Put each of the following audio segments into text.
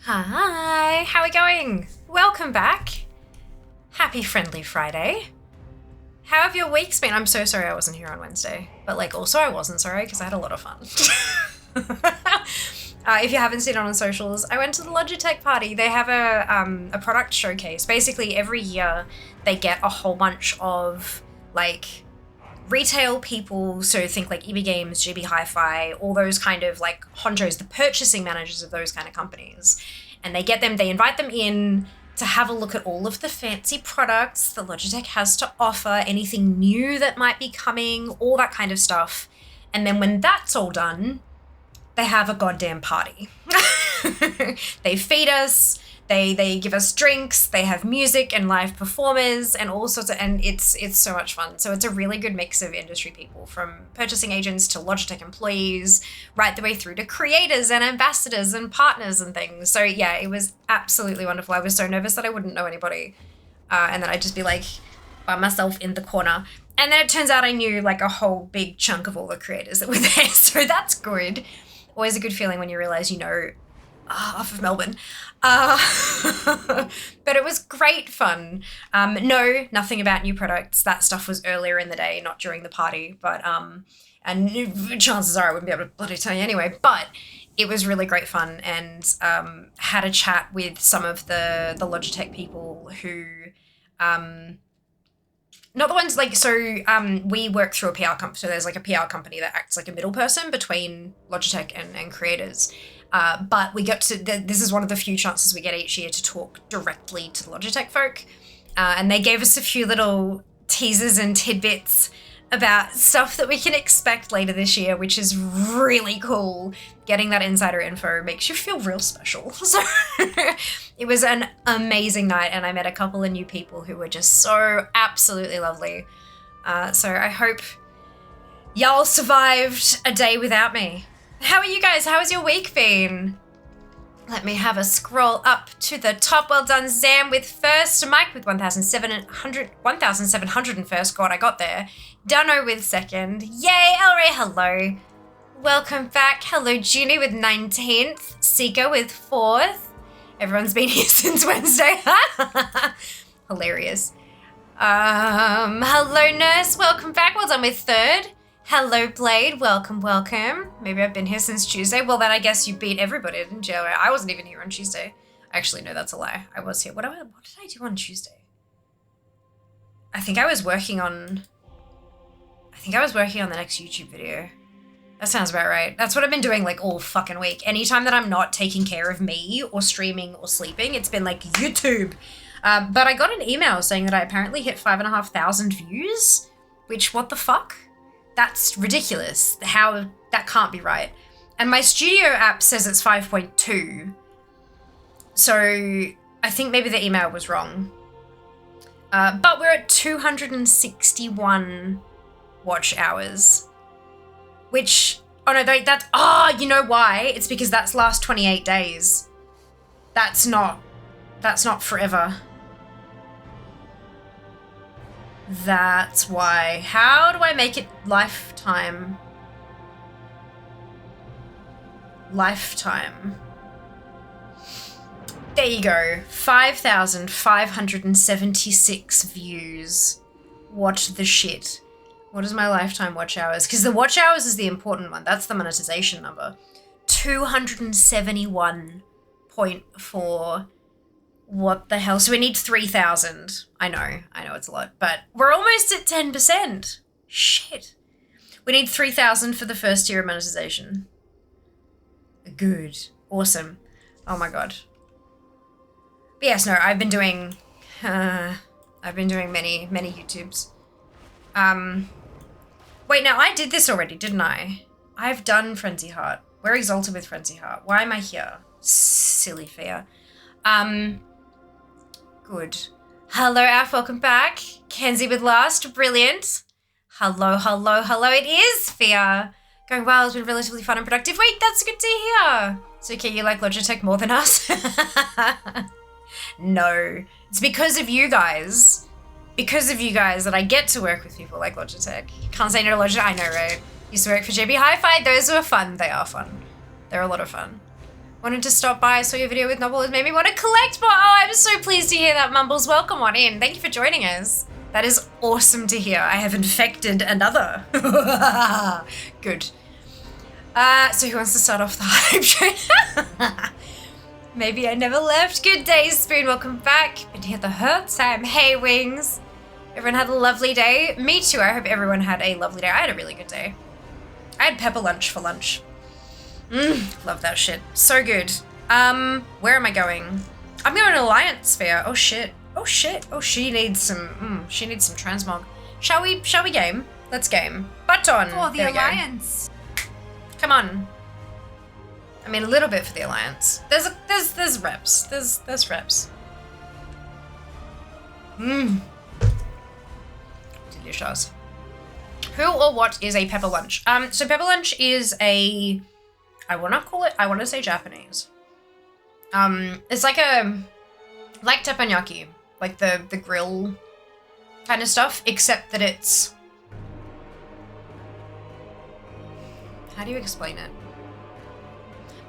Hi, how are we going? Welcome back. Happy Friendly Friday. How have your weeks been? I'm so sorry I wasn't here on Wednesday, but also I wasn't sorry because I had a lot of fun. If you haven't seen it on socials, I went to the Logitech party. They have a product showcase. Basically, every year they get a whole bunch of retail people, so think like EB Games, GB Hi-Fi, all those kind of honchos, the purchasing managers of those kind of companies. And they invite them in to have a look at all of the fancy products that Logitech has to offer, anything new that might be coming, all that kind of stuff. And then when that's all done, they have a goddamn party. They feed us, they give us drinks, they have music and live performers and all sorts of, and it's so much fun. So it's a really good mix of industry people, from purchasing agents to Logitech employees, right the way through to creators and ambassadors and partners and things. So yeah, it was absolutely wonderful. I was so nervous that I wouldn't know anybody. And then I'd just be by myself in the corner. And then it turns out I knew a whole big chunk of all the creators that were there. So that's good. Always a good feeling when you realize half of Melbourne. But it was great fun. No, nothing about new products. That stuff was earlier in the day, not during the party. But and chances are I wouldn't be able to bloody tell you anyway. But it was really great fun, and had a chat with some of the Logitech people who, not the ones we work through a PR company. So there's a PR company that acts like a middle person between Logitech and creators. But we got to, this is one of the few chances we get each year to talk directly to the Logitech folk. And they gave us a few little teasers and tidbits about stuff that we can expect later this year, which is really cool. Getting that insider info makes you feel real special. So it was an amazing night, and I met a couple of new people who were just so absolutely lovely. So I hope y'all survived a day without me. How are you guys? How has your week been? Let me have a scroll up to the top. Well done, Zam, with first. Mike with 1,701st. God, I got there. Dano with second. Yay, Elray, hello. Welcome back. Hello, Junie with 19th. Sika with 4th. Everyone's been here since Wednesday. Hilarious. Hello, Nurse. Welcome back. Well done with 3rd. Hello, Blade. Welcome. Maybe I've been here since Tuesday. Well, then I guess you beat everybody, didn't you? I wasn't even here on Tuesday. Actually, no, that's a lie. I was here. What did I do on Tuesday? I think I was working on the next YouTube video. That sounds about right. That's what I've been doing all fucking week. Anytime that I'm not taking care of me or streaming or sleeping, it's been YouTube. But I got an email saying that I apparently hit 5,500 views, which, what the fuck? That's ridiculous. How, that can't be right. And my studio app says it's 5.2. So I think maybe the email was wrong. But we're at 261 watch hours. Which, oh no, you know why? It's because that's last 28 days. That's not forever. That's why. How do I make it lifetime? Lifetime. There you go. 5,576 views. What the shit? What is my lifetime watch hours? Because the watch hours is the important one. That's the monetization number. 271.4. What the hell? So we need 3,000. I know it's a lot, but we're almost at 10%. Shit. We need 3,000 for the first year of monetization. Good. Awesome. Oh my God. But yes, no, I've been doing many YouTubes. Wait, now I did this already, didn't I? I've done Frenzy Heart. We're exalted with Frenzy Heart. Why am I here? Silly fear. Good. Hello, Alf. Welcome back. Kenzie with last. Brilliant. Hello. It is Fia. Going well. It's been a relatively fun and productive week. That's good to hear. So, okay, you like Logitech more than us? No. It's because of you guys. That I get to work with people like Logitech. Can't say no to Logitech. I know, right? Used to work for JB Hi-Fi. Those were fun. They are fun. They're a lot of fun. Wanted to stop by, saw your video with Novel, it made me want to collect more. Oh, I'm so pleased to hear that, Mumbles. Welcome on in. Thank you for joining us. That is awesome to hear. I have infected another. Good. So who wants to start off the hype train? Maybe I never left. Good day, Spoon. Welcome back. Good to hear the hurt, Sam. Hey, Wings. Everyone had a lovely day. Me too. I hope everyone had a lovely day. I had a really good day. I had pepper lunch for lunch. Love that shit. So good. Where am I going? I'm going to Alliance Sphere. Oh shit. Oh shit. Oh, she needs some transmog. Shall we game? Let's game. Button. For the Alliance. Come on. I mean, a little bit for the Alliance. There's reps. There's reps. Delicious. Who or what is a pepper lunch? So pepper lunch is a, I want to say Japanese. It's like teppanyaki, like the grill kind of stuff, except that it's, how do you explain it?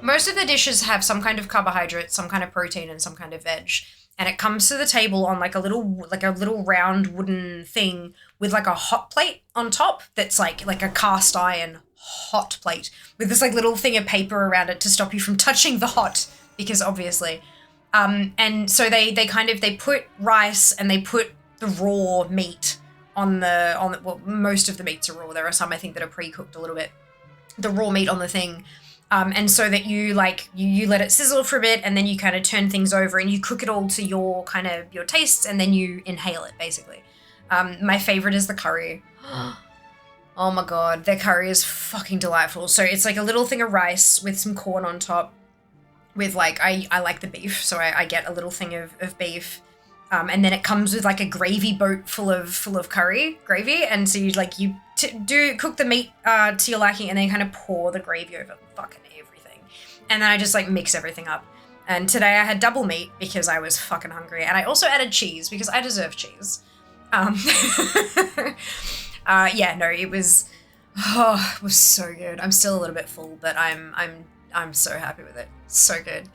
Most of the dishes have some kind of carbohydrate, some kind of protein, and some kind of veg. And it comes to the table on like a little round wooden thing with like a hot plate on top that's like a cast iron hot plate with this like little thing of paper around it to stop you from touching the hot, because obviously. And so they put rice and they put the raw meat on the well, most of the meats are raw. There are some I think that are pre-cooked a little bit. The raw meat on the thing. And so that you you let it sizzle for a bit and then you kind of turn things over and you cook it all to your tastes and then you inhale it basically. My favorite is the curry. Oh my God, their curry is fucking delightful. So it's like a little thing of rice with some corn on top with I like the beef. So I get a little thing of beef. And then it comes with like a gravy boat full of curry gravy. And so you cook the meat to your liking and then kind of pour the gravy over fucking everything. And then I just mix everything up. And today I had double meat because I was fucking hungry. And I also added cheese because I deserve cheese. Yeah, no, it was so good. I'm still a little bit full, but I'm so happy with it. So good.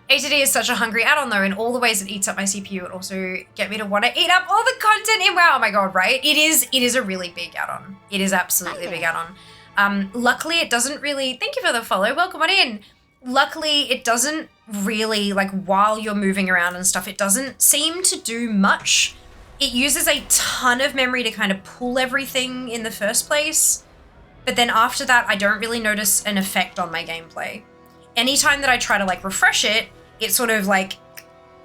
ATD is such a hungry add-on though, in all the ways it eats up my CPU. It also get me to want to eat up all the content in WoW. Oh my God, right? It is a really big add-on. It is absolutely a big add-on. Luckily it doesn't really, thank you for the follow, welcome on in. Luckily it doesn't really, while you're moving around and stuff, it doesn't seem to do much. It uses a ton of memory to kind of pull everything in the first place. But then after that, I don't really notice an effect on my gameplay. Anytime that I try to refresh it, it sort of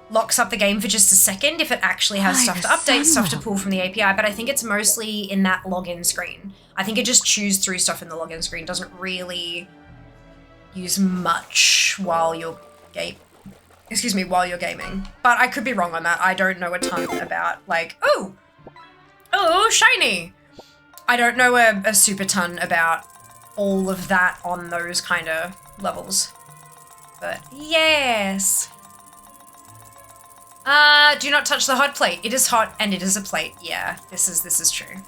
locks up the game for just a second if it actually has stuff to update, stuff to pull from the API, but I think it's mostly in that login screen. I think it just chews through stuff in the login screen, doesn't really use much while you're while you're gaming. But I could be wrong on that. I don't know a ton about oh, shiny. I don't know a super ton about all of that on those kind of levels. But yes. Do not touch the hot plate. It is hot and it is a plate. Yeah, this is true.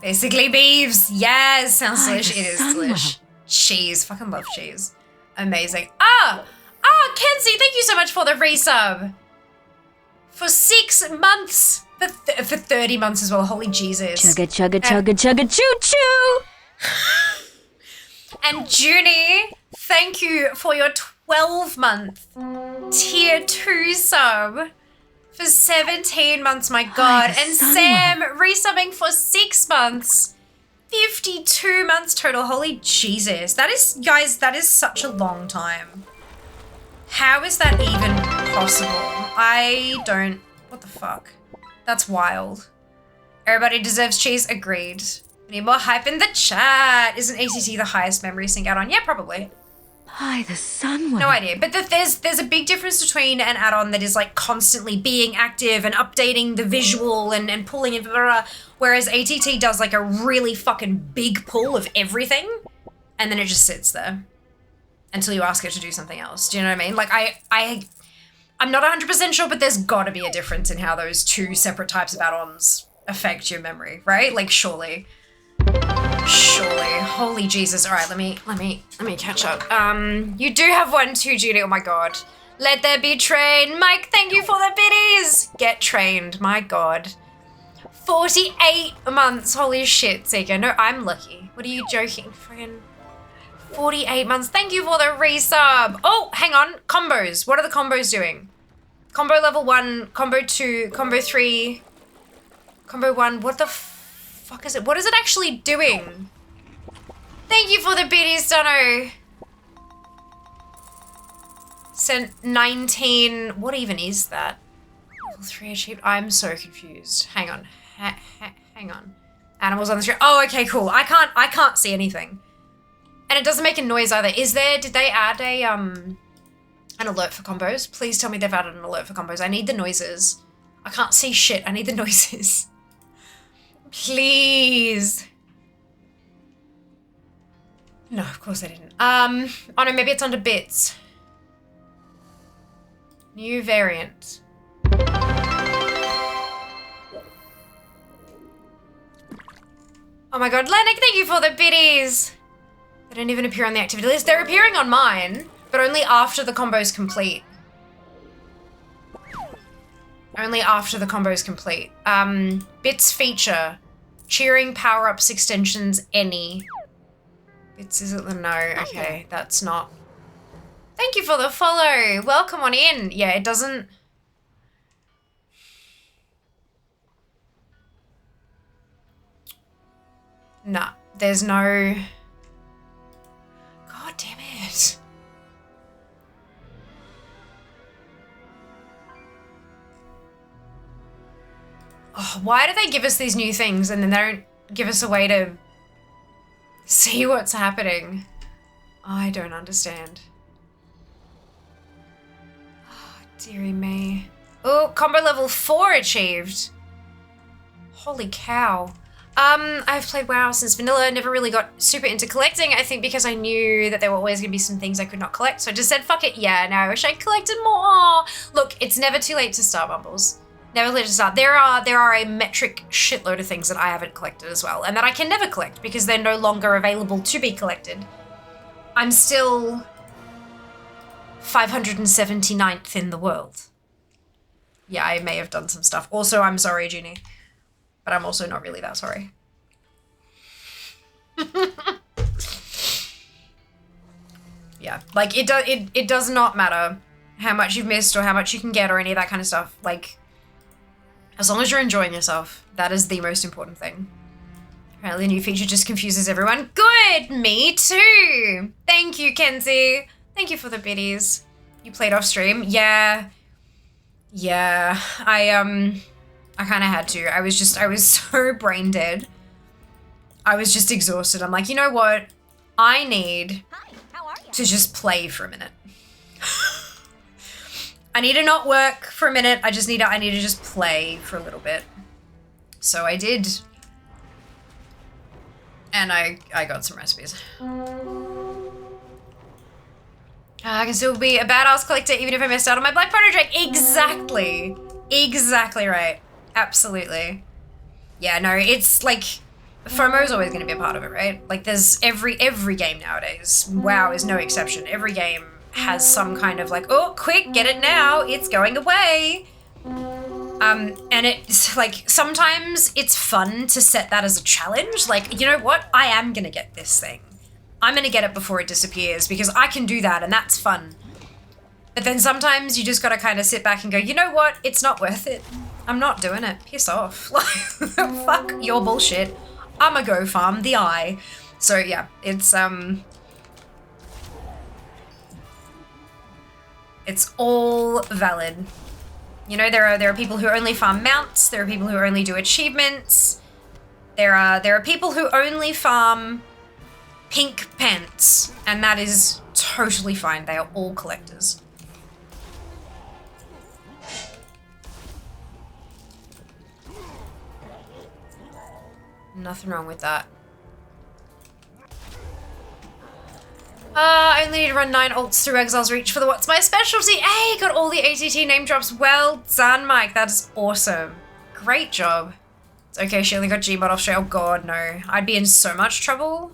Basically beeves. Yes, sounds delish. It is delish. Cheese. Fucking love cheese. Amazing. Kenzie, thank you so much for the resub. For 6 months. For 30 months as well. Holy Jesus. Chugga, chugga, chugga, chugga, choo, choo. And Junie, thank you for your 12-month tier 2 sub for 17 months, my God. And Sam resubbing for 6 months, 52 months total. Holy Jesus. That is, guys, that is such a long time. How is that even possible? What the fuck? That's wild. Everybody deserves cheese, agreed. We need more hype in the chat. Isn't ACT the highest memory sync add-on? Yeah, probably. By the sun. No idea. But there's a big difference between an add-on that is constantly being active and updating the visual and pulling in, blah, blah, blah, whereas ATT does a really fucking big pull of everything and then it just sits there until you ask it to do something else. Do you know what I mean? I'm not 100% sure, but there's gotta be a difference in how those two separate types of add-ons affect your memory, right? Surely. Surely. Holy Jesus. All right, let me catch up. You do have one too, Judy. Oh my God. Let there be train. Mike, thank you for the biddies. Get trained. My God. 48 months. Holy shit, Zika. No, I'm lucky. What are you joking? Friggin' 48 months. Thank you for the resub. Oh, hang on. Combos. What are the combos doing? Combo level 1, combo 2, combo 3, combo 1. What the fuck is it? What is it actually doing? Thank you for the biddies, Dunno. Sent 19. What even is that? Level 3 achieved. I'm so confused. Hang on. Hang on. Animals on the street. Oh, okay, cool. I can't see anything. And it doesn't make a noise either. Did they add an alert for combos? Please tell me they've added an alert for combos. I need the noises. I can't see shit. I need the noises. Please. No, of course they didn't. Oh no, maybe it's under bits. New variant. Oh my God, Lennox, thank you for the biddies. They don't even appear on the activity list. They're appearing on mine, but only after the combo's complete. Only after the combo's complete. Bits feature. Cheering, power-ups, extensions, any. Bits isn't the no. Okay, that's not. Thank you for the follow. Welcome on in. Yeah, it doesn't. Nah, there's no. God damn it. Oh, why do they give us these new things and then they don't give us a way to see what's happening? I don't understand. Oh, dearie me. Oh, combo level 4 achieved. Holy cow. I've played WoW since vanilla, never really got super into collecting, I think because I knew that there were always going to be some things I could not collect, so I just said, fuck it, yeah, now I wish I collected more. Look, it's never too late to start, Mumbles. Never too late to start. There are a metric shitload of things that I haven't collected as well, and that I can never collect because they're no longer available to be collected. I'm still 579th in the world. Yeah, I may have done some stuff. Also, I'm sorry, Junie. But I'm also not really that sorry. Yeah, like it does not matter how much you've missed or how much you can get or any of that kind of stuff. Like, as long as you're enjoying yourself, that is the most important thing. Apparently the new feature just confuses everyone. Good, me too. Thank you, Kenzie. Thank you for the biddies. You played off stream? Yeah. Yeah, I kind of had to. I was so brain dead. I was just exhausted. I'm like, you know what? I need to just play for a minute. I need to not work for a minute. I need to just play for a little bit. So I did. And I got some recipes. I can still be a badass collector even if I missed out on my Black Photo Drake. Exactly. Exactly right. Absolutely. Yeah, no, it's like FOMO is always going to be a part of it, right? Like there's every game nowadays. WoW is no exception. Every game has some kind of like, oh, quick, get it now. It's going away. And it's like sometimes it's fun to set that as a challenge. Like, you know what? I am going to get this thing. I'm going to get it before it disappears because I can do that and that's fun. But then sometimes you just got to kind of sit back and go, you know what? It's not worth it. I'm not doing it. Piss off. Like, fuck your bullshit. I'ma go farm the eye. So yeah, it's all valid. You know, there are people who only farm mounts. There are people who only do achievements. There are people who only farm pink pants, and that is totally fine. They are all collectors. Nothing wrong with that. I only need to run 9 ults through Exile's Reach for the What's My Specialty. Hey, got all the ATT name drops. Well done, Mike. That is awesome. Great job. It's okay, she only got Gmod off stream. Oh god, no. I'd be in so much trouble.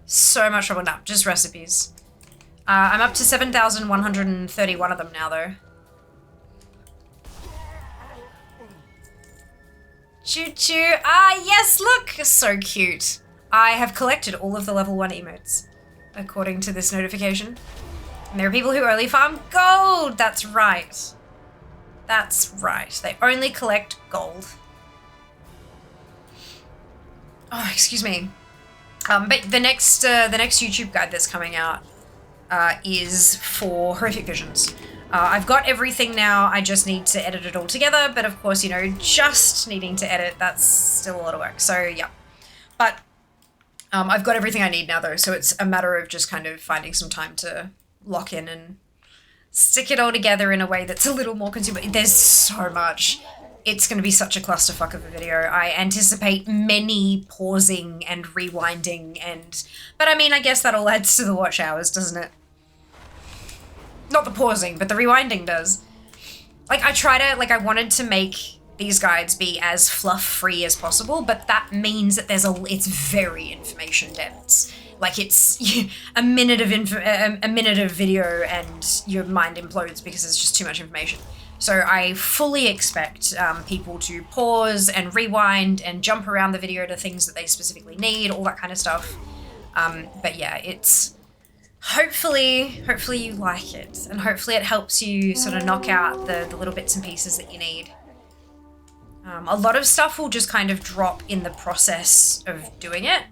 So much trouble. No, just recipes. I'm up to 7,131 of them now, though. Choo choo. Ah, yes, look! So cute. I have collected all of the level 1 emotes, according to this notification. And there are people who only farm gold! That's right. That's right. They only collect gold. Oh, excuse me. But the next YouTube guide that's coming out is for Horrific Visions. I've got everything now, I just need to edit it all together, but of course, you know, just needing to edit, that's still a lot of work, so yeah. But I've got everything I need now though, so it's a matter of just kind of finding some time to lock in and stick it all together in a way that's a little more consumer. There's so much. It's going to be such a clusterfuck of a video. I anticipate many pausing and rewinding but I mean, I guess that all adds to the watch hours, doesn't it? Not the pausing, but the rewinding does. Like, I wanted to make these guides be as fluff-free as possible, but that means that it's very information dense. Like, it's a minute of video and your mind implodes because there's just too much information. So I fully expect people to pause and rewind and jump around the video to things that they specifically need, all that kind of stuff. But yeah, it's hopefully you like it, and hopefully it helps you sort of knock out the little bits and pieces that you need. A lot of stuff will just kind of drop in the process of doing it.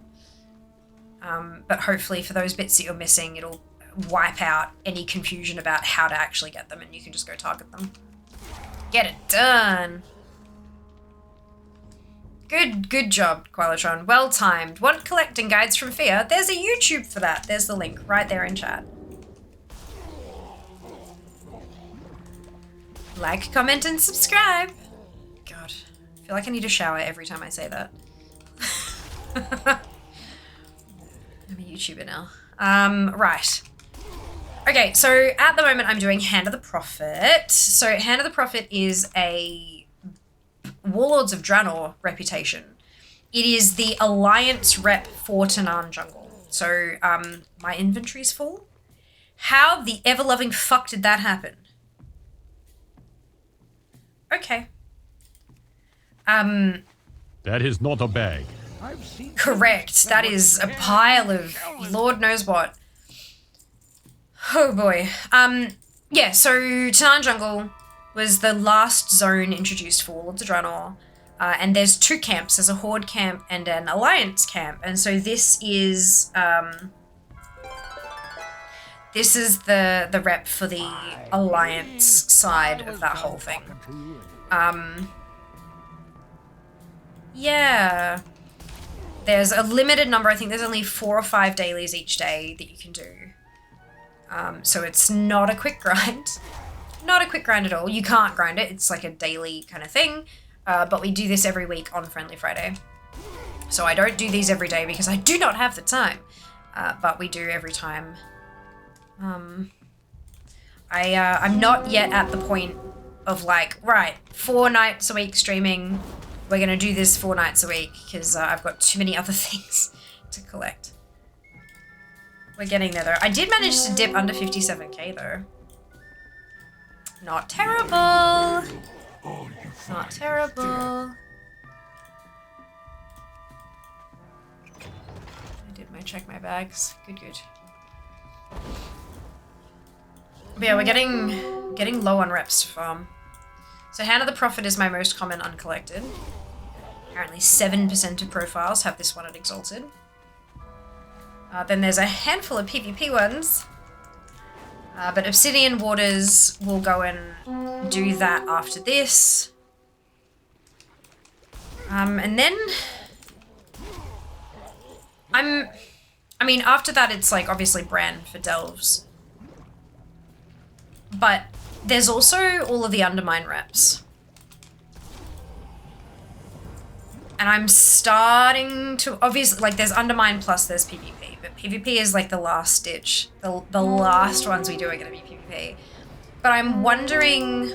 But hopefully for those bits that you're missing, it'll wipe out any confusion about how to actually get them, and you can just go target them. Get it done. Good job, Qualatron. Well timed. Want collecting guides from Fia? There's a YouTube for that. There's the link right there in chat. Like, comment, and subscribe. God, I feel like I need a shower every time I say that. I'm a YouTuber now. Right. Okay, so at the moment I'm doing Hand of the Prophet. So Hand of the Prophet is a Warlords of Draenor reputation. It is the Alliance rep for Tanaan Jungle. So my inventory's full. How the ever-loving fuck did that happen? Okay. That is not a bag. Correct. That is a pile of Lord knows what. Oh boy. Yeah, so Tanaan Jungle was the last zone introduced for Warlords of Draenor. And there's two camps. There's a Horde camp and an Alliance camp. And so this is the rep for the Alliance side of that whole thing. Yeah. There's a limited number. I think there's only 4 or 5 dailies each day that you can do. So it's not a quick grind. Not a quick grind at all. You can't grind it. It's like a daily kind of thing. But we do this every week on Friendly Friday. So I don't do these every day because I do not have the time. But we do every time. I'm not yet at the point of like, right, 4 nights a week streaming. We're going to do this 4 nights a week because I've got too many other things to collect. We're getting there though. I did manage to dip under 57k though. Not terrible. Not terrible. I did check my bags. Good. But yeah, we're getting low on reps to farm. So Hand of the Prophet is my most common uncollected. Apparently 7% of profiles have this one at Exalted. Then there's a handful of PvP ones. But Obsidian Waters will go and do that after this. And then I mean, after that it's like obviously Bran for Delves. But there's also all of the Undermine reps. And I'm starting to, obviously, like there's Undermine plus there's PvP, but PvP is like the last ditch. The last ones we do are going to be PvP. But I'm wondering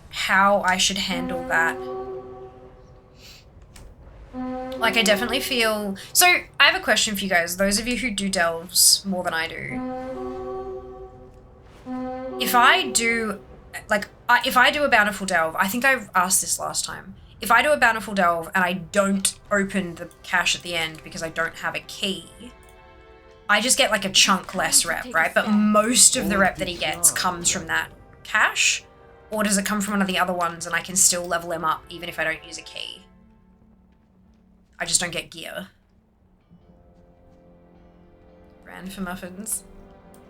how I should handle that Like, I definitely feel... So, I have a question for you guys. Those of you who do delves more than I do. If I do... Like, if I do a bountiful delve... I think I asked this last time. If I do a bountiful delve and I don't open the cache at the end because I don't have a key, I just get, like, a chunk less rep, right? But most of the rep that he gets comes from that cache. Or does it come from one of the other ones and I can still level him up even if I don't use a key? I just don't get gear. Brand for muffins.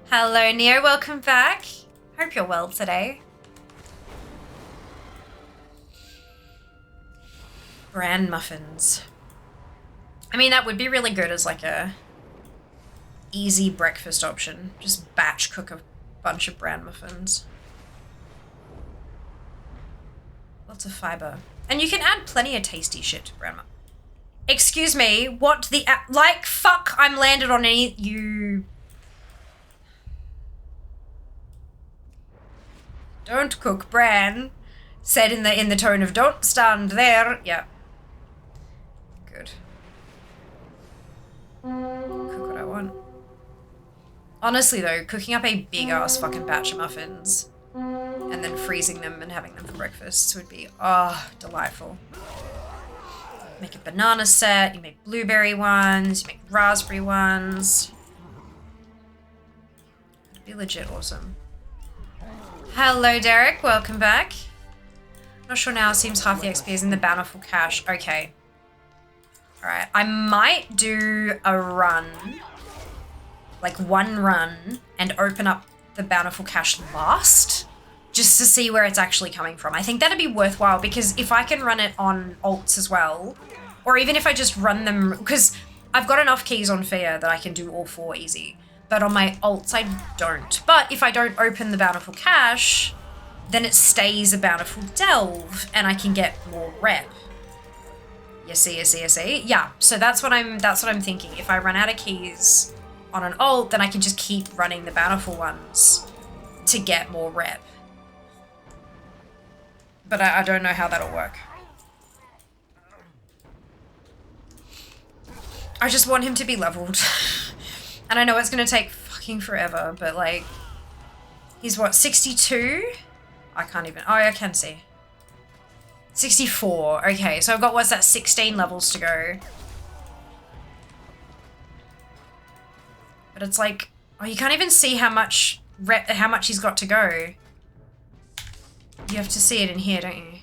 Hello, Neo. Welcome back. Hope you're well today. Bran muffins. I mean, that would be really good as like a easy breakfast option. Just batch cook a bunch of bran muffins. Lots of fiber. And you can add plenty of tasty shit to bran muffins. Excuse me, what the... Like, fuck, I'm landed on any... You... Don't cook bran. Said in the tone of don't stand there. Yeah. Good. Cook what I want. Honestly though, cooking up a big ass fucking batch of muffins and then freezing them and having them for breakfast would be, oh, delightful. Make a banana set, you make blueberry ones, you make raspberry ones. It'd be legit awesome. Hello, Derek. Welcome back. Not sure now. Seems half the XP is in the bountiful cache. Okay. Alright. I might do a run. Like one run and open up the bountiful cache last. Just to see where it's actually coming from. I think that'd be worthwhile because if I can run it on alts as well, or even if I just run them, because I've got enough keys on Fear that I can do all 4 easy. But on my alts, I don't. But if I don't open the bountiful cache, then it stays a bountiful delve, and I can get more rep. You see? Yeah. So that's what I'm thinking. If I run out of keys on an alt, then I can just keep running the bountiful ones to get more rep. But I don't know how that'll work. I just want him to be leveled. And I know it's gonna take fucking forever, but like, he's what, 62? I can't even, oh, I can see. 64, okay, so I've got, what's that, 16 levels to go. But it's like, oh, you can't even see how much he's got to go. You have to see it in here, don't you?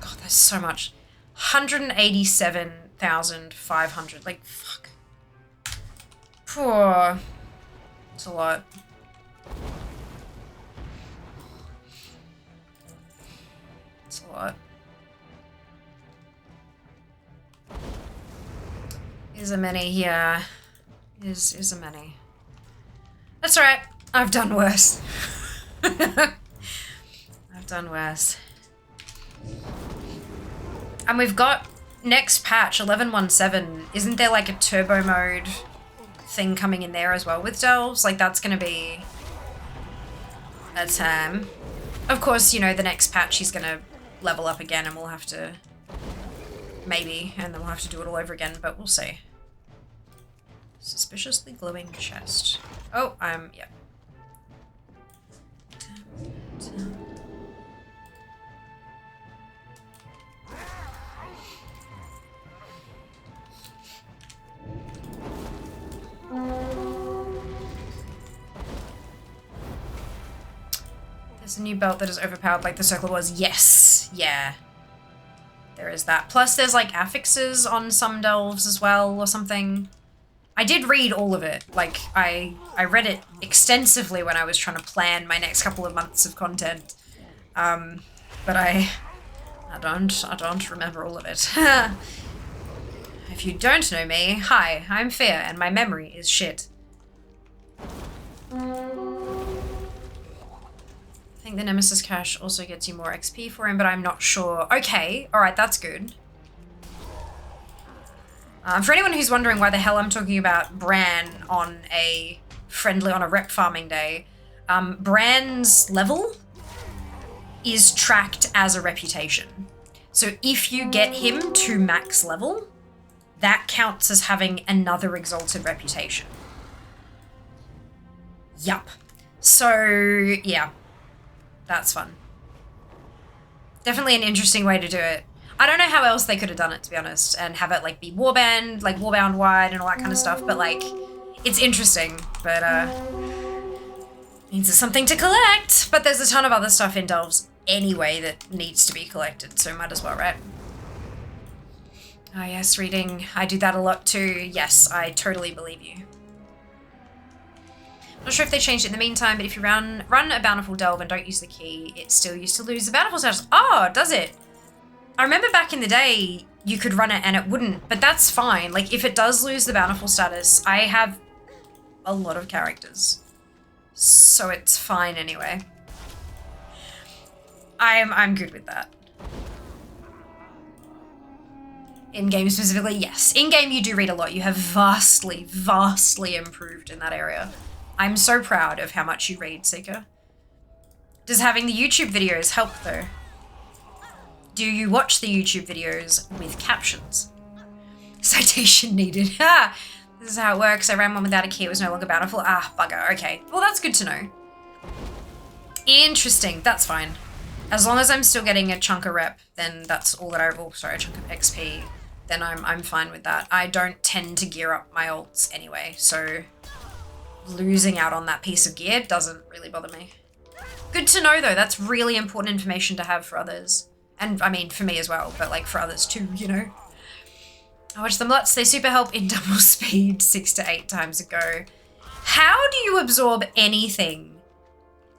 God, there's so much. 187,500, like, fuck. Poor. It's a lot. It's a lot. Is a many, yeah. Is a many. That's right. I've done worse. I've done worse. And we've got next patch, 11.17. Isn't there like a turbo mode thing coming in there as well with delves? Like that's going to be a time. Of course, you know, the next patch he's going to level up again and we'll have to, maybe, and then we'll have to do it all over again, but we'll see. Suspiciously glowing chest. Oh, yeah. There's a new belt that is overpowered like the circle was. Yes, yeah. There is that. Plus there's like affixes on some delves as well or something. I did read all of it. Like I read it extensively when I was trying to plan my next couple of months of content. But I don't remember all of it. If you don't know me, hi, I'm Fear and my memory is shit. I think the Nemesis cache also gets you more XP for him, but I'm not sure. Okay, alright, that's good. For anyone who's wondering why the hell I'm talking about Bran on a rep farming day, Bran's level is tracked as a reputation. So if you get him to max level, that counts as having another exalted reputation. Yup. So, yeah. That's fun. Definitely an interesting way to do it. I don't know how else they could have done it, to be honest, and have it, like, be warband, like, warbound wide and all that kind of stuff, but, like, it's interesting, but, means it's something to collect, but there's a ton of other stuff in Delves anyway that needs to be collected, so might as well, right? Oh yes, reading. I do that a lot too. Yes, I totally believe you. Not sure if they changed it in the meantime, but if you run a Bountiful Delve and don't use the key, it still used to lose the Bountiful status. Oh, does it? I remember back in the day, you could run it and it wouldn't, but that's fine. Like, if it does lose the Bountiful status, I have a lot of characters, so it's fine anyway. I'm good with that. In-game specifically, yes. In-game you do read a lot. You have vastly, vastly improved in that area. I'm so proud of how much you read, Seeker. Does having the YouTube videos help though? Do you watch the YouTube videos with captions? Citation needed. Ha! This is how it works. I ran one without a key. It was no longer bountiful. Ah, bugger. Okay. Well, that's good to know. Interesting. That's fine. As long as I'm still getting a chunk of rep, then that's all that I... Oh, sorry, a chunk of XP. Then I'm fine with that. I don't tend to gear up my ults anyway, so losing out on that piece of gear doesn't really bother me. Good to know, though. That's really important information to have for others. And, I mean, for me as well, but, like, for others too, you know? I watch them lots. They super help in double speed 6 to 8 times a go. How do you absorb anything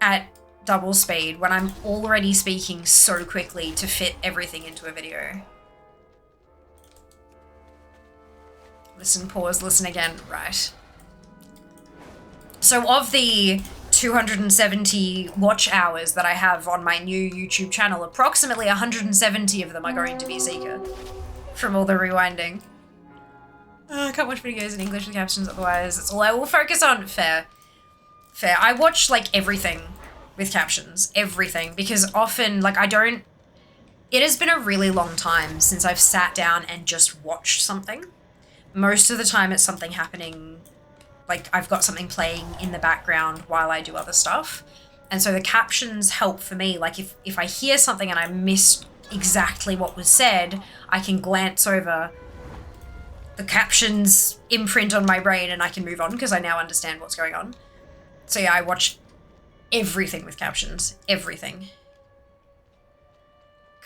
at double speed when I'm already speaking so quickly to fit everything into a video? Listen, pause, listen again. Right. So of the 270 watch hours that I have on my new YouTube channel, approximately 170 of them are going to be Seeker from all the rewinding. I can't watch videos in English with captions, otherwise it's all I will focus on. Fair. Fair. I watch, like, everything with captions. Everything. Because often, like, it has been a really long time since I've sat down and just watched something. Most of the time it's something happening, like I've got something playing in the background while I do other stuff. And so the captions help for me. Like if I hear something and I missed exactly what was said, I can glance over the captions imprint on my brain and I can move on because I now understand what's going on. So yeah, I watch everything with captions. Everything.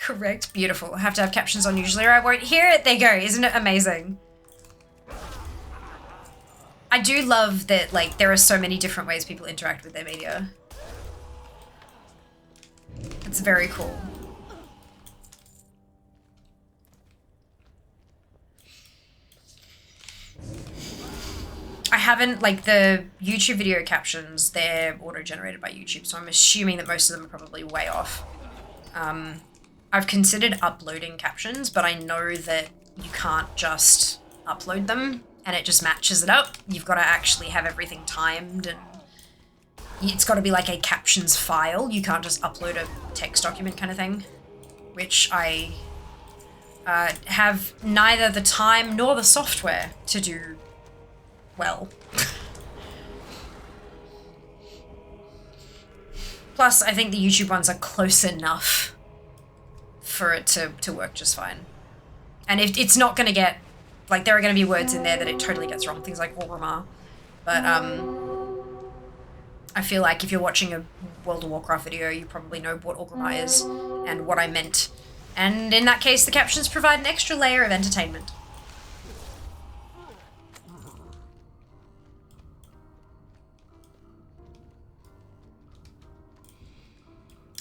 Correct. Beautiful. I have to have captions on usually or I won't hear it. There you go. Isn't it amazing? I do love that, like, there are so many different ways people interact with their media. It's very cool. I haven't, like, the YouTube video captions, they're auto-generated by YouTube, so I'm assuming that most of them are probably way off. I've considered uploading captions, but I know that you can't just upload them and it just matches it up. You've got to actually have everything timed and it's got to be like a captions file. You can't just upload a text document kind of thing, which I have neither the time nor the software to do well. Plus, I think the YouTube ones are close enough for it to work just fine. And if it's not going to get, like, there are going to be words in there that it totally gets wrong, things like Orgrimmar. But I feel like if you're watching a World of Warcraft video, you probably know what Orgrimmar is and what I meant. And in that case, the captions provide an extra layer of entertainment.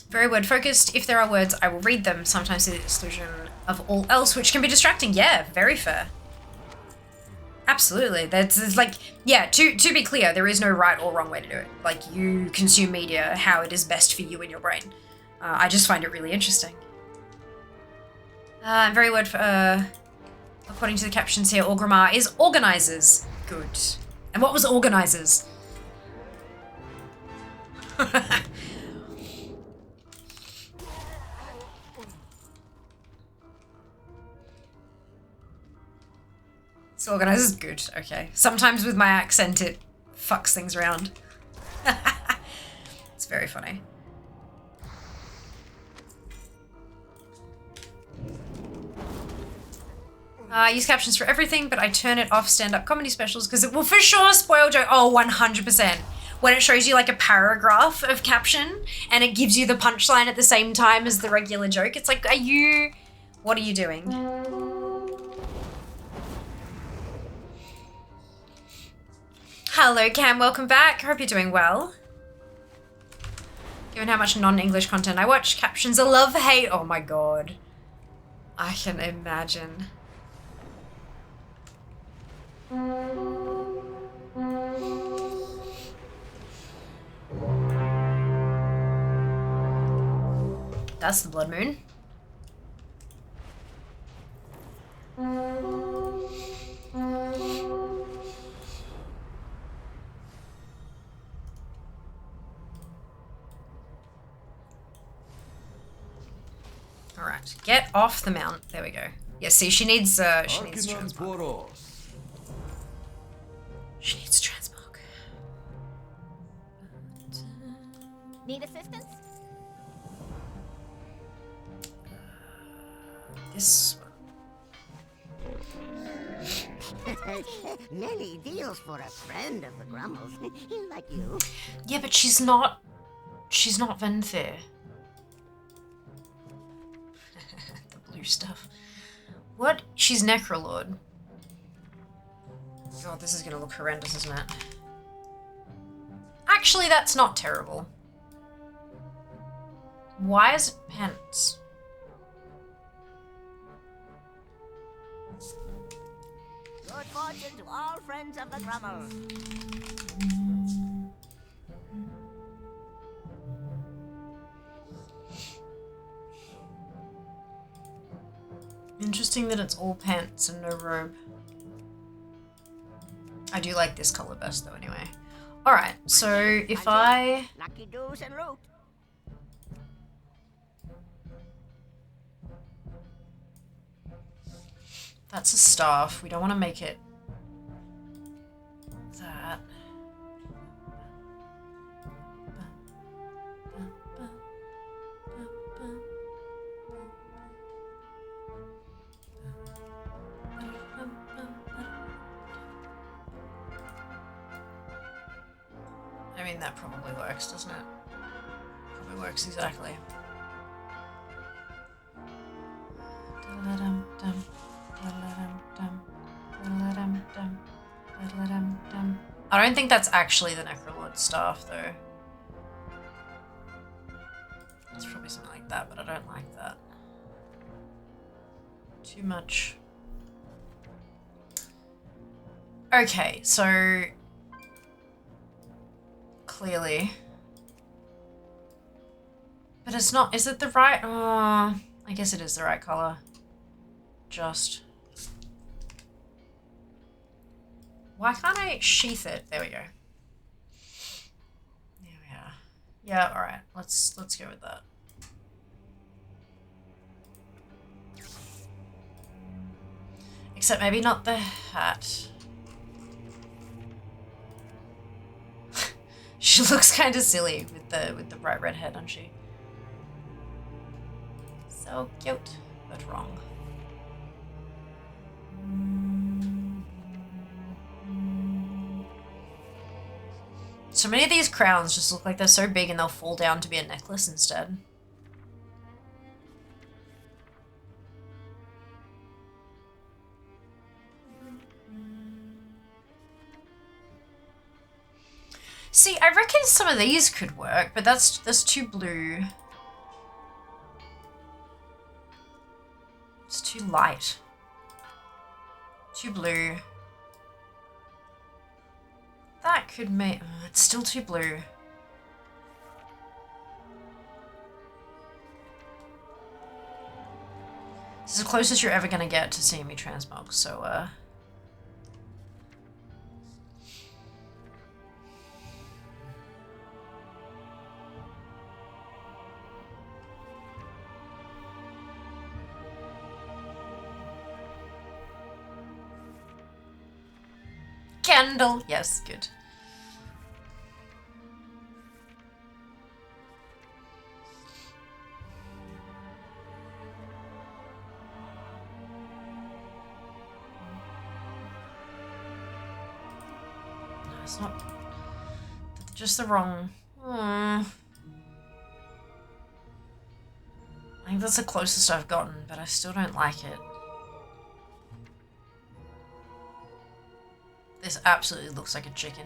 Very word focused. If there are words, I will read them, sometimes to the exclusion of all else, which can be distracting. Yeah, very fair. Absolutely. That's like, yeah, to be clear, there is no right or wrong way to do it. Like, you consume media how it is best for you and your brain. I just find it really interesting. Very word for, according to the captions here, Orgrimmar is organizers. Good. And what was organizers? It's organized is good, okay. Sometimes with my accent it fucks things around. It's very funny. I use captions for everything, but I turn it off stand-up comedy specials because it will for sure spoil joke. Oh, 100%. When it shows you like a paragraph of caption and it gives you the punchline at the same time as the regular joke. It's like, what are you doing? Hello, Cam, welcome back. Hope you're doing well. Given how much non-English content I watch, captions are love-hate. Oh my god. I can imagine. That's the blood moon. All right, get off the mount. There we go. Yeah, see, she needs transmog. She needs transmog. Need assistance? This Lily deals for a friend of the Grummles. Like you. Yeah, but she's not Venthyr. The blue stuff. What? She's Necrolord. God, this is gonna look horrendous, isn't it? Actually, that's not terrible. Why is it pants? Good fortune to all friends of the Grummles. Interesting that it's all pants and no robe. I do like this color best though anyway. Alright, so if I... Lucky doos and root. That's a staff. We don't want to make it that. I mean, that probably works, doesn't it? Probably works exactly. I don't think that's actually the Necrolord staff, though. It's probably something like that, but I don't like that. Too much. Okay, so... Clearly. But it's not... Is it the right... Oh, I guess it is the right color. Just... Why can't I sheath it? There we go. There we are. Yeah, alright. Let's go with that. Except maybe not the hat. She looks kind of silly with the bright red head, doesn't she? So cute, but wrong. So many of these crowns just look like they're so big and they'll fall down to be a necklace instead. See, I reckon some of these could work, but that's too blue. It's too light. Too blue. That could make... Oh, it's still too blue. This is the closest you're ever going to get to seeing me transmog, so, candle. Yes, good. No, it's not just the wrong. I think that's the closest I've gotten, but I still don't like it. This absolutely looks like a chicken.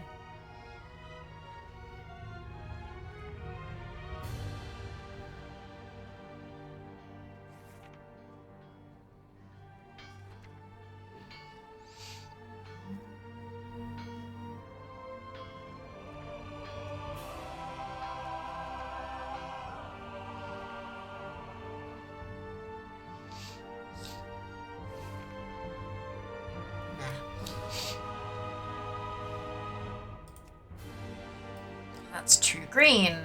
That's too green.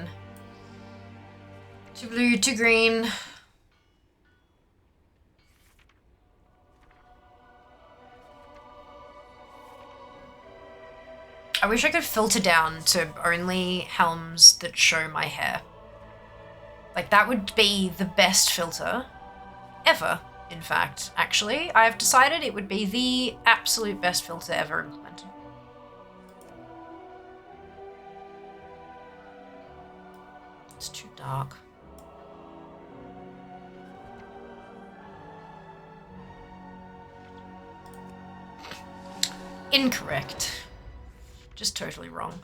Too blue, too green. I wish I could filter down to only helms that show my hair. Like, that would be the best filter ever, in fact. Actually, I've decided it would be the absolute best filter ever implemented. It's too dark. Incorrect. Just totally wrong.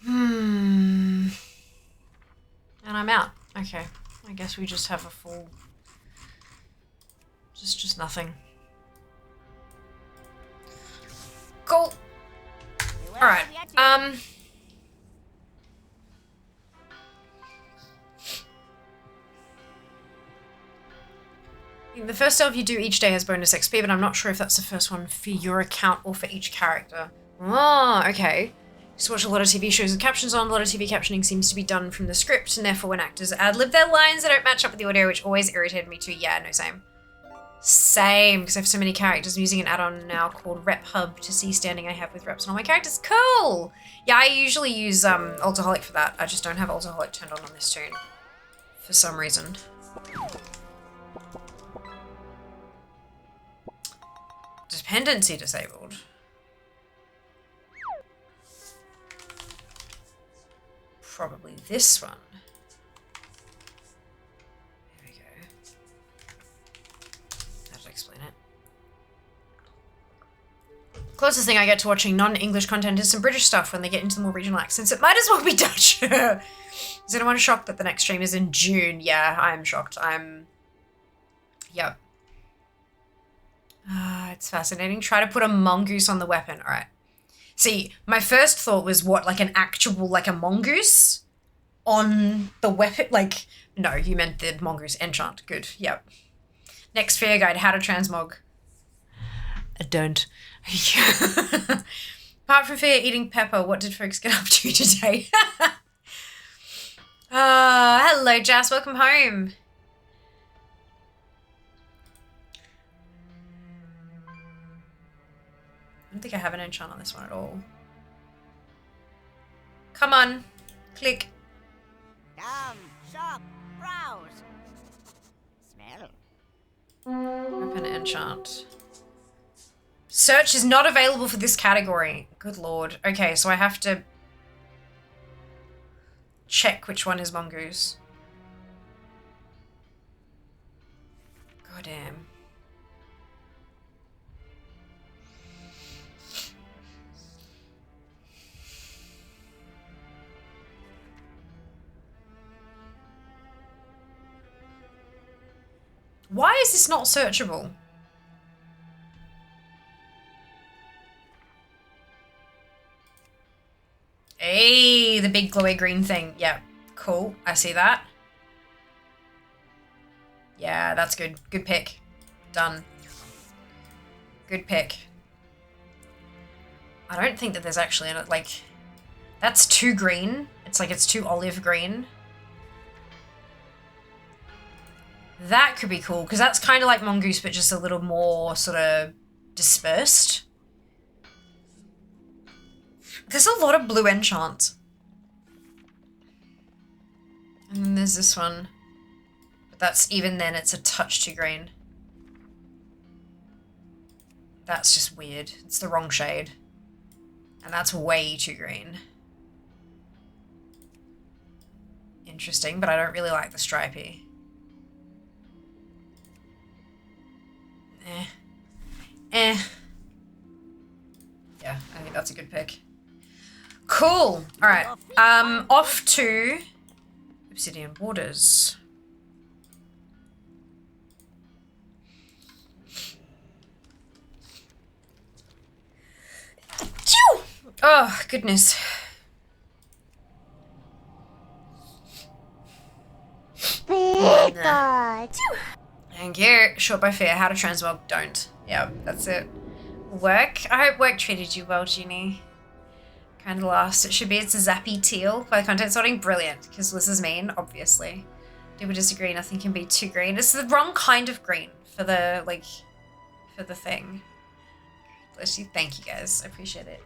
And I'm out. Okay. I guess we just have a full... Just nothing. Cool. Alright. The first elf you do each day has bonus XP, but I'm not sure if that's the first one for your account or for each character. Oh, okay. Just watch a lot of TV shows with captions on. A lot of TV captioning seems to be done from the script, and therefore when actors ad-lib their lines, they don't match up with the audio, which always irritated me too. Yeah, no, same. Same, because I have so many characters. I'm using an add-on now called Rep Hub to see standing I have with reps on all my characters. Cool! Yeah, I usually use Alcoholic for that. I just don't have Alcoholic turned on this tune. For some reason. Dependency disabled. Probably this one. There we go. That'll explain it. Closest thing I get to watching non-English content is some British stuff when they get into the more regional accents. It might as well be Dutch. Is anyone shocked that the next stream is in June? Yeah, I'm shocked. Yep. It's fascinating. Try to put a mongoose on the weapon. All right. See, my first thought was what, like an actual, like a mongoose on the weapon? Like, no, you meant the mongoose enchant. Good. Yep. Next fair guide, how to transmog. I don't. Apart from fear eating pepper, what did folks get up to today? Hello, Jas. Welcome home. I don't think I have an enchant on this one at all. Come on. Click. Come, shop, browse. Smell. Open enchant. Search is not available for this category. Good lord. Okay, so I have to check which one is mongoose. Goddamn. Why is this not searchable? Hey, the big glowy green thing. Yeah, cool. I see that. Yeah, that's good. Good pick. Done. Good pick. I don't think that there's actually, like, that's too green. It's like it's too olive green. That could be cool, because that's kind of like mongoose, but just a little more sort of dispersed. There's a lot of blue enchants. And then there's this one. But that's, even then, it's a touch too green. That's just weird. It's the wrong shade. And that's way too green. Interesting, but I don't really like the stripy. Yeah, I think that's a good pick. Cool. Alright. Off to Obsidian Waters. Phew! Oh, goodness. Thank you. Short by fear. How to transmog. Don't. Yeah, that's it. Work. I hope work treated you well, Jeannie. Kind of last. It should be. It's a zappy teal by the content sorting. Brilliant. Because this is mean, obviously. Do we disagree? Nothing can be too green. It's the wrong kind of green for the, like, for the thing. Bless you. Thank you, guys. I appreciate it.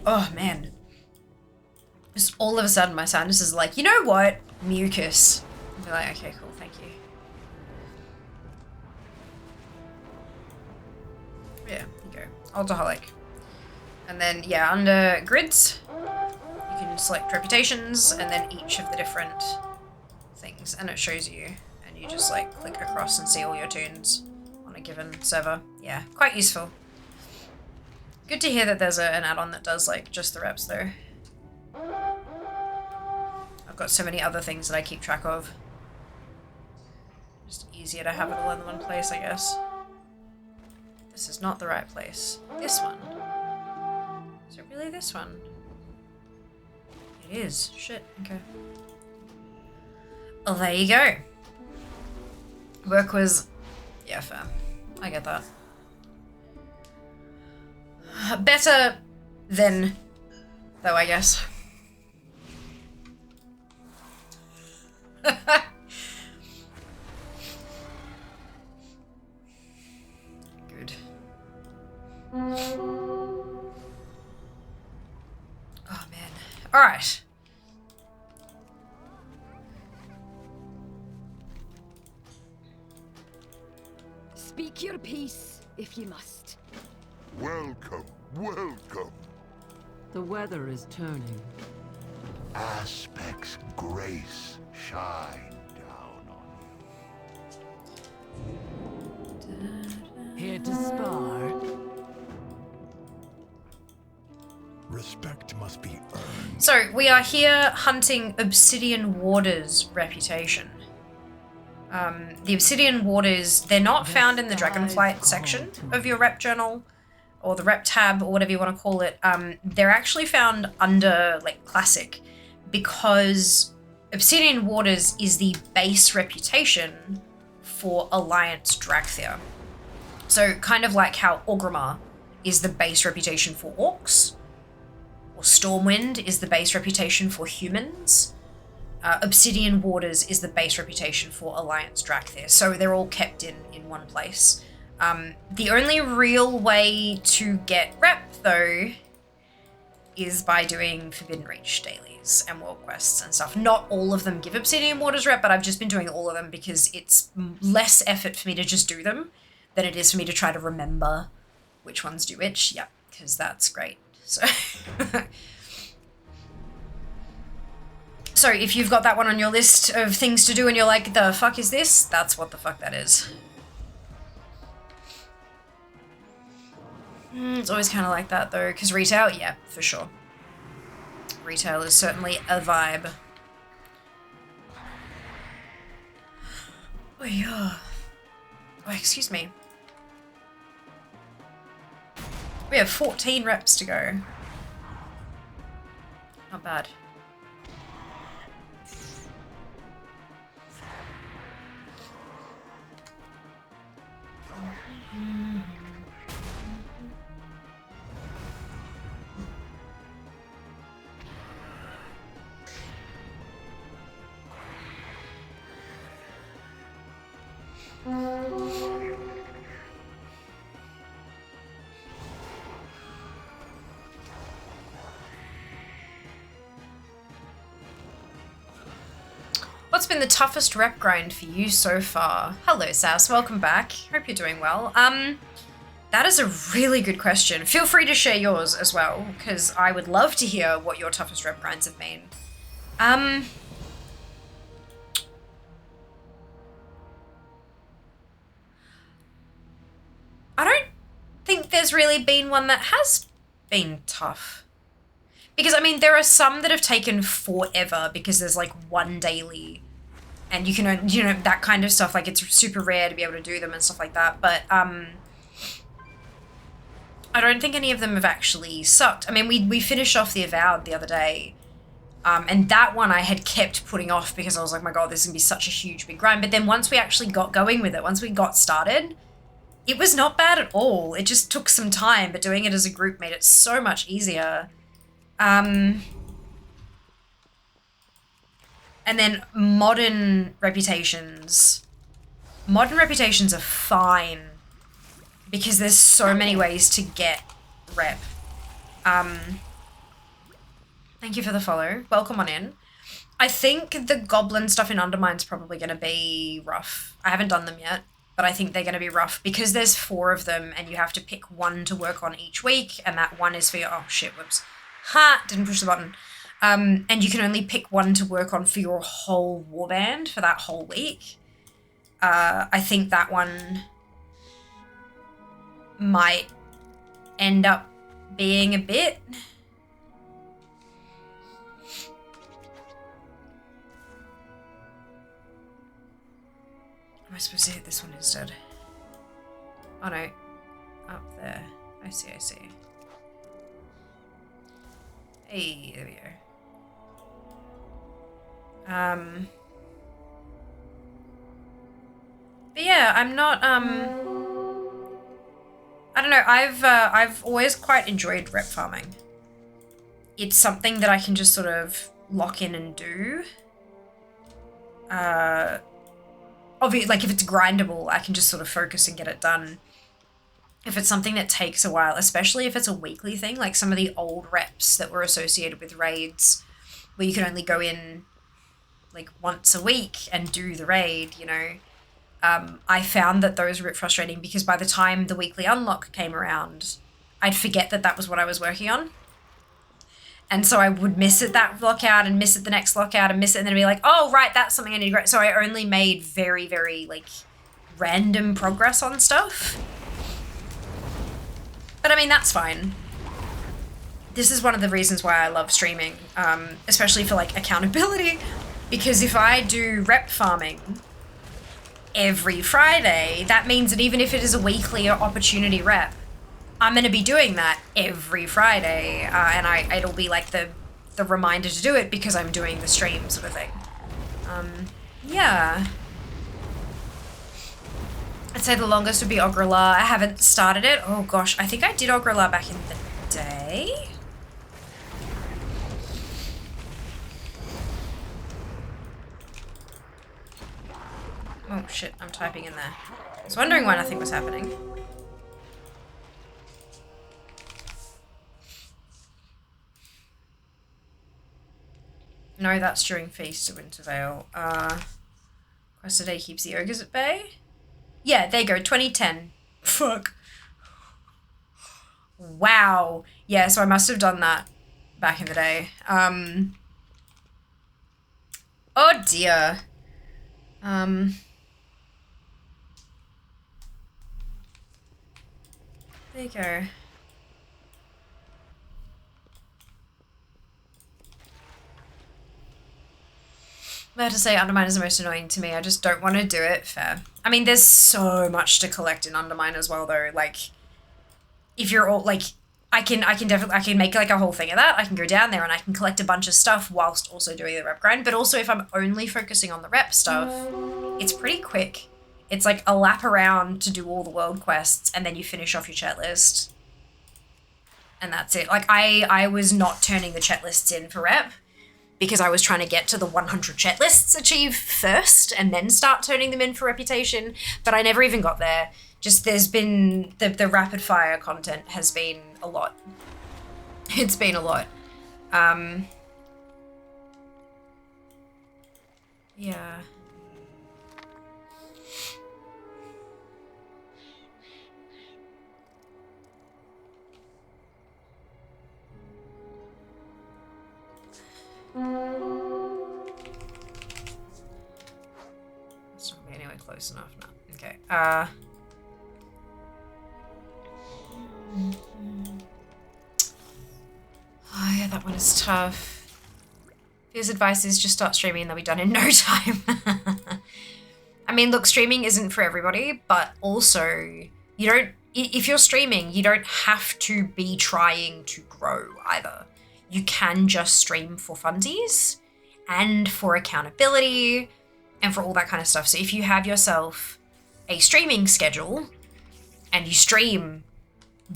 Oh, man. Just all of a sudden, my sinus is like, you know what? Mucus. I'll be like, okay, cool, thank you. Yeah, you go. Alcoholic. And then, yeah, under grids, you can select reputations and then each of the different things, and it shows you. And you just, like, click across and see all your tunes on a given server. Yeah, quite useful. Good to hear that there's an add-on that does, like, just the reps, though. I've got so many other things that I keep track of. Just easier to have it all in one place, I guess. This is not the right place. This one. Is it really this one? It is. Shit. Okay. Well, there you go. Work was... yeah, fair. I get that. Better than... though, I guess. Good. Oh, man. Alright. Speak your piece, if you must. Welcome, welcome. The weather is turning. Aspect's grace shine down on Here to spar. Respect must be earned. So, we are here hunting Obsidian Waters reputation. The Obsidian Waters, they're not found in the Dragonflight section of your rep journal, or the rep tab, or whatever you want to call it. They're actually found under, like, Classic, because Obsidian Waters is the base reputation for Alliance Drakthir. So, kind of like how Orgrimmar is the base reputation for orcs, or Stormwind is the base reputation for humans. Obsidian Waters is the base reputation for Alliance Drakthir. So they're all kept in one place. The only real way to get rep, though, is by doing Forbidden Reach dailies and world quests and stuff. Not all of them give Obsidian Waters rep, but I've just been doing all of them because it's less effort for me to just do them than it is for me to try to remember which ones do which. Yeah, because that's great. So... So if you've got that one on your list of things to do and you're like, the fuck is this? That's what the fuck that is. It's always kind of like that though, because retail, yeah, for sure. Retail is certainly a vibe. Oh yeah. Oh, excuse me. We have 14 reps to go. Not bad. what's been the toughest rep grind for you so far? Hello, Sass. Welcome back. Hope you're doing well. That is a really good question. Feel free to share yours as well, because I would love to hear what your toughest rep grinds have been. I don't think there's really been one that has been tough. Because, I mean, there are some that have taken forever because there's, like, one daily. And you can, you know, that kind of stuff. Like, it's super rare to be able to do them and stuff like that. But, I don't think any of them have actually sucked. I mean, we finished off the Avowed the other day. And that one I had kept putting off because I was like, my God, this is going to be such a huge big grind. But then once we actually got going with it, once we got started, it was not bad at all. It just took some time, but doing it as a group made it so much easier. And then modern reputations. Modern reputations are fine because there's so many ways to get rep. Thank you for the follow. Welcome on in. I think the goblin stuff in Undermine's probably going to be rough. I haven't done them yet, but I think they're going to be rough because there's 4 of them and you have to pick one to work on each week, and that one is for your... Oh, shit, whoops. Ha! Didn't push the button. And you can only pick one to work on for your whole warband for that whole week. I think that one might end up being a bit... Am I supposed to hit this one instead? Oh no. Up there. I see, I see. Hey, there we go. But yeah, I'm not, I don't know, I've always quite enjoyed rep farming. It's something that I can just sort of lock in and do. Obviously, like if it's grindable, I can just sort of focus and get it done. If it's something that takes a while, especially if it's a weekly thing, like some of the old reps that were associated with raids, where you can only go in like once a week and do the raid, you know, I found that those were a bit frustrating because by the time the weekly unlock came around, I'd forget that that was what I was working on. And so I would miss it that lockout and miss it the next lockout and miss it and then be like, oh, right, that's something I need to go. So I only made very, very, like, random progress on stuff. But I mean, that's fine. This is one of the reasons why I love streaming, especially for, like, accountability. Because if I do rep farming every Friday, that means that even if it is a weekly opportunity rep, I'm going to be doing that every Friday, and it'll be like the reminder to do it because I'm doing the stream sort of thing. Yeah. I'd say the longest would be Ogrela. I haven't started it. Oh gosh, I think I did Ogrela back in the day. Oh shit, I'm typing in there. I was wondering why nothing was happening. No, that's during Feast of Wintervale. Quest a day keeps the ogres at bay. Yeah, there you go, 2010. Fuck. Wow. Yeah, so I must have done that back in the day. Oh dear. There you go. I have to say Undermine is the most annoying to me. I just don't want to do it. Fair. I mean, there's so much to collect in Undermine as well, though. Like, if you're all like, I can make like a whole thing of that. I can go down there and I can collect a bunch of stuff whilst also doing the rep grind. But also, if I'm only focusing on the rep stuff, it's pretty quick. It's like a lap around to do all the world quests, and then you finish off your chat list, and that's it. Like, I was not turning the chat lists in for rep, because I was trying to get to the 100 chat lists achieved first and then start turning them in for reputation, but I never even got there. Just there's been, the rapid fire content has been a lot. It's been a lot. Yeah. It's not gonna be anywhere close enough, no. Okay. Oh yeah, that one is tough. His advice is just start streaming and they'll be done in no time. I mean, look, streaming isn't for everybody, but also if you're streaming, you don't have to be trying to grow either. You can just stream for funsies and for accountability and for all that kind of stuff. So if you have yourself a streaming schedule and you stream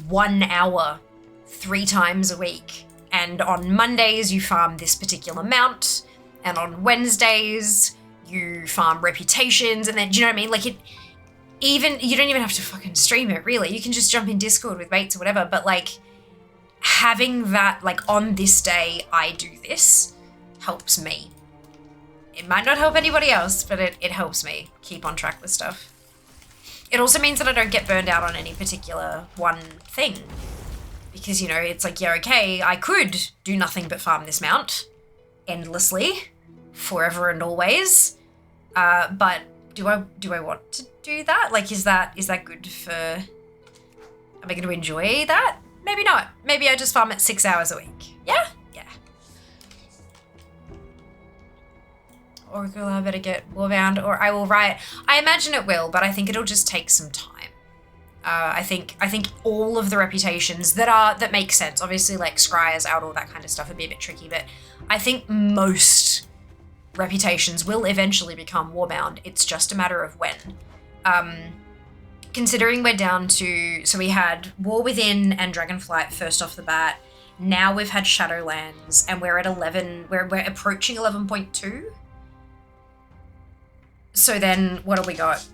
1 hour 3 times a week, and on Mondays you farm this particular amount, and on Wednesdays you farm reputations, and then, do you know what I mean? Like, you don't even have to fucking stream it, really. You can just jump in Discord with mates or whatever, but like, having that, like, on this day I do this helps me. It might not help anybody else, but it helps me keep on track with stuff. It also means that I don't get burned out on any particular one thing. Because, you know, it's like, yeah, okay, I could do nothing but farm this mount endlessly, forever and always. But do I want to do that? Like, is that good for... Am I going to enjoy that? Maybe not. Maybe I just farm it 6 hours a week. Yeah? Yeah. Oracle, I better get Warbound, or I will write. I imagine it will, but I think it'll just take some time. I think all of the reputations that make sense, obviously, like Scryer's out, all that kind of stuff would be a bit tricky, but I think most reputations will eventually become Warbound. It's just a matter of when. Considering we're down to, so we had War Within and Dragonflight first off the bat. Now we've had Shadowlands, and we're at 11. We're approaching 11.2. So then, what have we got?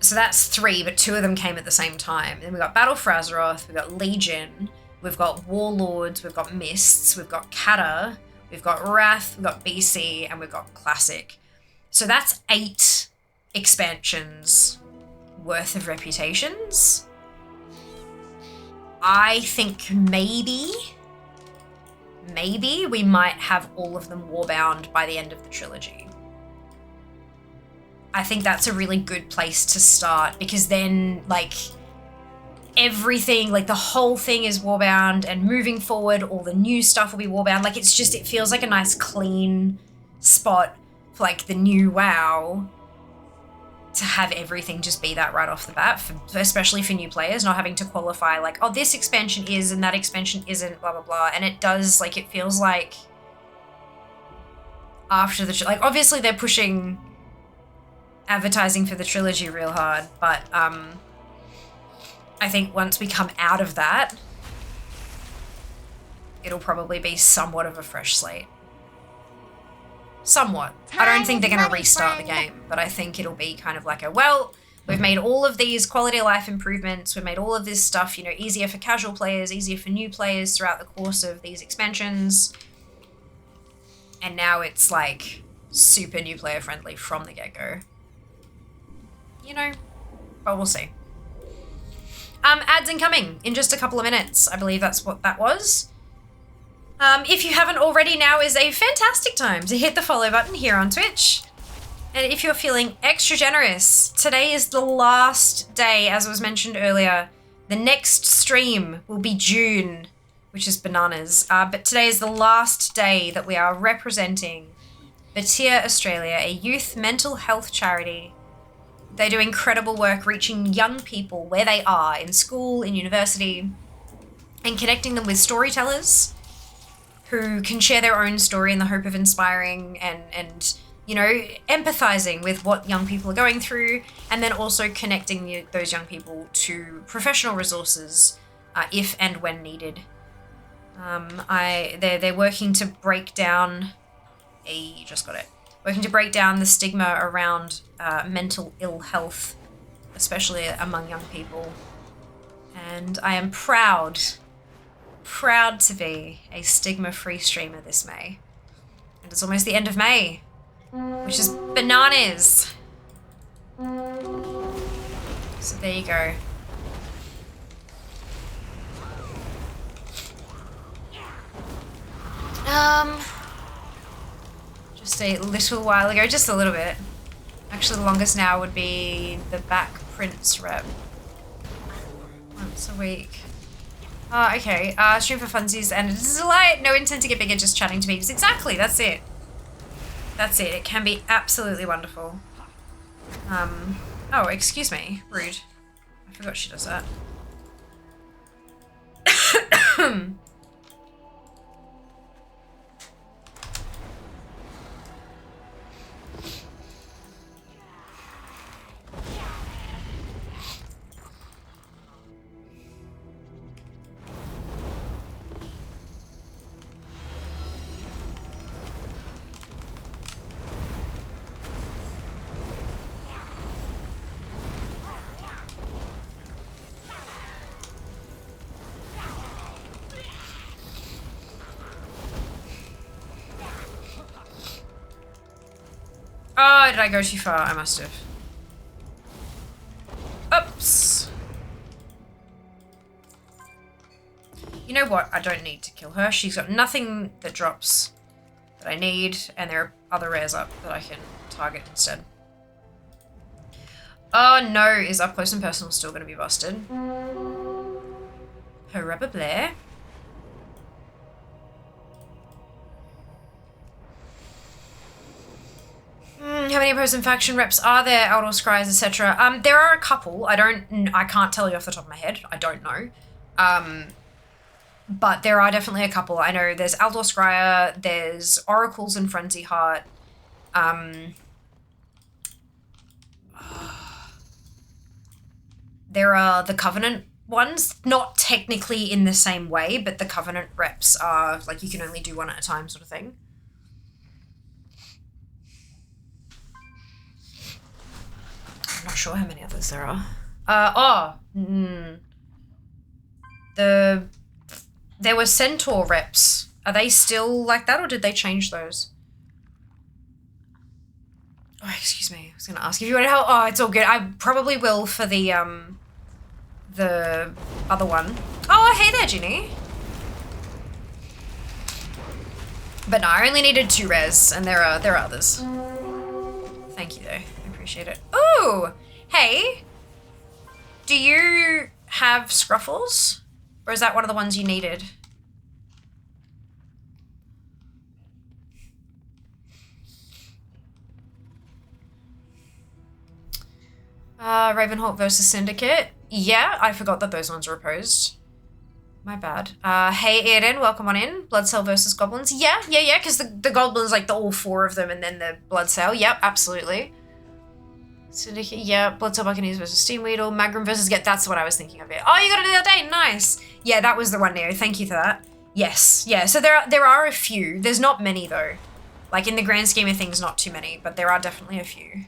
So that's 3, but 2 of them came at the same time. Then we've got Battle for Azeroth, we've got Legion, we've got Warlords, we've got Mists, we've got Kata, we've got Wrath, we've got BC, and we've got Classic. So that's 8 expansions worth of reputations. I think maybe we might have all of them warbound by the end of the trilogy. I think that's a really good place to start, because then, like, everything, like, the whole thing is warbound, and moving forward, all the new stuff will be warbound. Like, it's just, it feels like a nice clean spot for, like, the new WoW to have everything just be that right off the bat, especially for new players, not having to qualify, like, oh, this expansion is and that expansion isn't, blah, blah, blah. And it does, like, it feels like after the, like, obviously they're pushing advertising for the trilogy real hard, but I think once we come out of that, it'll probably be somewhat of a fresh slate. Somewhat. I don't think they're going to restart the game, but I think it'll be kind of like a, well, we've made all of these quality of life improvements, we've made all of this stuff, you know, easier for casual players, easier for new players throughout the course of these expansions, and now it's like super new player friendly from the get-go. You know, but we'll see. Ads incoming in just a couple of minutes. I believe that's what that was. If you haven't already, now is a fantastic time to hit the follow button here on Twitch. And if you're feeling extra generous, today is the last day, as was mentioned earlier. The next stream will be June, which is bananas. But today is the last day that we are representing Batyr Australia, a youth mental health charity. They do incredible work reaching young people where they are, in school, in university, and connecting them with storytellers who can share their own story in the hope of inspiring and you know, empathizing with what young people are going through, and then also connecting those young people to professional resources if and when needed. They're working to break down working to break down the stigma around mental ill health, especially among young people. And I am proud to be a stigma-free streamer this May. And it's almost the end of May, which is bananas. So there you go. Just a little while ago, just a little bit. Actually, the longest now would be the back prints rep. Once a week. Okay. Stream for funsies and it's a delight. No intent to get bigger, just chatting to peeps. Exactly, that's it. That's it. It can be absolutely wonderful. Oh, excuse me. Rude. I forgot she does that. Oh, did I go too far? I must have. Oops. You know what? I don't need to kill her. She's got nothing that drops that I need, and there are other rares up that I can target instead. Oh no, is up close and personal still going to be busted? Probably. How many opposing faction reps are there? Outdoor Scries, etc. There are a couple. I can't tell you off the top of my head. I don't know. But there are definitely a couple. I know there's Outdoor Scryer, there's Oracles and Frenzy Heart. There are the Covenant ones, not technically in the same way, but the Covenant reps are like you can only do one at a time sort of thing. I'm not sure how many others there are. There were Centaur reps. Are they still like that, or did they change those? Oh, excuse me. I was gonna ask if you want to help. Oh, it's all good. I probably will for the other one. Oh, hey there, Ginny. But no, I only needed 2 res, and there are others. Thank you, though. Appreciate it. Ooh, hey, do you have Scruffles, or is that one of the ones you needed? Ravenhawk versus Syndicate. Yeah, I forgot that those ones were opposed. My bad. Hey Aiden, welcome on in. Bloodcell versus Goblins. Yeah, because the Goblins, like all 4 of them, and then the Bloodcell. Yep, absolutely. Syndicate, yeah, Bloodcell Buccaneers versus Steamweedle, Magrum versus Get, that's what I was thinking of it. Oh, you got it the other day, nice. Yeah, that was the one, Neo, thank you for that. Yes, yeah, so there are a few. There's not many though. Like in the grand scheme of things, not too many, but there are definitely a few.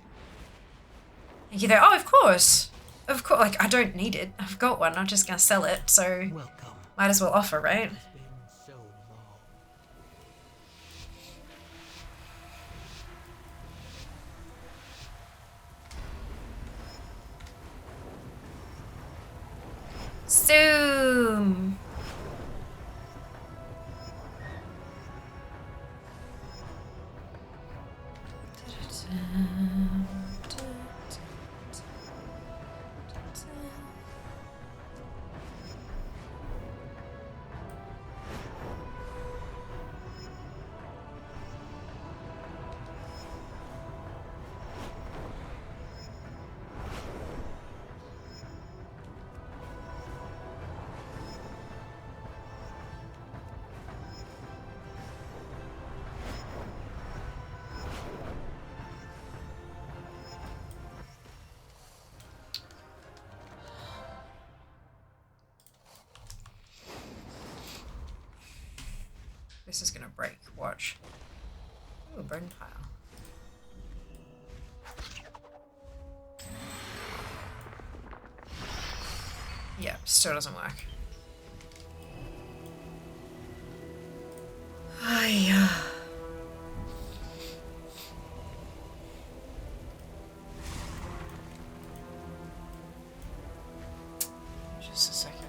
Thank you though, oh, of course, like I don't need it. I've got one, I'm just gonna sell it, so might as well offer, right? Zoom. This is gonna break, watch. Ooh, burn pile. Yeah, still doesn't work. Just a second.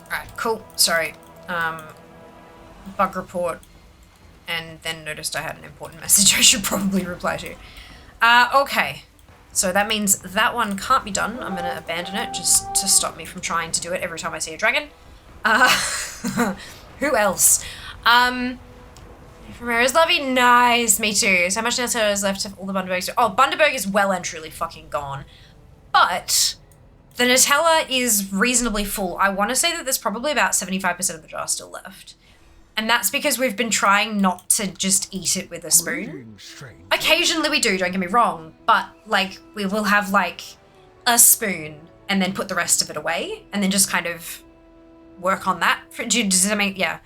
Alright, cool. Sorry. Bug report. And then noticed I had an important message I should probably reply to. Okay. So that means that one can't be done. I'm gonna abandon it just to stop me from trying to do it every time I see a dragon. Who else? Ramirez Lovey, nice, me too. So how much Nutella is left of all the Bundabergs? Oh, Bundaberg is well and truly fucking gone. But the Nutella is reasonably full. I want to say that there's probably about 75% of the jar still left. And that's because we've been trying not to just eat it with a spoon. Occasionally we do, don't get me wrong, but like we will have like a spoon and then put the rest of it away and then just kind of work on that. Does that make, yeah.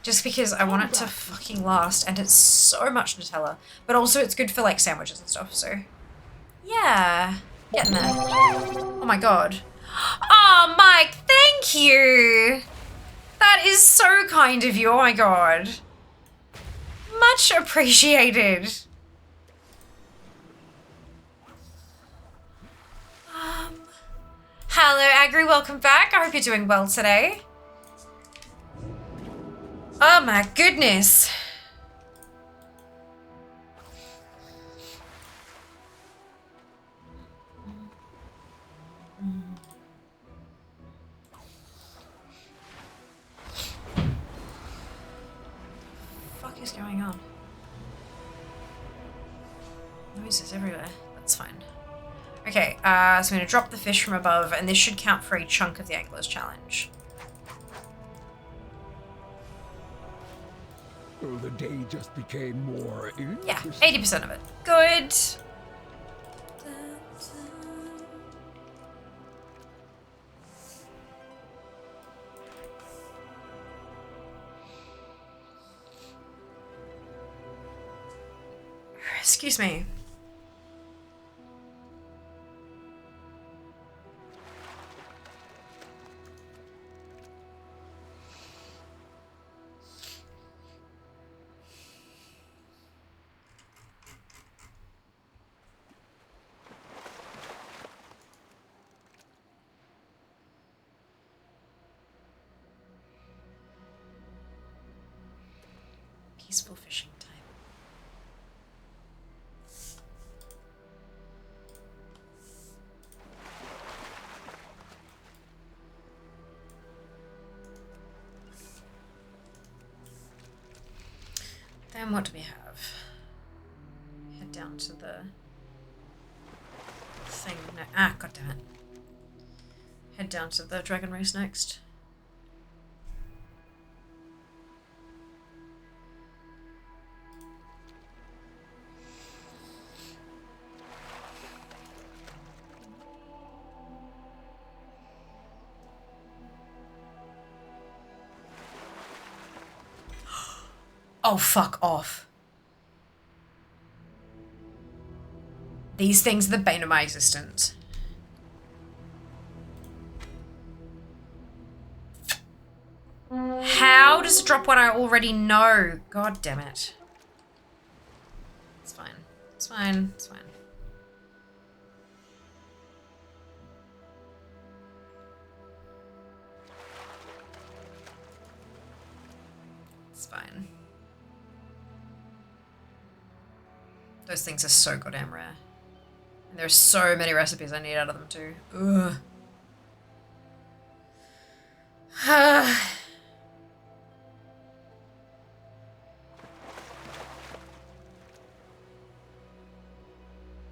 Just because I want it to fucking last and it's so much Nutella. But also it's good for like sandwiches and stuff, so. Yeah, getting there. Oh my god. Oh, Mike, thank you. That is so kind of you, oh my god. Much appreciated. Hello, Agri, welcome back. I hope you're doing well today. Oh my goodness. What the fuck is going on? Noises everywhere. That's fine. Okay, so I'm gonna drop the fish from above, and this should count for a chunk of the Angler's Challenge. Oh, the day just became more Yeah, interesting. 80% of it. Good. Excuse me. Peaceful fishing time. Then what do we have? Head down to the thing. No, god damn it. Head down to the dragon race next. Oh, fuck off. These things are the bane of my existence. How does it drop when I already know? God damn it. It's fine. It's fine. It's fine. It's fine. Those things are so goddamn rare. And there's so many recipes I need out of them too. Ugh.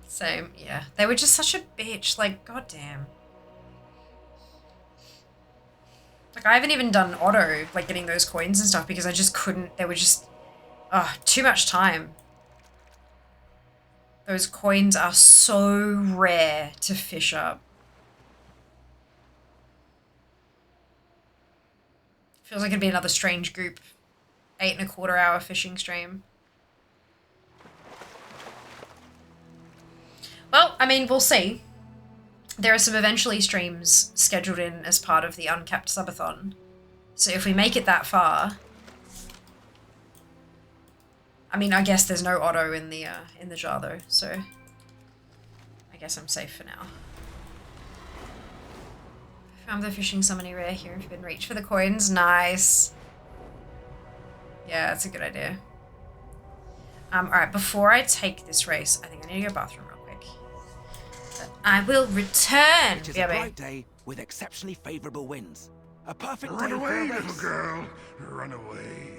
Same, yeah. They were just such a bitch, like, goddamn. Like, I haven't even done auto, like, getting those coins and stuff because I just couldn't, they were just, too much time. Those coins are so rare to fish up. Feels like it'd be another strange group 8.25 hour fishing stream. Well, I mean, we'll see. There are some eventually streams scheduled in as part of the uncapped subathon. So if we make it that far, I mean, I guess there's no auto in the jar though, so I guess I'm safe for now. Found the fishing summoning rare here if you've been reach for the coins. Nice. Yeah, that's a good idea. Alright, before I take this race, I think I need to go bathroom real quick. But I will return. It is a bright day with exceptionally favorable winds. A perfect Run day away, for a little race. girl. Run away.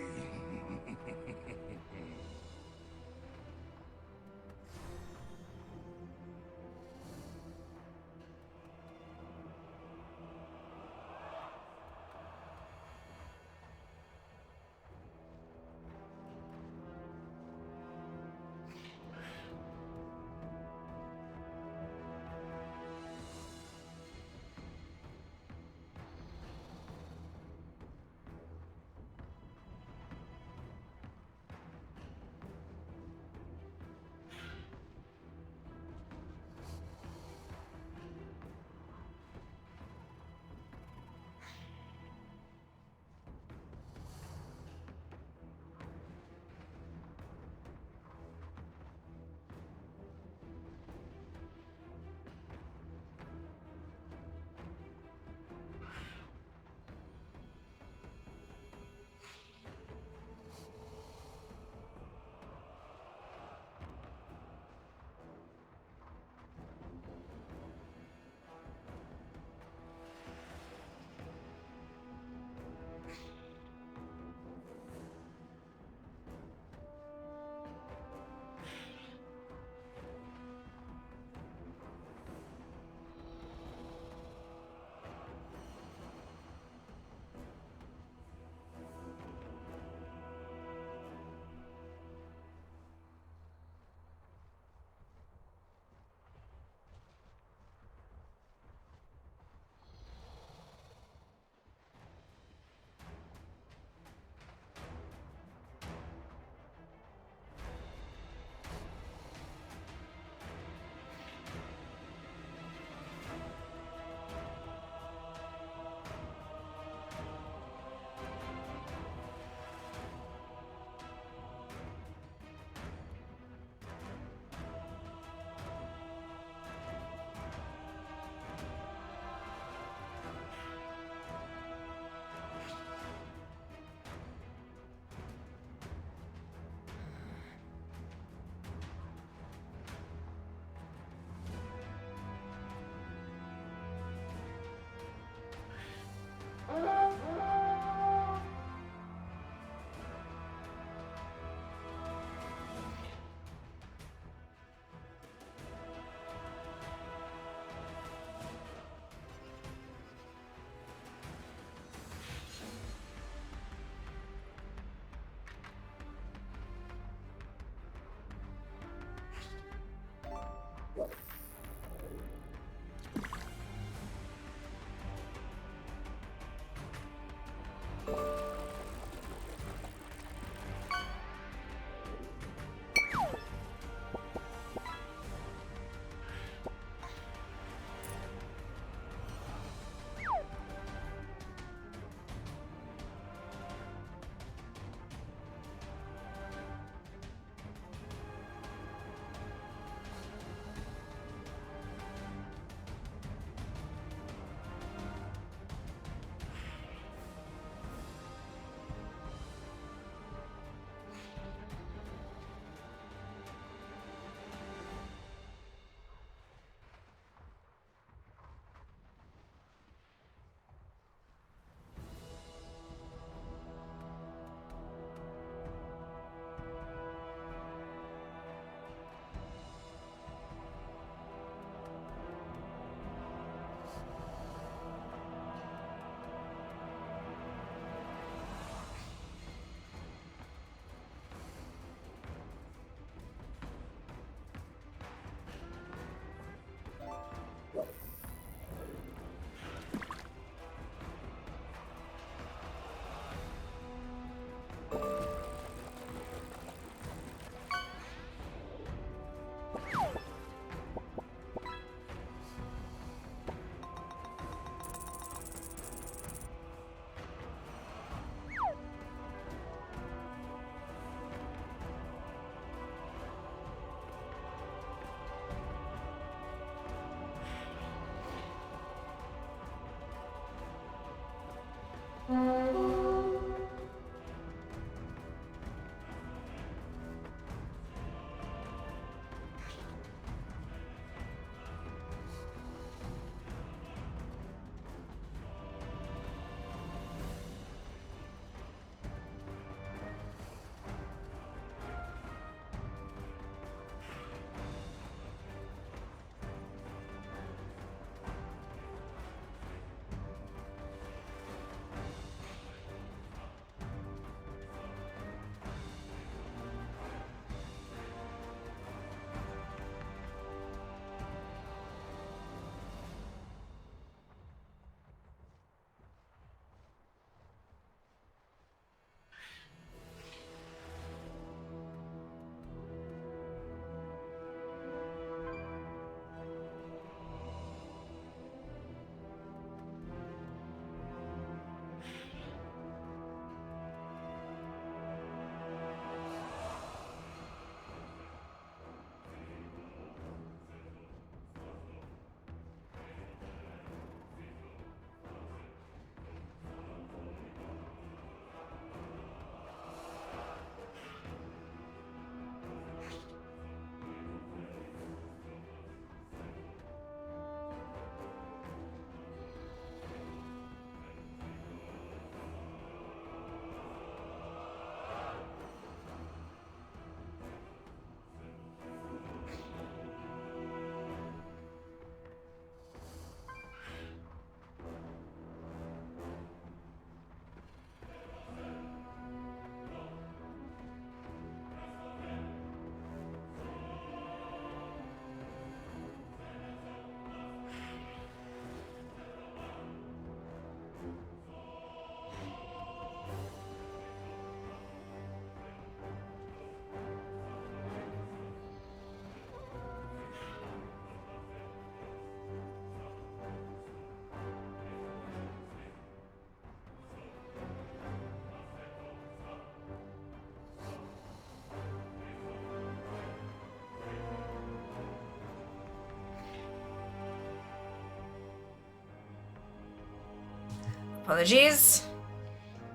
Apologies.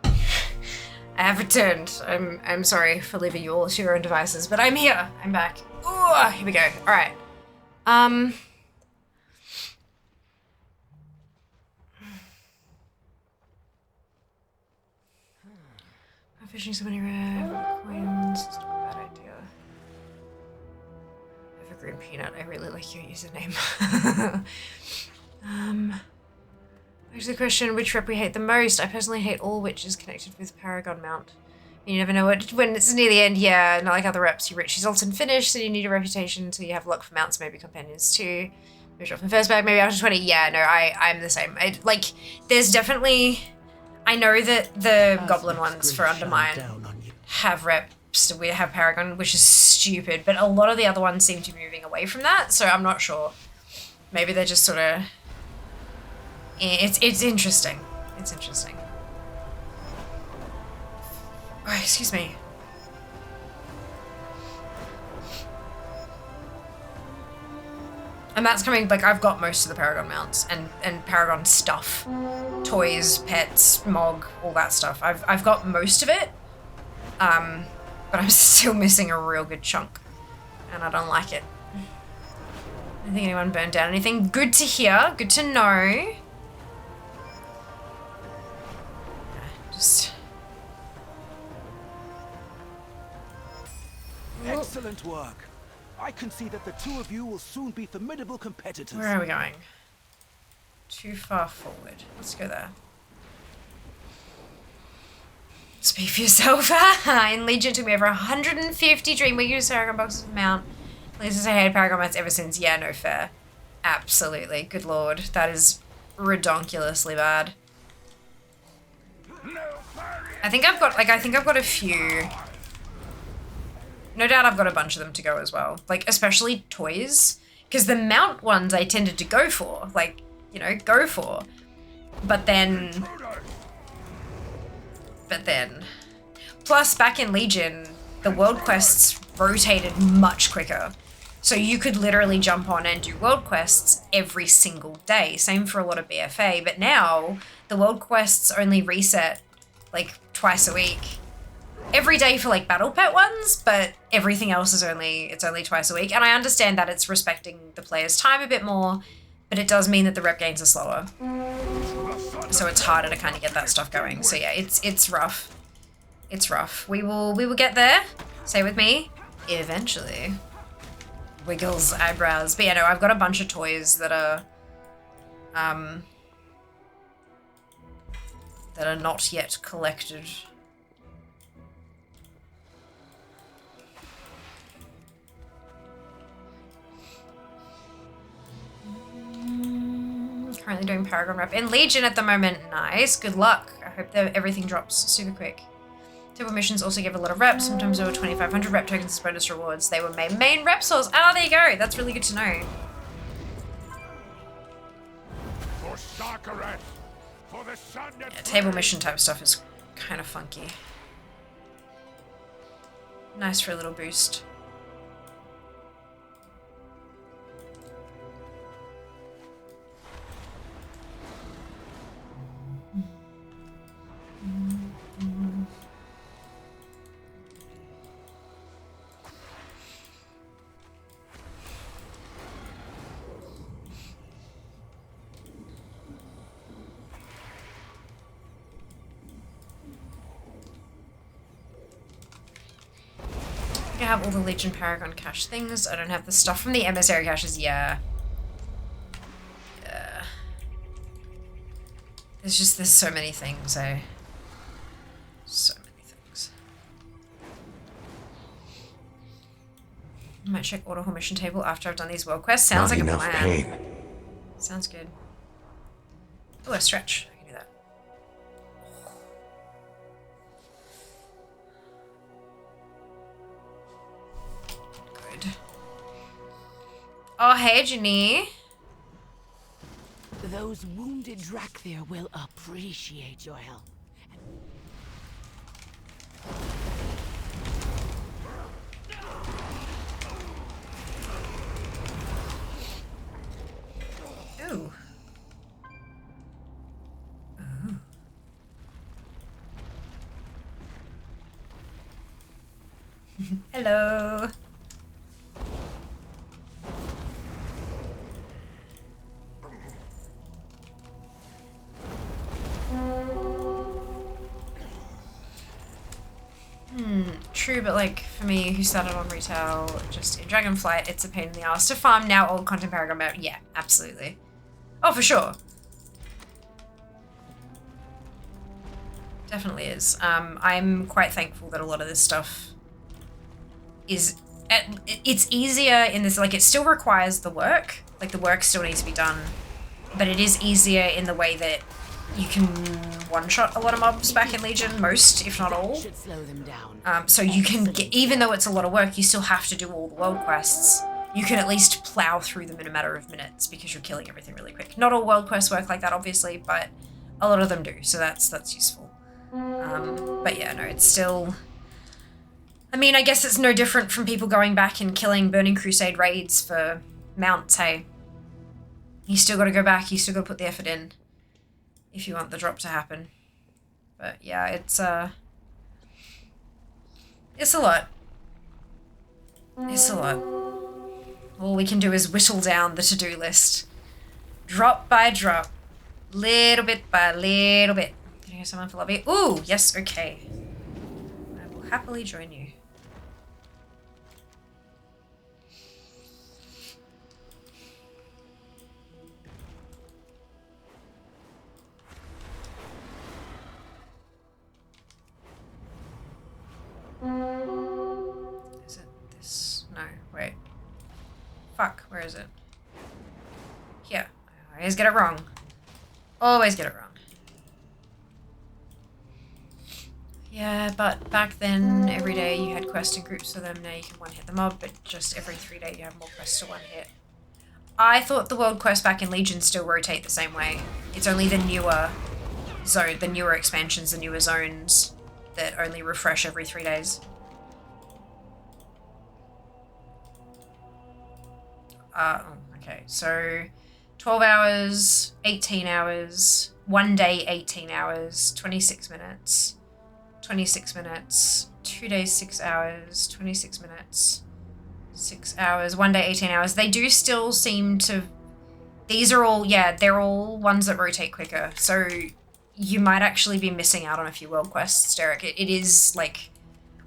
I have returned. I'm sorry for leaving you all to your own devices, but I'm here. I'm back. Ooh, here we go. All right. Am fishing so many rare coins. It's not a bad idea. Evergreen Peanut. I really like your username. Actually, the question, which rep we hate the most? I personally hate all witches connected with Paragon Mount. You never know when it's near the end, yeah, not like other reps. You reach result and finish, so you need a reputation, so you have luck for mounts, maybe companions too. Maybe drop from first bag, maybe after 20. Yeah, no, I'm the same. Like, there's definitely... I know that the goblin ones for Undermine have reps, we have Paragon, which is stupid, but a lot of the other ones seem to be moving away from that, so I'm not sure. Maybe they're just sort of... It's interesting. It's interesting. Oh, excuse me. And that's coming, like, I've got most of the Paragon mounts and Paragon stuff. Toys, pets, Mog, all that stuff. I've got most of it. But I'm still missing a real good chunk. And I don't like it. I don't think anyone burned down anything. Good to hear. Good to know. Just... Excellent work. I can see that the two of you will soon be formidable competitors. Where are we going? Too far forward. Let's go there. Speak for yourself. In Legion, it took me over 150 Dreamweek use Paragon boxes of mount. At least I hated Paragon mounts ever since. Yeah, no fair. Absolutely. Good lord. That is redonkulously bad. I think I've got a few. No doubt I've got a bunch of them to go as well. Like, especially toys. Because the mount ones I tended to go for. Like, you know, go for. But then... Plus, back in Legion, the world quests rotated much quicker. So you could literally jump on and do world quests every single day. Same for a lot of BFA. But now, the world quests only reset like twice a week. Every day for like battle pet ones, but everything else is only twice a week. And I understand that it's respecting the player's time a bit more, but it does mean that the rep gains are slower. So it's harder to kind of get that stuff going. So yeah, it's rough. It's rough. We will get there. Say with me, eventually. Wiggles eyebrows. But yeah, no, I've got a bunch of toys that are not yet collected. Currently doing Paragon rep in Legion at the moment. Nice. Good luck. I hope that everything drops super quick. Typical missions also give a lot of reps, sometimes over 2,500 rep tokens as bonus rewards. They were my main rep source. Oh, there you go. That's really good to know. For Sakaret, for the sun that Yeah, table mission type stuff is kind of funky. Nice for a little boost. I have all the Legion Paragon cache things. I don't have the stuff from the emissary caches. Yeah. There's so many things, eh? So many things. I might check auto haul mission table after I've done these world quests. Sounds like a plan. Sounds good. Oh, a stretch. I can do that. Good. Oh, hey, Ginny. Those wounded Drakthir will appreciate your help. Ooh. Ooh. Hello. True, but like for me who started on retail just in Dragonflight, it's a pain in the ass to farm now old content Paragon map. Yeah, absolutely. Oh, for sure. Definitely is. I'm quite thankful that a lot of this stuff is it's easier in this, like it still requires the work, like the work still needs to be done, but it is easier in the way that you can one-shot a lot of mobs back in Legion, most, if not all. Should slow them down. So you can get, even though it's a lot of work, you still have to do all the world quests. You can at least plow through them in a matter of minutes because you're killing everything really quick. Not all world quests work like that, obviously, but a lot of them do, so that's useful. But yeah, no, it's still... I mean, I guess it's no different from people going back and killing Burning Crusade raids for mounts, hey? You still gotta go back, you still gotta put the effort in if you want the drop to happen. But yeah, it's a lot. It's a lot. All we can do is whittle down the to-do list. Drop by drop. Little bit by little bit. Can I hear someone for lobby? Ooh, yes, okay. I will happily join you. Is it this? No, wait. Fuck, where is it? Here. I always get it wrong. Always get it wrong. Yeah, but back then, every day you had quests in groups for them. Now you can one-hit the mob, but just every 3 days you have more quests to one-hit. I thought the world quests back in Legion still rotate the same way. It's only the newer zone, the newer expansions, the newer zones that only refresh every 3 days. Okay, so 12 hours, 18 hours, 1 day, 18 hours, 26 minutes, 26 minutes, 2 days, 6 hours, 26 minutes, 6 hours, 1 day, 18 hours. They do still seem to, these are all, yeah, they're all ones that rotate quicker. So you might actually be missing out on a few world quests, Derek. It is like,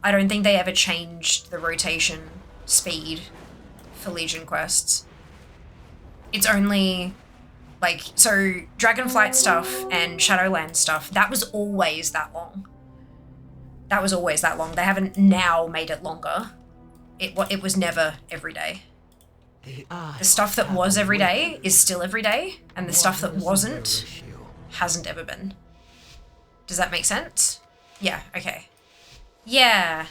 I don't think they ever changed the rotation speed for Legion quests. It's only like, so Dragonflight stuff and Shadowland stuff, that was always that long. That was always that long. They haven't now made it longer. It was never every day. The stuff that was every day is still every day, and the stuff that wasn't hasn't ever been. Does that make sense? Yeah, okay. Yeah.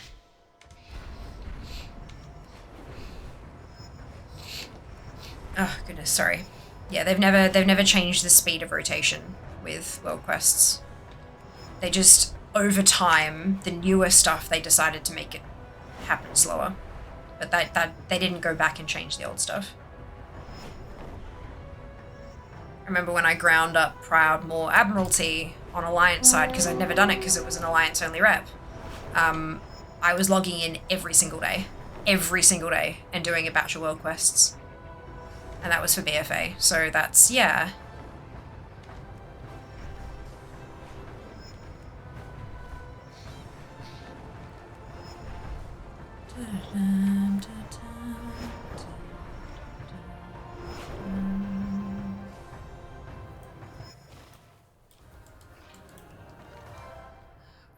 Oh goodness, sorry. Yeah, they've never changed the speed of rotation with world quests. They just, over time, the newer stuff, they decided to make it happen slower. But that they didn't go back and change the old stuff. I remember when I ground up Proudmoore Admiralty on Alliance side, because I'd never done it because it was an Alliance only rep. I was logging in every single day, and doing a batch of world quests. And that was for BFA, so that's, yeah.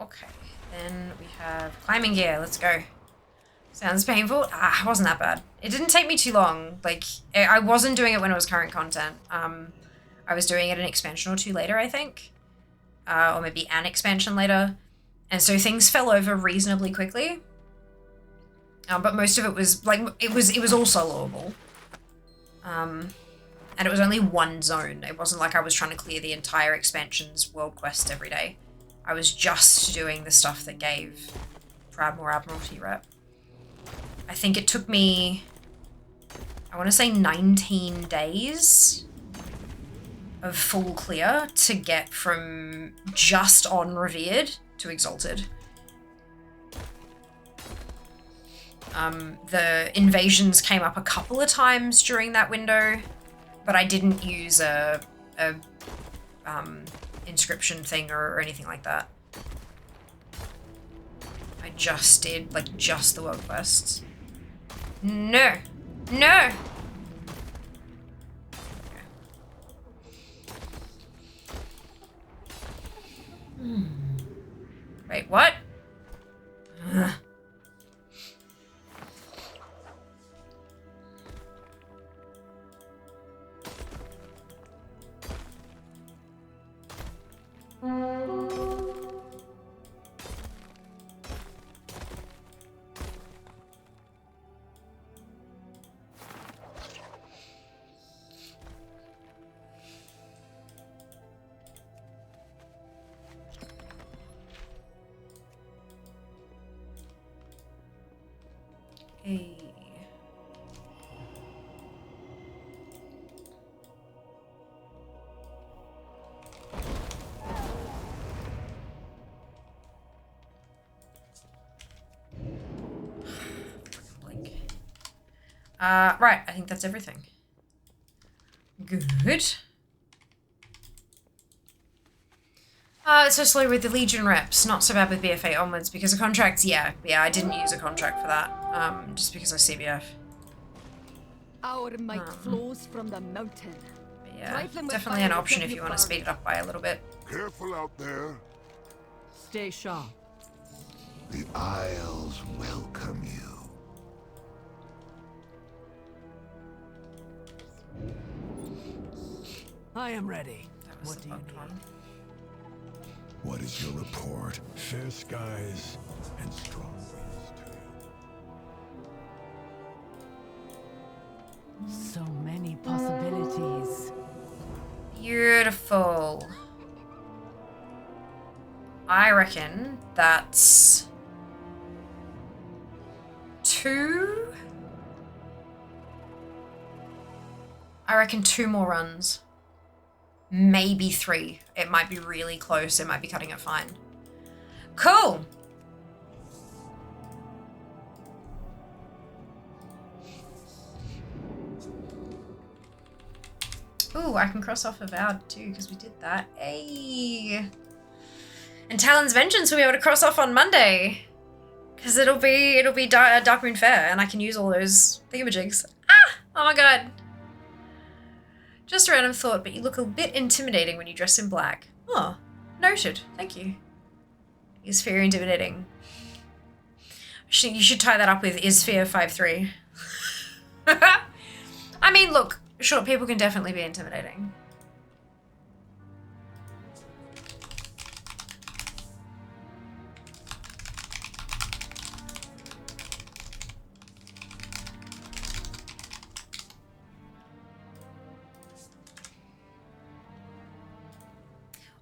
Okay, then we have climbing gear, let's go. Sounds painful. Ah, it wasn't that bad. It didn't take me too long. Like, I wasn't doing it when it was current content. I was doing it an expansion or two later, I think. Or maybe an expansion later. And so things fell over reasonably quickly. But most of it was, like, it was all soloable. And it was only one zone. It wasn't like I was trying to clear the entire expansion's world quest every day. I was just doing the stuff that gave Proudmoore Admiralty rep. I think it took me, I want to say 19 days of full clear to get from just on Revered to Exalted. The invasions came up a couple of times during that window, but I didn't use a inscription thing or anything like that. I just did, like, just the world quests. No! No! Okay. Wait, what? Ugh. Hey. Right, I think that's everything. Good. It's so slow with the Legion reps, not so bad with BFA onwards, because of contracts, yeah, I didn't use a contract for that, just because of CBF. Our might flows from the mountain. But yeah, definitely an option if you want to speed it up by a little bit. Careful out there. Stay sharp. The Isles welcome you. I am ready. That was the bugged one. What is your report? Fair skies and strong winds to you. So many possibilities. Beautiful. I reckon that's 2. I reckon 2 more runs. Maybe 3. It might be really close. It might be cutting it fine. Cool. Ooh, I can cross off a VOD too because we did that. Hey. And Talon's Vengeance will be able to cross off on Monday because it'll be Dark Moon Fair and I can use all those thingamajigs. Ah! Oh my god. Just a random thought, but you look a bit intimidating when you dress in black. Oh, noted. Thank you. Is fear intimidating? You should tie that up with is fear 5'3". I mean, look, short people can definitely be intimidating.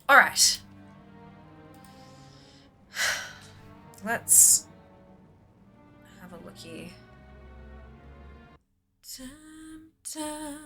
All right. Let's have a looky. Dum, dum.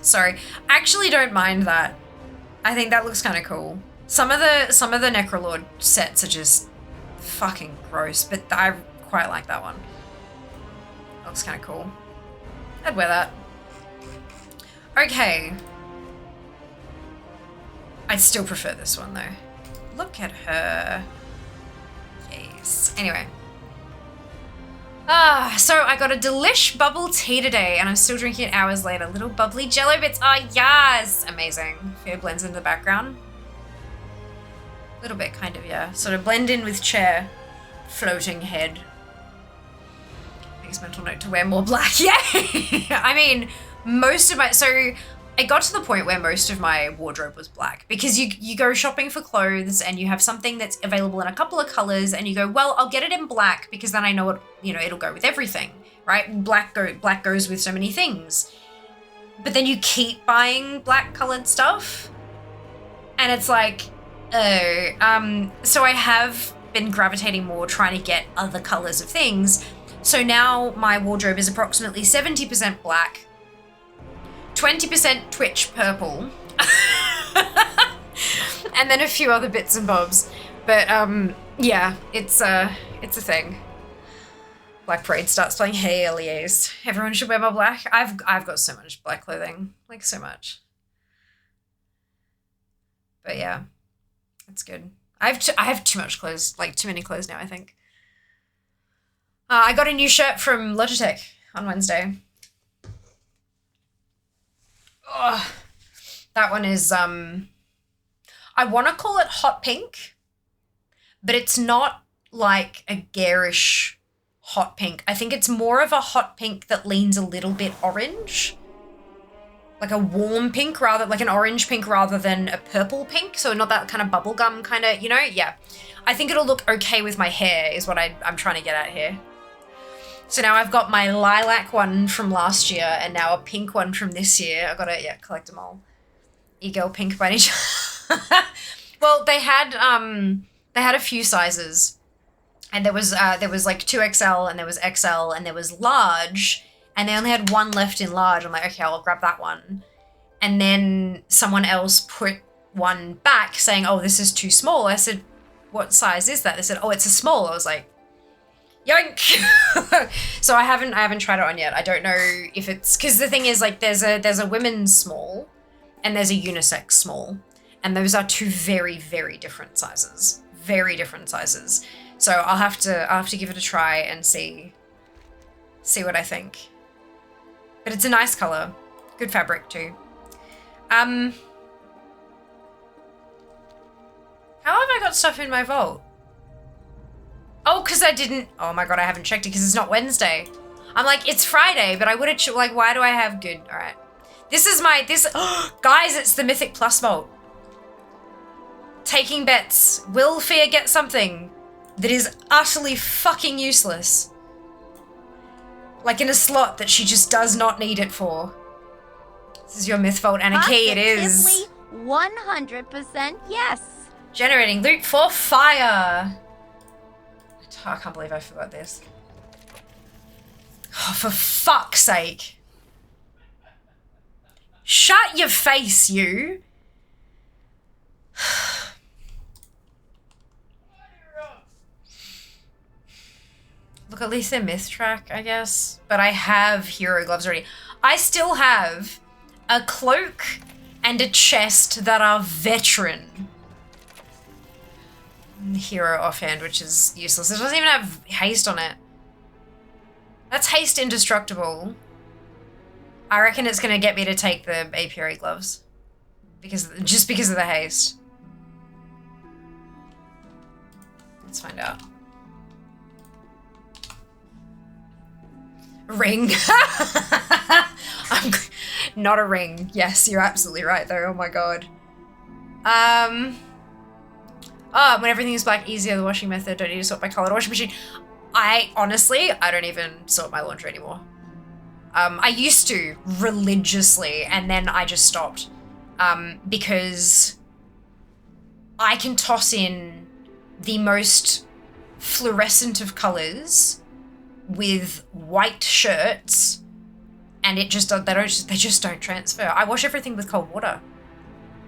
Sorry, I actually don't mind that. I think that looks kind of cool. Some of the Necrolord sets are just fucking gross, but I quite like that one. That looks kind of cool. I'd wear that. Okay. I'd still prefer this one though. Look at her. Yes. Anyway. So I got a delish bubble tea today and I'm still drinking it hours later. Little bubbly jello bits. Oh, yes. Amazing. Fear blends into the background. A little bit, kind of, yeah. Sort of blend in with chair. Floating head. Biggest mental note to wear more black. Yeah. I mean, most of my... So I got to the point where most of my wardrobe was black because you go shopping for clothes and you have something that's available in a couple of colors and you go, well, I'll get it in black because then I know it, it'll go with everything, right? Black goes with so many things. But then you keep buying black colored stuff and it's like, oh, so I have been gravitating more trying to get other colors of things. So now my wardrobe is approximately 70% black, 20% Twitch purple, and then a few other bits and bobs. But yeah, it's a thing. Black Parade starts playing. Hey, Elias, everyone should wear more black. I've got so much black clothing, like so much. But yeah, it's good. I have too much clothes, like too many clothes now, I think. I got a new shirt from Logitech on Wednesday. Oh, that one is, I want to call it hot pink, but it's not like a garish hot pink. I think it's more of a hot pink that leans a little bit orange. Like a warm pink rather, like an orange pink rather than a purple pink. So not that kind of bubblegum kind of, yeah. I think it'll look okay with my hair is what I'm trying to get at here. So now I've got my lilac one from last year and now a pink one from this year. I've got to, collect them all. E-girl pink by any chance. Well, they had a few sizes and there was like 2XL and there was XL and there was large and they only had one left in large. I'm like, okay, I'll grab that one. And then someone else put one back saying, oh, this is too small. I said, what size is that? They said, oh, it's a small. I was like, yoink. So I haven't tried it on yet. I don't know if it's, because the thing is like there's a women's small and there's a unisex small and those are two very, very different sizes. Very different sizes. So I'll have to give it a try and see what I think. But it's a nice color. Good fabric too. How have I got stuff in my vault? Oh, because I didn't... Oh my god, I haven't checked it because it's not Wednesday. I'm like, it's Friday, but I would have... Like, why do I have... Good, all right. This is my, guys, it's the Mythic Plus vault. Taking bets. Will Fear get something that is utterly fucking useless? Like in a slot that she just does not need it for. This is your myth vault and a key, it is. 100% yes. Generating loot for fire. I can't believe I forgot this. Oh, for fuck's sake. Shut your face, you. Look, at least they're myth track, I guess. But I have hero gloves already. I still have a cloak and a chest that are veteran. Hero offhand, which is useless. It doesn't even have haste on it. That's haste indestructible. I reckon it's gonna get me to take the apiary gloves. Just because of the haste. Let's find out. Ring. I'm not a ring. Yes, you're absolutely right though. Oh my god. Oh, when everything is black, easier the washing method. Don't need to sort by color. The washing machine. I don't even sort my laundry anymore. I used to religiously, and then I just stopped. Because I can toss in the most fluorescent of colors with white shirts, and they just don't transfer. I wash everything with cold water.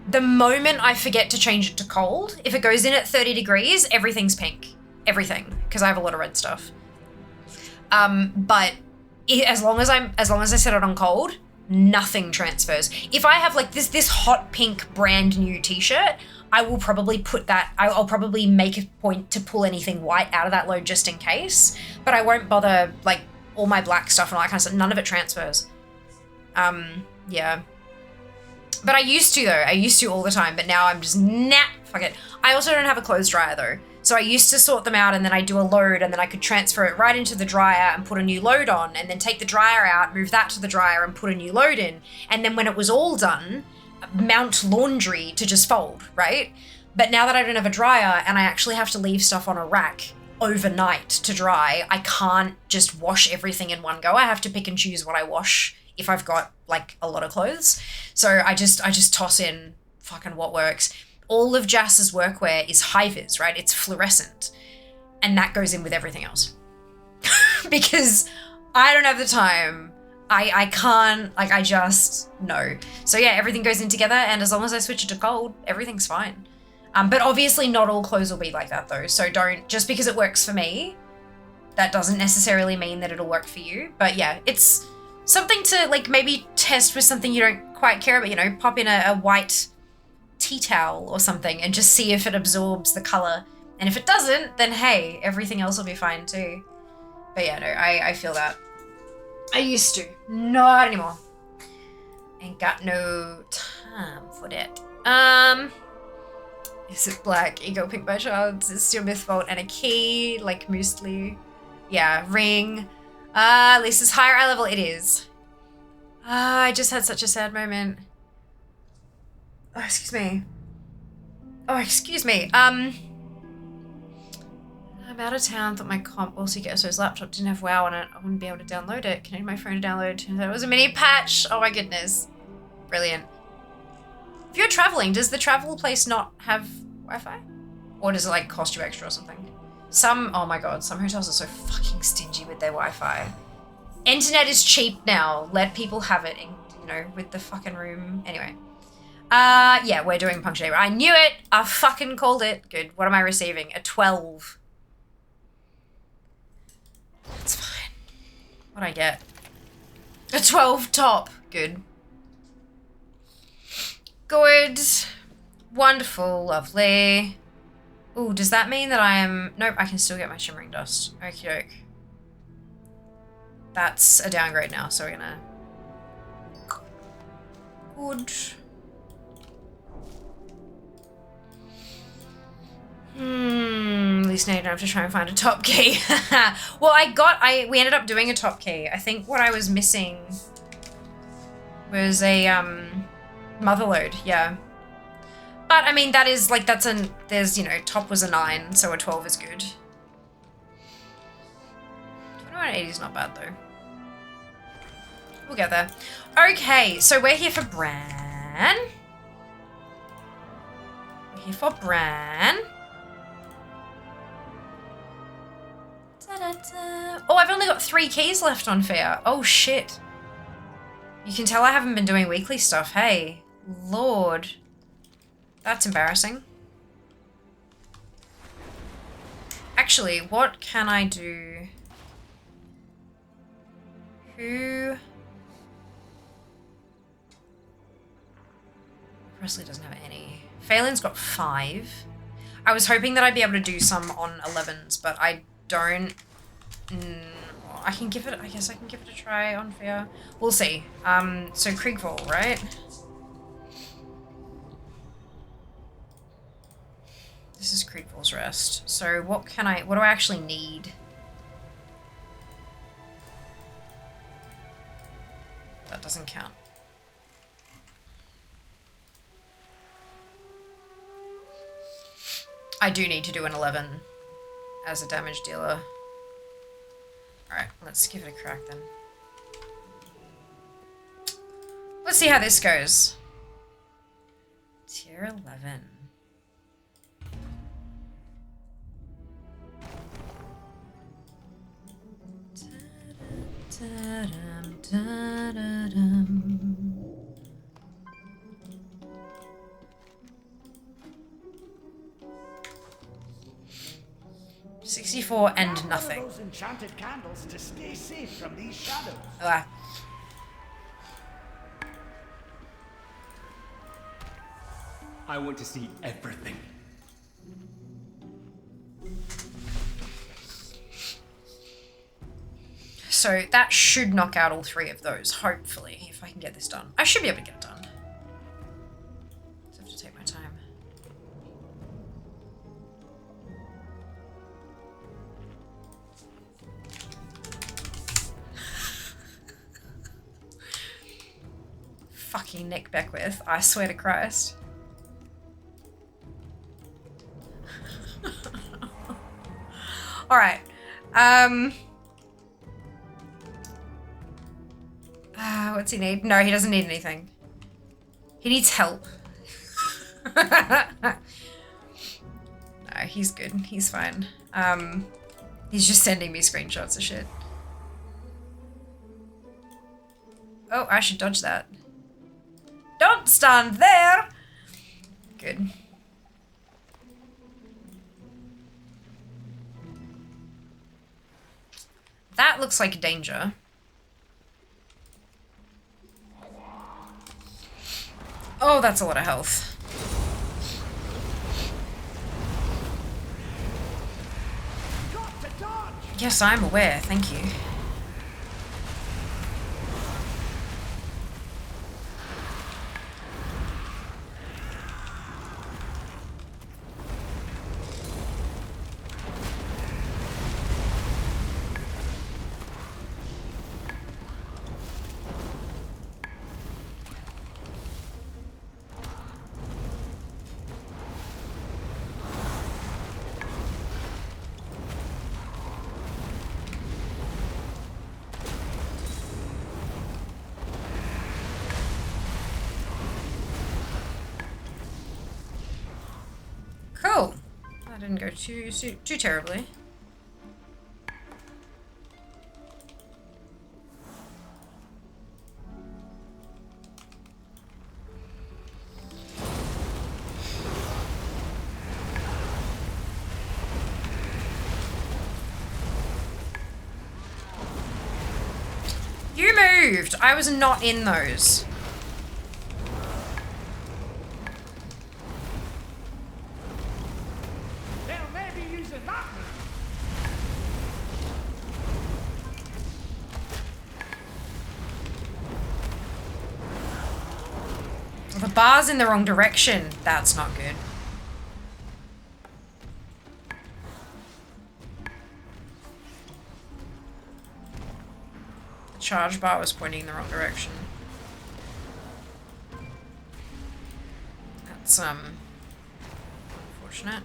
The moment I forget to change it to cold, if it goes in at 30 degrees, everything's pink. Everything, because I have a lot of red stuff. But as long as I set it on cold, nothing transfers. If I have like this hot pink brand new t-shirt, I will probably I'll probably make a point to pull anything white out of that load just in case, but I won't bother like all my black stuff and all that kind of stuff. None of it transfers. Yeah. But I used to though. I used to all the time, but now I'm just, nah, fuck it. I also don't have a clothes dryer though. So I used to sort them out and then I do a load and then I could transfer it right into the dryer and put a new load on and then take the dryer out, move that to the dryer and put a new load in. And then when it was all done, mount laundry to just fold, right? But now that I don't have a dryer and I actually have to leave stuff on a rack overnight to dry, I can't just wash everything in one go. I have to pick and choose what I wash if I've got like a lot of clothes. So I just toss in fucking what works. All of Jass's workwear is high-vis, right? It's fluorescent. And that goes in with everything else. Because I don't have the time. I can't, like, I just, no. So yeah, everything goes in together, and as long as I switch it to cold, everything's fine. But obviously not all clothes will be like that though. So don't, just because it works for me, that doesn't necessarily mean that it'll work for you. But yeah, it's something to like maybe test with something you don't quite care about, you know, pop in a white tea towel or something and just see if it absorbs the color. And if it doesn't, then hey, everything else will be fine too. But yeah, no, I feel that. I used to, not anymore. Ain't got no time for that. Is it black? Ego pink by chance. It's your myth vault and a key, like muesli. Yeah, ring. At least it's higher eye level. It is. I just had such a sad moment. Oh, excuse me. Oh, excuse me. I'm out of town. Thought my comp also get so his laptop didn't have WoW on it. I wouldn't be able to download it. Connected my phone to download. Turns out it was a mini patch. Oh my goodness. Brilliant. If you're traveling, does the travel place not have Wi-Fi? Or does it like cost you extra or something? Oh my god, some hotels are so fucking stingy with their Wi-Fi. Internet is cheap now. Let people have it, in, you know, with the fucking room. Anyway. Yeah, we're doing punctuation. I knew it. I fucking called it. Good. What am I receiving? A 12. That's fine. What'd I get? A 12 top. Good. Good. Wonderful. Lovely. Ooh, does that mean that I am... Nope, I can still get my shimmering dust. Okie doke. That's a downgrade now, so we're gonna... Good. At least now you don't have to try and find a top key. Well, we ended up doing a top key. I think what I was missing was a motherload, yeah. But I mean, that is like, there's, you know, top was a 9, so a 12 is good. 2180 is not bad though. We'll get there. Okay, so we're here for Bran. We're here for Bran. Da-da-da. Oh, I've only got 3 keys left on Fear. Oh shit. You can tell I haven't been doing weekly stuff, hey. Lord. That's embarrassing. Actually, what can I do? Who... Presley doesn't have any. Phelan's got 5. I was hoping that I'd be able to do some on 11s, but I don't... I can give it... I guess I can give it a try on Fear. We'll see. So Kriegfall, right? This is Kriegfall's Rest. So what do I actually need? That doesn't count. I do need to do an 11 as a damage dealer. Alright, let's give it a crack then. Let's see how this goes. Tier 11. Da-dum, da-da-dum. 64 and nothing. Those enchanted candles to stay safe from these shadows. Ah. I want to see everything. So that should knock out all 3 of those, hopefully, if I can get this done. I should be able to get it done. Just have to take my time. Fucking Nick Beckwith, I swear to Christ. Alright. What's he need? No, he doesn't need anything. He needs help. No, he's good. He's fine. He's just sending me screenshots of shit. Oh, I should dodge that. Don't stand there! Good. That looks like danger. Oh, that's a lot of health. Yes, I'm aware, thank you. Cool. That didn't go too terribly. You moved! I was not in those. The bar's in the wrong direction. That's not good. The charge bar was pointing in the wrong direction. That's unfortunate.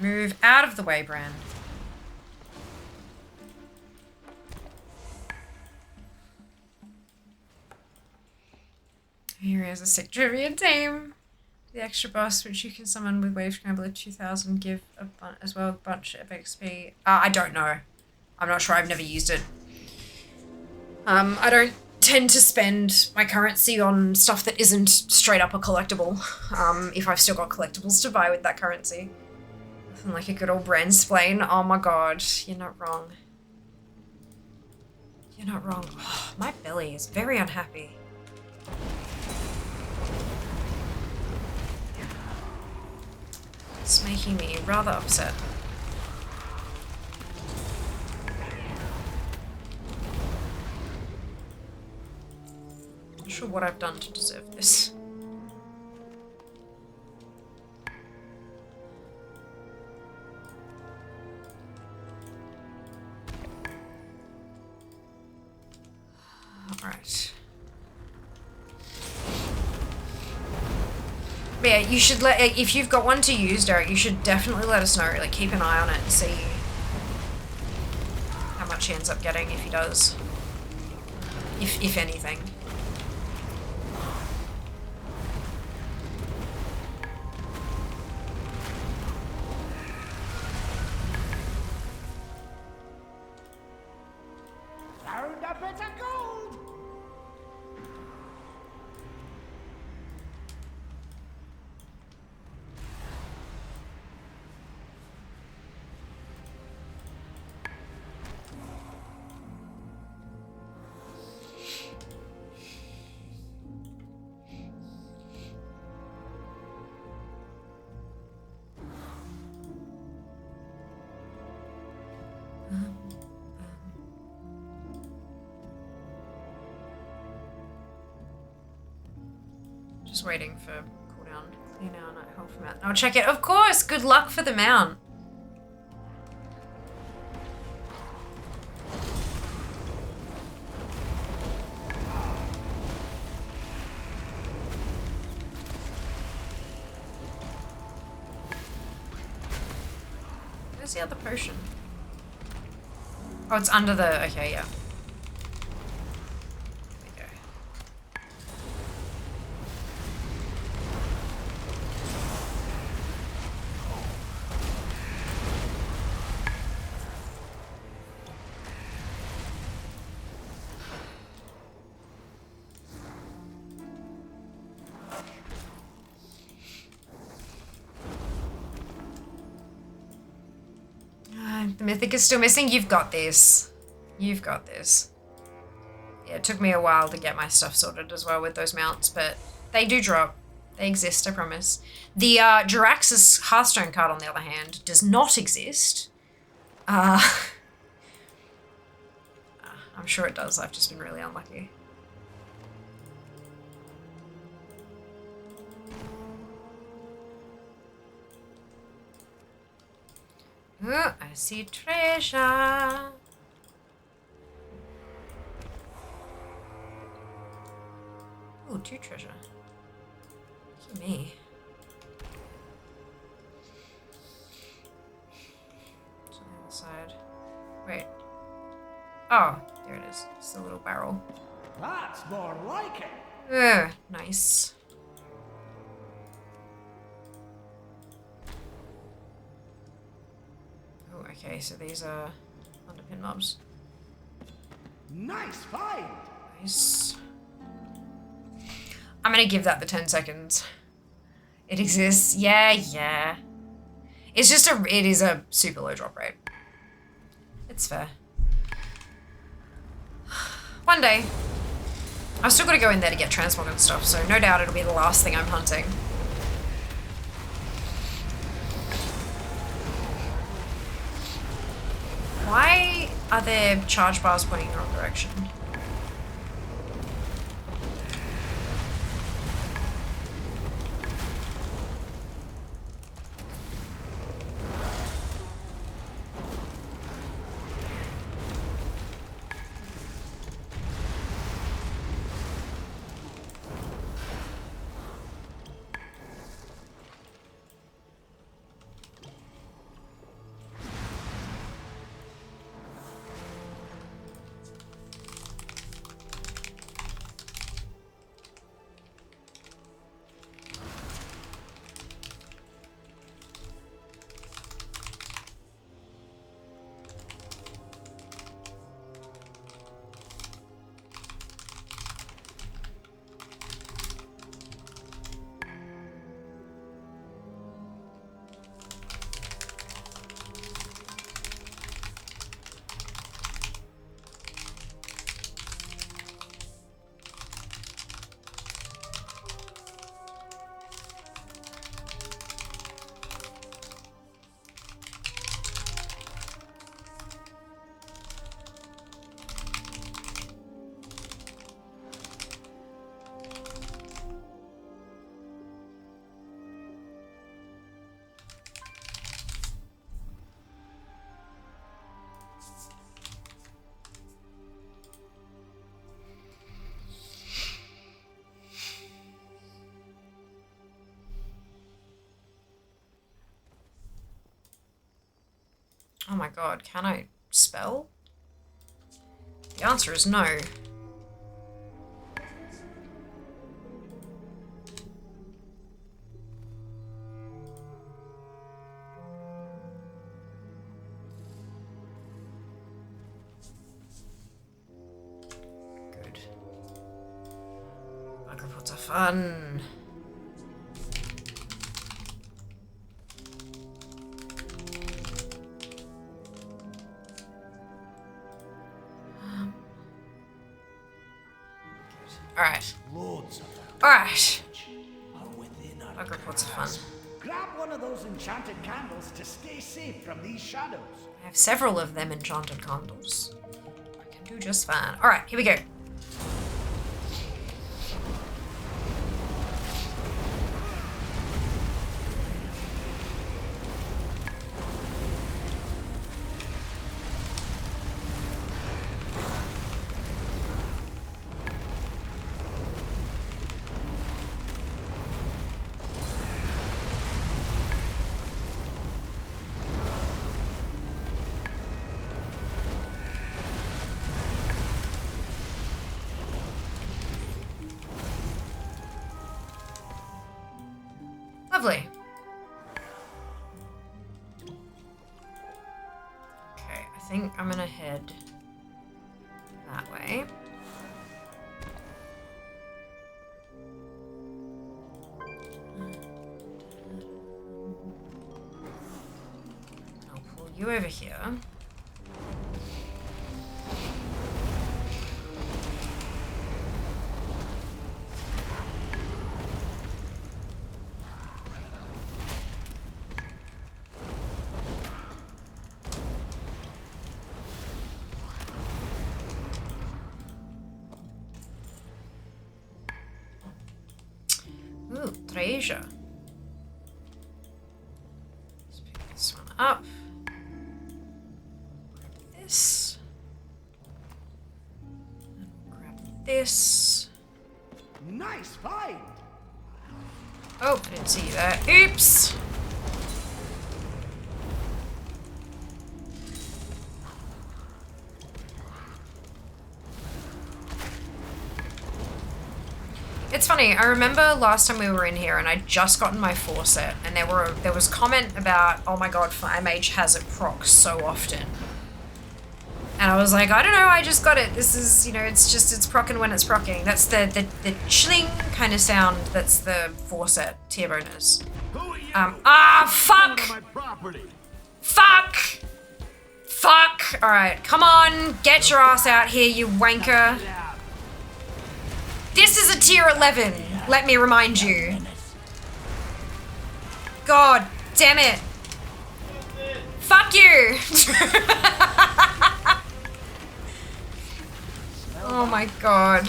Move out of the way, Bran. Here is a sick trivia team. The extra boss, which you can summon with Wave Scrambler 2000, give a as well a bunch of XP. I don't know. I'm not sure. I've never used it. I don't tend to spend my currency on stuff that isn't straight up a collectible. If I've still got collectibles to buy with that currency. Nothing like a good old brand splain. Oh my god, you're not wrong. You're not wrong. Oh, my belly is very unhappy. It's making me rather upset. Not sure what I've done to deserve this. Alright. Yeah, you should if you've got one to use, Derek, you should definitely let us know. Like, keep an eye on it and see how much he ends up getting if he does. If anything. Found a bit of gold! Just waiting for cooldown. Clear now, not help from out. I'll check it. Of course! Good luck for the mount. Where's the other potion? Oh, it's under the... Okay, yeah. There we go. The mythic is still missing. You've got this. You've got this. Yeah, it took me a while to get my stuff sorted as well with those mounts, but they do drop. They exist, I promise. The Jirax's Hearthstone card, on the other hand, does not exist. I'm sure it does. I've just been really unlucky. Oh, I see treasure. Oh, 2 treasure. Look at me. It's on the other side. Wait. Oh, there it is. It's the little barrel. That's more like it! Ugh, nice. Oh, okay, so these are underpin mobs. Nice find! Nice. I'm gonna give that the 10 seconds. It exists. Yeah, yeah. It's just it is a super low drop rate. It's fair. One day. I've still got to go in there to get transmog and stuff, so no doubt it'll be the last thing I'm hunting. Why are there charge bars pointing in the wrong direction? my god, can I spell? The answer is no. Good. Bug reports are fun. Alright. Alright. Bug reports are fun. Grab one of those enchanted candles to stay safe from these shadows. I have several of them enchanted candles. I can do just fine. Alright, here we go. Lovely. Okay, I think I'm gonna head that way. I'll pull you over here. Ooh, treasure. Let's pick this one up. Grab this. And grab this. Nice find! Oh, I didn't see that. Oops! It's funny, I remember last time we were in here and I'd just gotten my 4 set and there was comment about, oh my god, Fire Mage has it proc so often. And I was like, I don't know, I just got it. This is, you know, it's procking when it's procking. That's the chilling kind of sound that's the 4 set tier bonus. Fuck! Fuck! Fuck! Alright, come on, get your ass out here, you wanker. This is a tier 11, let me remind you. God damn it. Fuck you! Oh my god.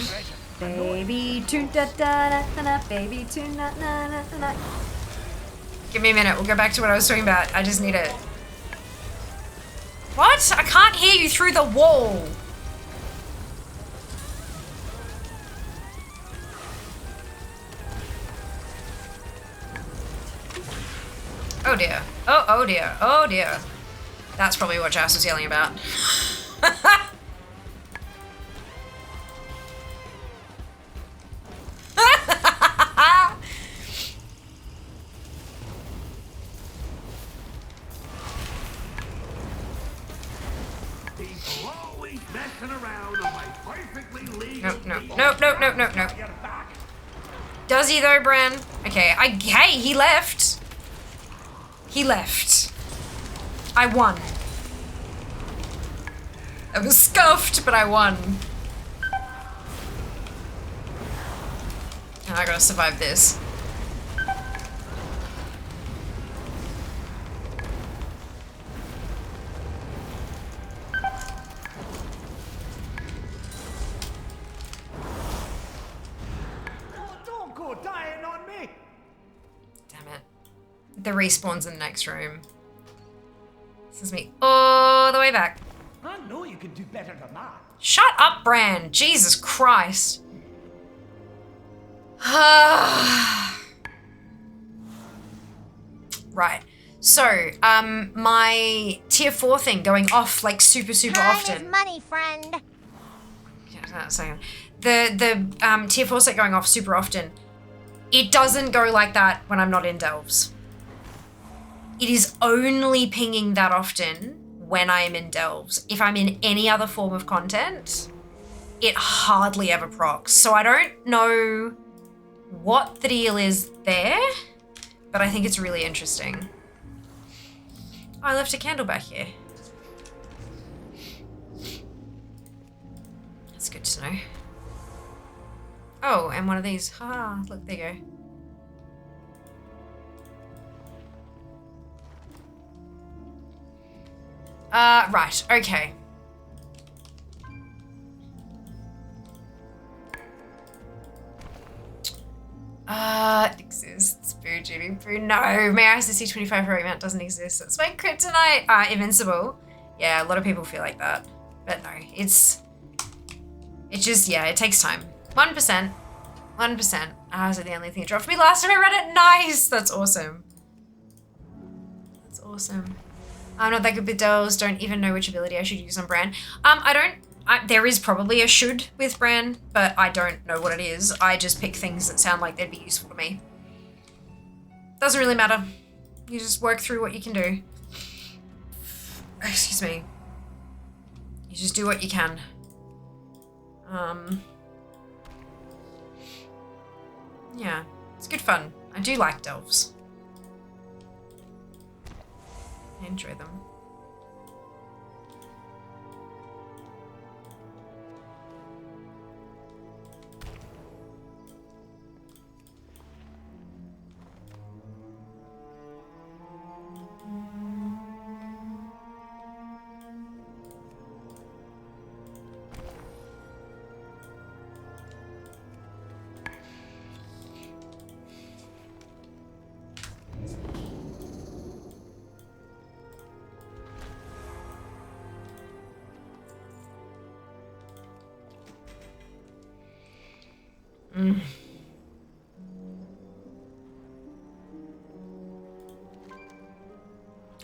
Baby tune da da da da da, baby tune da da da da da. Give me a minute, we'll go back to what I was talking about. I just need it. What? I can't hear you through the wall. Oh dear. Oh dear. Oh dear. That's probably what Jas was yelling about. People always messing around on my perfectly legal. No. Does he though, Bran? Okay, hey, he left. He left. I won. I was scuffed, but I won. And I gotta survive this. Oh, don't go dying on me! Damn it. The respawn's in the next room. This is me all the way back. I know you can do better than that. Shut up, Bran! Jesus Christ. Right. So, my tier 4 thing going off like super often. Money, friend. The tier 4 set going off super often. It doesn't go like that when I'm not in Delves. It is only pinging that often when I am in Delves. If I'm in any other form of content, it hardly ever procs. So I don't know what the deal is there, but I think it's really interesting. Oh, I left a candle back here. That's good to know. Oh, and one of these. Haha, look, there you go. Right, okay. It exists. Boo, Judy, boo. No, may I see 25 heroic mount doesn't exist. It's my kryptonite. Invincible. Yeah, a lot of people feel like that. But no, it's just, yeah, it takes time. 1%. 1%. Is it the only thing that dropped for me last time I read it? Nice! That's awesome. That's awesome. I'm not that good with Dells. Don't even know which ability I should use on Bran. There is probably a should with Bran, but I don't know what it is. I just pick things that sound like they'd be useful to me. Doesn't really matter. You just work through what you can do. Excuse me. You just do what you can. Yeah, it's good fun. I do like Delves. I enjoy them.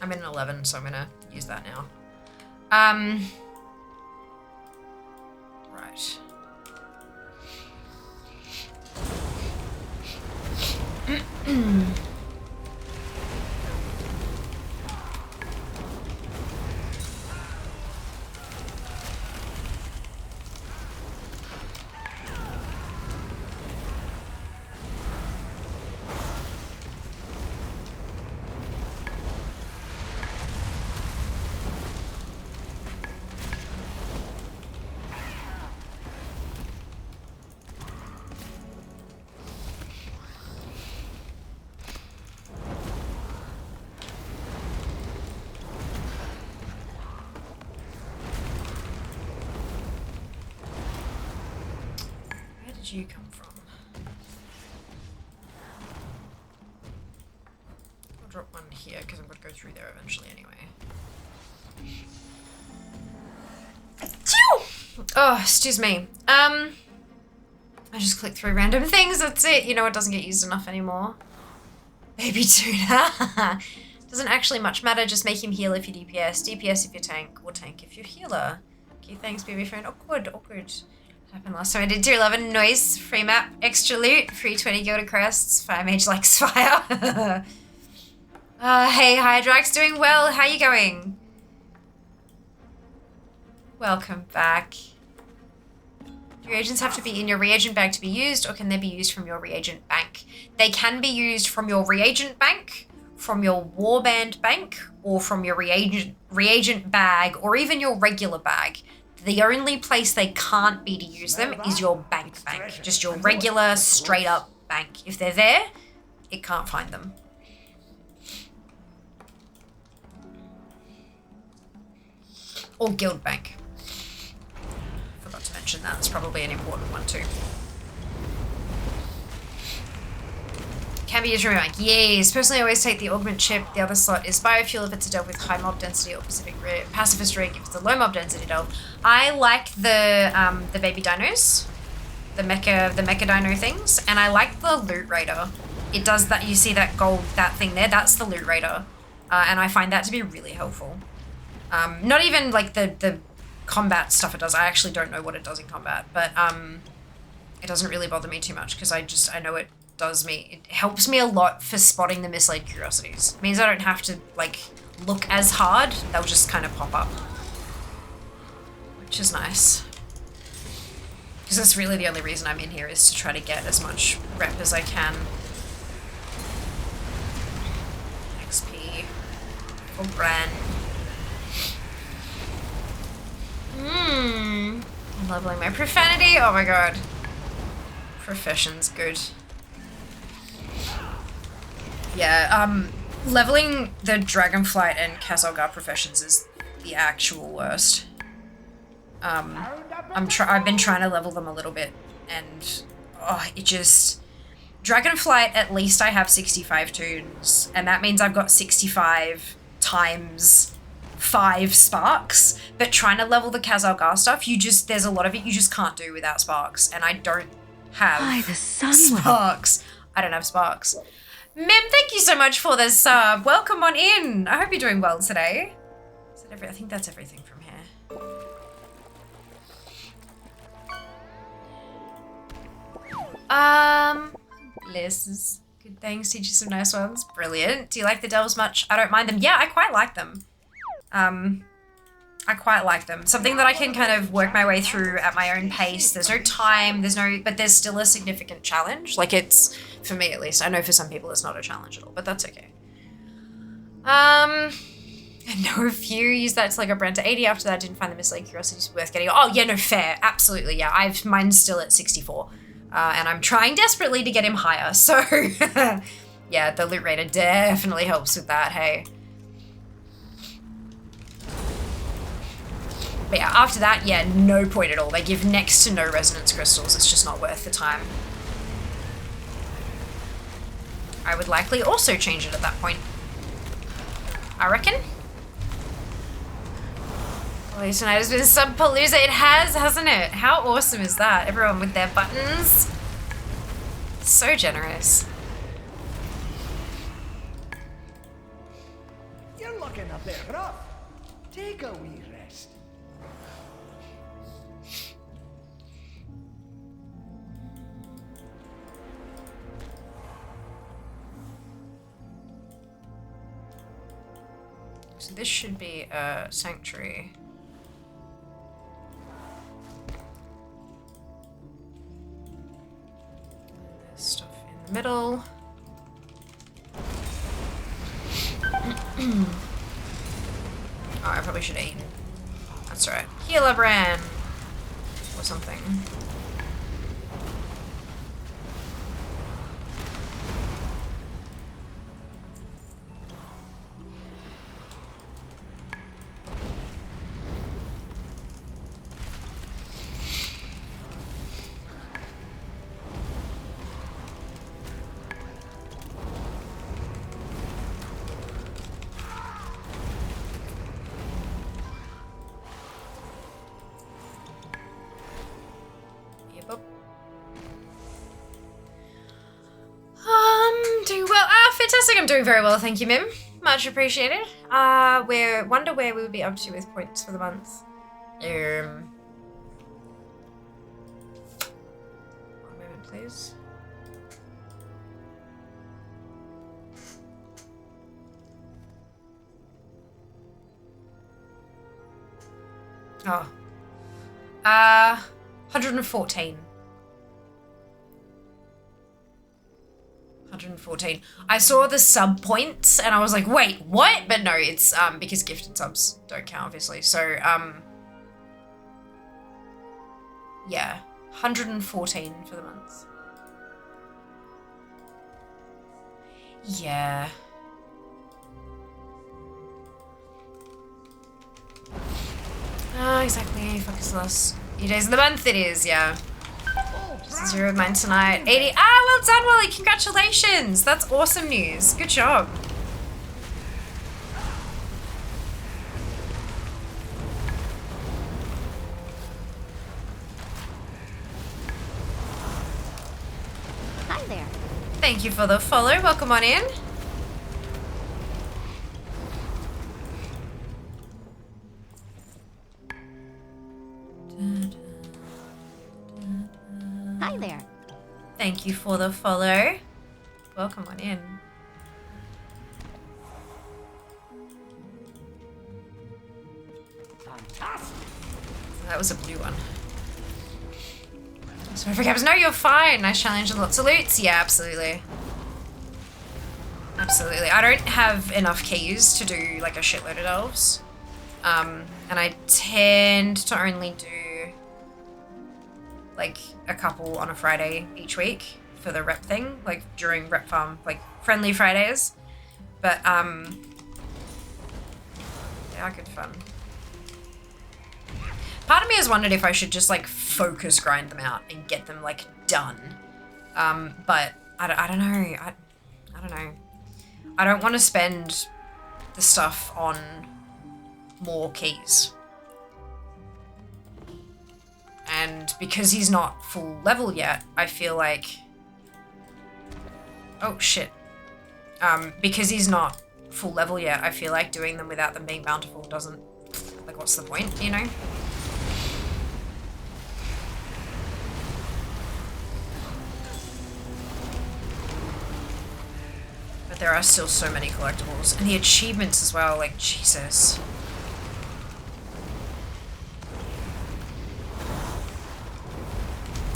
I'm in 11, so I'm gonna use that now. Right. You come from? I'll drop one here because I'm going to go through there eventually anyway. Oh, excuse me. I just clicked through random things. That's it. You know, it doesn't get used enough anymore. Baby tuna. Doesn't actually much matter. Just make him heal if you DPS. DPS if you're tank, or tank if you're healer. Okay, thanks, baby friend. Awkward, awkward. Happened last time I did tier 11. Noise, free map, extra loot, free 20 gilded crests, fire mage likes fire. Hey Hydrax, doing well, how you going? Welcome back. Do reagents have to be in your reagent bag to be used, or can they be used from your reagent bank? They can be used from your reagent bank, from your warband bank, or from your reagent bag, or even your regular bag. The only place they can't be to use them is your bank. Just your regular, straight up bank. If they're there, it can't find them. Or guild bank. Forgot to mention that. It's probably an important one too. Can be used from your bank. Yes. Personally, I always take the augment chip. The other slot is biofuel if it's a delve with high mob density, or pacifist rig if it's a low mob density delve. I like the baby dinos, the mecha dino things, and I like the loot raider. It does that. You see that gold, that thing there? That's the loot raider. And I find that to be really helpful. Not even like the combat stuff it does. I actually don't know what it does in combat, but it doesn't really bother me too much because I know it does me. It helps me a lot for spotting the mislaid curiosities. It means I don't have to like look as hard. They'll just kind of pop up, which is nice. Because that's really the only reason I'm in here, is to try to get as much rep as I can. XP for Bran. I'm leveling my profanity. Oh my god. Profession's good. Yeah, leveling the Dragonflight and Castlegar professions is the actual worst. I've been trying to level them a little bit, and it just... Dragonflight, at least I have 65 tunes, and that means I've got 65 times 5 sparks, but trying to level the Castlegar stuff, there's a lot of it you just can't do without sparks, and I don't have sparks. I don't have sparks. Mim, thank you so much for this sub. Welcome on in. I hope you're doing well today. I think that's everything from here. Liz, good thanks. Teach you some nice ones. Brilliant. Do you like the delves much? I don't mind them. Yeah, I quite like them. I quite like them. Something that I can kind of work my way through at my own pace. There's no time, but there's still a significant challenge. Like, it's, for me at least. I know for some people it's not a challenge at all, but that's okay. I know a few used that to like a brand to 80. After that, didn't find the mislaid curiosities worth getting. Oh yeah, no, fair. Absolutely, yeah. Mine's still at 64. And I'm trying desperately to get him higher. So yeah, the loot rater definitely helps with that, hey. But yeah, after that, yeah, no point at all. They give next to no resonance crystals. It's just not worth the time. I would likely also change it at that point. I reckon. Well, tonight has been Subpalooza. It has, hasn't it? How awesome is that? Everyone with their buttons. So generous. You're looking a bit rough. Take a wee rest. So this should be a sanctuary. There's stuff in the middle. Oh, I probably should have eaten. That's right. Healer brand or something. Doing well. Fantastic. I'm doing very well, thank you, Mim. Much appreciated. Wonder where we would be up to with points for the month. One moment, please. Oh. 114. 114. I saw the sub points and I was like, wait, what? But no, it's because gifted subs don't count, obviously. So yeah, 114 for the month. Yeah. Oh, exactly. Fuck is the last few days of the month it is, yeah. 0 of mine tonight. 80. Ah, well done, Wally. Congratulations. That's awesome news. Good job. Hi there. Thank you for the follow. Welcome on in. Hi there. Thank you for the follow. Welcome on in. Fantastic. That was a blue one. Sorry for caps. No, you're fine. Nice challenge and lots of loots. Yeah, absolutely. Absolutely. I don't have enough keys to do like a shitload of elves. And I tend to only do like a couple on a Friday each week for the rep thing, like during rep farm, like friendly Fridays. But they are good fun. Part of me has wondered if I should just like focus grind them out and get them like done. But I don't know. I don't know. I don't want to spend the stuff on more keys. And because he's not full level yet, I feel like... Oh, shit. Because he's not full level yet, I feel like doing them without them being bountiful doesn't... Like, what's the point, you know? But there are still so many collectibles. And the achievements as well, like, Jesus.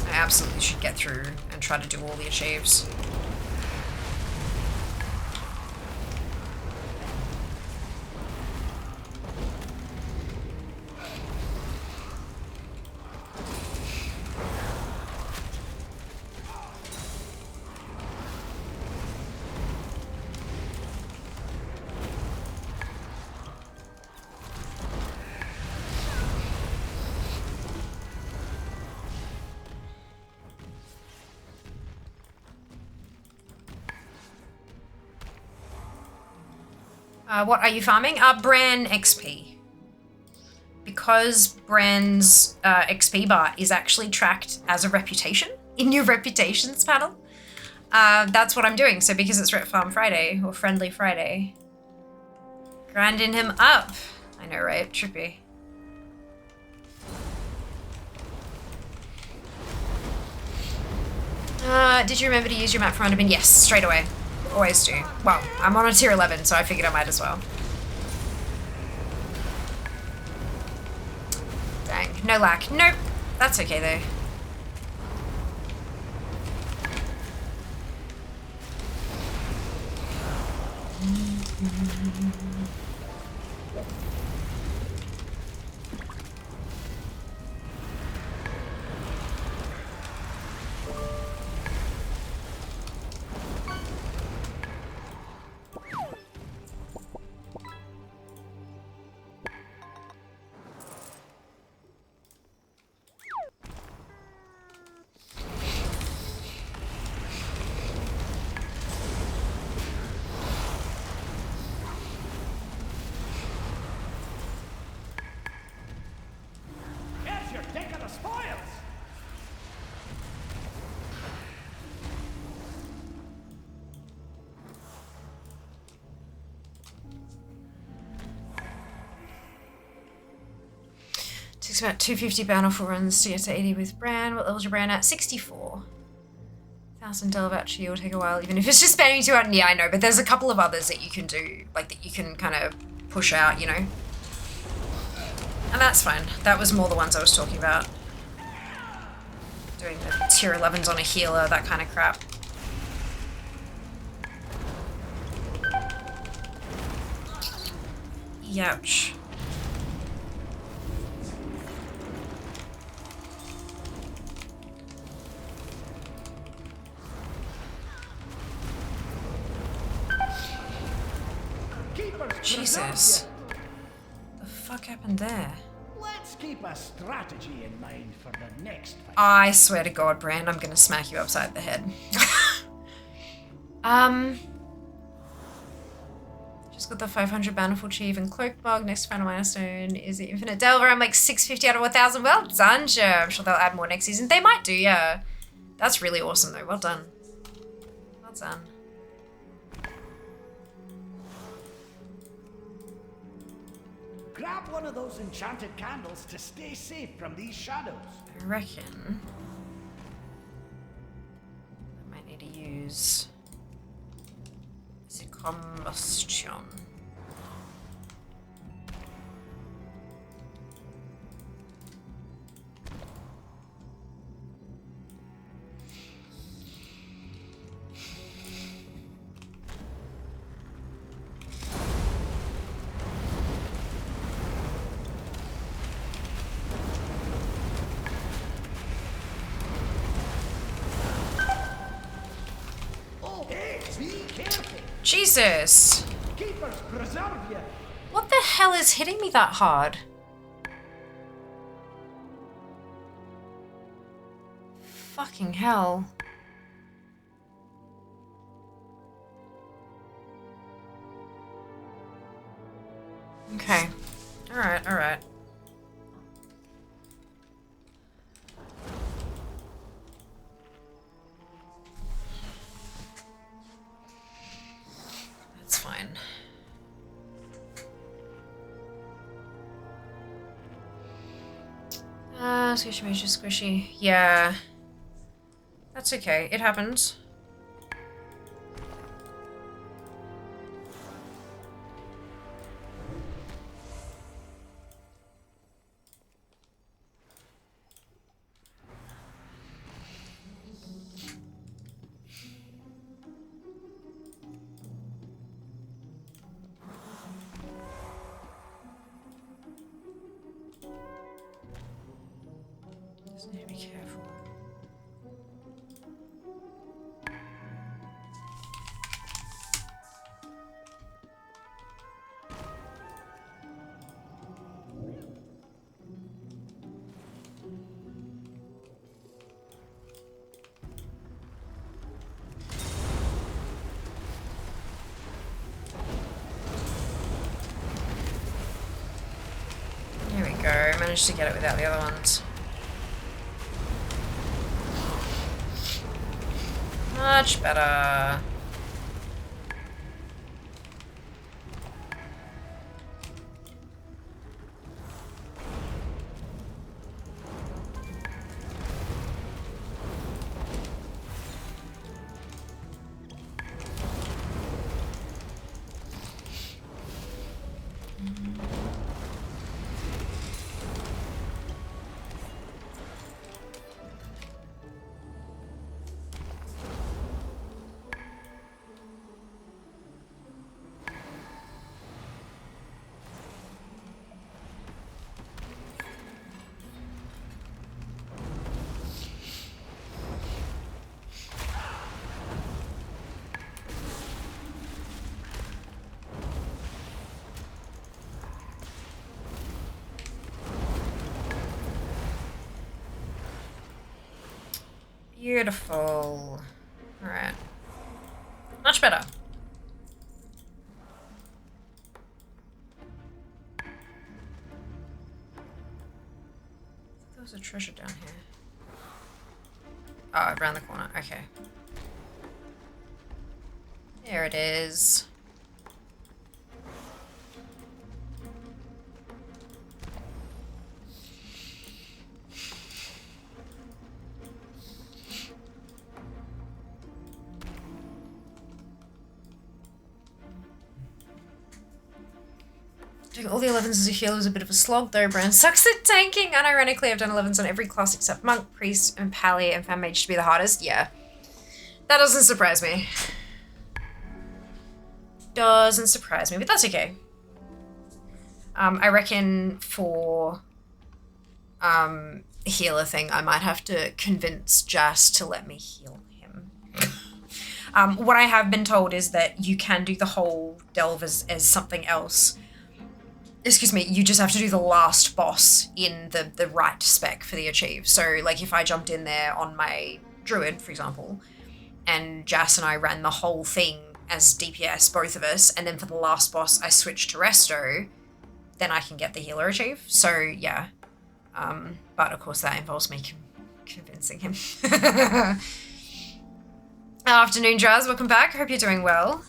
I absolutely should get through and try to do all the achieves. What are you farming? Bran XP. Because Bran's XP bar is actually tracked as a reputation in your reputations panel, that's what I'm doing. So because it's Rep Farm Friday, or Friendly Friday, grinding him up. I know, right? Trippy. Did you remember to use your map for Underbin? Yes, straight away. Always do. Well, I'm on a tier 11, so I figured I might as well. Dang, no lag. Nope. That's okay though. Takes about 250 bountiful runs to get to 80 with Bran. What level's your Bran at? 64. 1000 Del voucher will take a while, even if it's just spamming 200. Yeah, I know, but there's a couple of others that you can do, like that you can kind of push out, you know? And that's fine. That was more the ones I was talking about. Doing the tier 11s on a healer, that kind of crap. Youch. Jesus. The fuck happened there? Let's keep a strategy in mind for the next fight. I swear to God, Brand, I'm gonna smack you upside the head. Just got the 500 Bountiful Chief and Cloak Bug. Next final milestone is the Infinite Delver. I'm like 650 out of 1000. Well done, sure. I'm sure they'll add more next season. They might do, yeah. That's really awesome, though. Well done. Well done. Grab one of those enchanted candles to stay safe from these shadows. I reckon. is it combustion? Jesus! What the hell is hitting me that hard? Fucking hell. Okay. Alright, alright. That's fine. Squishy major squishy. Yeah. That's okay. It happens. Just need to be careful. There we go. I managed to get it without the other ones. Much better. Beautiful. Alright. Much better. There was a treasure down here. Oh, around the corner. Okay. There it is. Doing all the 11s as a healer is a bit of a slog though. Bran sucks at tanking. Unironically, I've done 11s on every class except Monk, Priest, and Pally, and found Mage to be the hardest. Yeah. That doesn't surprise me. Doesn't surprise me, but that's okay. I reckon for healer thing, I might have to convince Jas to let me heal him. What I have been told is that you can do the whole delve as something else. Excuse me, you just have to do the last boss in the right spec for the achieve. So, like, if I jumped in there on my druid, for example, and Jas and I ran the whole thing as DPS, both of us, and then for the last boss I switched to resto, then I can get the healer achieve. So, yeah. But, of course, that involves me convincing him. Afternoon, Jazz. Welcome back. Hope you're doing well.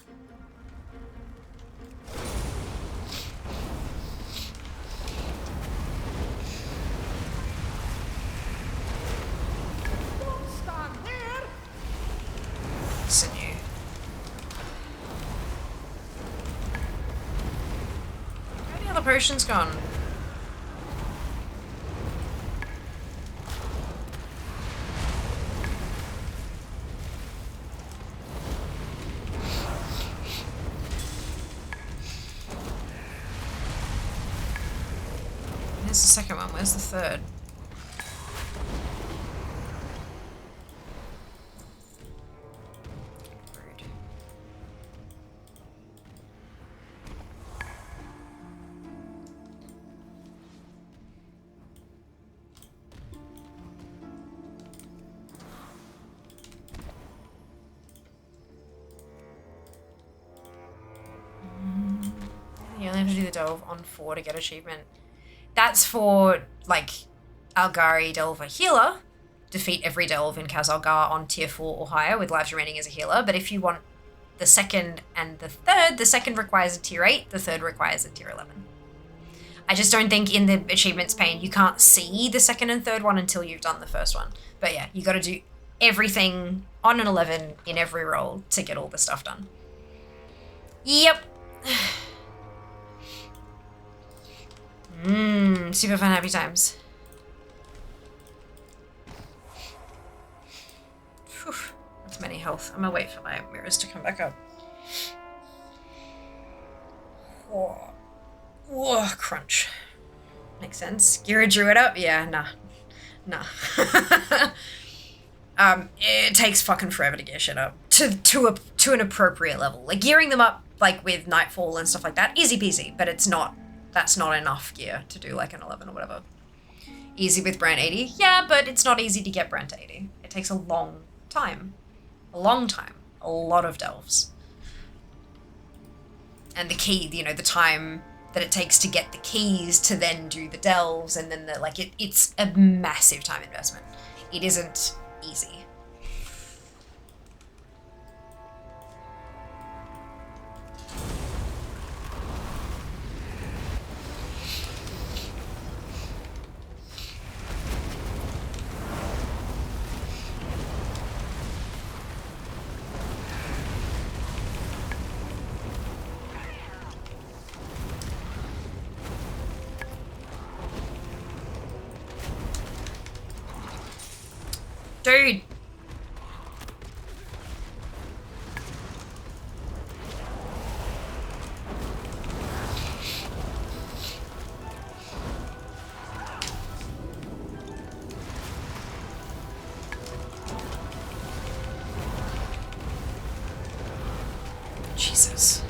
Listen, potions gone? Here's the second one. Where's the third? Rude. You only have to do the delve on 4 to get achievement. That's for, like, Algari Delver Healer. Defeat every delve in Kazalgar on tier 4 or higher with lives remaining as a healer. But if you want the second and the third, the second requires a tier 8, the third requires a tier 11. I just don't think in the achievements pane you can't see the second and third one until you've done the first one. But yeah, you got to do everything on an 11 in every role to get all the stuff done. Yep. Super fun, happy times. Whew, that's many health. I'm gonna wait for my mirrors to come back up. Whoa. Whoa, crunch. Makes sense. Gira drew it up? Yeah, nah. It takes fucking forever to get shit up to an appropriate level. Like gearing them up like with Nightfall and stuff like that, easy peasy, but it's not. That's not enough gear to do like an 11 or whatever. Easy with Brand 80? Yeah, but it's not easy to get Brand to 80. It takes a long time. A long time. A lot of delves. And the key, you know, the time that it takes to get the keys to then do the delves and then it's a massive time investment. It isn't easy. Dude. Jesus.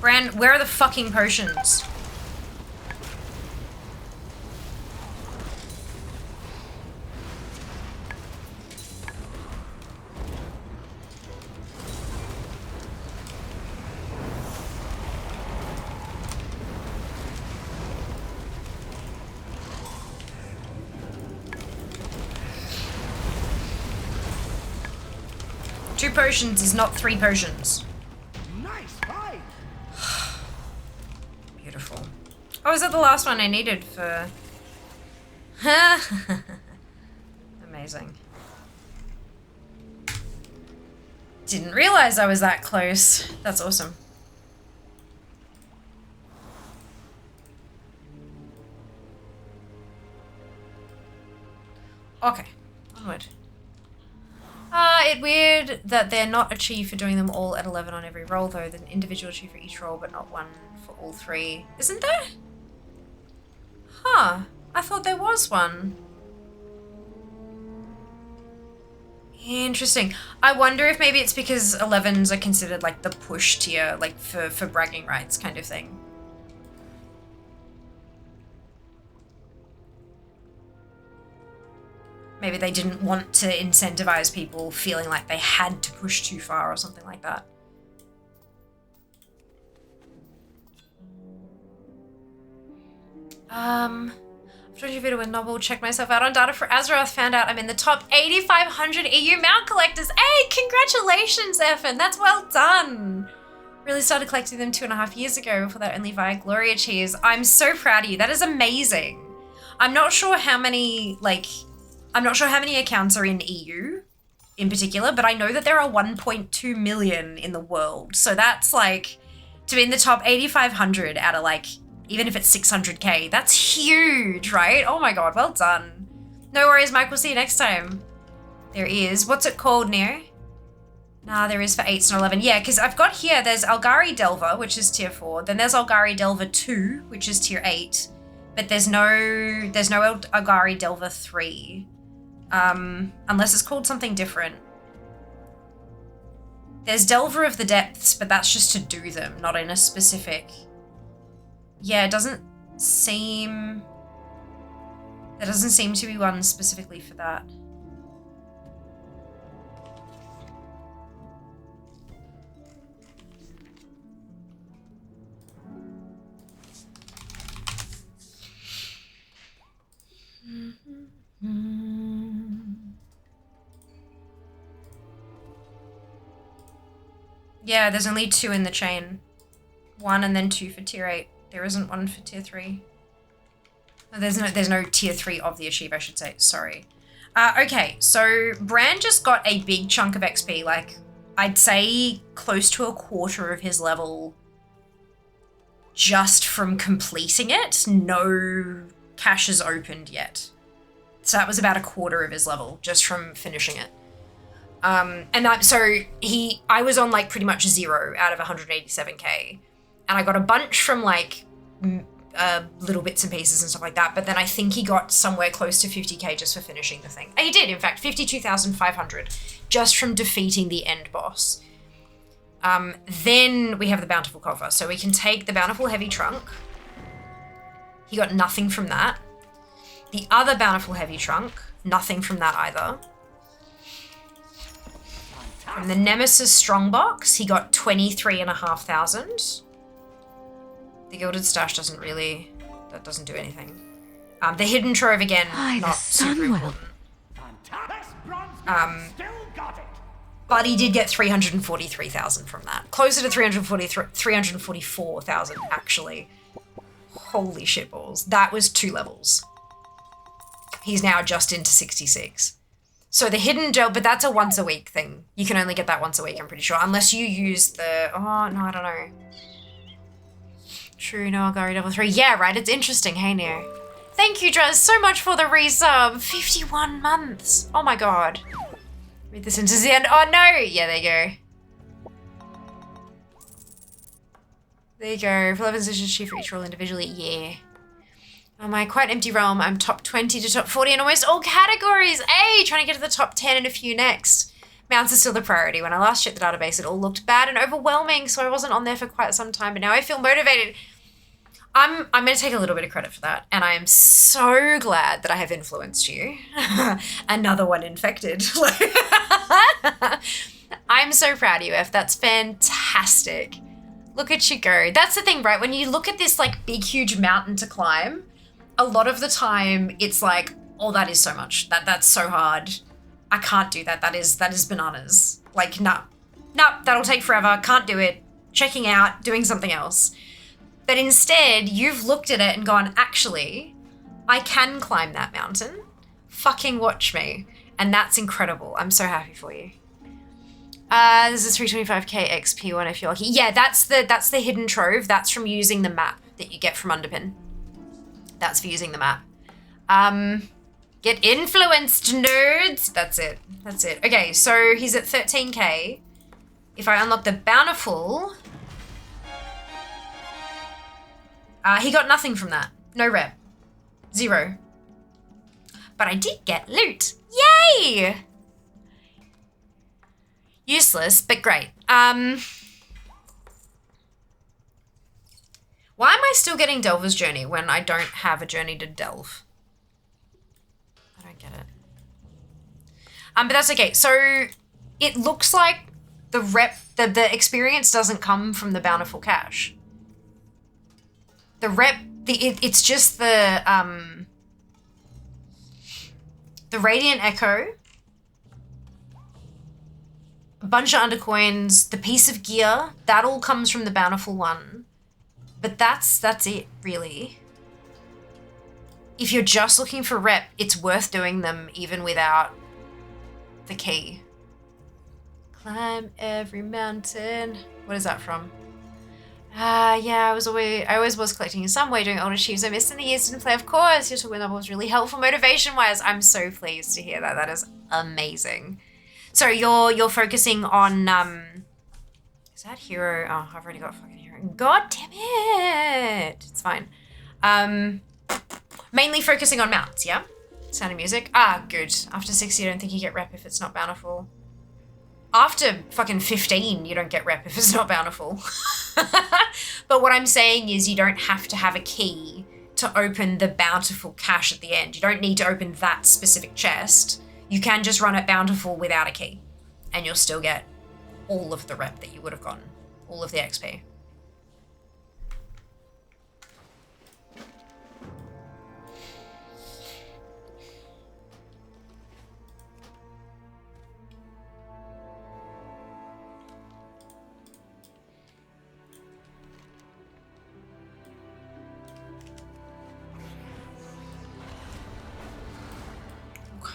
Bran, where are the fucking potions? Two potions is not 3 potions. Nice fight. Beautiful. Oh, is that the last one I needed for... Amazing. Didn't realize I was that close. That's awesome. Okay, onward. It's weird that they're not achieved for doing them all at 11 on every roll, though. There's an individual achieve for each roll, but not one for all 3. Isn't there? Huh. I thought there was one. Interesting. I wonder if maybe it's because 11s are considered like the push tier, like for bragging rights kind of thing. Maybe they didn't want to incentivize people feeling like they had to push too far or something like that. I've told you a video with Novel, checked myself out on data for Azeroth, found out I'm in the top 8,500 EU mount collectors. Hey, congratulations, Effin, that's well done. Really started collecting them 2.5 years ago, before that only via Gloria Cheers. I'm so proud of you, that is amazing. I'm not sure how many accounts are in EU, in particular, but I know that there are 1.2 million in the world. So that's like, to be in the top 8,500 out of like, even if it's 600k, that's huge, right? Oh my God, well done. No worries, Mike, we'll see you next time. There is, what's it called, Neo? Nah, there is for 8s and 11. Yeah, because I've got here, there's Algari Delver, which is tier 4. Then there's Algari Delver 2, which is tier 8. But there's no Algari Delver 3. Unless it's called something different. There's Delver of the Depths, but that's just to do them, not in a specific... Yeah, it doesn't seem... There doesn't seem to be one specifically for that. Yeah, there's only 2 in the chain. 1 and then 2 for tier 8. There isn't one for tier 3. Oh, there's no tier 3 of the achieve, I should say. Sorry. Okay, so Bran just got a big chunk of XP, like I'd say close to a quarter of his level just from completing it. No caches opened yet. So that was about a quarter of his level just from finishing it. I was on like pretty much 0 out of 187k, and I got a bunch from like little bits and pieces and stuff like that. But then I think he got somewhere close to 50k just for finishing the thing. He did, in fact, 52,500 just from defeating the end boss. Then we have the Bountiful Coffer, so we can take the Bountiful Heavy Trunk. He got nothing from that. The other Bountiful Heavy Trunk, nothing from that either. From the Nemesis Strongbox, he got 23,500. The Gilded Stash doesn't do anything. The Hidden Trove again, not super important. But he did get 343,000 from that. Closer to 344,000 actually. Holy shitballs. That was 2 levels. He's now just into 66. So the hidden gel, but that's a once a week thing. You can only get that once a week, I'm pretty sure. Unless you use the, oh, no, I don't know. True, no, Algari Level 3. Yeah, right, it's interesting. Hey, Neo. Thank you, Druz, so much for the resub. 51 months. Oh my God. Read this into the end. Oh no. Yeah, there you go. There you go. For 11 positions, achieve for each role individually. Yeah. Oh my, quite empty realm. I'm top 20 to top 40 in almost all categories. Hey, trying to get to the top 10 and a few next. Mounts are still the priority. When I last checked the database, it all looked bad and overwhelming, so I wasn't on there for quite some time, but now I feel motivated. I'm going to take a little bit of credit for that, and I am so glad that I have influenced you. Another one infected. I'm so proud of you, F. That's fantastic. Look at you go. That's the thing, right? When you look at this like big, huge mountain to climb, a lot of the time it's like, oh, that is so much. That's so hard. I can't do that. That is bananas. Like, no, that'll take forever. Can't do it. Checking out, doing something else. But instead, you've looked at it and gone, actually, I can climb that mountain. Fucking watch me. And that's incredible. I'm so happy for you. This is 325k XP one if you're lucky. Yeah, that's the hidden trove. That's from using the map that you get from Underpin. That's for using the map. Get influenced, nerds. That's it. That's it. Okay, so he's at 13k. If I unlock the Bountiful, he got nothing from that. No rep. 0. But I did get loot. Yay! Useless, but great. Why am I still getting Delver's Journey when I don't have a journey to delve? I don't get it. But that's okay. So it looks like the experience doesn't come from the Bountiful Cache. It's just the Radiant Echo, a bunch of undercoins, the piece of gear, that all comes from the Bountiful one. But that's it, really. If you're just looking for rep, it's worth doing them even without the key. Climb every mountain. What is that from? Yeah, I always was collecting in some way during older chiefs. I missed in the years, didn't play, of course. Your talking about was really helpful motivation-wise. I'm so pleased to hear that. That is amazing. So you're focusing on is that hero? Oh, I've already got fucking hero. God damn it! It's fine. Mainly focusing on mounts, yeah? Sound of music? Ah, good. After 60, I don't think you get rep if it's not bountiful. After fucking 15, you don't get rep if it's not bountiful. But what I'm saying is you don't have to have a key to open the bountiful cache at the end. You don't need to open that specific chest. You can just run it bountiful without a key. And you'll still get all of the rep that you would have gotten. All of the XP.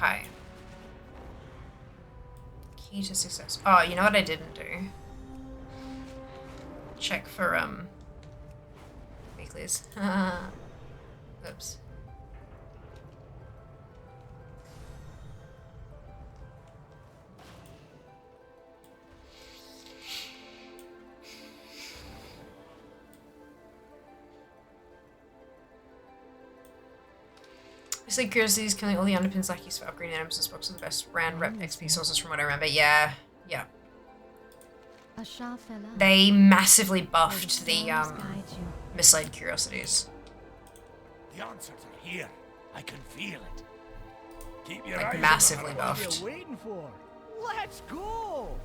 Okay. Key to success. Oh, you know what I didn't do? Check for weeklies. Oops. It's like Curiosity's killing all the underpins like use for upgrading items and spots are the best brand rep XP sources from what I remember. Yeah. They massively buffed the mislaid curiosities. The answers are here. I can feel it. Keep your Like eyes massively on buffed. What are you waiting for? Let's go!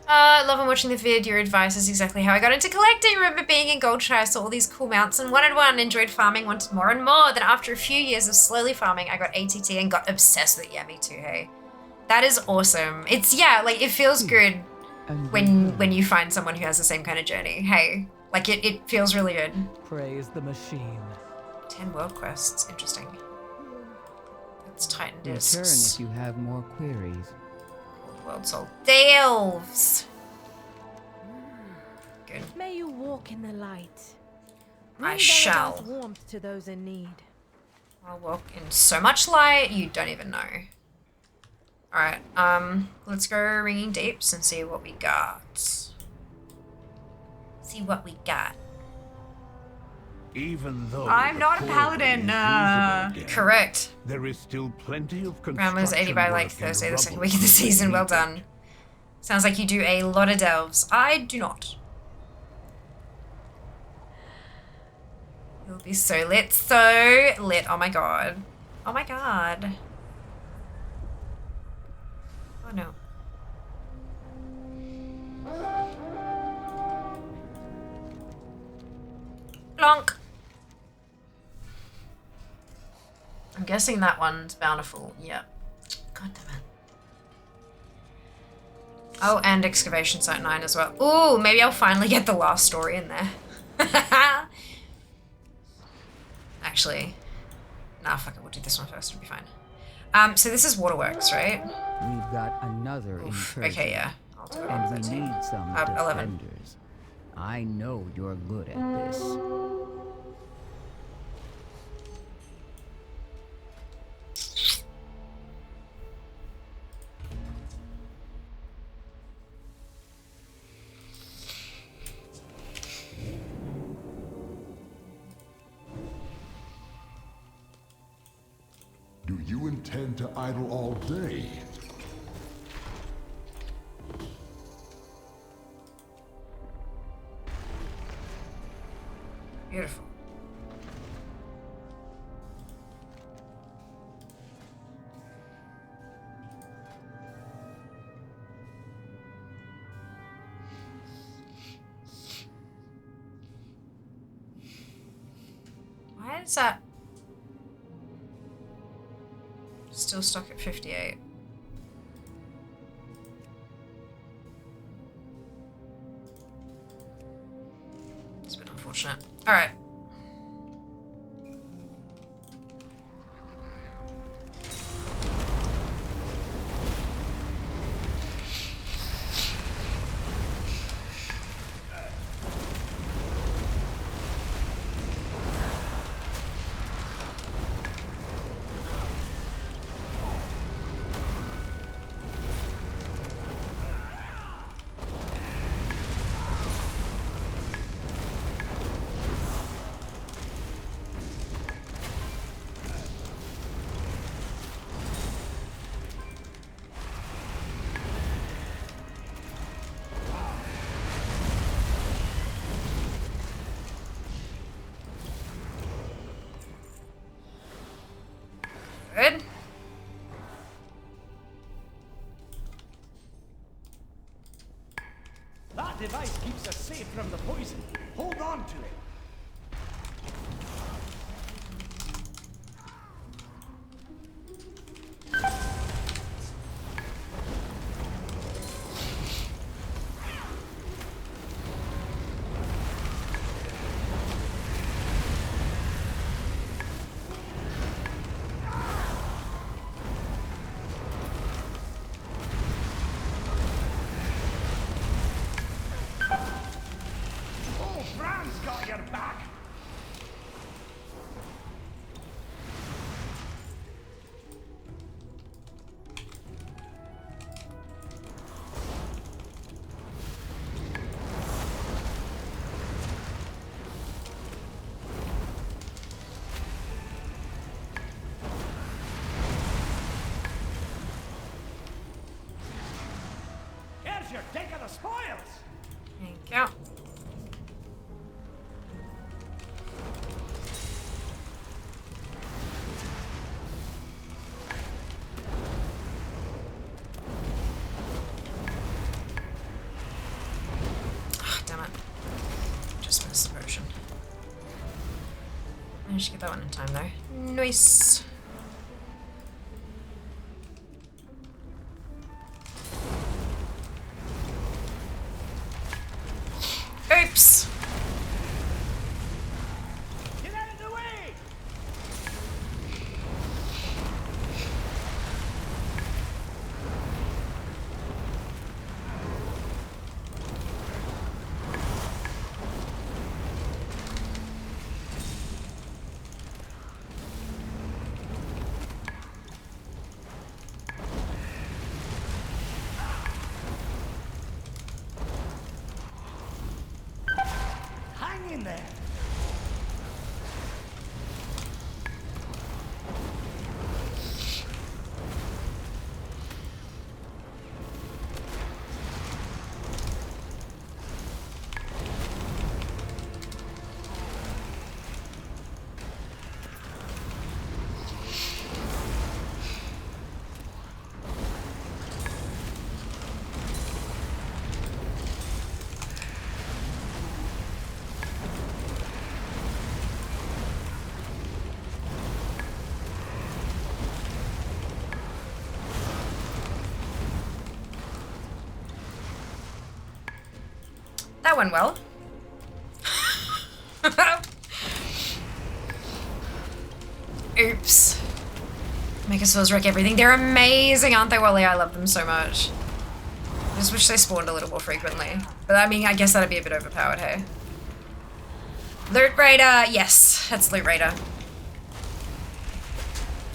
Loving watching the vid. Your advice is exactly how I got into collecting. Remember being in Goldshire, I saw all these cool mounts and wanted one. Enjoyed farming, wanted more and more. Then after a few years of slowly farming, I got ATT and got obsessed with it. Yeah, me too, hey. That is awesome. It's, yeah, like, it feels good when you find someone who has the same kind of journey. Hey, like, it feels really good. Praise the machine. 10 world quests. Interesting. Let's tighten Return discs. if you have more queries. World Soul Delves. Good. May you walk in the light. I shall. Warmth to those in need. I'll walk in so much light you don't even know. Alright, let's go ringing deeps and see what we got. See what we got. Even though I'm not a paladin. Correct. There is still plenty of Round was 80 by like work in Thursday, the second rubble week of the to season. Well complete it. done. Sounds like you do a lot of delves. I do not. You'll be so lit. So lit. Oh my god. Oh my god. Oh no. Blonk. I'm guessing that one's bountiful. Yep. God damn it. Oh, and excavation site 9 as well. Ooh, maybe I'll finally get the last story in there. Actually, nah, fuck it. We'll do this one first. It'll be fine. So this is Waterworks, right? We've got another incursion. Okay, yeah. I'll do it. And we 13. need some 11. defenders. I know you're good at this. Do you intend to idle all day? Beautiful. Why is that still stuck at 58? It's a bit unfortunate. All right. poison. Hold on to it. Oh, Fran's got your back. Here's your take of the spoils. Thank you. Ah, damn it. Just missed the potion. Managed to get that one in time though. Nice. Oops. Get out of the way. Hang in there. That went well. Oops. Megasaurs wreck everything. They're amazing, aren't they, Wally? I love them so much. I just wish they spawned a little more frequently. But I mean, I guess that'd be a bit overpowered, hey? Loot Raider. Yes, that's Loot Raider.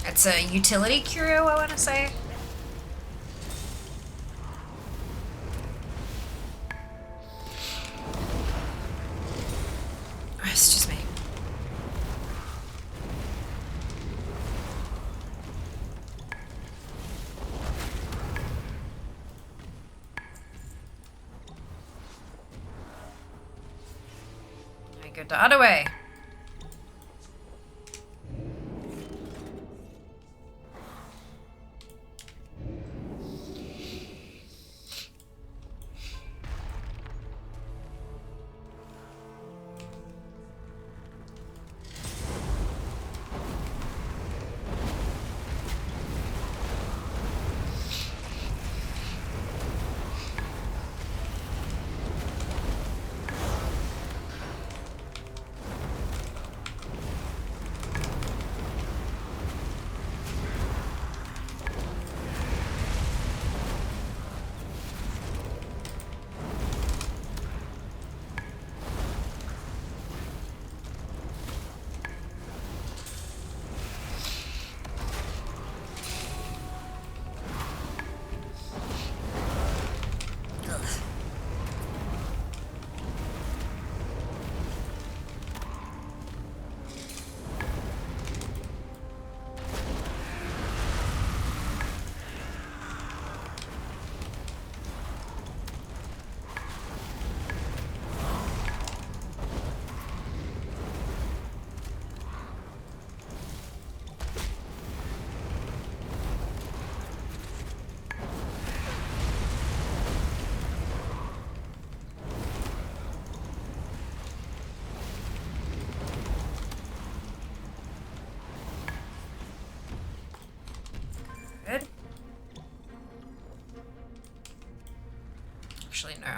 It's a utility curio, I want to say. Oh, it's just me. I go the other way.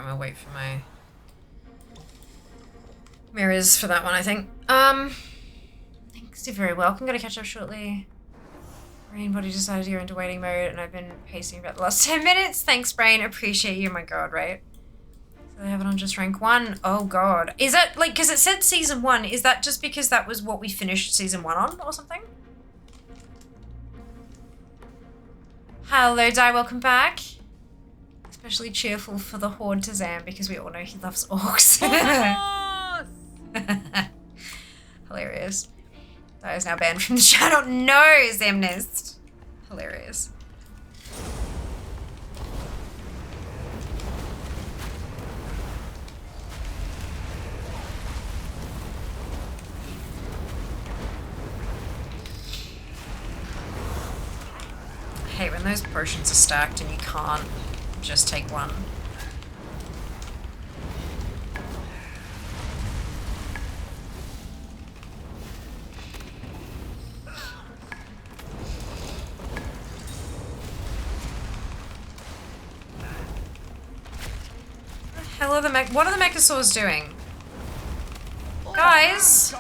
gonna wait for my mirrors for that one, I think. Thanks, you're very welcome. Gotta catch up shortly. Brain body decided to go into waiting mode, and I've been pacing about the last 10 minutes. Thanks, Brain. Appreciate you. My god, right? So they have it on just rank 1. Oh god. Is that, like, because it said season 1. Is that just because that was what we finished season 1 on or something? Hello, Di. Welcome back. Especially cheerful for the Horde to Zam because we all know he loves orcs. Hilarious. That is now banned from the channel. No, Zamnist. Hilarious. I hate when those potions are stacked and you can't just take one. Hell are the what are the mechasaurs doing? Guys!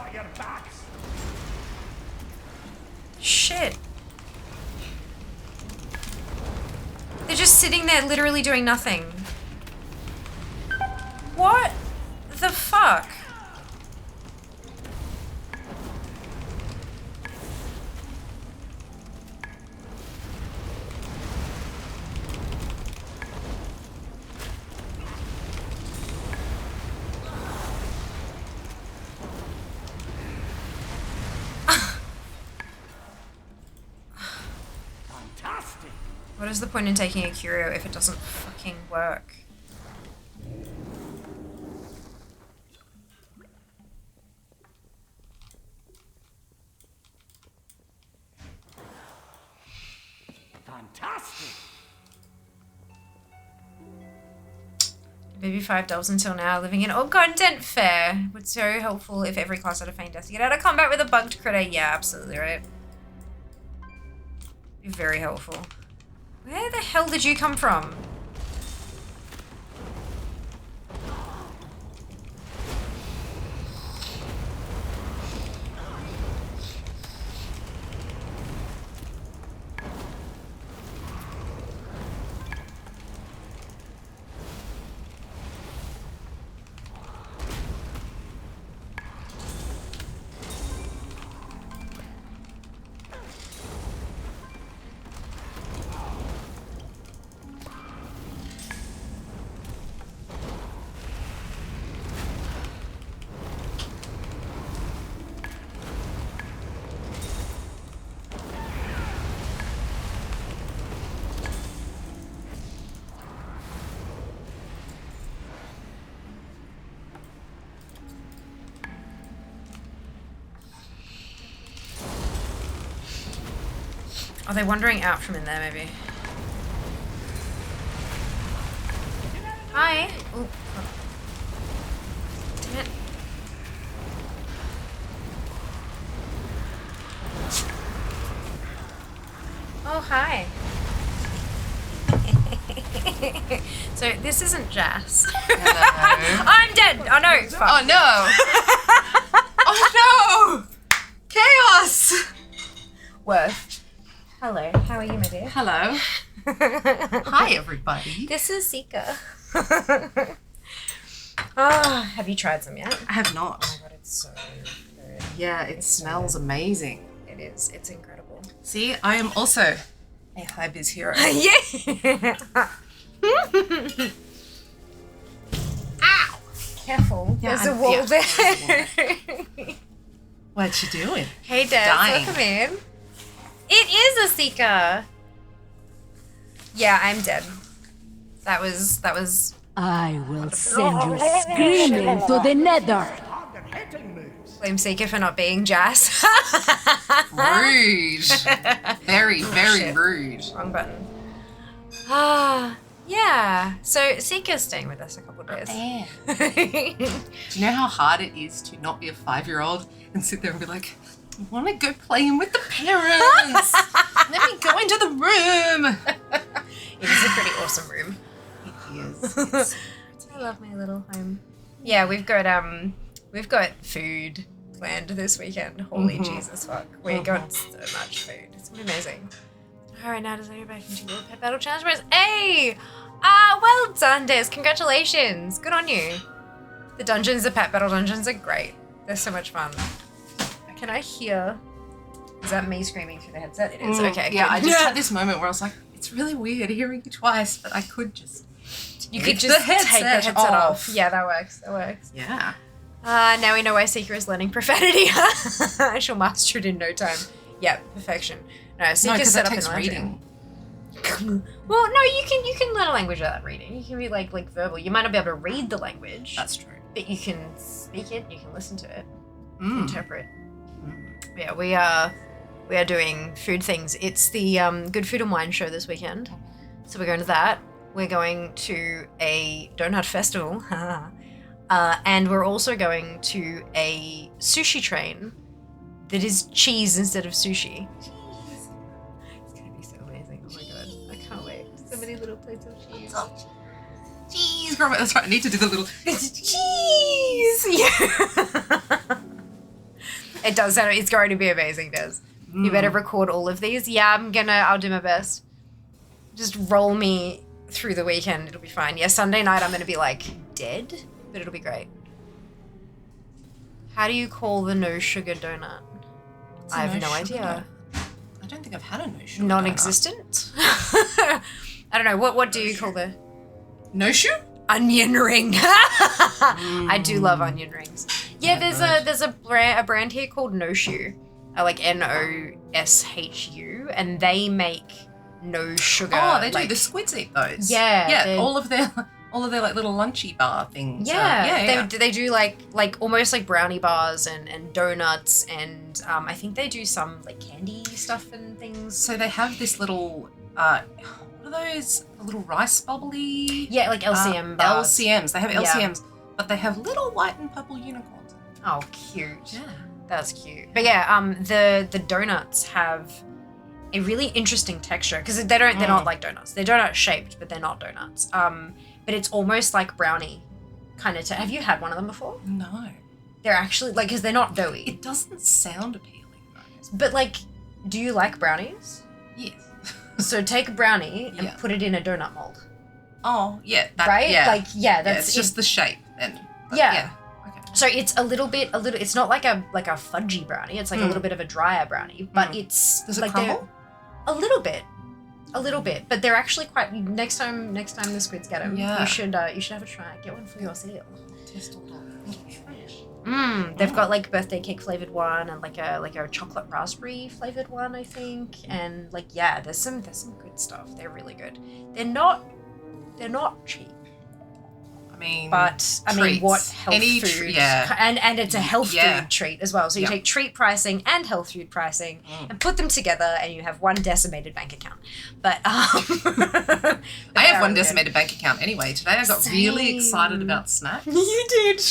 Shit. They're just sitting there literally doing nothing. What the fuck? What is the point in taking a curio if it doesn't fucking work? Fantastic. Maybe 5 delves until now, living in all content fair. Would so helpful if every class had a feign death to get out of combat with a bugged critter. Yeah, absolutely right. Be very helpful. Where the hell did you come from? Are they wandering out from in there, maybe? Hi! Oh, damn it. Oh, hi. So, this isn't Jazz. Hello. I'm dead! Oh no! Fuck. Oh no! Oh no! Chaos! Worth. Hello, how are you, my dear? Hello. Hi, everybody. This is Sika. Oh, have you tried some yet? I have not. Oh my god, it's so good. Yeah, it smells amazing. It is. It's incredible. See, I am also a high-vis hero. Yeah! Ow! Careful. Yeah, There's a wall there. What you doing? Hey, Des. Dying. Welcome in. It is a Seeker. Yeah, I'm dead. That was. I will send you screaming to the nether. Blame Seeker for not being Jazz. Rude. Very, very Shit. rude. Wrong button. Ah, yeah. So Seeker's staying with us a couple of days. Yeah. Do you know how hard it is to not be a 5-year-old and sit there and be like, I want to go playing with the parents. Let me go into the room. It is a pretty awesome room. It is. It's love my little home. Yeah, we've got food planned this weekend. Holy Jesus fuck. We got so much food. It's gonna be amazing. Alright, now does anybody can do Pet Battle Challenge Race? Hey! Well done, Des. Congratulations. Good on you. The dungeons, the Pet Battle dungeons are great. They're so much fun. Can I hear? Is that me screaming through the headset? It is. Okay. Yeah, good. I just had this moment where I was like, it's really weird hearing you twice, but I could just You could just take the headset off. Yeah, that works. That works. Yeah. Now we know why Seeker is learning profanity. I shall master it in no time. Yeah, perfection. No, Seeker's set up in reading. Well, no, you can learn a language without reading. You can be like verbal. You might not be able to read the language. That's true. But you can speak it. You can listen to it. Interpret. Yeah, we are doing food things. It's the Good Food and Wine show this weekend, so we're going to that. We're going to a donut festival, and we're also going to a sushi train that is cheese instead of sushi. Cheese. It's gonna be so amazing. Oh my god, I can't wait. So many little plates of cheese. Cheese. That's right. I need to do the little cheese. Yeah. It does sound. It's going to be amazing, Des. You better record all of these. Yeah, I'll do my best. Just roll me through the weekend. It'll be fine. Yeah, Sunday night I'm gonna be like dead, but it'll be great. How do you call the no sugar donut? I have no idea. I don't think I've had a no sugar Non-existent? I don't know. What do you call the no shoe? Onion ring. I do love onion rings. Yeah, there's a brand here called No Shoe, like NOSHU, and they make no sugar. Oh, they do. The squids eat those. Yeah. Yeah. All of their like little lunchy bar things. Yeah. They do like almost like brownie bars and donuts, and I think they do some like candy stuff and things. So they have this little what are those? A little rice bubbly? Yeah, like LCM bars. LCMs. They have LCMs, but they have little white and purple unicorns. Oh, cute. Yeah. That's cute. But yeah, the donuts have a really interesting texture because they're not like donuts. They're donut shaped, but they're not donuts. But it's almost like brownie kind of. Have you had one of them before? No. They're actually like because they're not doughy. It doesn't sound appealing though. But like, do you like brownies? Yes. So take a brownie and put it in a donut mold. Oh yeah. Right? Yeah. Like that's it's just the shape and. Yeah. Okay. So it's a little. It's not like a fudgy brownie. It's like a little bit of a drier brownie, but it's does it like crumble? A little bit, but they're actually quite. Next time the squids get them, you should have a try. Get one for yourself. Test all that. They've got like birthday cake flavored one and like a chocolate raspberry flavored one, I think, and like there's some good stuff. They're really good. They're not cheap. But what health food? And it's a health food treat as well. So you take treat pricing and health food pricing and put them together, and you have one decimated bank account. But I have one decimated bank account anyway. Today I got really excited about snacks. You did.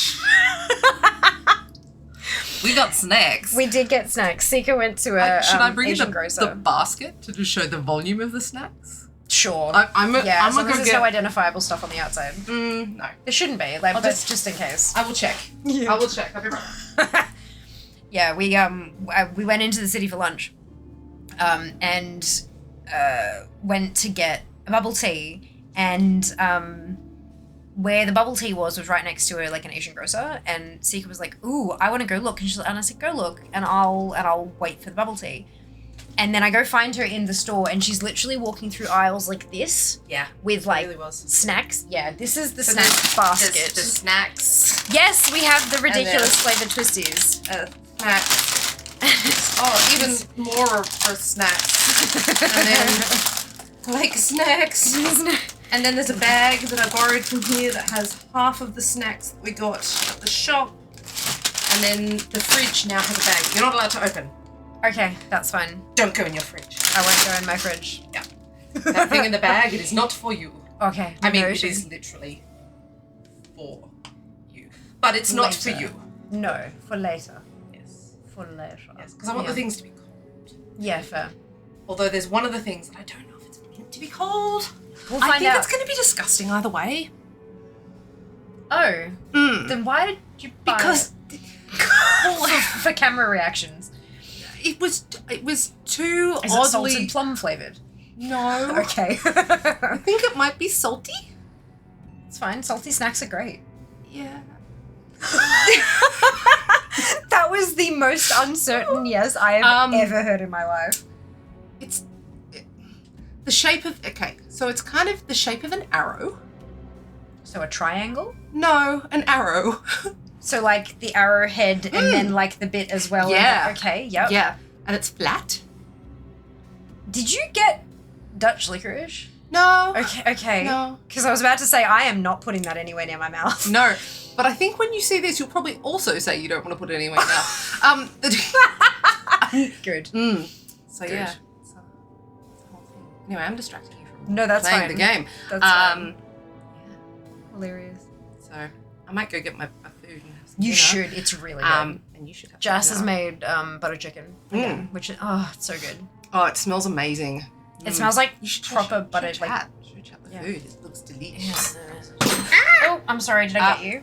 We got snacks. We did get snacks. Sika went to a should I bring Asian you grocer. the basket to just show the volume of the snacks? Sure. I'm as long gonna as there's no identifiable stuff on the outside. No. There shouldn't be, but just in case. I will check. Yeah. I will check. I'll be right. Yeah, we went into the city for lunch, and went to get a bubble tea, and where the bubble tea was right next to an Asian grocer, and Sika was like, "Ooh, I want to go look," and I said, "Go look, and I'll wait for the bubble tea." And then I go find her in the store, and she's literally walking through aisles like this. Yeah. With like really snacks. Yeah, this is the snack basket. The snacks. Yes, we have the ridiculous flavored twisties. Snacks. Even more for snacks. And then like snacks. And then there's a bag that I borrowed from here that has half of the snacks that we got at the shop. And then the fridge now has a bag. You're not allowed to open. Okay, that's fine. Don't go in your fridge. I won't go in my fridge. Yeah. That thing in the bag, it is not for you. Okay. I mean, it is literally for you. But it's not for you. No, for later. Yes. For later. Yes, because I want the things to be cold. Yeah, fair. Although there's one of the things that I don't know if it's meant to be cold. We'll find out. I think it's going to be disgusting either way. Oh. Then why did you buy Because it? for camera reactions. it was too Is it oddly salted plum flavored? No. Okay. I think it might be salty. It's fine. Salty snacks are great. Yeah. That was the most uncertain yes I have ever heard in my life. It's the shape of so it's kind of the shape of an arrow. So a triangle? No, an arrow. So like the arrowhead and then like the bit as well. Yeah. Okay, yep. Yeah, and it's flat. Did you get Dutch licorice? No. Okay. No. Because I was about to say I am not putting that anywhere near my mouth. No. But I think when you see this, you'll probably also say you don't want to put it anywhere now. Good. So yeah. It's the whole thing. Anyway, I'm distracting you from No, that's playing fine. the game. That's fine. Hilarious. So I might go get my food. And have some You dinner. should. It's really good. And you should have Jas some has dinner. made butter chicken again, which is it's so good. Oh, it smells amazing. It smells like You should proper butter. Should Like chat. Should chat the food. It looks delicious. oh, I'm sorry. Did I get you?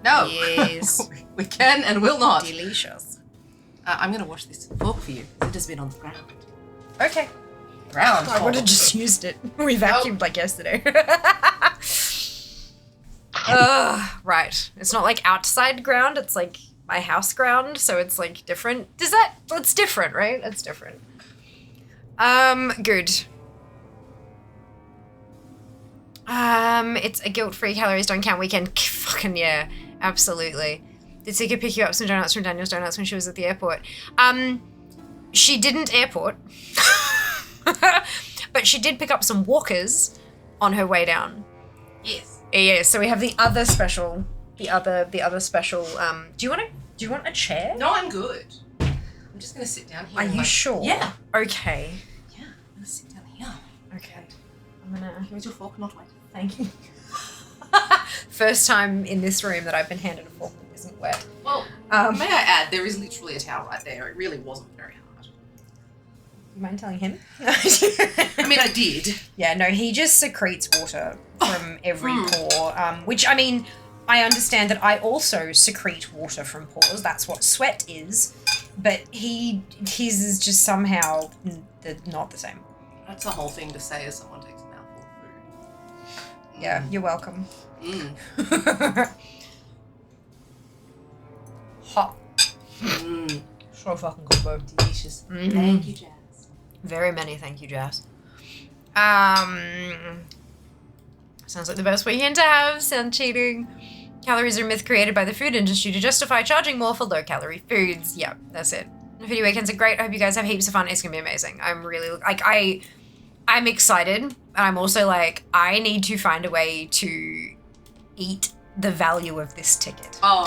No. Yes. We can and will not. Delicious. I'm going to wash this fork for you. It has been on the ground. Okay. Ground. I would have just used it. We vacuumed like yesterday. Right. It's not like outside ground. It's like my house ground. So it's like different. It's different, right? It's different. Good. It's a guilt-free calories don't count weekend. Fucking yeah. Absolutely. Did Sika pick you up some donuts from Daniel's Donuts when she was at the airport? She didn't airport. But she did pick up some Walkers on her way down. Yes. Yeah, so we have the other special. The other special. Do you want a chair? No, I'm good. I'm just going to sit down here. Are you sure? Yeah. Okay. Yeah, I'm going to sit down here. Okay. I'm gonna. Here's your fork, not wet. Thank you. First time in this room that I've been handed a fork that isn't wet. Well, may I add, there is literally a towel right there. It really wasn't very hard. You mind telling him? I mean, I did. Yeah, no, he just secretes water from every pore, which, I mean, I understand that I also secrete water from pores. That's what sweat is. But his is just somehow not the same. That's a whole thing to say as someone takes a mouthful of food. Yeah, you're welcome. Hot. So fucking good, bro. Delicious. Thank you, Jas. Very many thank you, Jas. Sounds like the best weekend to have. Sound cheating. Calories are a myth created by the food industry to justify charging more for low-calorie foods. Yeah, that's it. Video weekends are great. I hope you guys have heaps of fun. It's gonna be amazing. I'm really I'm excited, and I'm also like, I need to find a way to eat the value of this ticket. Oh.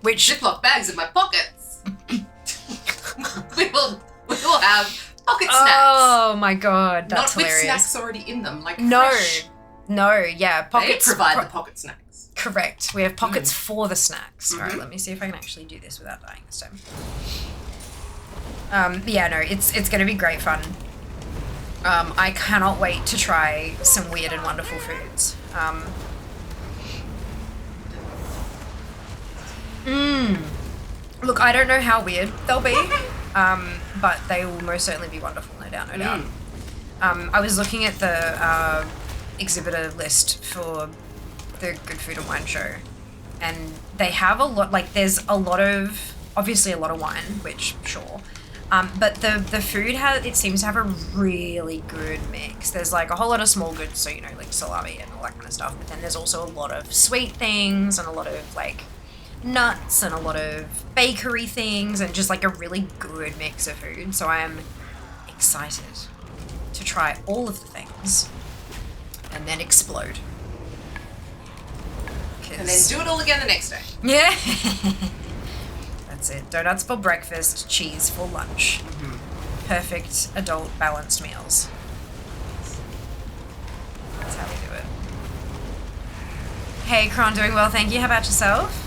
Which Ziploc bags in my pockets. we will have pocket snacks. Oh my god, that's Not hilarious. with snacks already in them, like No, fresh. yeah, pockets. They provide the pocket snacks. Correct. We have pockets for the snacks. All right, let me see if I can actually do this without dying this time. Yeah, no, it's gonna be great fun. I cannot wait to try some weird and wonderful foods. Look, I don't know how weird they'll be, but they will most certainly be wonderful, no doubt, no doubt. I was looking at the exhibitor list for the Good Food and Wine show, and they have a lot, like there's a lot of, obviously a lot of wine, which sure, but the food it seems to have a really good mix. There's like a whole lot of small goods, so you know, like salami and all that kind of stuff, but then there's also a lot of sweet things and a lot of like nuts and a lot of bakery things and just like a really good mix of food. So I am excited to try all of the things and then explode. And then do it all again the next day. Yeah. That's it. Donuts for breakfast, cheese for lunch. Perfect adult balanced meals. That's how we do it. Hey, Kron, doing well, thank you. How about yourself?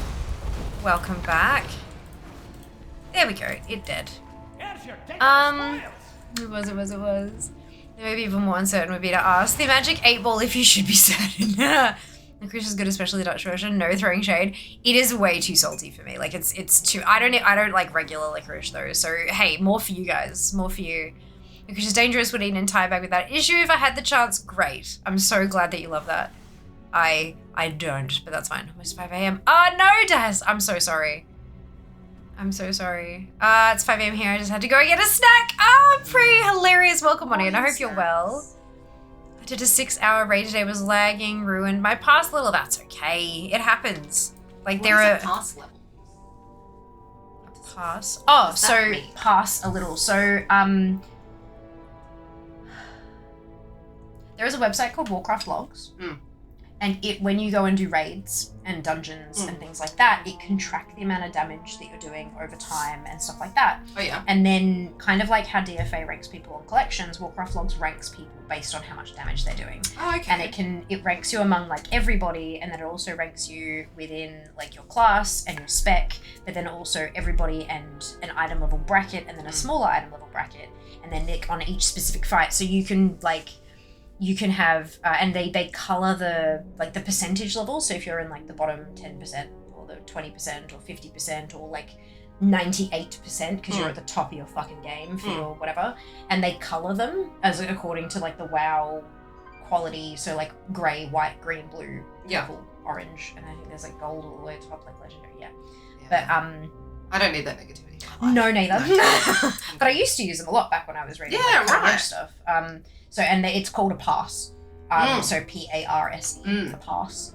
Welcome back. There we go. It did. It was. Maybe even more uncertain would be to ask the magic 8 ball if you should be certain. Licorice is good, especially the Dutch version. No throwing shade. It is way too salty for me. Like it's too. I don't like regular licorice though. So hey, more for you guys. More for you. Licorice is dangerous. Would eat an entire bag without issue if I had the chance. Great. I'm so glad that you love that. I don't, but that's fine. Almost 5 a.m. Oh no, Daz. I'm so sorry. I'm so sorry. It's 5 a.m. here. I just had to go get a snack. Pretty hilarious. Welcome on in. I hope you're well. I did a 6-hour raid today. Was lagging, ruined my pass level. That's okay. It happens. Like there are pass level. Pass. Oh, so pass a little. So there is a website called Warcraft Logs. And when you go and do raids and dungeons and things like that, it can track the amount of damage that you're doing over time and stuff like that. Oh yeah. And then kind of like how DFA ranks people on collections, Warcraft Logs ranks people based on how much damage they're doing. Oh, okay. And it ranks you among like everybody, and then it also ranks you within like your class and your spec, but then also everybody and an item level bracket and then a smaller item level bracket, and then on each specific fight. So you can have, and they color the percentage level. So if you're in like the bottom 10% or the 20% or 50% or like 98% because you're at the top of your fucking game for your whatever, and they color them as according to like the WoW quality. So like gray, white, green, blue, purple, orange, and I think there's like gold all the way to top, like legendary. Yeah. But I don't need that negativity. No, neither. But I used to use them a lot back when I was reading stuff. So it's called a pass. So PARSE, a pass.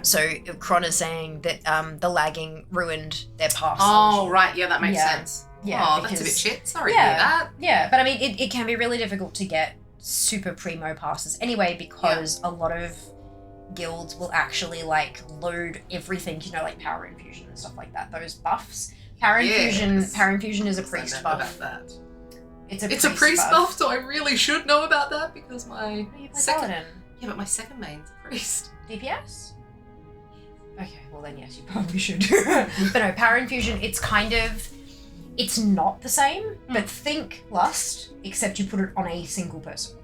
So Kron is saying that the lagging ruined their pass. Oh, right. Yeah, that makes sense. Yeah. Oh, that's a bit shit. Sorry to hear that. Yeah, but I mean, it can be really difficult to get super primo passes anyway, because a lot of guilds will actually like load everything, like power infusion and stuff like that. Those buffs. Power infusion is a priest buff. About that. It's a priest buff, so I really should know about that because my second paladin. Yeah, but my second main's a priest. DPS? Okay, well then yes, you probably should. But no, power infusion, it's not the same, but think lust, except you put it on a single person.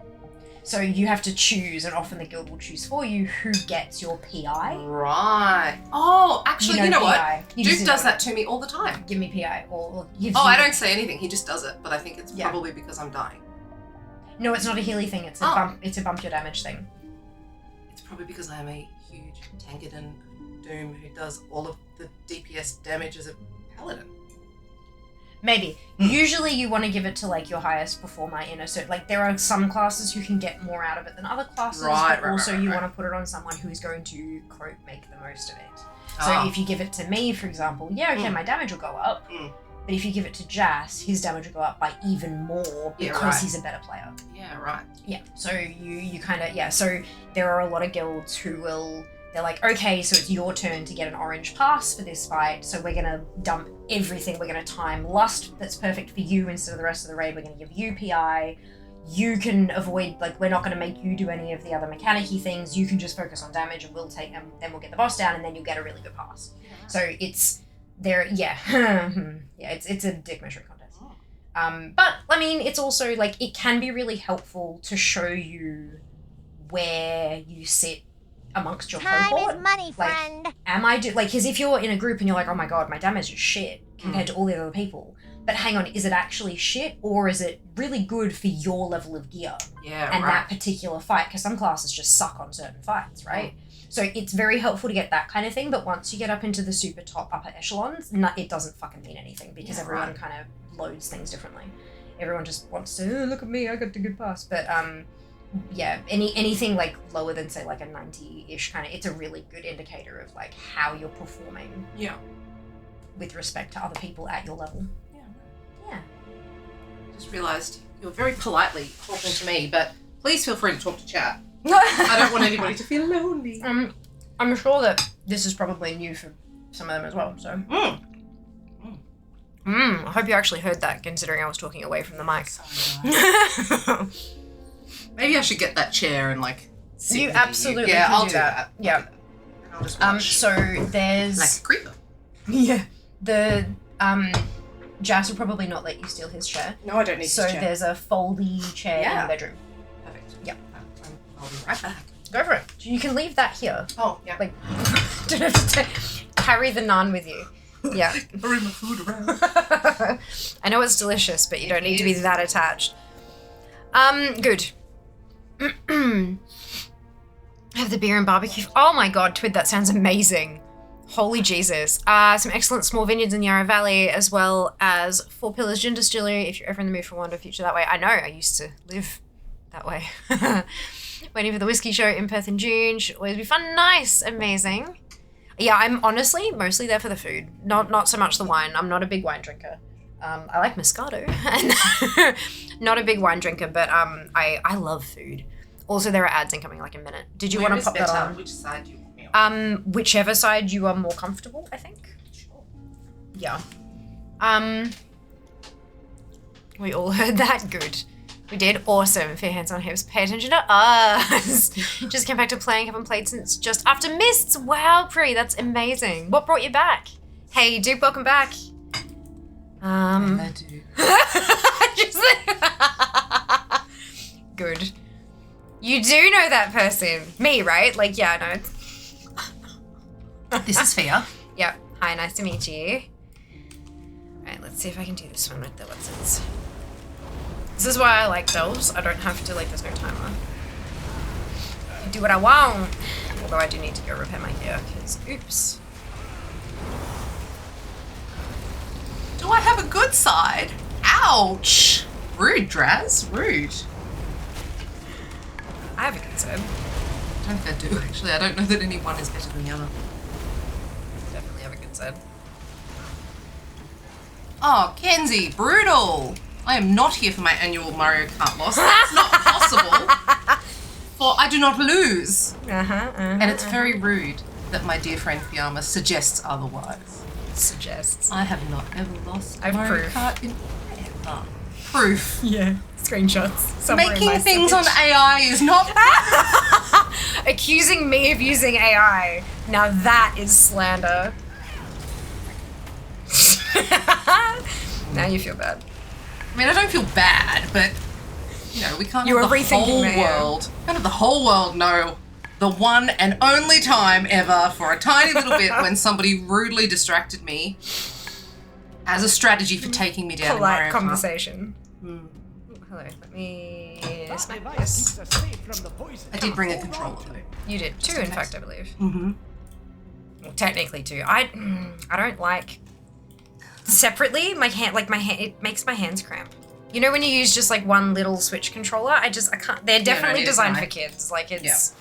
So you have to choose, and often the guild will choose for you who gets your PI. Right. Oh, actually, you know PI. what? Duke does that to me all the time. Give me PI. Or I don't say anything. He just does it, but I think it's probably because I'm dying. No, it's not a healing thing. It's a bump your damage thing. It's probably because I am a huge Tangadin Doom who does all of the DPS damage as a paladin. Maybe. Usually you want to give it to like your highest performer in a certain, like there are some classes who can get more out of it than other classes, but also you want to put it on someone who is going to, quote, make the most of it. So if you give it to me, for example, my damage will go up, but if you give it to Jas, his damage will go up by even more because he's a better player. Yeah, right. Yeah, so you kind of, so there are a lot of guilds who will, they're like, okay, so it's your turn to get an orange pass for this fight, so we're going to dump everything. We're going to time lust that's perfect for you instead of the rest of the raid. We're going to give you PI. You can avoid, like, we're not going to make you do any of the other mechanic-y things. You can just focus on damage and we'll take them, then we'll get the boss down and then you'll get a really good pass. So it's, it's a dick measuring contest. But, I mean, it's also, like, it can be really helpful to show you where you sit amongst your cohort. Time is money, friend. Like, because if you're in a group and you're like, oh my god, my damage is shit compared to all the other people, but hang on, is it actually shit or is it really good for your level of gear? Yeah, and that particular fight, because some classes just suck on certain fights, right? So it's very helpful to get that kind of thing, but once you get up into the super top upper echelons, it doesn't fucking mean anything because everyone kind of loads things differently. Everyone just wants to, look at me, I got the good pass, but anything like lower than say like a 90-ish kind of, it's a really good indicator of like how you're performing with respect to other people at your level. Just realised you're very politely talking to me, but please feel free to talk to chat. I don't want anybody to feel lonely. I'm sure that this is probably new for some of them as well, so I hope you actually heard that, considering I was talking away from the mic. Maybe I should get that chair and like sit you absolutely can I'll do that. Yeah. And I'll just watch. So there's like a creeper. Yeah. The Jas will probably not let you steal his chair. No, I don't need his chair. So there's a foldy chair in the bedroom. Perfect. Yeah. I'll be right back. Go for it. You can leave that here. Oh, yeah. Like, don't have to carry the naan with you. Yeah. Bring my food around. I know it's delicious, but you don't need to be that attached. Good. Have the beer and barbecue. Oh my god, Twid, that sounds amazing. Holy Jesus. Some excellent small vineyards in Yarra Valley, as well as Four Pillars Gin Distillery, if you're ever in the mood for Wander Future that way. I know, I used to live that way. Waiting for the whiskey show in Perth in June. Should always be fun. Nice. Amazing. Yeah, I'm honestly mostly there for the food. Not so much the wine. I'm not a big wine drinker. I like Moscato. Not a big wine drinker, but I love food. Also, there are ads incoming like a minute. Did you want to pop that on? Which side do you want me on? Whichever side you are more comfortable, I think. Sure. Yeah. We all heard that. Good. We did. Awesome. For your hands on hips. Pay attention to us. Just came back to playing. Haven't played since just after Mists. Wow, Pri, that's amazing. What brought you back? Hey, Duke, welcome back. I do. Good. You do know that person. Me, right? Like, yeah, no. This is Fia. Yep. Hi, nice to meet you. Alright, let's see if I can do this one with the what's. This is why I like dolls. I don't have to, like, there's no timer. I can do what I want. Although I do need to go repair my gear, because, oops. Do I have a good side? Ouch! Rude, Draz. Rude. I have a good side. I don't think I do, actually. I don't know that any one is better than the other. Definitely have a good side. Oh, Kenzie, brutal! I am not here for my annual Mario Kart loss. That's not possible. For I do not lose. And it's very rude that my dear friend Fiamma suggests otherwise. Suggests. I have not ever lost I've Mario proof. Kart in ever. Proof. Yeah. Screenshots. Making things on AI is not Accusing me of using AI. Now that is slander. Now you feel bad. I mean, I don't feel bad, but you know, we can't You have were the rethinking whole that, yeah. world. Can't have the whole world know the one and only time ever for a tiny little bit when somebody rudely distracted me as a strategy for taking me down. Polite Mario Kart. conversation. Ooh, hello, let me smack this. I did bring a controller though. You did two, in fact, I believe. Mm-hmm. Well, technically two. I don't like separately. My hand, it makes my hands cramp. You know when you use just like one little Switch controller? I can't. They're definitely designed for kids. Like it's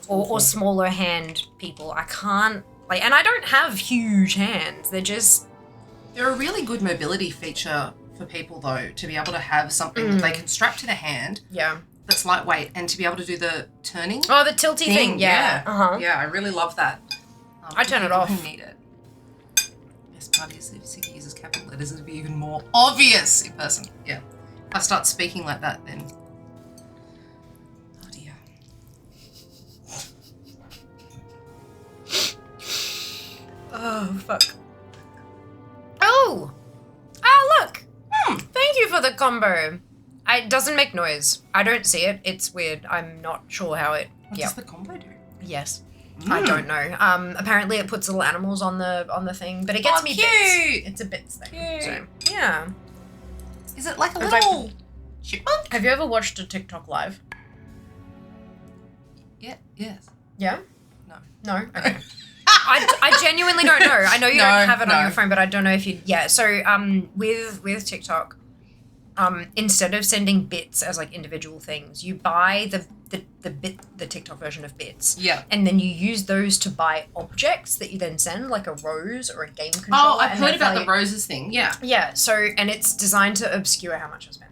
or smaller hand people. I can't like, and I don't have huge hands. They're a really good mobility feature for people though, to be able to have something that they can strap to their hand. Yeah. That's lightweight and to be able to do the turning. Oh, the tilty thing. Yeah. Yeah, I really love that. I turn it off. Who need it. Best part is if Siggy uses capital letters, it'll be even more obvious in person. Yeah. If I start speaking like that, then. Oh dear. Oh, fuck. Oh! Ah, look! Thank you for the combo. It doesn't make noise. I don't see it. It's weird. I'm not sure how it... What does the combo do? Yes. I don't know. Apparently it puts little animals on the thing, but it gets me cute. bits. It's a bits thing. Cute. So, yeah. Is it like a It's little chipmunk? Have you ever watched a TikTok live? Yeah. Yes. Yeah? No. No? Okay. I genuinely don't know. I know you don't have it on No. your phone, but I don't know if you... Yeah, so with TikTok, instead of sending bits as like individual things, you buy the TikTok version of bits. Yeah. And then you use those to buy objects that you then send, like a rose or a game controller. Oh, I've and heard that about value- the roses thing. Yeah. Yeah, so, and it's designed to obscure how much you're spending.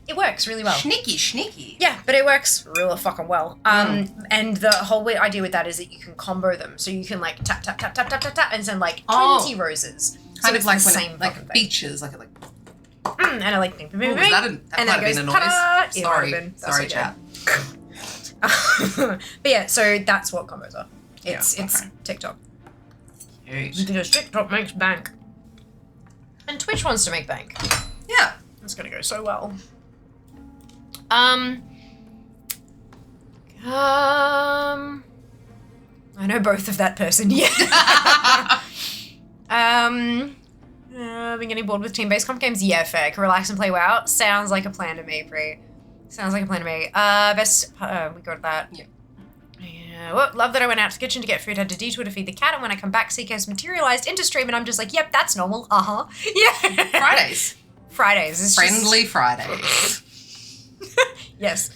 It works really well. Sneaky. Yeah, but it works really fucking well. And the whole idea with that is that you can combo them. So you can like tap, tap, tap, tap, tap, tap, tap, and send like 20 roses. Kind so of like the when same it, like fucking thing. beaches, like And I like bing, bing, bing, Oh, bing, that and might then have it been goes, a noise. ta-da! It might Sorry. have been. That's Sorry, okay. chat. But yeah, so that's what combos are. It's okay. TikTok. Huge. Because TikTok makes bank. And Twitch wants to make bank. Yeah. It's gonna go so well. I know both of that person. Yeah. Been getting bored with team-based comp games. Yeah, fair. Can relax and play WoW. Sounds like a plan to me, Pri. Sounds like a plan to me. We got that. Yeah. Yeah. Well, love that I went out to the kitchen to get food, had to detour to feed the cat, and when I come back, Seekers materialized into stream, and I'm just like, yep, that's normal. Yeah. Fridays. It's Friendly Fridays. Yes.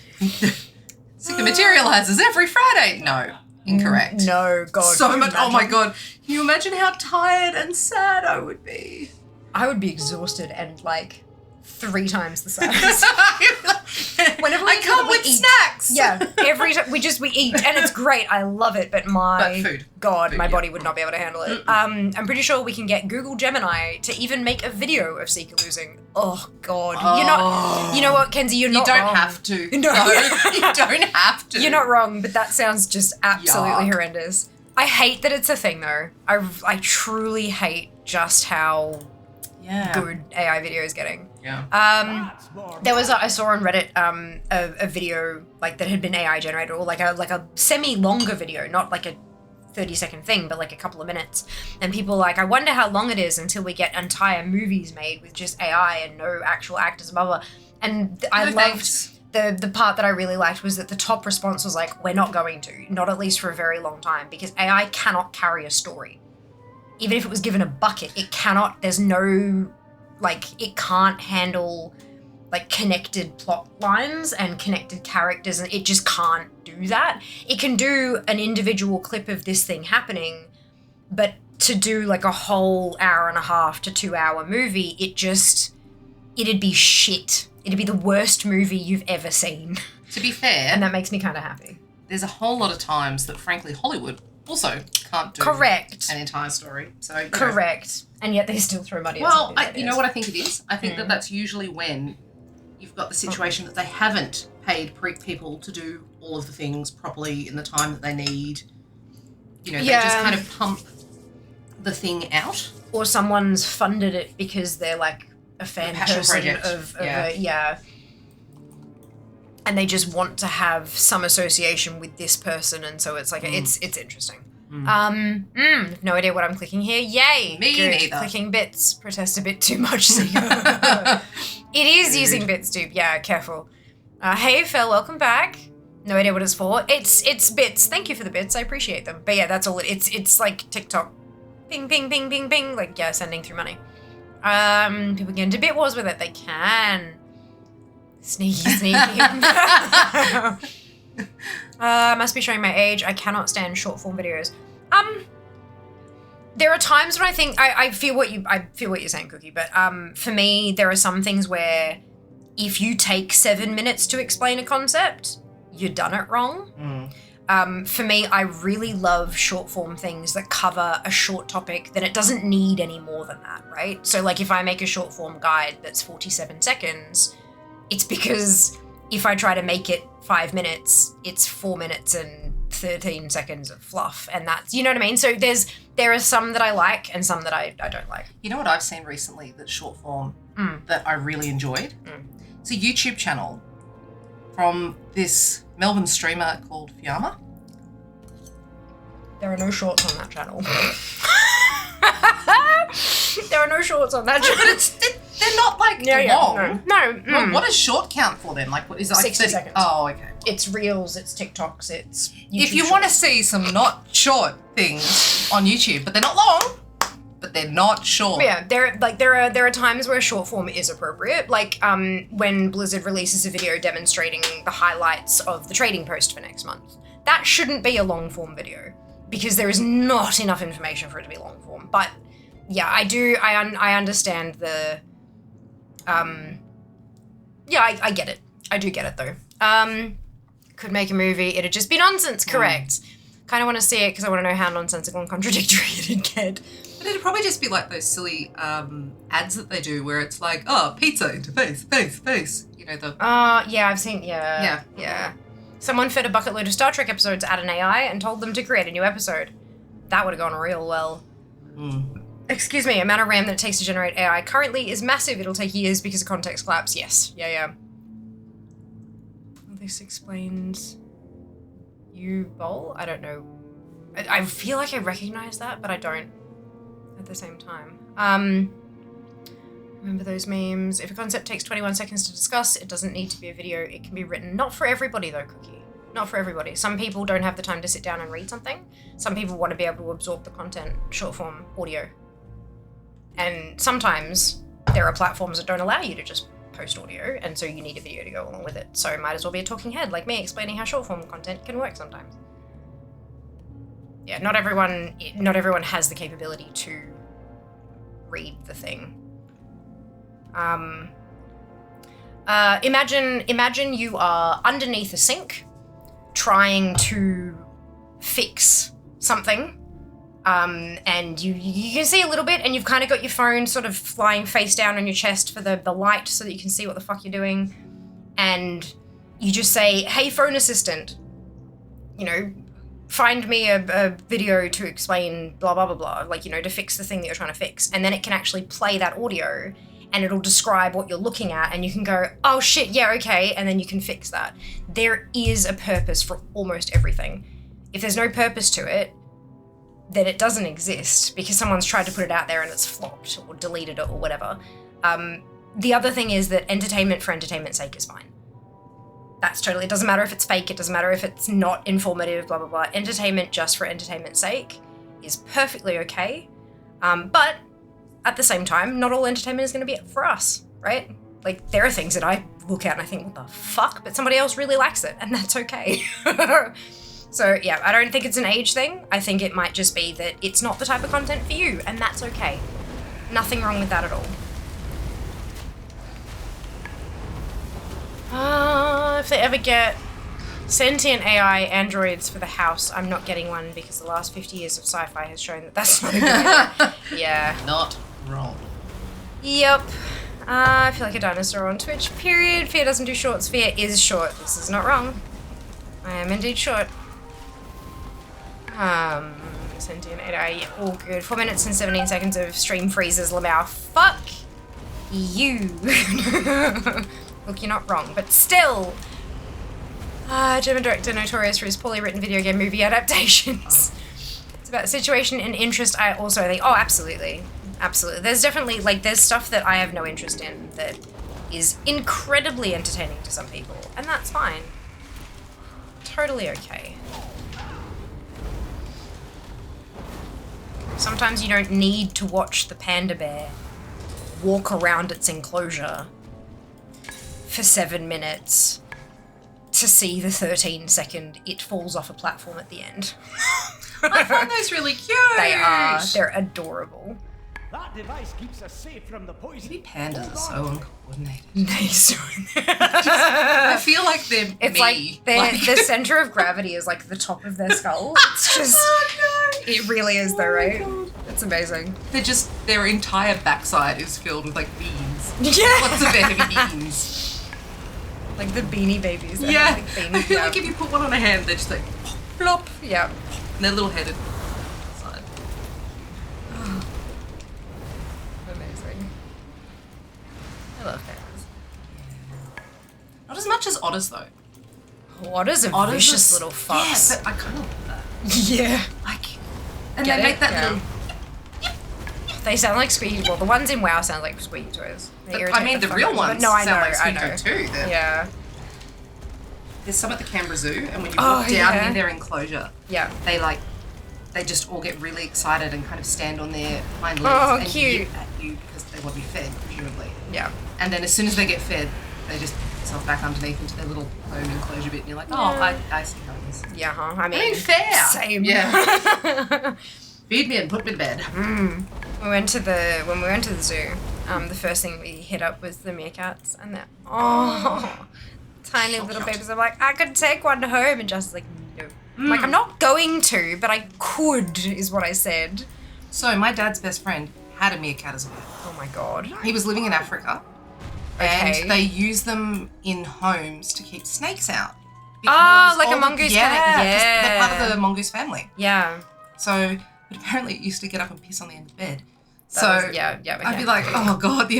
Seeker materializes every Friday. No. Incorrect. No, God. So much. Oh my God. Can you imagine how tired and sad I would be? I would be exhausted and like 3 times the size. Whenever I come with snacks. Yeah, every time we eat and it's great. I love it, but my body would not be able to handle it. I'm pretty sure we can get Google Gemini to even make a video of Seeker losing. Oh God, you're not. You know what, Kenzie? You're not. You don't wrong. have to. No, you don't have to. You're not wrong, but that sounds just absolutely horrendous. I hate that it's a thing though. I truly hate just how good AI video is getting. Yeah. There was I saw on Reddit a video like that had been AI generated, or like a semi longer video, not like a 30-second thing, but like a couple of minutes. And people were like, I wonder how long it is until we get entire movies made with just AI and no actual actors and blah blah. And I loved the part that I really liked was that the top response was like, we're not going to, not at least for a very long time, because AI cannot carry a story. Even if it was given a bucket, it cannot, there's no, like, it can't handle, like, connected plot lines and connected characters, and it just can't do that. It can do an individual clip of this thing happening, but to do, like, a whole 1.5 to 2 hour movie, it'd be shit. It'd be the worst movie you've ever seen. To be fair. And that makes me kind of happy. There's a whole lot of times that, frankly, Hollywood also can't do an entire story. So Correct. And yet they still throw money at well, you know what I think it is? I think that that's usually when you've got the situation that they haven't paid people to do all of the things properly in the time that they need. You know, they just kind of pump the thing out. Or someone's funded it because they're like a fan person project. of and they just want to have some association with this person, and so it's like it's interesting. No idea what I'm clicking here. Yay! Me neither. Clicking bits. Protest a bit too much. It is using bits too. Yeah, careful. Hey Phil, welcome back. No idea what it's for. It's bits. Thank you for the bits. I appreciate them. But yeah, that's all. It's like TikTok. Ping, ping, ping, ping, ping. Like sending through money. People get into bit wars with it. They can. Sneaky. I must be showing my age. I cannot stand short form videos. There are times when I think I feel what you're saying, Cookie. But for me, there are some things where if you take 7 minutes to explain a concept, you've done it wrong. For me, I really love short form things that cover a short topic that it doesn't need any more than that, right? So like if I make a short form guide that's 47 seconds, it's because if I try to make it 5 minutes, it's 4 minutes and 13 seconds of fluff. And that's, you know what I mean? So there are some that I like and some that I don't like. You know what I've seen recently that's short form that I really enjoyed? It's a YouTube channel from this Melbourne streamer called Fiamma. There are no shorts on that channel. There are no shorts on that channel. They're not like long. No. Well, what does short count for then? Like, what is it? Like 60 seconds. Oh, okay. It's reels, it's TikToks, it's YouTube if you want to see some not short things on YouTube, but they're not long, but they're not short. Yeah, there are times where short form is appropriate. Like when Blizzard releases a video demonstrating the highlights of the trading post for next month. That shouldn't be a long form video because there is not enough information for it to be long form. But yeah, I understand the I get it. I do get it though. Could make a movie, it'd just be nonsense, correct. Kind of want to see it because I want to know how nonsensical and contradictory it'd get. But it'd probably just be like those silly ads that they do where it's like, oh, pizza into face. You know, the... yeah, I've seen, yeah. Someone fed a bucket load of Star Trek episodes at an AI and told them to create a new episode. That would have gone real well. Excuse me, amount of RAM that it takes to generate AI currently is massive. It'll take years because of context collapse. Yes. Yeah. This explains U-Bowl? I don't know. I feel like I recognize that, but I don't at the same time. Remember those memes? If a concept takes 21 seconds to discuss, it doesn't need to be a video. It can be written. Not for everybody though, Cookie. Not for everybody. Some people don't have the time to sit down and read something. Some people want to be able to absorb the content, short form audio. And sometimes there are platforms that don't allow you to just post audio, and so you need a video to go along with it. So it might as well be a talking head like me explaining how short form content can work sometimes. Yeah, not everyone has the capability to read the thing. Imagine you are underneath a sink trying to fix something, and you can see a little bit, and you've kind of got your phone sort of flying face down on your chest for the light so that you can see what the fuck you're doing, and you just say, hey, phone assistant, you know, find me a video to explain blah, blah, blah, blah, like, you know, to fix the thing that you're trying to fix. And then it can actually play that audio and it'll describe what you're looking at, and you can go, oh shit, yeah, okay, and then you can fix that. There is a purpose for almost everything. If there's no purpose to it, then it doesn't exist because someone's tried to put it out there and it's flopped or deleted it or whatever. The other thing is that entertainment for entertainment's sake is fine. That's totally, it doesn't matter if it's fake, it doesn't matter if it's not informative, blah, blah, blah. Entertainment just for entertainment's sake is perfectly okay. But at the same time, not all entertainment is going to be for us, right? Like, there are things that I look at and I think, what the fuck? But somebody else really likes it, and that's okay. So, yeah, I don't think it's an age thing. I think it might just be that it's not the type of content for you, and that's okay. Nothing wrong with that at all. If they ever get sentient AI androids for the house, I'm not getting one because the last 50 years of sci-fi has shown that that's not a good idea. Yeah. Not wrong. Yep. I feel like a dinosaur on Twitch, period. Fear doesn't do shorts. Fear is short. This is not wrong. I am indeed short. Sentient AI, all good. 4 minutes and 17 seconds of stream freezes, Lamau. Fuck you. Look, you're not wrong, but still. German director notorious for his poorly written video game movie adaptations. It's about situation and interest. I also think, oh, absolutely. Absolutely. There's definitely, like, there's stuff that I have no interest in that is incredibly entertaining to some people, and that's fine. Totally okay. Sometimes you don't need to watch the panda bear walk around its enclosure for 7 minutes to see the 13-second it falls off a platform at the end. I find those really cute. They are. They're adorable. That device keeps us safe from the poison. Maybe pandas are so uncoordinated. I feel like they're it's me. Like the center of gravity is like the top of their skull. It's just, it really is though, right? It's amazing. They're just, their entire backside is filled with like beans. Yeah. Lots of heavy beans. Like the beanie babies. Yeah. Like, I feel like if you put one on a hand, they're just like plop. Yeah. And they're little headed. Amazing. I love pandas. Not as much as otters though. Otters are vicious little fucks. Yeah, but I kind of love that. Yeah. Like, and they make that little. They sound like squeaky. Well, the ones in WoW sound like squeaky toys. I mean, the real ones no, I know, sound like I squeaky know. too. Yeah. There's some at the Canberra Zoo, and when you walk down in their enclosure, they just all get really excited and kind of stand on their hind legs and cute. yip at you because they want to be fed, presumably. Yeah. And then as soon as they get fed, they just put themselves back underneath into their little home enclosure bit, and you're like, I see how it is. Yeah, I mean, fair. Same. Yeah. Feed me and put me to bed. When we went to the zoo, the first thing we hit up was the meerkats, and they're tiny so little babies. I'm like, I could take one home, and Justin's like, no. Like, I'm not going to, but I could, is what I said. So my dad's best friend had a meerkat as well. Oh my god. He was living in Africa, and they use them in homes to keep snakes out. Like a mongoose kind of, yeah. They're part of the mongoose family. Yeah. So, but apparently it used to get up and piss on the end of the bed. I'd be like, oh god,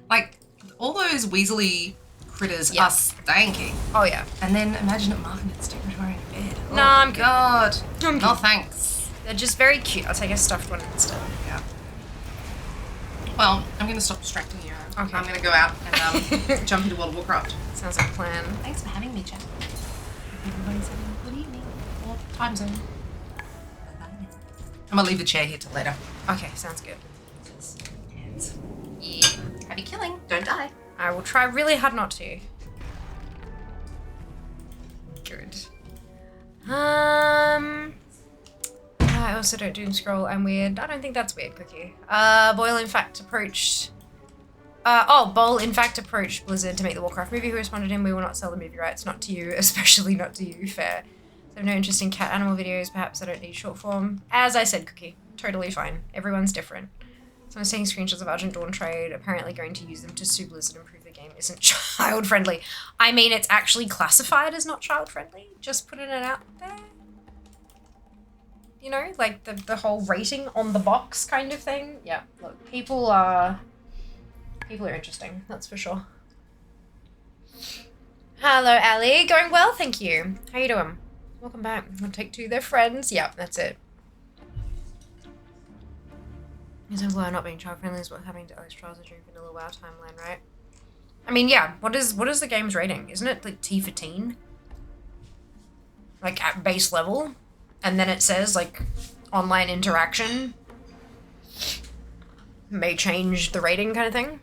like all those weaselly critters are stanky. Oh yeah. And then imagine it marking its territory in bed. Nah, I'm good. God. I'm No good. thanks. They're just very cute. I'll take a stuffed one instead. Yeah. Well, I'm gonna stop distracting you. Okay. I'm gonna go out and jump into World of Warcraft. Sounds like a plan. Thanks for having me, chat. Everybody's having a good evening. Or time zone. I'm gonna leave the chair here till later. Okay, sounds good. Yeah. Happy killing. Don't die. I will try really hard not to. Good. I also don't doom scroll. I'm weird. I don't think that's weird, Cookie. Boyle in fact approached Blizzard to make the Warcraft movie. Who responded in, "We will not sell the movie rights, not to you, especially not to you, fair. So no interest in cat animal videos, perhaps I don't need short form." As I said, Cookie, totally fine. Everyone's different. Someone's taking screenshots of Argent Dawn trade, apparently going to use them to sue Blizzard and prove the game isn't child friendly. I mean, it's actually classified as not child friendly, just putting it out there. You know, like the whole rating on the box kind of thing. Yeah, look, people are interesting, that's for sure. Hello, Ali. Going well, thank you. How you doing? Welcome back. I'll take two, they're friends. Yeah, that's it. Example of not being child friendly is what having to Alex Trials during vanilla WoW timeline, right? I mean, yeah. What is the game's rating? Isn't it like T for teen? Like at base level, and then it says like online interaction may change the rating kind of thing.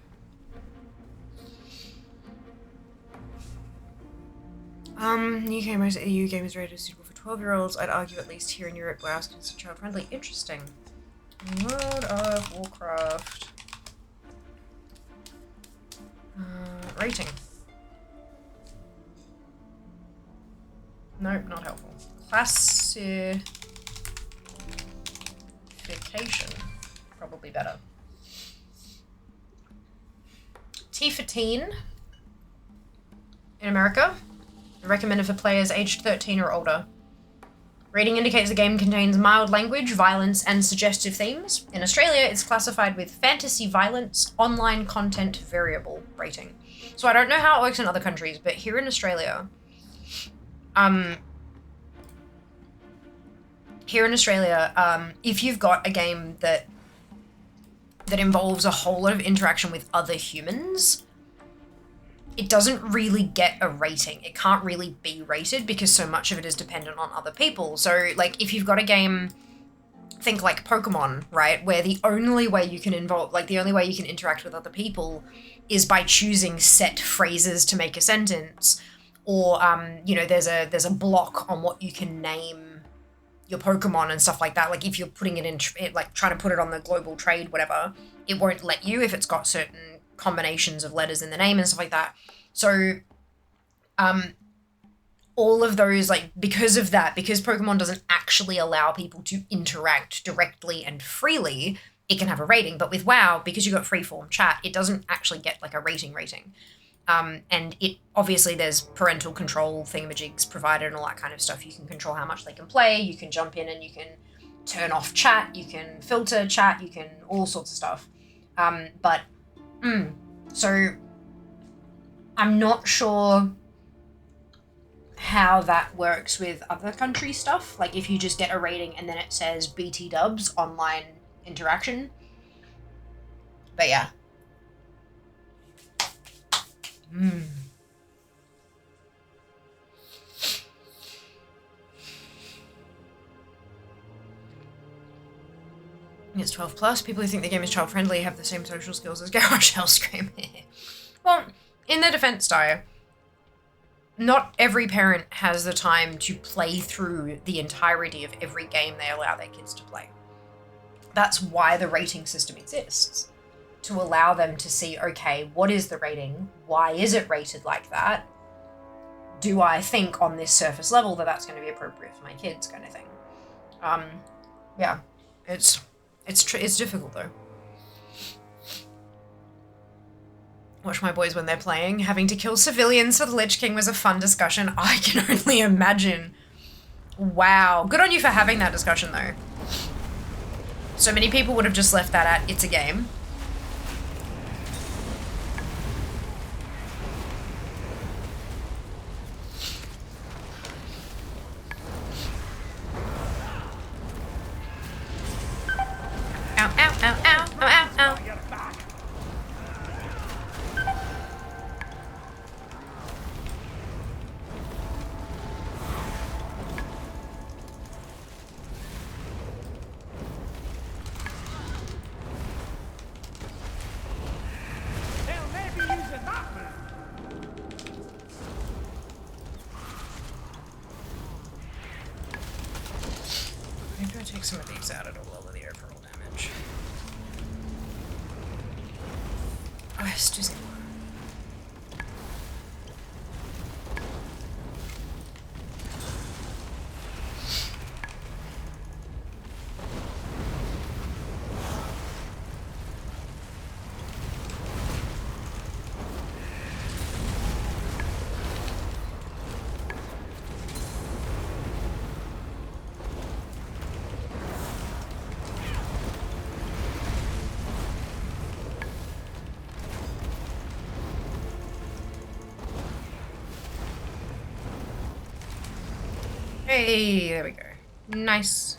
UK most EU game is rated suitable for 12-year-olds. I'd argue at least here in Europe, WoW is considered child friendly. Interesting. World of Warcraft. Rating. Nope, not helpful. Classification. Probably better. T for teen. In America. Recommended for players aged 13 or older. Rating indicates the game contains mild language, violence, and suggestive themes. In Australia, it's classified with fantasy violence, online content variable rating. So I don't know how it works in other countries, but here in Australia, if you've got a game that involves a whole lot of interaction with other humans, it doesn't really get a rating. It can't really be rated because so much of it is dependent on other people. So, like, if you've got a game, think like Pokemon, right, where the only way you can interact with other people is by choosing set phrases to make a sentence, or there's a block on what you can name your Pokemon and stuff like that. Like, if you're putting it in, like, trying to put it on the global trade, whatever, it won't let you if it's got certain combinations of letters in the name and stuff like that. So all of those, like, because of that, because Pokemon doesn't actually allow people to interact directly and freely, it can have a rating. But with WoW, because you've got freeform chat, it doesn't actually get like a rating. And it obviously there's parental control thingamajigs provided and all that kind of stuff. You can control how much they can play, you can jump in and you can turn off chat, you can filter chat, you can all sorts of stuff. So I'm not sure how that works with other country stuff. Like if you just get a rating and then it says BT dubs, online interaction. But yeah. It's 12 plus. People who think the game is child friendly have the same social skills as Garage Hellscream. Well, in their defense, Dyer, not every parent has the time to play through the entirety of every game they allow their kids to play. That's why the rating system exists. To allow them to see, okay, what is the rating? Why is it rated like that? Do I think on this surface level that that's going to be appropriate for my kids, kind of thing? Yeah, it's difficult though. Watch my boys when they're playing. Having to kill civilians for the Lich King was a fun discussion. I can only imagine. Wow, good on you for having that discussion though. So many people would have just left that at, it's a game. gonna take some of these out, it'll lower the overall damage. Oh, excuse me. Hey, there we go. Nice.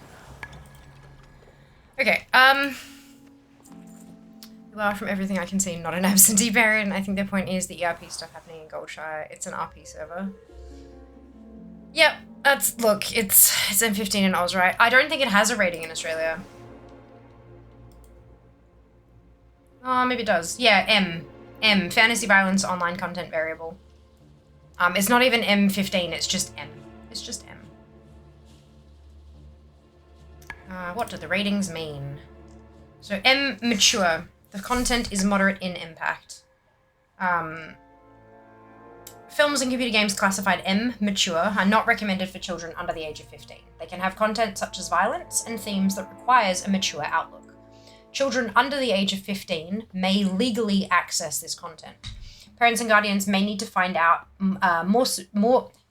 Okay, you are, from everything I can see, not an absentee parent. I think their point is the ERP stuff happening in Goldshire. It's an RP server. Yep, look, it's M15 in Oz, right? I don't think it has a rating in Australia. Oh, maybe it does. Yeah, M. Fantasy violence online content variable. It's not even M15, it's just M. It's just M. What do the ratings mean? So M, mature. The content is moderate in impact. Films and computer games classified M, mature, are not recommended for children under the age of 15. They can have content such as violence and themes that requires a mature outlook. Children under the age of 15 may legally access this content. Parents and guardians may need to find out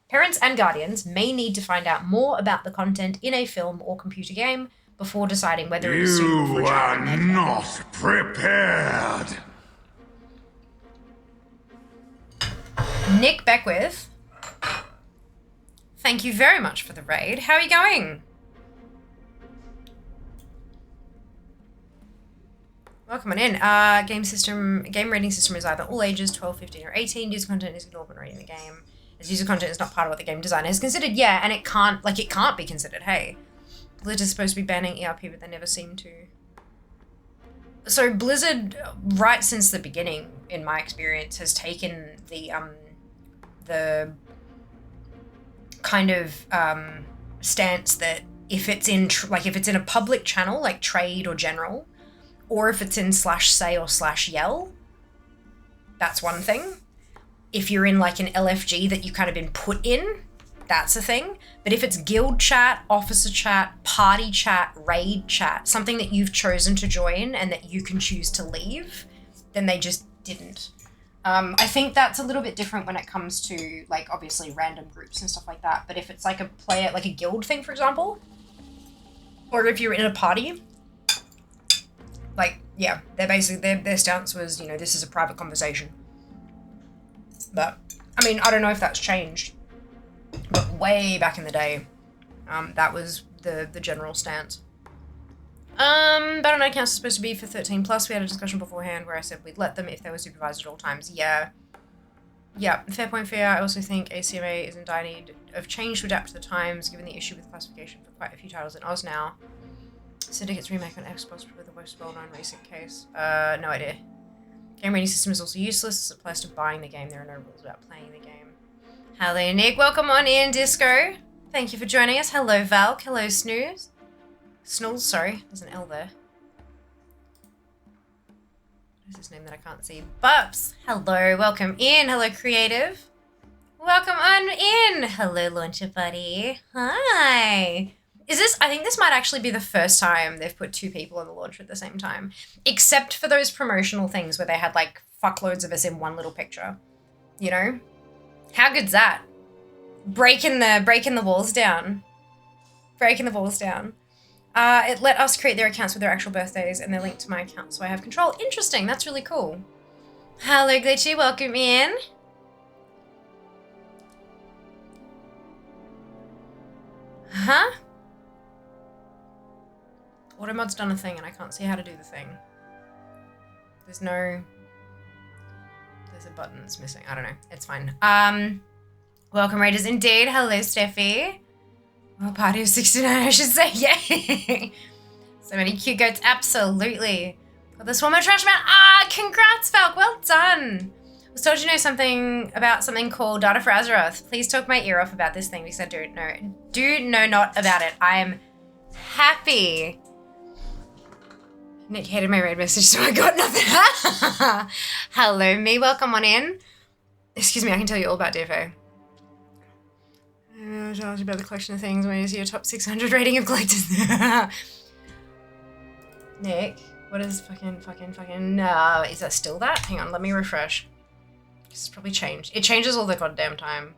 Parents and guardians may need to find out more about the content in a film or computer game before deciding whether it is suitable for a child in their care. You are not prepared. Nick Beckwith, thank you very much for the raid. How are you going? Welcome on in. Game rating system is either all ages, 12, 15, or 18. User content is ignored when rating the game. As user content is not part of what the game designer has considered, yeah, and it can't be considered, hey. Blizzard is supposed to be banning ERP, but they never seem to. So Blizzard, right since the beginning, in my experience, has taken the kind of stance that if it's in a public channel like trade or general, or if it's in /say or /yell, that's one thing. If you're in like an LFG that you kind of been put in, that's a thing. But if it's guild chat, officer chat, party chat, raid chat, something that you've chosen to join and that you can choose to leave, then they just didn't. I think that's a little bit different when it comes to like obviously random groups and stuff like that. But if it's like a player, like a guild thing, for example, or if you're in a party, like, yeah, they're basically, their stance was, you know, this is a private conversation. But, I mean, I don't know if that's changed. But way back in the day, that was the general stance. Battle Net accounts are supposed to be for 13 plus. We had a discussion beforehand where I said we'd let them if they were supervised at all times. Yeah. Yeah, fair point, fair. I also think ACMA is in dire need of change to adapt to the times, given the issue with classification for quite a few titles in Oz now. Syndicate's remake on Xbox with the most well-known recent case. No idea. Game rating system is also useless as it applies to buying the game. There are no rules about playing the game. Hello, Nick. Welcome on in, Disco. Thank you for joining us. Hello, Valk. Hello, Snooze. Snooze, sorry. There's an L there. What is his name that I can't see? Bubs. Hello. Welcome in. Hello, Creative. Welcome on in. Hello, Launcher Buddy. Hi. I think this might actually be the first time they've put two people on the launcher at the same time. Except for those promotional things where they had like fuckloads of us in one little picture. You know? How good's that? Breaking the walls down. Breaking the walls down. It let us create their accounts with their actual birthdays and they're linked to my account so I have control. Interesting, that's really cool. Hello Glitchy, welcome in. Huh? Automod's done a thing and I can't see how to do the thing. There's a button that's missing. I don't know. It's fine. Welcome Raiders indeed. Hello Steffi. Well, party of 69 I should say. Yay. So many cute goats. Absolutely. Got this one more trash man. Congrats Falk. Well done. I was told you know something about something called Data for Azeroth. Please talk my ear off about this thing because I do know not about it. I'm Happy. Nick hated my raid message, so I got nothing. Hello, me. Welcome on in. Excuse me, I can tell you all about DFA. I'll tell you about the collection of things when you see your top 600 rating of collectors. Nick, what is fucking, is that still that? Hang on, let me refresh. It's probably changed. It changes all the goddamn time.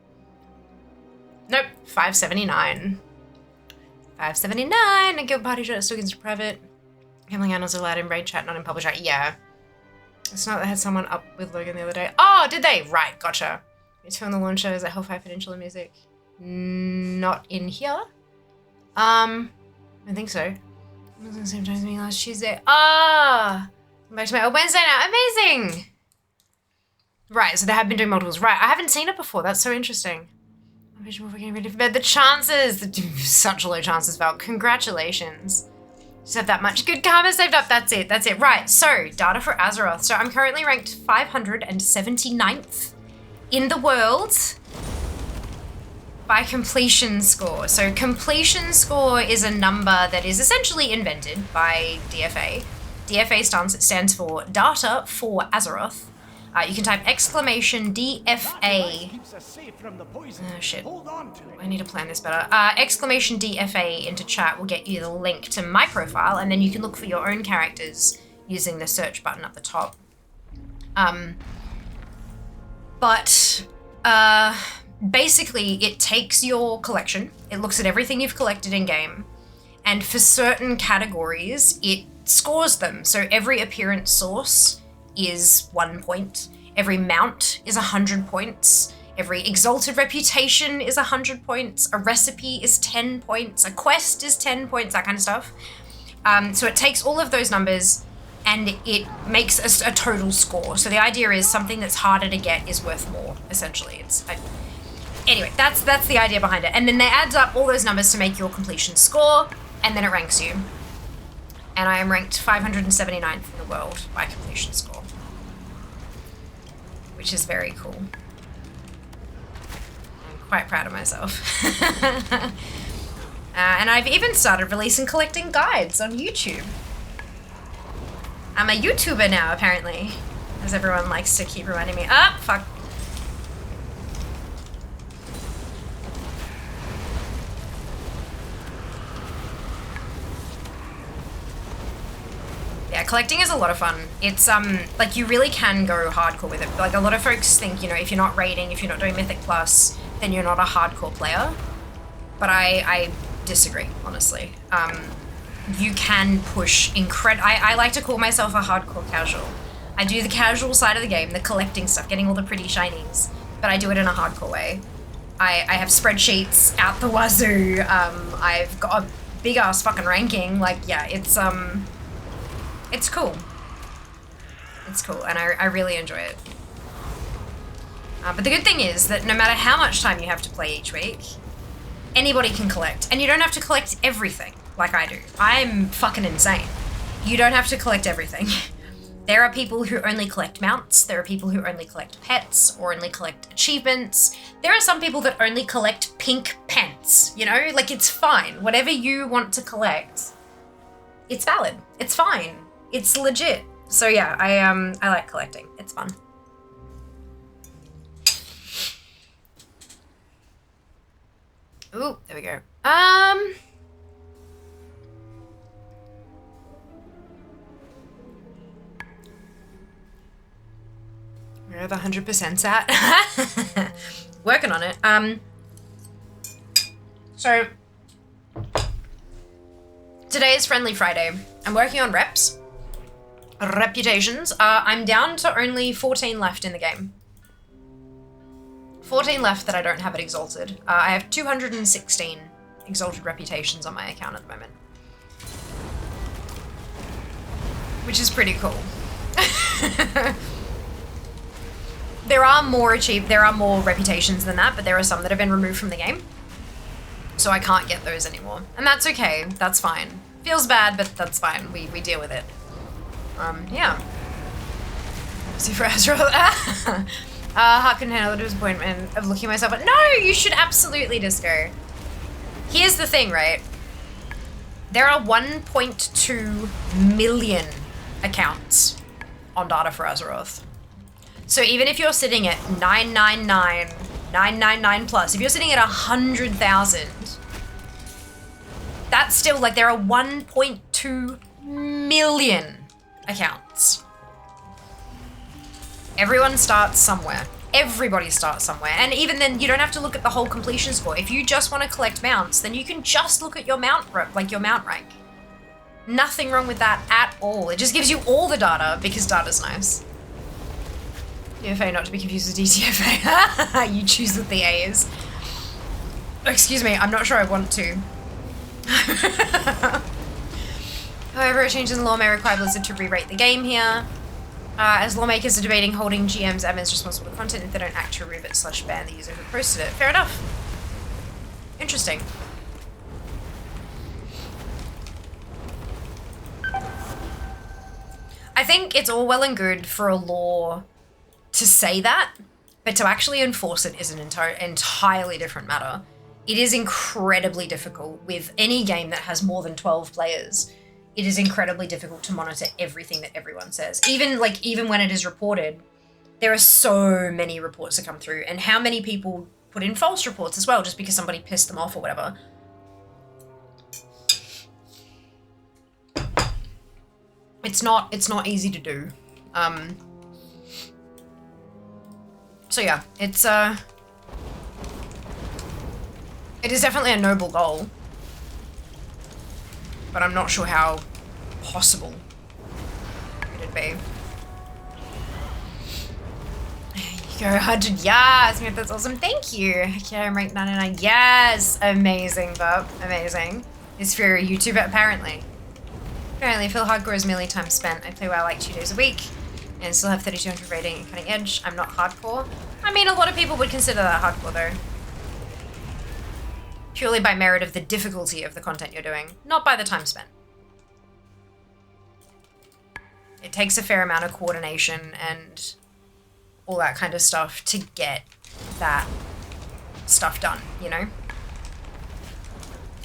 Nope, 579. 579, a guild party chat still gets private. Gambling animals allowed in raid chat, not in public chat. Yeah. It's not that I had someone up with Logan the other day. Oh, did they? Right, gotcha. You turn the launcher, is that Hellfire Peninsula music? Not in here. I think so. It was the same time as me last Tuesday. Ah! I'm back to my old Wednesday now. Amazing! Right, so they have been doing multiples. Right, I haven't seen it before. That's so interesting. I'm getting ready for bed. The chances! Such low chances, Val. Congratulations. Just have that much good karma saved up. That's it. That's it. Right, so data for Azeroth. So I'm currently ranked 579th in the world by completion score. So completion score is a number that is essentially invented by DFA. DFA stands for Data for Azeroth. You can type exclamation DFA. Oh shit, I need to plan this better. Exclamation DFA into chat will get you the link to my profile, and then you can look for your own characters using the search button up the top. Basically it takes your collection, it looks at everything you've collected in game, and for certain categories it scores them. So every appearance source is 1 point. Every mount is 100 points. Every exalted reputation is 100 points. A recipe is 10 points. A quest is 10 points, that kind of stuff. So it takes all of those numbers and it makes a total score. So the idea is something that's harder to get is worth more, essentially. Anyway, that's the idea behind it. And then they adds up all those numbers to make your completion score, and then it ranks you. And I am ranked 579th in the world by completion score, which is very cool. I'm quite proud of myself. And I've even started releasing collecting guides on YouTube. I'm a YouTuber now, apparently, as everyone likes to keep reminding me. Ah, fuck. Yeah, collecting is a lot of fun. It's, like, you really can go hardcore with it. Like, a lot of folks think, you know, if you're not raiding, if you're not doing Mythic Plus, then you're not a hardcore player. But I disagree, honestly. You can push I like to call myself a hardcore casual. I do the casual side of the game, the collecting stuff, getting all the pretty shinies, but I do it in a hardcore way. I have spreadsheets out the wazoo. I've got a big ass fucking ranking. Like, yeah, it's cool. It's cool, and I really enjoy it. But the good thing is that no matter how much time you have to play each week, anybody can collect. And you don't have to collect everything like I do. I'm fucking insane. You don't have to collect everything. There are people who only collect mounts. There are people who only collect pets or only collect achievements. There are some people that only collect pink pants, you know? Like, it's fine. Whatever you want to collect, it's valid. It's fine. It's legit. So yeah, I like collecting. It's fun. Ooh, there we go. Where are the 100%s at? Working on it. So today is Friendly Friday. I'm working on reputations. I'm down to only 14 left in the game. 14 left that I don't have it exalted. I have 216 exalted reputations on my account at the moment, which is pretty cool. There are more reputations than that, but there are some that have been removed from the game, so I can't get those anymore, and that's okay. That's fine. Feels bad, but that's fine. We deal with it. Yeah. Super Astral. Heart couldn't handle the disappointment of looking at myself, but no, you should absolutely Disco. Here's the thing, right? There are 1.2 million accounts on data for Azeroth. So even if you're sitting at 999 plus, if you're sitting at 100,000, that's still like there are 1.2 million accounts. Everyone starts somewhere. Everybody starts somewhere. And even then, you don't have to look at the whole completion score. If you just want to collect mounts, then you can just look at your mount, like your mount rank. Nothing wrong with that at all. It just gives you all the data because data's nice. DFA, not to be confused with DTFA. You choose what the A is. Excuse me, I'm not sure I want to. However, a change in the law may require Blizzard to re-rate the game here. As lawmakers are debating holding GMs admins responsible for content if they don't act to remove it / ban the user who posted it. Fair enough. Interesting. I think it's all well and good for a law to say that, but to actually enforce it is an entirely different matter. It is incredibly difficult with any game that has more than 12 players. It is incredibly difficult to monitor everything that everyone says. Even when it is reported, there are so many reports that come through, and how many people put in false reports as well just because somebody pissed them off or whatever. It's not easy to do. So yeah, it is definitely a noble goal. But I'm not sure how possible it'd be. You go 100, yes, Smith, that's awesome, thank you. Okay, I'm ranked 99, yes, amazing, bub, amazing. It's for YouTube, apparently. Apparently, Phil Hardcore is merely time spent. I play WoW like 2 days a week, and still have 3200 rating and cutting edge. I'm not hardcore. I mean, a lot of people would consider that hardcore, though. Purely by merit of the difficulty of the content you're doing, not by the time spent. It takes a fair amount of coordination and all that kind of stuff to get that stuff done, you know?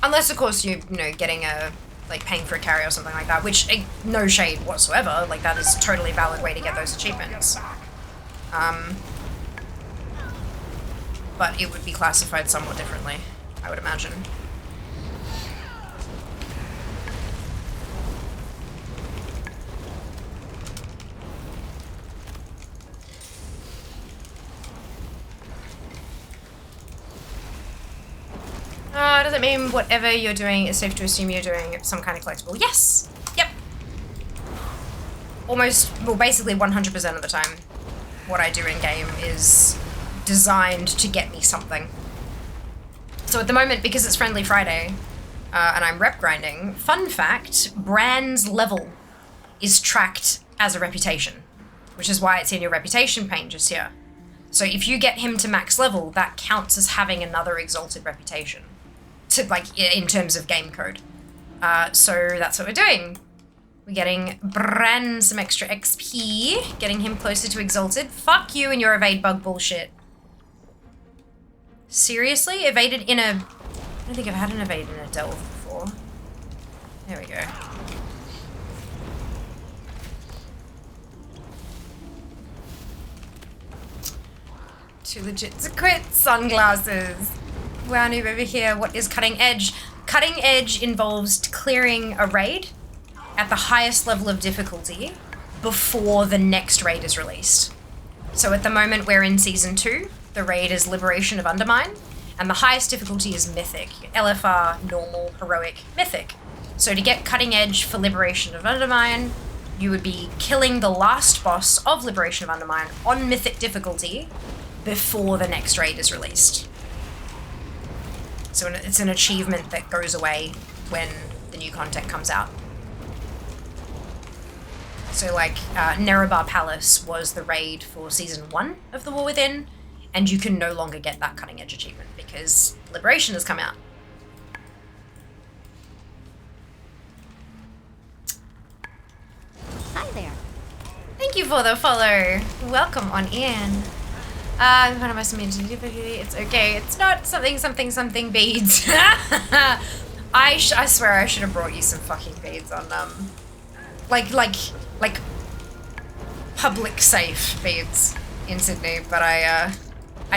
Unless, of course, you know, getting a, like, paying for a carry or something like that, which, no shade whatsoever, like, that is a totally valid way to get those achievements. But it would be classified somewhat differently, I would imagine. Does it mean whatever you're doing is safe to assume you're doing some kind of collectible? Yes! Yep. Almost, well, basically 100% of the time, what I do in-game is designed to get me something. So at the moment, because it's Friendly Friday, and I'm rep grinding, fun fact, Brand's level is tracked as a reputation, which is why it's in your reputation pane just here. So if you get him to max level, that counts as having another exalted reputation, to, like, in terms of game code. So that's what we're doing. We're getting Bran some extra XP, getting him closer to exalted. Fuck you and your evade bug bullshit. Seriously? Evaded in a... I don't think I've had an evade in a delve before. There we go. Too legit to quit. Sunglasses. Wow, noob over here. What is cutting edge? Cutting edge involves clearing a raid at the highest level of difficulty before the next raid is released. So at the moment we're in Season 2. The raid is Liberation of Undermine, and the highest difficulty is Mythic. LFR, Normal, Heroic, Mythic. So to get cutting edge for Liberation of Undermine, you would be killing the last boss of Liberation of Undermine on Mythic difficulty before the next raid is released. So it's an achievement that goes away when the new content comes out. So like, Nerebar Palace was the raid for Season 1 of The War Within, and you can no longer get that cutting edge achievement because Liberation has come out. Hi there. Thank you for the follow. Welcome on in. I'm kind of my it's okay. It's not something beads. I swear I should have brought you some fucking beads on like public safe beads in Sydney, but I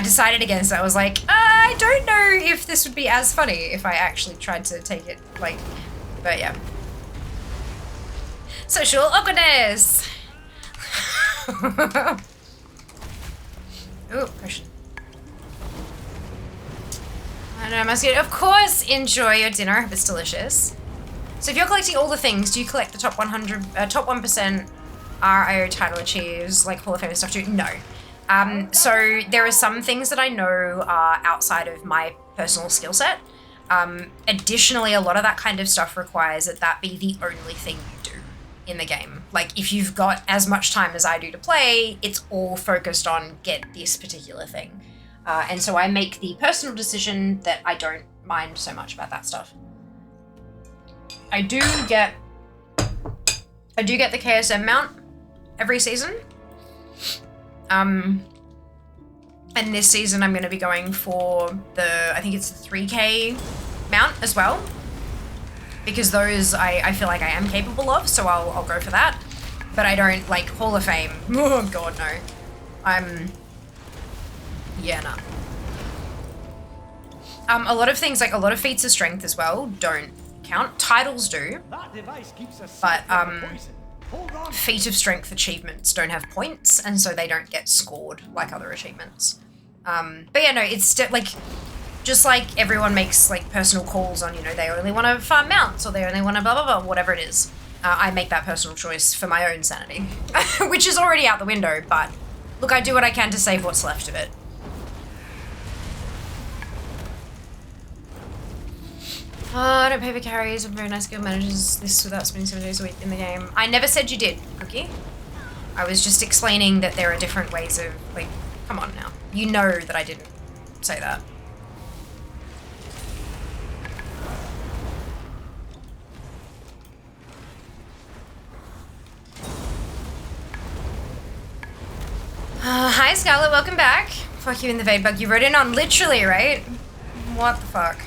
decided against it. I was like, I don't know if this would be as funny if I actually tried to take it like, but yeah. Social awkwardness. Ooh, potion. I know, must get, of course, enjoy your dinner. I hope it's delicious. So if you're collecting all the things, do you collect the top 100, top 1% RIO title achieves, like Hall of Fame stuff too? No. So there are some things that I know are outside of my personal skill set. Additionally, a lot of that kind of stuff requires that be the only thing you do in the game. Like, if you've got as much time as I do to play, it's all focused on get this particular thing. And so I make the personal decision that I don't mind so much about that stuff. I do get the KSM mount every season. And this season I'm going to be going for I think it's the 3K mount as well. Because those I feel like I am capable of, so I'll go for that. But I don't like Hall of Fame. Oh god, no. Yeah, no. A lot of things, like a lot of feats of strength as well, don't count. Titles do. But feat of strength achievements don't have points, and so they don't get scored like other achievements. But yeah, no, it's still like, just like everyone makes like personal calls on, you know, they only want to farm mounts or they only want to blah, blah, blah, whatever it is. I make that personal choice for my own sanity, which is already out the window, but look, I do what I can to save what's left of it. I don't pay for carries. I'm very nice girl manages this without spending 7 days a week in the game. I never said you did, Cookie. I was just explaining that there are different ways of, like, come on now. You know that I didn't say that. Hi Scarlett, welcome back. Fuck you in the Vade bug. You wrote in on literally, right? What the fuck?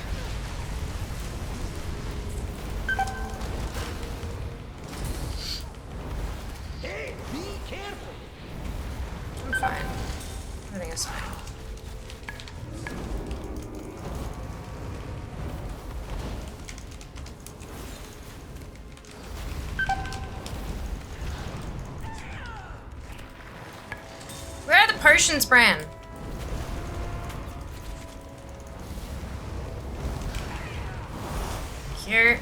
Hey, be careful. I'm fine. Everything is fine. Where are the potions, Bran? Here.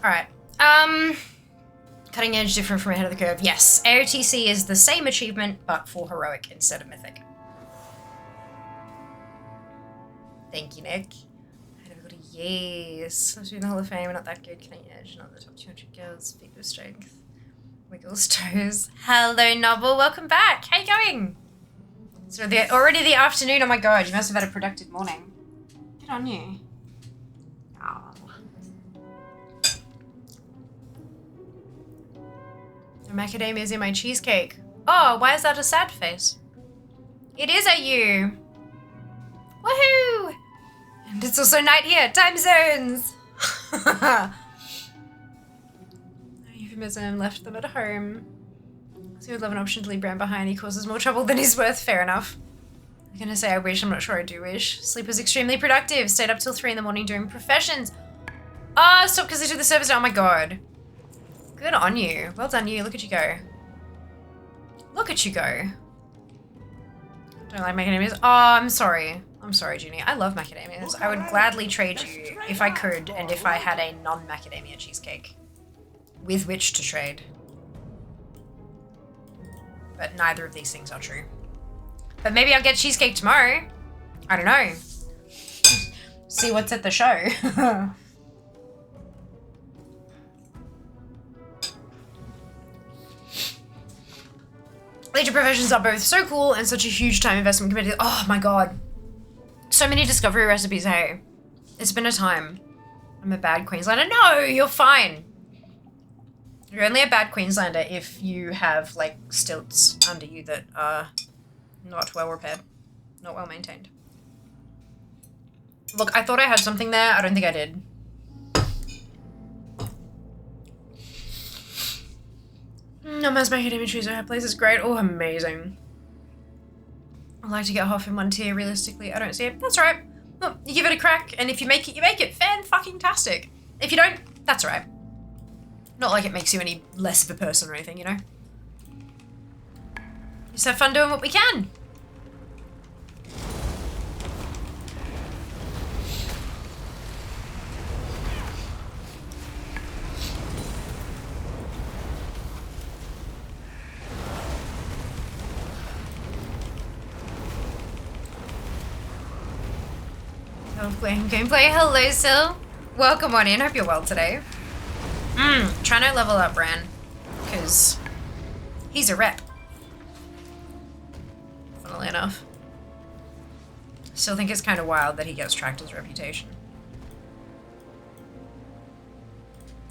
Alright. Cutting edge different from ahead of the curve. Yes, AOTC is the same achievement, but for heroic instead of mythic. Thank you, Nick. I never got a yes. I was in the Hall of Fame, not that good. Cutting edge, not the top 200 girls. Feet with strength. Wiggles toes. Hello, Novel. Welcome back. How you going? So already the afternoon. Oh my god, you must have had a productive morning. Good on you. Oh. Macadamia's in my cheesecake. Oh, why is that a sad face? It is at you. Woohoo! And it's also night here. Time zones. Euphemism. Left them at home. So he would love an option to leave Bran behind. He causes more trouble than he's worth. Fair enough. I'm gonna say I wish. I'm not sure I do wish. Sleep was extremely productive. Stayed up till 3 in the morning doing professions. Oh, stop because I took the service. Oh my god. Good on you. Well done you. Look at you go. Look at you go. Don't like macadamias. Oh, I'm sorry. I'm sorry, Junie. I love macadamias. I would gladly trade you if I could and if I had a non-macadamia cheesecake with which to trade. But neither of these things are true. But maybe I'll get cheesecake tomorrow. I don't know. See what's at the show. Legion Professions are both so cool and such a huge time investment compared to, oh my god. So many discovery recipes, hey. It's been a time. I'm a bad Queenslander. No, you're fine. You're only a bad Queenslander if you have, like, stilts under you that are not well repaired. Not well maintained. Look, I thought I had something there. I don't think I did. Numbers my academic trees her place is great. Oh, amazing. I'd like to get half in one tier. Realistically, I don't see it. That's alright. Look, you give it a crack, and if you make it, you make it. Fan-fucking-tastic. If you don't, that's alright. Not like it makes you any less of a person or anything, you know? Just have fun doing what we can. Playing gameplay. Hello, Sil. Welcome on in. Hope you're well today. Trying to level up Bran, because he's a rep. Funnily enough. Still think it's kind of wild that he gets tracked his reputation.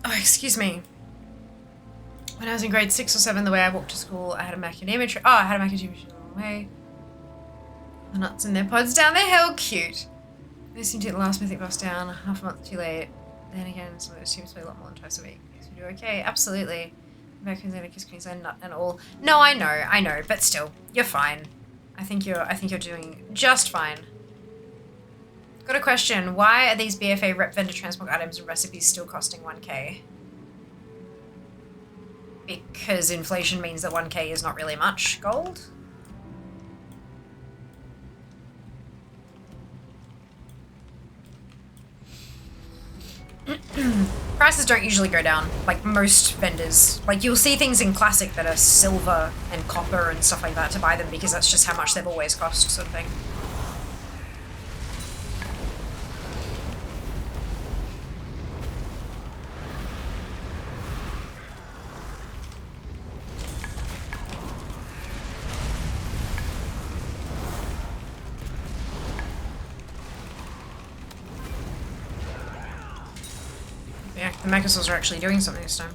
Oh, excuse me. When I was in grade 6 or 7, the way I walked to school, I had a macadamia tree. Oh, I had a macadamia tree along the way. The nuts in their pods down the hill. Cute. They seem to get the last mythic boss down half a month too late. Then again, some of it seems to be a lot more than twice a week. So we do okay, absolutely. American Queensland, Kiss Queensland, nut and all. No, I know, but still, you're fine. I think you're doing just fine. Got a question. Why are these BFA rep vendor transmog items and recipes still costing 1k? Because inflation means that 1k is not really much gold? Prices don't usually go down, like most vendors. Like, you'll see things in Classic that are silver and copper and stuff like that to buy them because that's just how much they've always cost, sort of thing. Yeah, the Mechasaurs are actually doing something this time.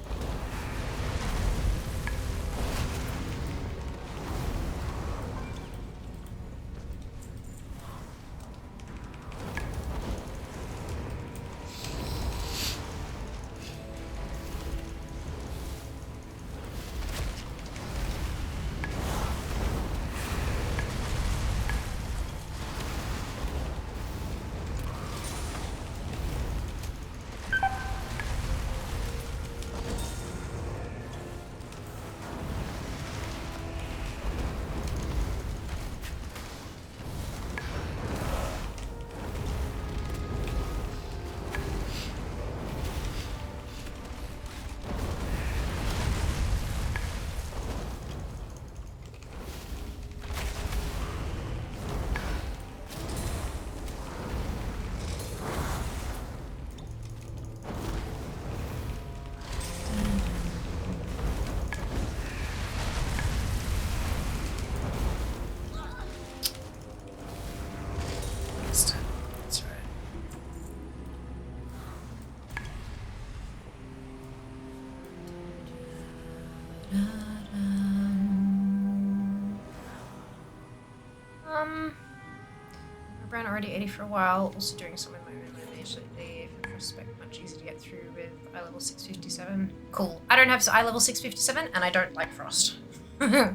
Brown already 80 for a while, also doing some in my own lineage lately. For respect, much easier to get through with eye level 657. Cool. I don't have eye level 657 and I don't like Frost. But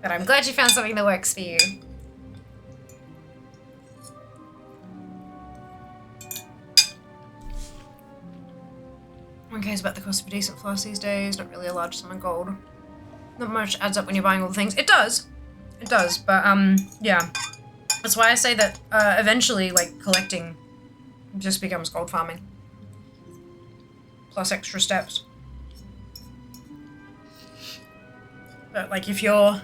I'm glad you found something that works for you. One cares about the cost of a decent floss these days, not really a large sum of gold. Not much adds up when you're buying all the things. It does, but yeah. That's why I say that eventually, like, collecting just becomes gold farming. Plus extra steps. But, like, if you're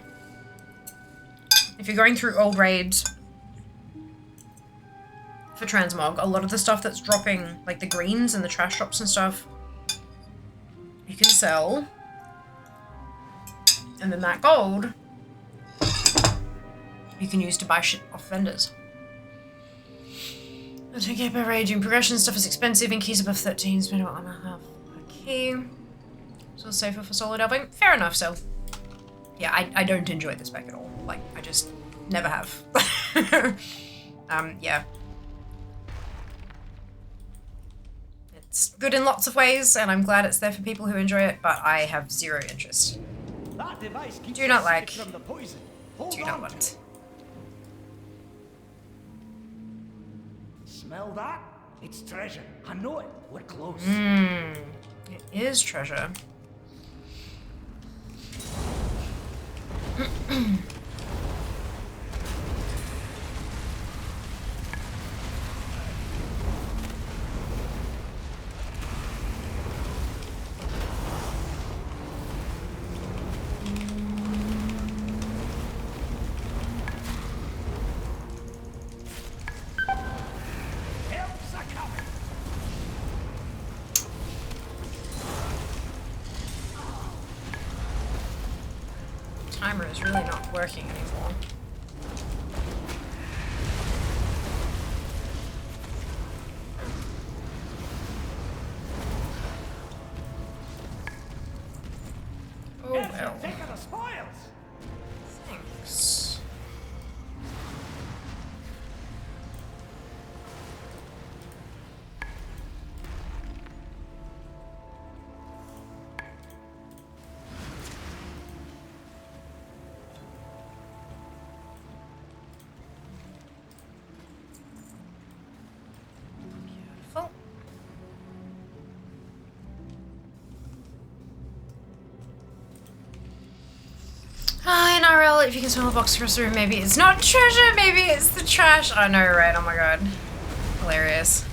going through old raids for transmog, a lot of the stuff that's dropping, like the greens and the trash drops and stuff, you can sell And then that gold you can use to buy shit off vendors. I don't get by raging. Progression stuff is expensive and keys above 13. Spend about 1.5 per key. So it's safer for solo delving. Fair enough, so. Yeah, I don't enjoy this spec at all. Like, I just never have. Yeah. It's good in lots of ways, and I'm glad it's there for people who enjoy it, but I have zero interest. That device keeps Do not us like. safe from the poison. Hold Do on not to want. it. Smell that? It's treasure. I know it. We're close. Mmm. It is treasure. Helps are coming. Timer is really not working anymore. Oh well. Take the spoils. Thanks. Beautiful. Ah, NRL, if you can smell a box across the room, maybe it's not treasure, maybe it's the trash. I know, right? Oh my god. Hilarious.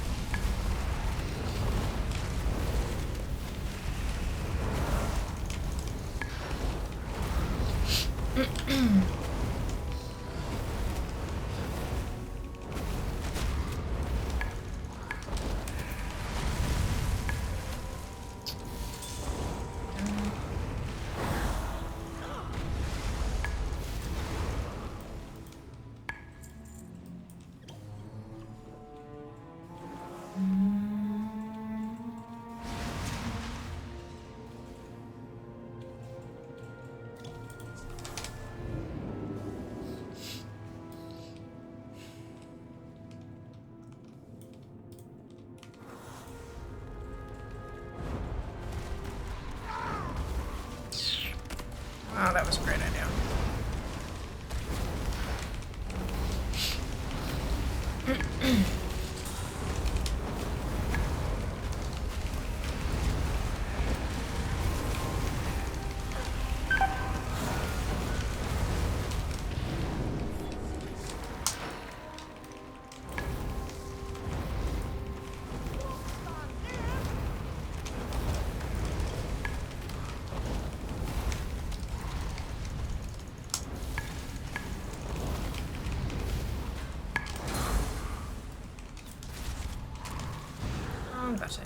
Oh, that was a great idea. Button.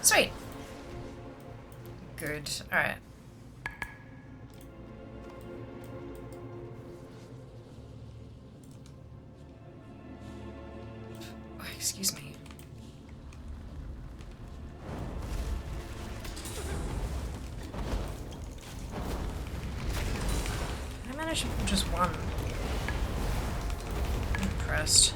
Sweet. Good. Alright. Oh, excuse me. Wait a managed to pull just one. I'm impressed.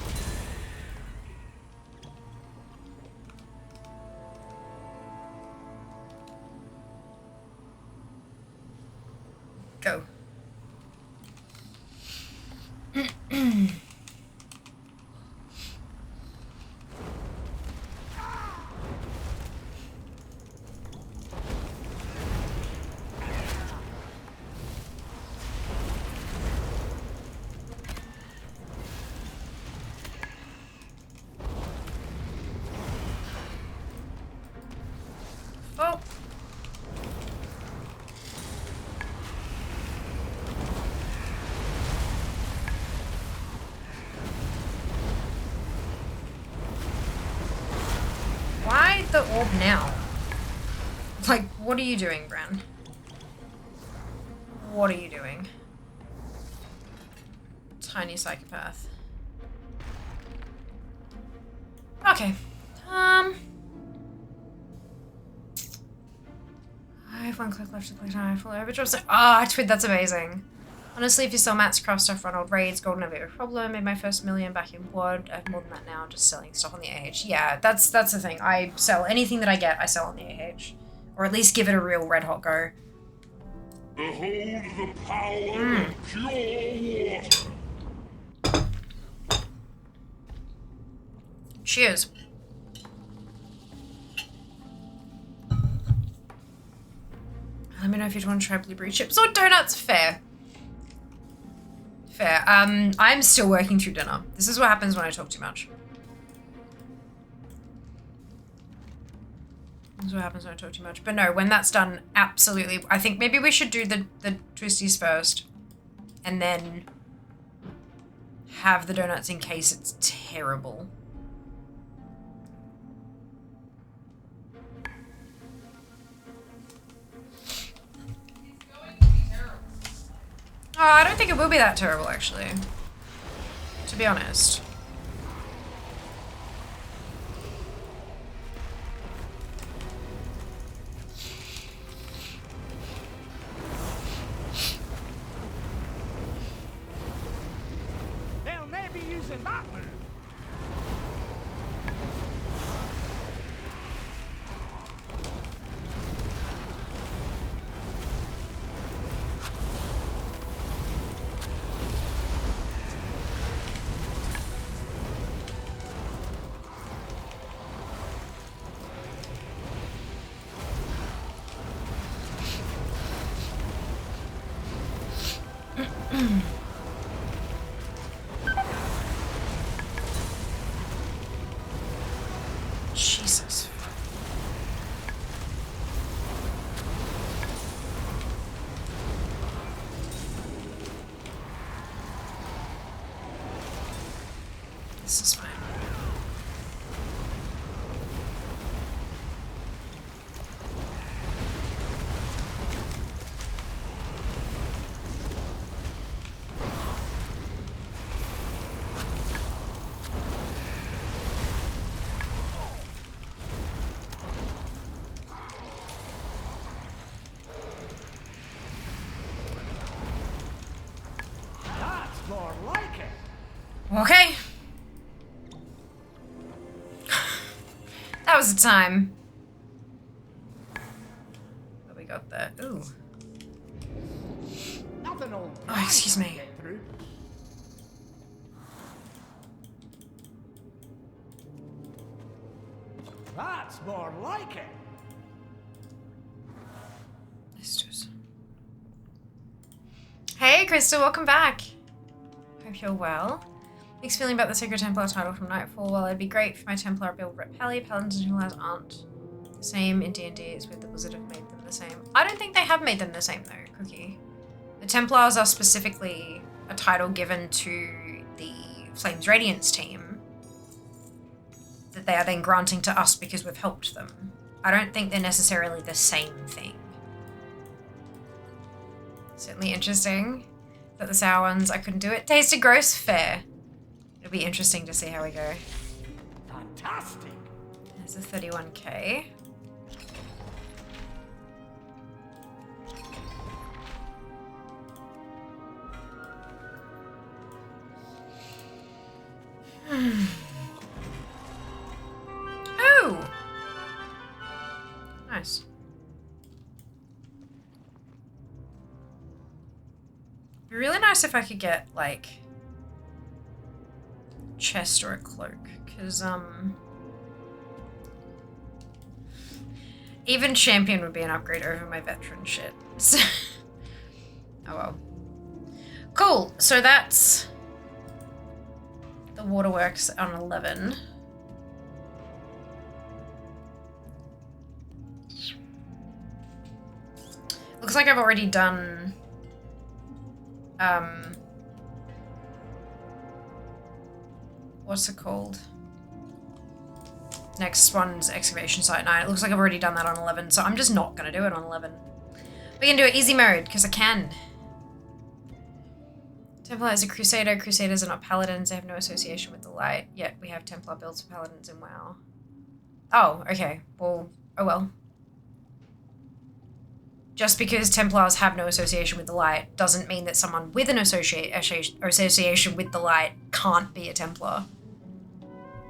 Go. Oh. Why the orb now? Like, what are you doing, Bran? What are you doing? Tiny psychopath. Okay. I have one click left to click on. I full overdrive. So, Twid, that's amazing. Honestly, if you sell mats, craft stuff, run old raids, gold never be a problem. Made my first million back in WOD. I have more than that now, just selling stuff on the AH. Yeah, that's the thing. I sell anything that I get, I sell on the AH. Or at least give it a real red hot go. Behold the power of pure water. Cheers. Let me know if you'd want to try blueberry chips or donuts. Fair. Fair. I'm still working through dinner. This is what happens when I talk too much. This is what happens when I talk too much. But no, when that's done, absolutely. I think maybe we should do the twisties first. And then have the donuts in case it's terrible. Oh, I don't think it will be that terrible, actually. To be honest. They'll never be using that move. Jesus. This is fine. That's more like it. Okay. That was a time. What we got there? Ooh. Nothing old. Oh, excuse me. Get through. That's more like it. Hey, Crystal, welcome back. Hope you're well. Mixed feeling about the Sacred Templar title from Nightfall. Well, it'd be great if my Templar build Rep Pally. Paladins and Templars aren't the same in D&D. It's with the Blizzard have made them the same. I don't think they have made them the same though, Cookie. The Templars are specifically a title given to the Flames Radiance team that they are then granting to us because we've helped them. I don't think they're necessarily the same thing. Certainly interesting. But the sour ones, I couldn't do it. Tasted gross, fair. It'll be interesting to see how we go. Fantastic. There's a 31k. nice. It'd be really nice if I could get, like, chest or a cloak, because, even champion would be an upgrade over my veteran shit. So oh well. Cool, so that's the waterworks on 11. Looks like I've already done what's it called? Next one's excavation site 9. It looks like I've already done that on 11, so I'm just not gonna do it on 11. We can do it easy mode, because I can. Templar is a crusader. Crusaders are not paladins. They have no association with the light. Yet we have Templar builds for paladins in WoW. Oh, okay. Well, oh well. Just because Templars have no association with the light doesn't mean that someone with an association with the light can't be a Templar.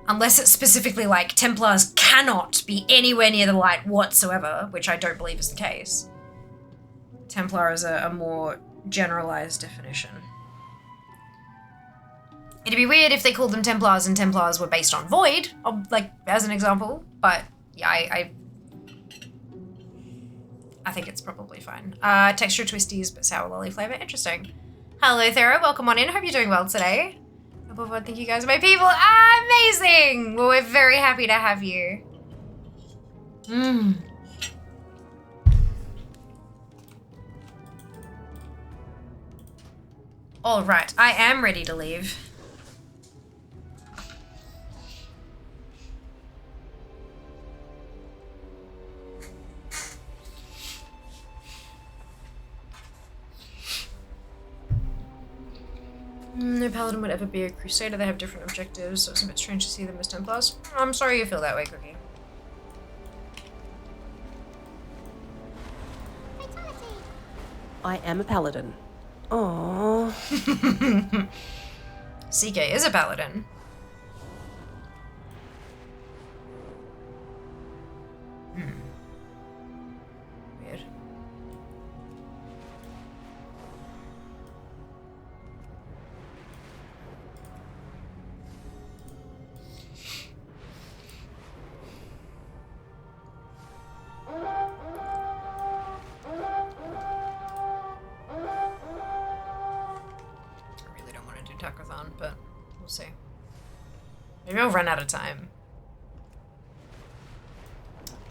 Unless it's specifically like Templars cannot be anywhere near the light whatsoever, which I don't believe is the case. Templar is a more generalized definition. It'd be weird if they called them Templars and Templars were based on Void, like, as an example, but yeah, I think it's probably fine. Texture twisties, but sour lolly flavor. Interesting. Hello, Thera. Welcome on in. Hope you're doing well today. Thank you guys are my people. Amazing! Well, we're very happy to have you. All right, I am ready to leave. No paladin would ever be a crusader. They have different objectives, so it's a bit strange to see them as Templars. I'm sorry you feel that way, Cookie. I am a paladin. Aww. CK is a paladin. Weird. Tacathon, but we'll see. Maybe I'll run out of time.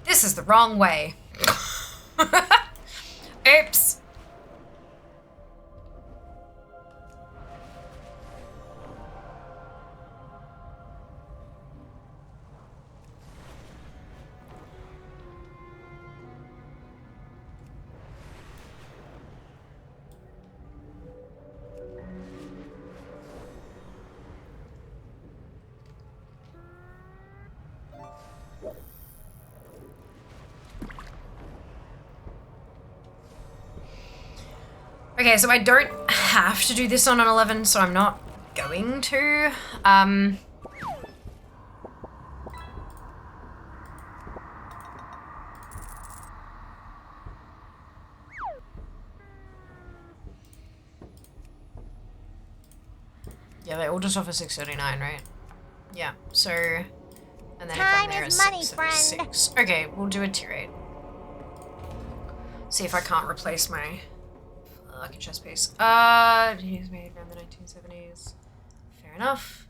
This is the wrong way. Oops. Okay, so I don't have to do this on an 11, so I'm not going to. Yeah, they all just offer 639, right? Yeah, so... And then Time if I'm there is at money, 676. Okay, we'll do a tier 8. See if I can't replace my lucky chest piece. He was made around the 1970s. Fair enough.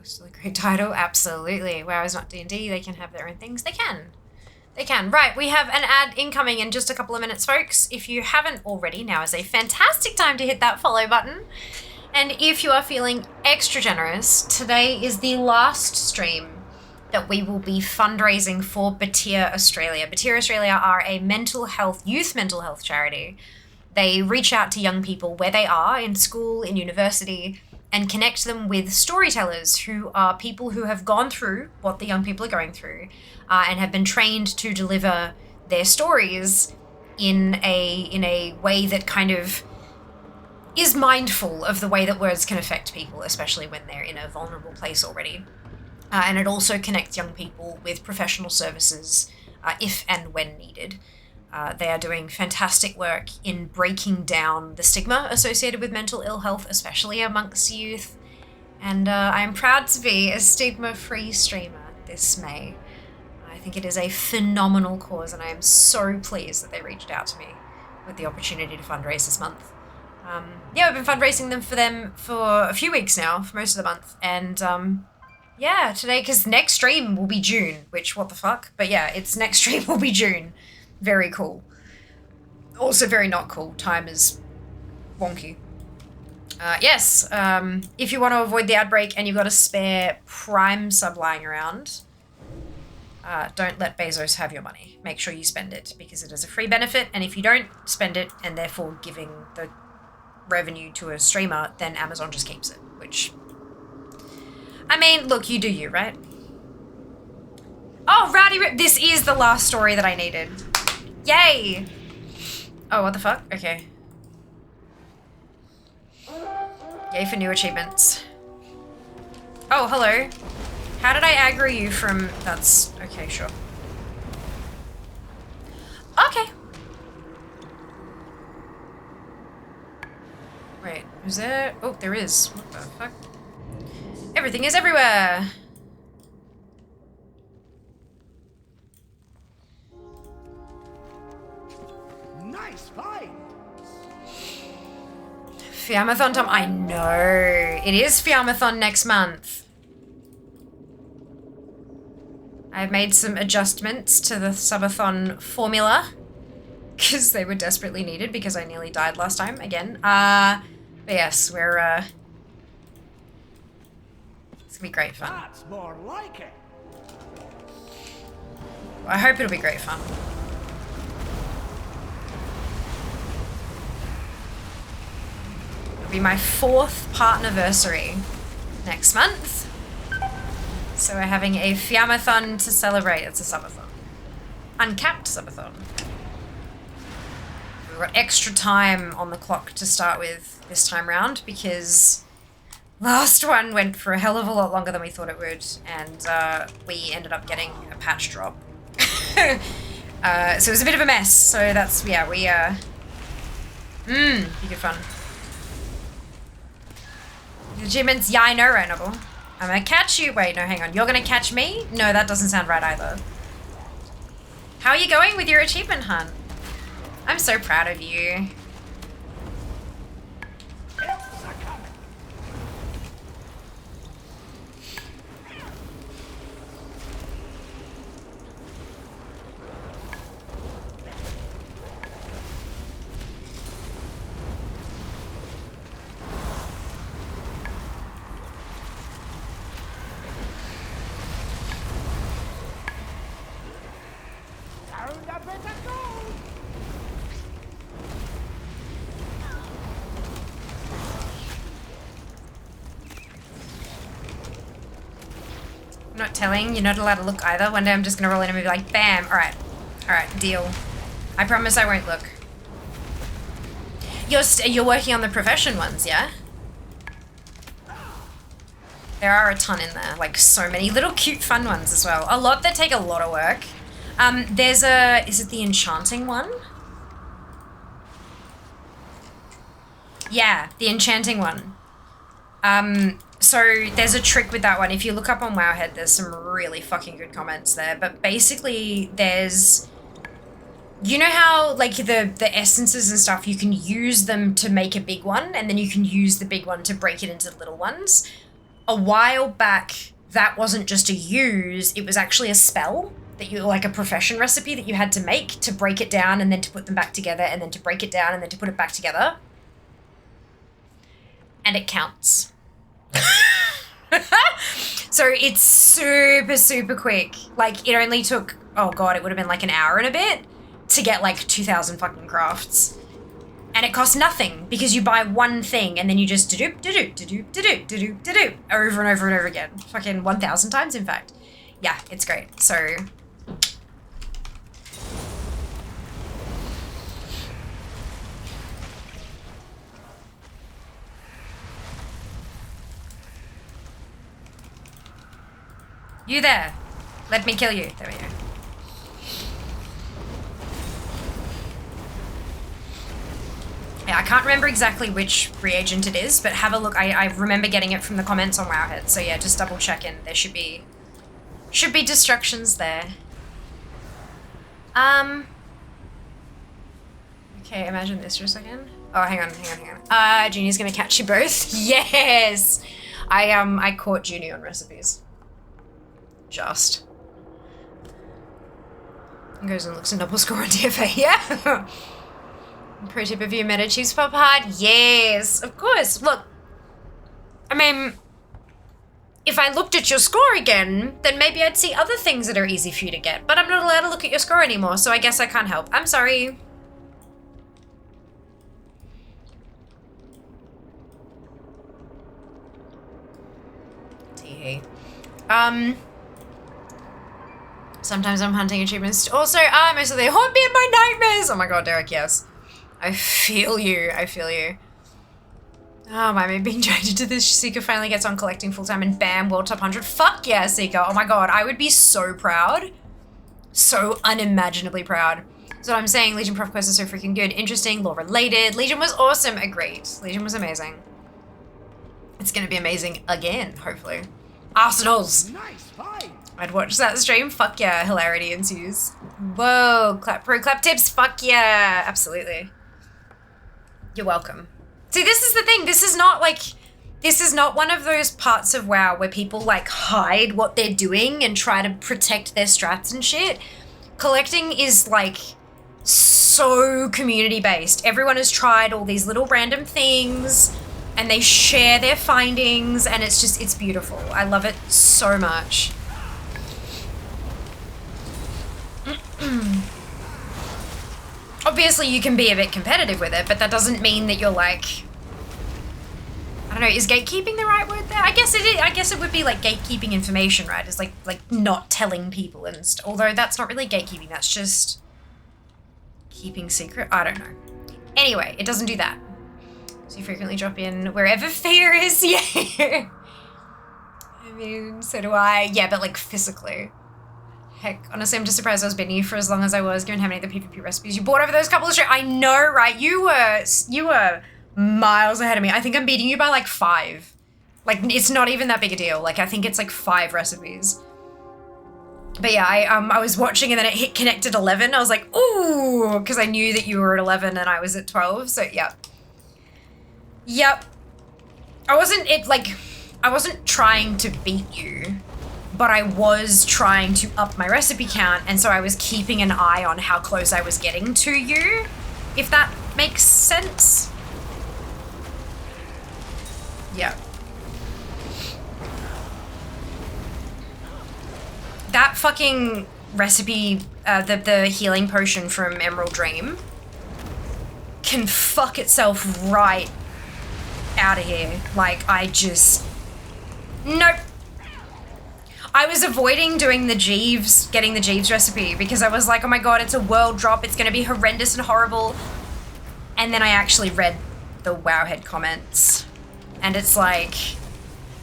Still a great title, absolutely. WoW is not D&D, they can have their own things. They can. They can. Right, we have an ad incoming in just a couple of minutes, folks. If you haven't already, now is a fantastic time to hit that follow button. And if you are feeling extra generous, today is the last stream that we will be fundraising for Batyr Australia. Batyr Australia are a youth mental health charity. They reach out to young people where they are, in school, in university, and connect them with storytellers who are people who have gone through what the young people are going through and have been trained to deliver their stories in a way that kind of is mindful of the way that words can affect people, especially when they're in a vulnerable place already. And it also connects young people with professional services if and when needed. They are doing fantastic work in breaking down the stigma associated with mental ill health, especially amongst youth. And I'm proud to be a stigma-free streamer this May. I think it is a phenomenal cause, and I am so pleased that they reached out to me with the opportunity to fundraise this month. Yeah, we've been fundraising for them for a few weeks now, for most of the month. And yeah, today, because next stream will be June, which, what the fuck? But yeah, it's next stream will be June. Very cool. Also very not cool. Time is wonky. Yes, if you want to avoid the outbreak and you've got a spare Prime sub lying around, don't let Bezos have your money. Make sure you spend it, because it is a free benefit, and if you don't spend it and therefore giving the revenue to a streamer, then Amazon just keeps it, which... I mean, look, you do you, right? Oh, Rowdy Rip! This is the last story that I needed. Yay! Oh, what the fuck? Okay. Yay for new achievements. Oh, hello. How did I aggro you from... That's... Okay, sure. Okay. Wait, is there... Oh, there is. What the fuck? Everything is everywhere! Nice find! Fiamathon time. I know. It is Fiamathon next month. I've made some adjustments to the subathon formula because they were desperately needed because I nearly died last time again. But yes, we're it's gonna be great fun. That's more like it. I hope it'll be great fun. It'll be my 4th partnerversary next month. So we're having a Fiamathon to celebrate. It's a subathon. Uncapped subathon. We've got extra time on the clock to start with this time round because last one went for a hell of a lot longer than we thought it would, and we ended up getting a patch drop. So it was a bit of a mess. So that's, yeah, we be good fun. The achievements, yeah, I know, right, Noble? I'm gonna catch you. Wait, no, hang on. You're gonna catch me? No, that doesn't sound right either. How are you going with your achievement hunt? I'm so proud of you. I'm not telling. You're not allowed to look either. One day I'm just gonna roll in and be like, bam. Alright. Alright, deal. I promise I won't look. You're working on the profession ones, yeah? There are a ton in there. Like, so many little cute fun ones as well. A lot that take a lot of work. There's a... Is it the enchanting one? Yeah, the enchanting one. So there's a trick with that one. If you look up on Wowhead, there's some really fucking good comments there. But basically, there's... You know how, like, the essences and stuff, you can use them to make a big one, and then you can use the big one to break it into little ones? A while back, that wasn't just a use, it was actually a spell that you, like a profession recipe that you had to make to break it down and then to put them back together and then to break it down and then to put it back together. And it counts. So it's super, super quick. Like, it only took, oh god, it would have been like an hour and a bit to get like 2,000 fucking crafts. And it costs nothing because you buy one thing and then you just do-do, do-do, do-do, do-do, do-do, do-do, over and over and over again. Fucking 1,000 times, in fact. Yeah, it's great. So... You there. Let me kill you. There we go. Yeah, I can't remember exactly which reagent it is, but have a look. I remember getting it from the comments on Wowhead. So yeah, just double check in. There should be destructions there. Okay, imagine this for a second. Oh, hang on. Junie's gonna catch you both. Yes! I caught Junie on recipes. Just. And goes and looks at double score on DFA. Yeah! Pro tip, if you meta Chiefs pop hard? Yes, of course. Look, I mean, if I looked at your score again, then maybe I'd see other things that are easy for you to get. But I'm not allowed to look at your score anymore, so I guess I can't help. I'm sorry. Tee. Sometimes I'm hunting achievements. Also, most of they haunt me in my nightmares. Oh my god, Derek, yes. I feel you. Oh, my being dragged into this. Seeker finally gets on collecting full time and bam, world top 100. Fuck yeah, Seeker. Oh my god, I would be so proud. So unimaginably proud. So what I'm saying, Legion Prof Quest is so freaking good. Interesting, lore related. Legion was awesome. Agreed. Legion was amazing. It's gonna be amazing again, hopefully. Arsenals. Nice fight. I'd watch that stream. Fuck yeah, hilarity ensues. Whoa, clap tips. Fuck yeah, absolutely. You're welcome. See, this is the thing. This is not one of those parts of WoW where people like hide what they're doing and try to protect their strats and shit. Collecting is like so community based. Everyone has tried all these little random things and they share their findings and it's beautiful. I love it so much. Obviously you can be a bit competitive with it, but that doesn't mean that you're like, I don't know, is gatekeeping the right word there? I guess it is. I guess it would be like gatekeeping information, right? It's like not telling people although that's not really gatekeeping, that's just keeping secret. I don't know. Anyway, it doesn't do that. So you frequently drop in wherever fear is, yeah. I mean, so do I. Yeah, but like physically. Heck, honestly, I'm just surprised I was beating you for as long as I was, given how many of the PvP recipes you bought over those couple of streams. I know, right? You were miles ahead of me. I think I'm beating you by like 5. Like, it's not even that big a deal. Like, I think it's like 5 recipes. But yeah, I was watching and then it hit connected 11. I was like, ooh, because I knew that you were at 11 and I was at 12. So yeah. Yep. I wasn't trying to beat you, but I was trying to up my recipe count, and so I was keeping an eye on how close I was getting to you, if that makes sense. Yeah. That fucking recipe, the healing potion from Emerald Dream, can fuck itself right out of here. Like, nope. I was avoiding doing getting the Jeeves recipe because I was like, oh my god, it's a world drop, it's gonna be horrendous and horrible. And then I actually read the Wowhead comments and it's like,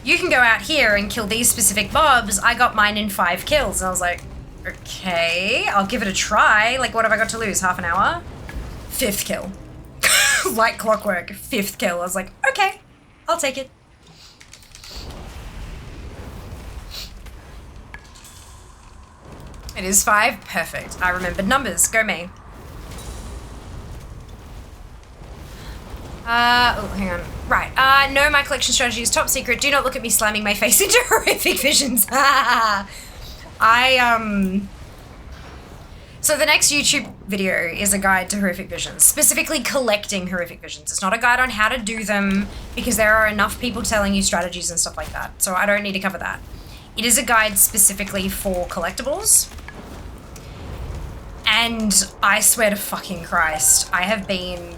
you can go out here and kill these specific mobs. I got mine in 5 kills. And I was like, okay, I'll give it a try. Like, what have I got to lose? Half an hour? 5th kill. Like clockwork, 5th kill. I was like, okay, I'll take it. It is 5? Perfect. I remembered numbers. Go me. Oh, hang on. Right. No, my collection strategy is top secret. Do not look at me slamming my face into horrific visions. So the next YouTube video is a guide to horrific visions, specifically collecting horrific visions. It's not a guide on how to do them because there are enough people telling you strategies and stuff like that. So I don't need to cover that. It is a guide specifically for collectibles. And I swear to fucking Christ, I have been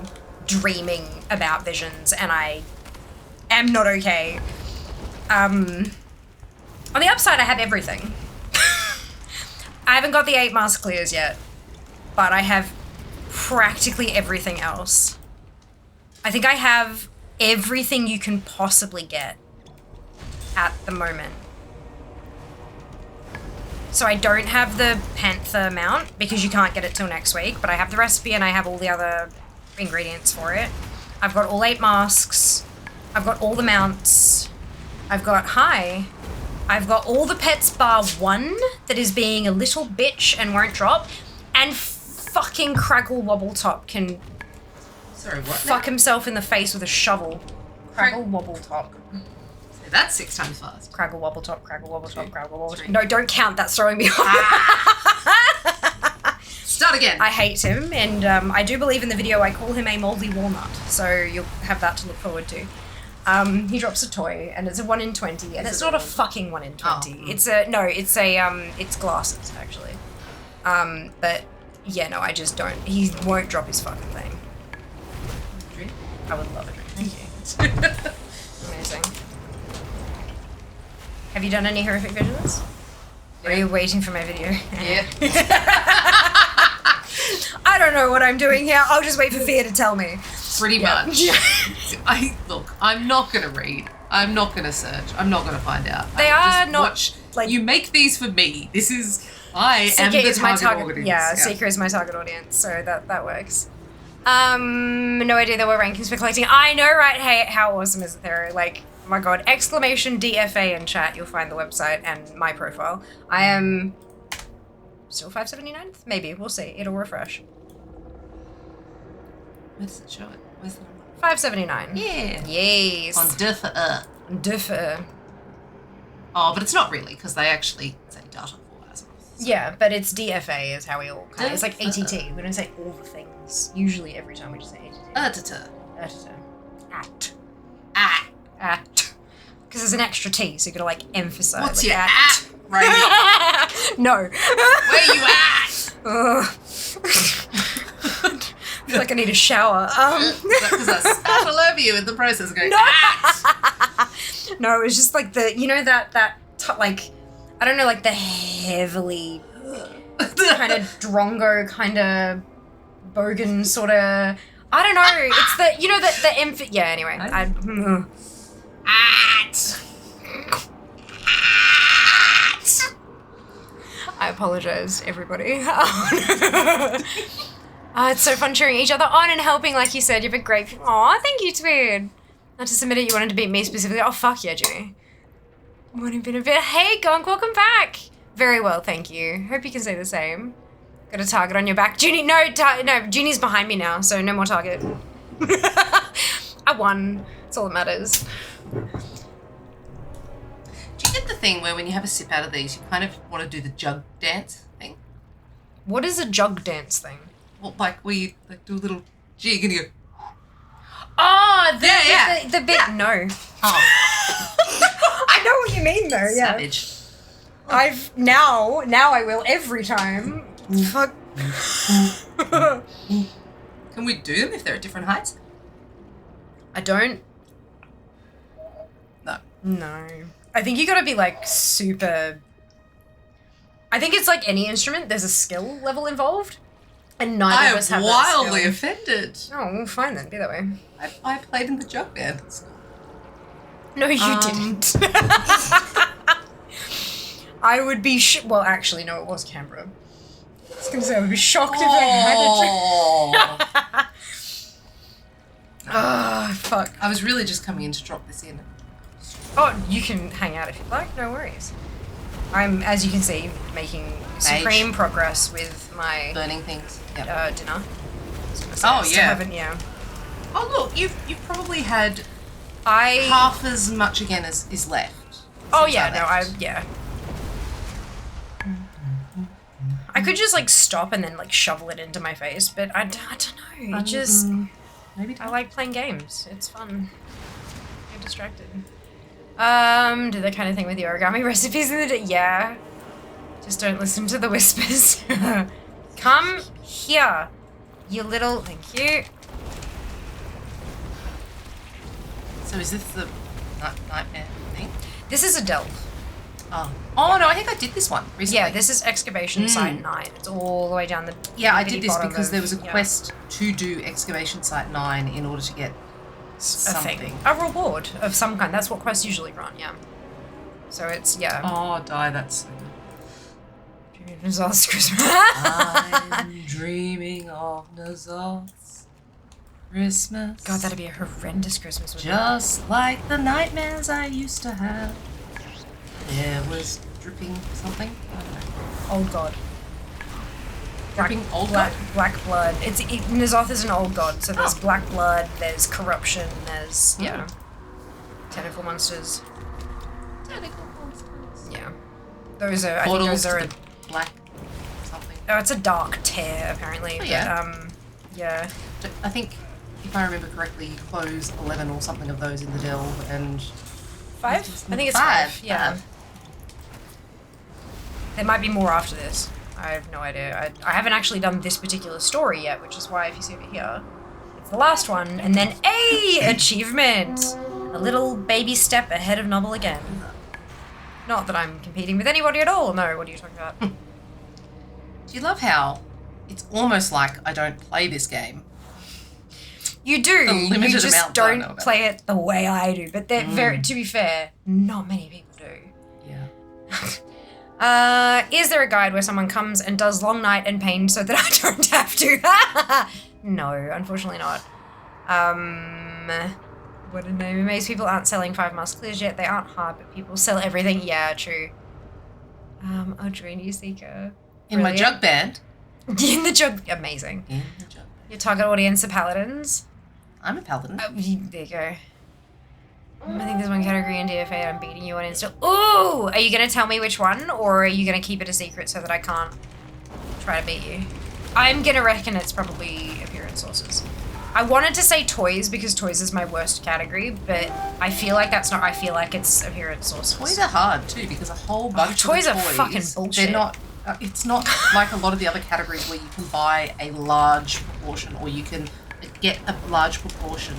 dreaming about visions and I am not okay. On the upside, I have everything. I haven't got the 8 mask clears yet, but I have practically everything else. I think I have everything you can possibly get at the moment. So I don't have the Panther mount because you can't get it till next week, but I have the recipe and I have all the other ingredients for it. I've got all 8 masks. I've got all the mounts. I've got I've got all the pets bar 1 that is being a little bitch and won't drop. And fucking Craggle Wobbletop can fuck himself in the face with a shovel. Craggle Wobbletop. That's 6 times fast. Craggle Wobbletop, Craggle Wobbletop, Craggle Wobbletop. No, don't count. That's throwing me off. Start again. I hate him, and I do believe in the video I call him a moldy walnut, so you'll have that to look forward to. He drops a toy, and it's a 1 in 20, and it's not a fucking 1 in 20. It's it's glasses, actually. But, yeah, no, I just don't. He won't drop his fucking thing. Drink? I would love a drink. Thank you. Amazing. Have you done any horrific visions? Or are you waiting for my video? Yeah. I don't know what I'm doing here. I'll just wait for Fia to tell me. Pretty much. Look, I'm not gonna read. I'm not gonna search. I'm not gonna find out. They are not watch. like you make these for me. This is I am Seeker the is my target audience. Yeah, Seeker is my target audience, so that works. No idea there were rankings for collecting. I know, right? Hey, how awesome is it there? Like, oh my god, exclamation DFA in chat. You'll find the website and my profile. I am still 579th? Maybe. We'll see. It'll refresh. Where does it show it? Where's the number? 579. Yeah. Yes. On DFA. DFA. Oh, but it's not really, because they actually say data format. Yeah, but it's DFA is how we all kind of... It's like ATT. We don't say all the things. Usually every time we just say ATT. At. Because there's an extra T, so you gotta like emphasize. What's like, your at? Right. No. Where you at? I feel like I need a shower. Because I spat all over you in the process going, no! No, it was just like the, you know like, I don't know, like the heavily kind of drongo, kind of bogan sort of, I don't know, it's the, you know, the yeah, anyway. I apologize, everybody. It's so fun cheering each other on and helping, like you said. You've been great. Aw, thank you, Tweed. Not to submit it, you wanted to beat me specifically. Oh, fuck yeah, Jimmy. Would have been a bit. Hey, Gonk, welcome back. Very well, thank you. Hope you can say the same. Got a target on your back. Junie, no, Junie's behind me now, so no more target. I won. That's all that matters. Do you get the thing where when you have a sip out of these, you kind of want to do the jug dance thing? What is a jug dance thing? Well, like where you like do a little jig and you go. Oh, the bit. Yeah. No. Oh. I know what you mean though. Yeah. Savage. I've now I will every time. Fuck. Can we do them if they're at different heights? I don't. No. I think you gotta be like super. I think it's like any instrument. There's a skill level involved. And neither of us have that skill. I am wildly offended. Oh, well, fine then. Be that way. I played in the jug band. No, you didn't. I would be well, actually, no, it was Canberra. I was going to say, I would be shocked if I had it. Oh, fuck. I was really just coming in to drop this in. Oh, you can hang out if you'd like. No worries. I'm, as you can see, making supreme progress with my burning things. Dinner. Oh yeah. Oh look, you've probably had half as much again as is left. Oh yeah, I could just like stop and then like shovel it into my face, but I don't know. It just maybe I like playing games. It's fun. Get distracted. Do the kind of thing with the origami recipes in the yeah. Just don't listen to the whispers. Come here, you little. Thank you. So is this the nightmare thing? This is a delve. Oh no, I think I did this one recently. Yeah, this is excavation site 9. It's all the way down the. Yeah, I did this because there was a quest to do excavation site 9 in order to get something. A reward of some kind. That's what quests usually run. Yeah. So it's Oh, die! That's so good. Nazar's Christmas. I'm dreaming of Nazar's. Christmas. God, that'd be a horrendous Christmas. Just like the nightmares I used to have. There was dripping something. I don't know. Old god. Dripping old god? Black blood. N'Zoth is an old god, so there's black blood, there's corruption, there's tentacle monsters. Tentacle monsters. Yeah. Those are Portals I think those are to the black something. Oh, it's a dark tear apparently. Oh, yeah. But, yeah. I think if I remember correctly, you closed 11 or something of those in the delve and 5? I think it's 5. Yeah. There might be more after this. I have no idea. I haven't actually done this particular story yet, which is why if you see over here, it's the last one, and then achievement! A little baby step ahead of Novel again. Not that I'm competing with anybody at all. No, what are you talking about? Do you love how it's almost like I don't play this game? You do. The limited you just amount that I know don't about play it the way I do. But they're very, to be fair, not many people do. Yeah. Is there a guide where someone comes and does long night and pain so that I don't have to? No, unfortunately not. What a name. Amazed people aren't selling 5 mask clears yet. They aren't hard, but people sell everything. Yeah, true. Adreni Seeker. In my jug band. In the jug. Amazing. In the jug band. Your target audience are paladins. I'm a paladin. There you go. I think there's one category in DFA I'm beating you on install. Ooh! Are you going to tell me which one, or are you going to keep it a secret so that I can't try to beat you? I'm going to reckon it's probably appearance sources. I wanted to say toys because toys is my worst category, but I feel like that's not. I feel like it's appearance sources. Toys are hard too because a whole bunch of toys the are fucking bullshit. They're not. It's not like a lot of the other categories where you can buy a large proportion or you can get a large proportion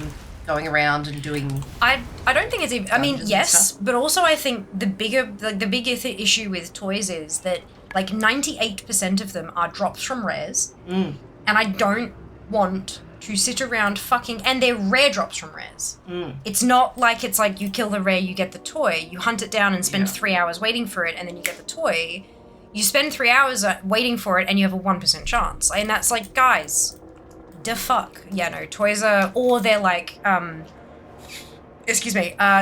going around and doing. I don't think it's even. I mean, yes, but also I think the bigger issue with toys is that like 98% of them are drops from rares, and I don't want to sit around and they're rare drops from rares. It's not like it's like you kill the rare, you get the toy. You hunt it down and spend 3 hours waiting for it, and then you get the toy. You spend 3 hours waiting for it, and you have a 1% chance. And that's like, guys, the fuck. Yeah, no, toys are, or they're like,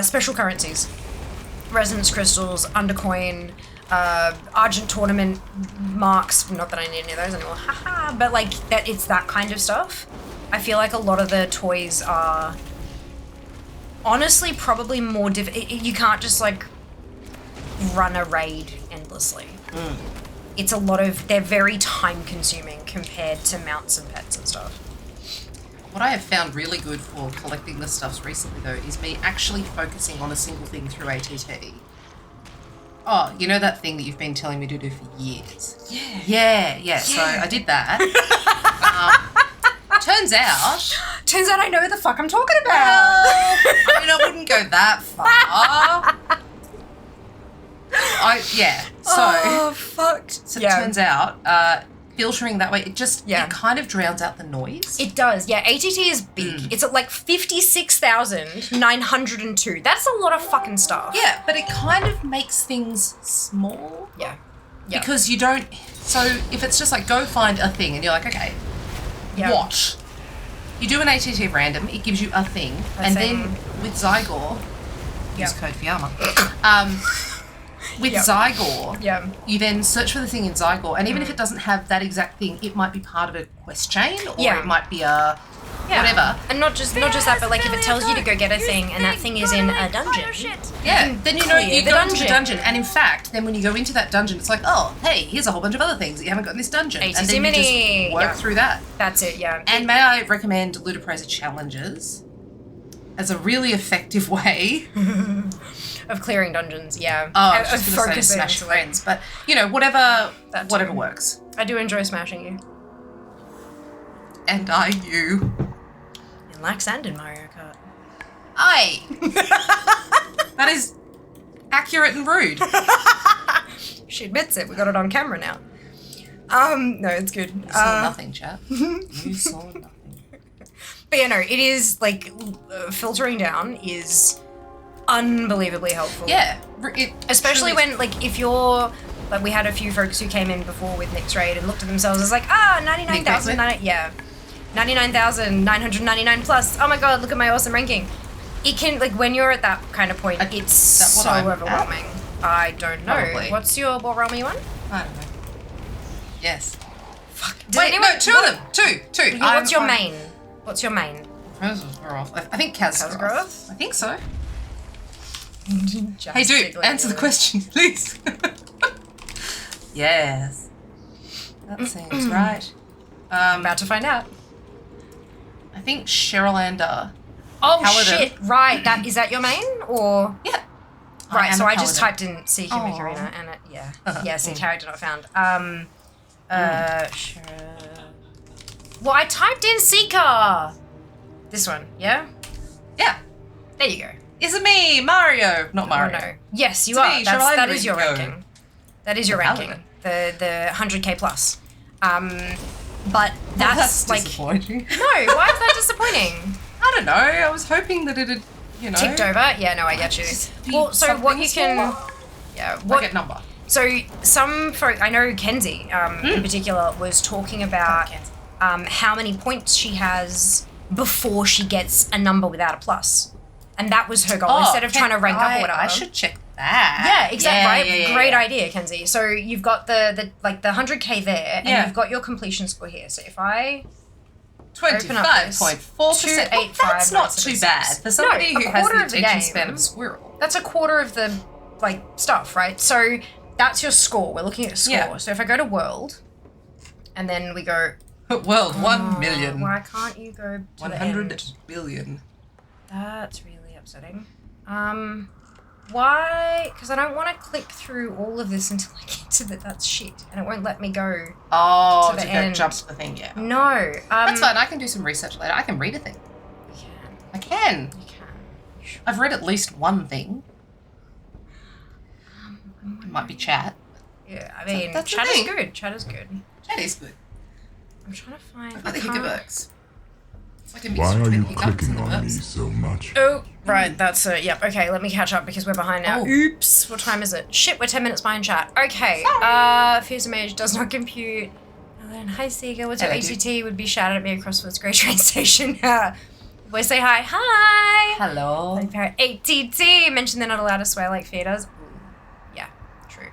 special currencies. Resonance crystals, undercoin, Argent tournament marks. Not that I need any of those anymore, haha, but like that, it's that kind of stuff. I feel like a lot of the toys are honestly probably more you can't just like run a raid endlessly. It's a lot of, they're very time consuming compared to mounts and pets and stuff. What I have found really good for collecting the stuffs recently though is me actually focusing on a single thing through ATT. Oh, you know that thing that you've been telling me to do for years? Yeah. So I did that. Turns out I know what the fuck I'm talking about. I mean, I wouldn't go that far. Oh, fuck. So it turns out, filtering that way, it kind of drowns out the noise. It does, yeah. ATT is big. It's at like 56,902. That's a lot of fucking stuff. Yeah, but it kind of makes things small. Yeah. Because you don't, so if it's just like, go find a thing, and you're like, okay, watch. You do an ATT random, it gives you a thing, then with Zygor, use code Fiamma, with Zygor, you then search for the thing in Zygor, and even if it doesn't have that exact thing, it might be part of a quest chain, or it might be a whatever. And not just that, but like if it tells you to go get a thing, and that thing is in a dungeon, then you know you go into the dungeon, and in fact, then when you go into that dungeon, it's like, oh, hey, here's a whole bunch of other things that you haven't got in this dungeon, and then you just work through that. That's it, yeah. And may I recommend Ludicrous challenges as a really effective way of clearing dungeons, Oh, I was just going to say smash friends, but you know, whatever works. I do enjoy smashing you. And are you? In Lax and in Mario Kart. Aye. That is accurate and rude. She admits it. We got it on camera now. No, it's good. You saw nothing, chap. You saw nothing. But yeah, no, it is like filtering down is unbelievably helpful. Yeah. Especially when, like, if you're, like, we had a few folks who came in before with Nick's raid and looked at themselves as like, 99,000, yeah. 99,999 plus. Oh my god, look at my awesome ranking. It can, like, when you're at that kind of point, it's so overwhelming. I don't know. Probably. What's your, what realm are you on? I don't know. Yes. Fuck. Wait, no, two of them. Two. What's your main? What's your main? I think Kazgroth. I think so. Hey, dude, answer the question, please. Yes. That seems right. About to find out. I think Cherylander. Oh Paladin. shit! Right, is that your main or? Yeah. Right, so I just Paladin. typed in Seeker Mikarina and it, yeah, see character not found. Well, I typed in Seeker. This one, yeah. Yeah. There you go. Is it me, Mario? Not Mario. Oh, no. Yes, you It's are. me, That is your Cherylander. ranking. That is your Paladin. ranking. The 100k plus. But that's like. Disappointing. No, why is that disappointing? I don't know. I was hoping that it'd, ticked over. Yeah, no, I get you. Well, so what you can. Yeah. What Like a number. So some folk, I know Kenzie in particular, was talking about how many points she has before she gets a number without a plus, and that was her goal instead of trying to rank up or whatever. I should check that. Yeah, exactly. Yeah, Great idea, Kenzie. So you've got the 100k there, and you've got your completion score here. So if I 25.4%. Well, that's not too bad for somebody who has the attention span of a squirrel. That's a quarter of the stuff, right? So that's your score. We're looking at score. Yeah. So if I go to world, and then we go world 1 million. Why can't you go to 100 the end? billion. That's really upsetting. Why? Because I don't want to click through all of this until I get to that's shit, and it won't let me go. Oh, to the go end. jump to the thing, yeah. No. That's fine. I can do some research later. I can read a thing. You can. I can. You can. I've read at least one thing. It might be chat. Yeah, I mean, that's chat the is thing. good. Chat is good. Chat is good. I'm trying to find. I've got the hiccups. It's like a Why mixture are you between hiccups clicking and on me burps. so much? Oh, right, that's it. Yep, okay, let me catch up because we're behind now. Oh. Oops, what time is it? Shit, we're 10 minutes behind chat. Okay, Fierce Mage does not compute. And then, hi Seeker, what's your Hello, ATT? Would be shouted at me across Woods Grey train station. Boy, say hi. Hi! Hello. Like parrot ATT! Mention they're not allowed to swear like Fear does. Yeah, true.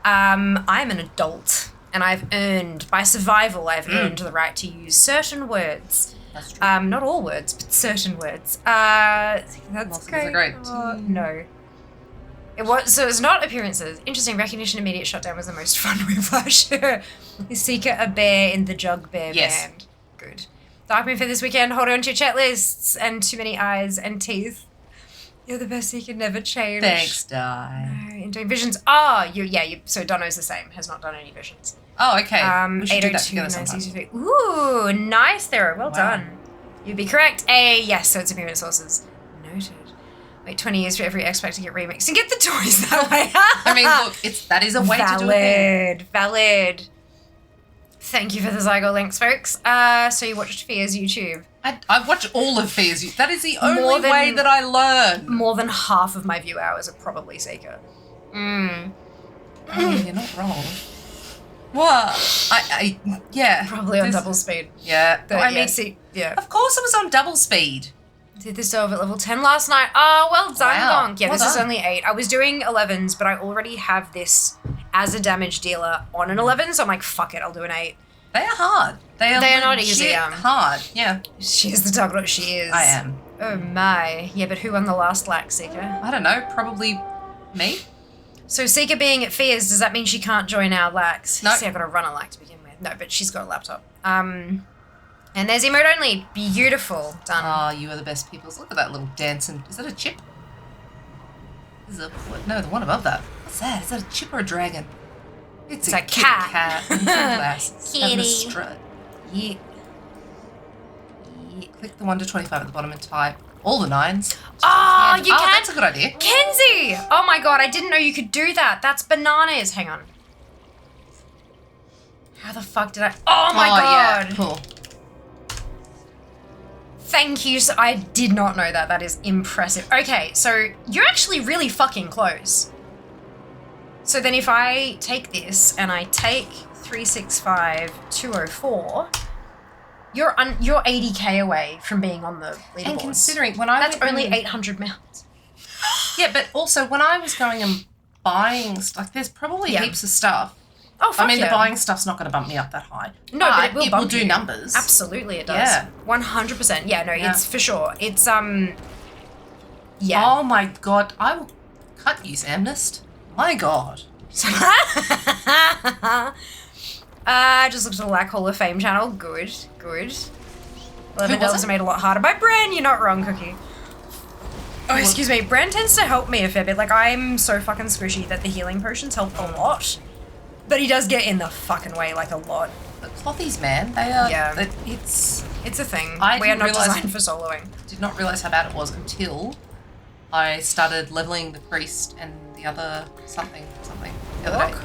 I'm an adult, and I've earned, by survival, I've earned the right to use certain words. That's true. Not all words, but certain words. That's great. great. Oh, no. It's not appearances. Interesting. Recognition immediate shutdown was the most fun whiplash. Seeker a bear in the Jug Bear band. Good. Dark Moon for this weekend. Hold on to your chat lists and too many eyes and teeth. You're the best Seeker, never change. Thanks, Di. No, and doing visions. Oh, so Dono's the same. Has not done any visions. Oh, okay. We should do that together sometime. 802-963. Ooh, nice, Thera. Well done. You'd be correct. Yes, so it's appearance sources. Noted. Wait 20 years for every X-Pack to get remixed and get the toys that way. I mean, look, that is a way to do it. Valid. Thank you for the Zygo links, folks. So you watched Fear's YouTube. I watch all of Fear's YouTube. That is the only way that I learn. More than half of my view hours are probably Seeker. I mean, you're not wrong. What? Yeah. Probably on double speed. Yeah. I mean, yeah. Of course it was on double speed. Did this over at level 10 last night. Oh, well done, Wow. Gonk. Yeah, Well this is done. only 8. I was doing 11s, but I already have this as a damage dealer on an 11, so I'm like, fuck it, I'll do an 8. They are hard. They are not legit easy. hard. Yeah. She is the target. She is. I am. Oh my. Yeah, but who won the last lack, Seeker? I don't know. Probably me. So Seeker being at Fears, does that mean she can't join our lacks? No. See, I've got to run a lack to begin with. No, but she's got a laptop. And there's emote only. Beautiful. Done. Oh, you are the best people. Look at that little dancing. Is that a chip? No, the one above that. What's that? Is that a chip or a dragon? It's a Kitty cat. With glasses. Having a Kitty. strut. Yeah. Click the 1 to 25 at the bottom and type all the 9s. Oh, you can. That's a good idea. Kenzie! Oh my god, I didn't know you could do that. That's bananas. Hang on. How the fuck did I... Oh my god. Yeah, cool. Thank you. So I did not know that. That is impressive. Okay, so you're actually really fucking close. So then if I take this and I take 365, 204, You're 80k away from being on the leaderboards. And considering when I that's went only and- 800 mounts. Yeah, but also when I was going and buying, like, there's probably heaps of stuff. Oh, fuck I mean, yeah. the buying stuff's not going to bump me up that high. No, but it will do you. numbers. Absolutely, it does. Yeah. 100%. Yeah, no, Yeah. it's for sure. It's yeah. Oh my god, I will cut you, Samnist. My god. I just looked at the Black Hall of Fame channel. Good, good. 11 Delves are made a lot harder by Bran. You're not wrong, Cookie. Oh, excuse me. Bran tends to help me a fair bit. Like, I'm so fucking squishy that the healing potions help a lot. But he does get in the fucking way, like, a lot. The clothies, man, they are... Yeah. It's a thing. I We are didn't not realise- designed for soloing. Did not realise how bad it was until I started leveling the priest and the other something the other day.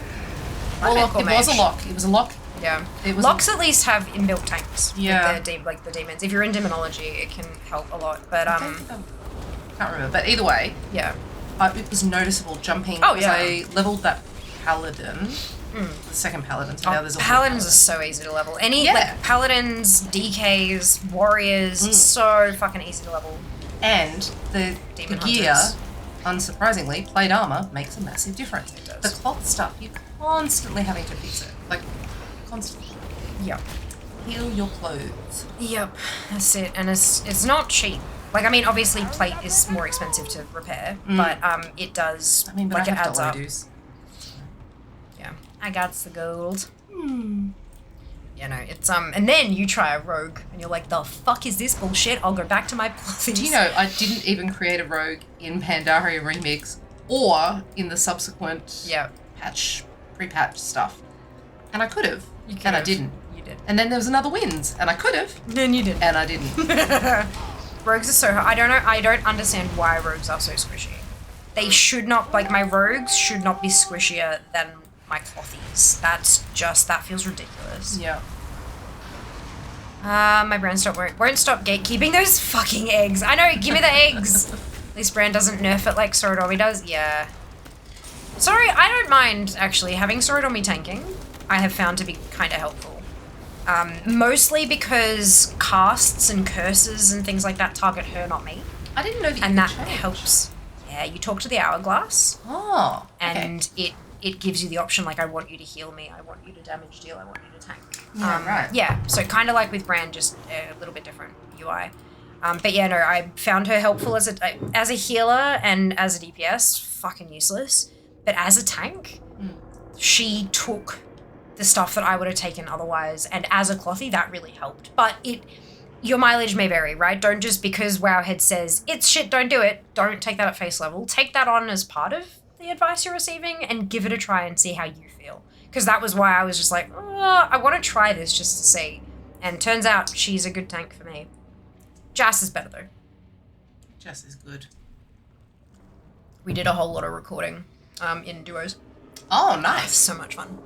Warlock or It was a mage? lock. It was a lock. Yeah. It was Locks at least have inbuilt tanks. Yeah. With the demons. If you're in demonology, it can help a lot. But can't remember. But either way, yeah, it was noticeable jumping. Oh, because yeah. I leveled that paladin, the second paladin. So now there's a paladins are so easy to level. Yeah. Paladins, DKs, warriors, so fucking easy to level. And the Demon gear, hunters. unsurprisingly, plate armor makes a massive difference. It does. The cloth stuff, you're constantly having to fix it. Like, constantly. Yep. Heal your clothes. Yep, that's it. And it's not cheap. Like, I mean, obviously plate is more expensive to repair, but it does, I mean, but like, I it have adds to up. reduce. Yeah. I got the gold. You know, it's, and then you try a rogue, and you're like, the fuck is this bullshit? I'll go back to my clothes. Do you know, I didn't even create a rogue in Pandaria Remix or in the subsequent pre-patch stuff. And I could have, and I didn't. You did. And then there was another wins, and I could have. Then you did. And I didn't. Rogues are so hard. I don't know. I don't understand why rogues are so squishy. They should not, like, my rogues should not be squishier than my clothies. That feels ridiculous. Yeah. My brand won't stop gatekeeping those fucking eggs. I know, give me the eggs. At least Brand doesn't nerf it like Sorodomi does. Yeah. Sorry, I don't mind, actually, having Sorodomi tanking. I have found to be kind of helpful. Mostly because casts and curses and things like that target her, not me. I didn't know that and that helps. Yeah, you talk to the hourglass. Oh, okay. And it gives you the option, like, I want you to heal me, I want you to damage deal, I want you to tank. Yeah, right. Yeah, so kind of like with Brand, just a little bit different UI. But yeah, no, I found her helpful as a healer and as a DPS, fucking useless. But as a tank, she took the stuff that I would have taken otherwise, and as a clothy, that really helped. But your mileage may vary, right? Don't just because Wowhead says, it's shit, don't do it, don't take that at face level. Take that on as part of the advice you're receiving and give it a try and see how you feel. Because that was why I was just like, I want to try this just to see. And turns out she's a good tank for me. Jas is better though. Jas is good. We did a whole lot of recording in duos. Oh, nice. So much fun.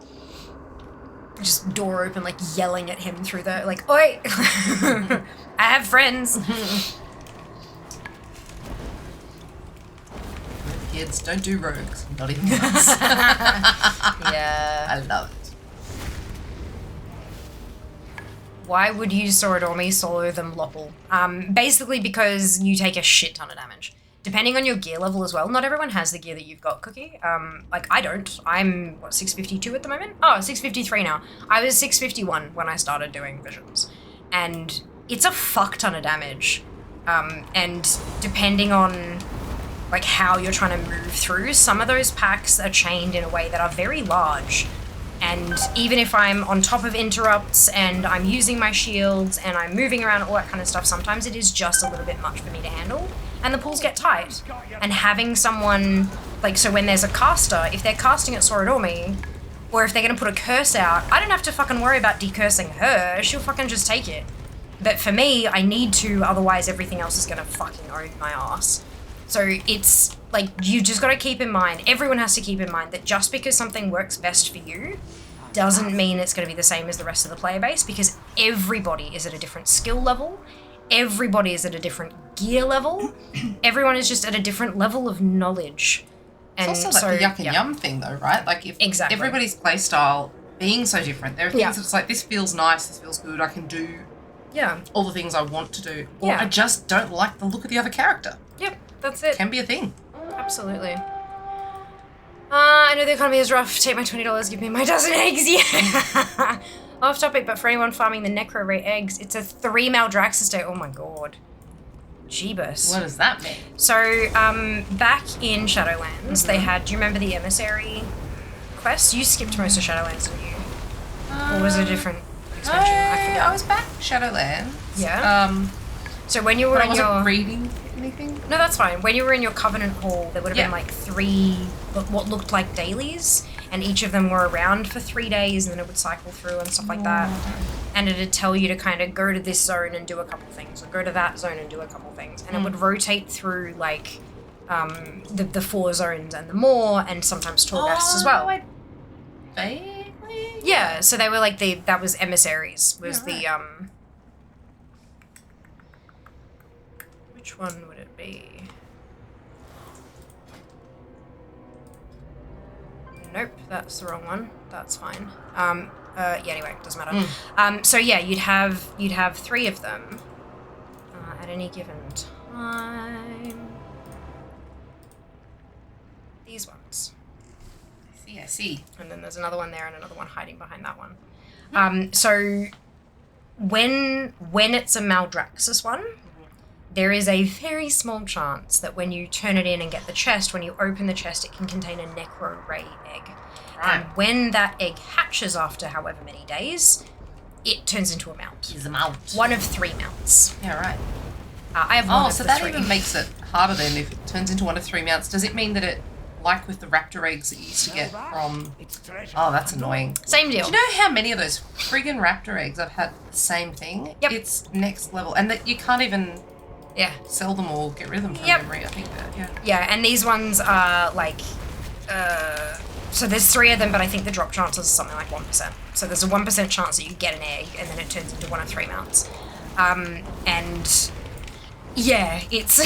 Just door open, like yelling at him through the, like, oi! I have friends. Kids, don't do rogues. Not even once. Yeah. I love it. Why would you Sorodomi solo them Lopple? Basically because you take a shit ton of damage. Depending on your gear level as well. Not everyone has the gear that you've got, Cookie. Like, I don't. I'm, 652 at the moment? Oh, 653 now. I was 651 when I started doing visions. And it's a fuck ton of damage. And depending on, like, how you're trying to move through, some of those packs are chained in a way that are very large. And even if I'm on top of interrupts and I'm using my shields and I'm moving around, all that kind of stuff, sometimes it is just a little bit much for me to handle. And the pools get tight. And having someone, like, so when there's a caster, if they're casting at Sorodomi, or if they're going to put a curse out, I don't have to fucking worry about decursing her. She'll fucking just take it. But for me, I need to, otherwise everything else is going to fucking own my ass. So it's, like, you just got to keep in mind, everyone has to keep in mind that just because something works best for you doesn't mean it's going to be the same as the rest of the player base, because everybody is at a different skill level. Everybody is at a different gear level. Everyone is just at a different level of knowledge. And it's also like the yuck and yum thing though, right? Like if everybody's playstyle being so different, there are things that's like, this feels nice, this feels good, I can do Yeah. all the things I want to do. Or Yeah. I just don't like the look of the other character. Yep, that's it. Can be a thing. Absolutely. I know the economy is rough. Take my $20, give me my dozen eggs. Yeah. Off topic, but for anyone farming the Necro Ray eggs, it's a 3 Maldraxxus day. Oh my god. Jeebus. What does that mean? So, back in Shadowlands, they had, do you remember the Emissary quest? You skipped most of Shadowlands, didn't you? Or was it a different expansion? I was back in Shadowlands. Yeah. So when you were but in I wasn't your... reading anything? No, that's fine. When you were in your Covenant Hall, there would have been like 3, what looked like dailies, and each of them were around for 3 days, and then it would cycle through and stuff like that. And it'd tell you to kind of go to this zone and do a couple things, or go to that zone and do a couple things. And it would rotate through like the 4 zones and the Moor, and sometimes Torghast as well. Vaguely? Yeah, so they were like that was Emissaries, was the which one would it be? Nope, that's the wrong one. That's fine. Yeah, anyway, doesn't matter. So yeah, you'd have 3 of them at any given time. These ones. I see. And then there's another one there and another one hiding behind that one. So when it's a Maldraxxus one, there is a very small chance that when you turn it in and get the chest, when you open the chest, it can contain a Necro Ray egg. Right. And when that egg hatches after however many days, it turns into a mount. Is a mount. 1 of 3 mounts. Yeah, right. I have 1 of so the that 3. even makes it harder then if it turns into 1 of 3 mounts. Does it mean that it, like with the raptor eggs that you used to get from... Oh, that's annoying. Same deal. Do you know how many of those friggin' raptor eggs I've had the same thing? Yep. It's next level. And that you can't even... Yeah. Sell them or get rid of them from memory, I think that, yeah. Yeah, and these ones are like, so there's 3 of them, but I think the drop chances are something like 1%. So there's a 1% chance that you get an egg, and then it turns into 1 of 3 mounts. And yeah, it's,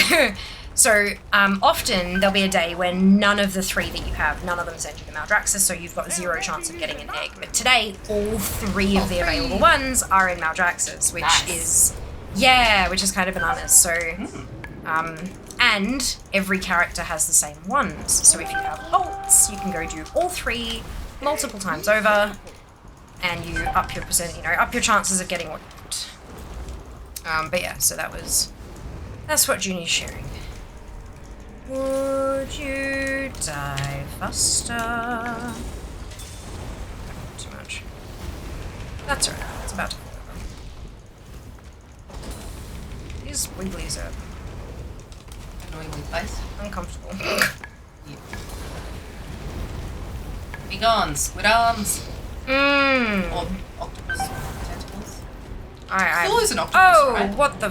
so often there'll be a day when none of the 3 that you have, none of them send you the Maldraxxus, so you've got 0 chance of getting an egg. But today, all 3 of the available ones are in Maldraxxus, which is... Yeah, which is kind of bananas. So, and every character has the same ones. So if you have bolts, you can go do all 3 multiple times over, and you up your up your chances of getting what you want. But yeah, so that's what Junie's sharing. Would you die faster? Too much. That's alright. It's about to. These wigglies are Annoyingly placed. uncomfortable. Yeah. Be gone, squid arms. Or octopus tentacles. Still is an octopus, right? What the...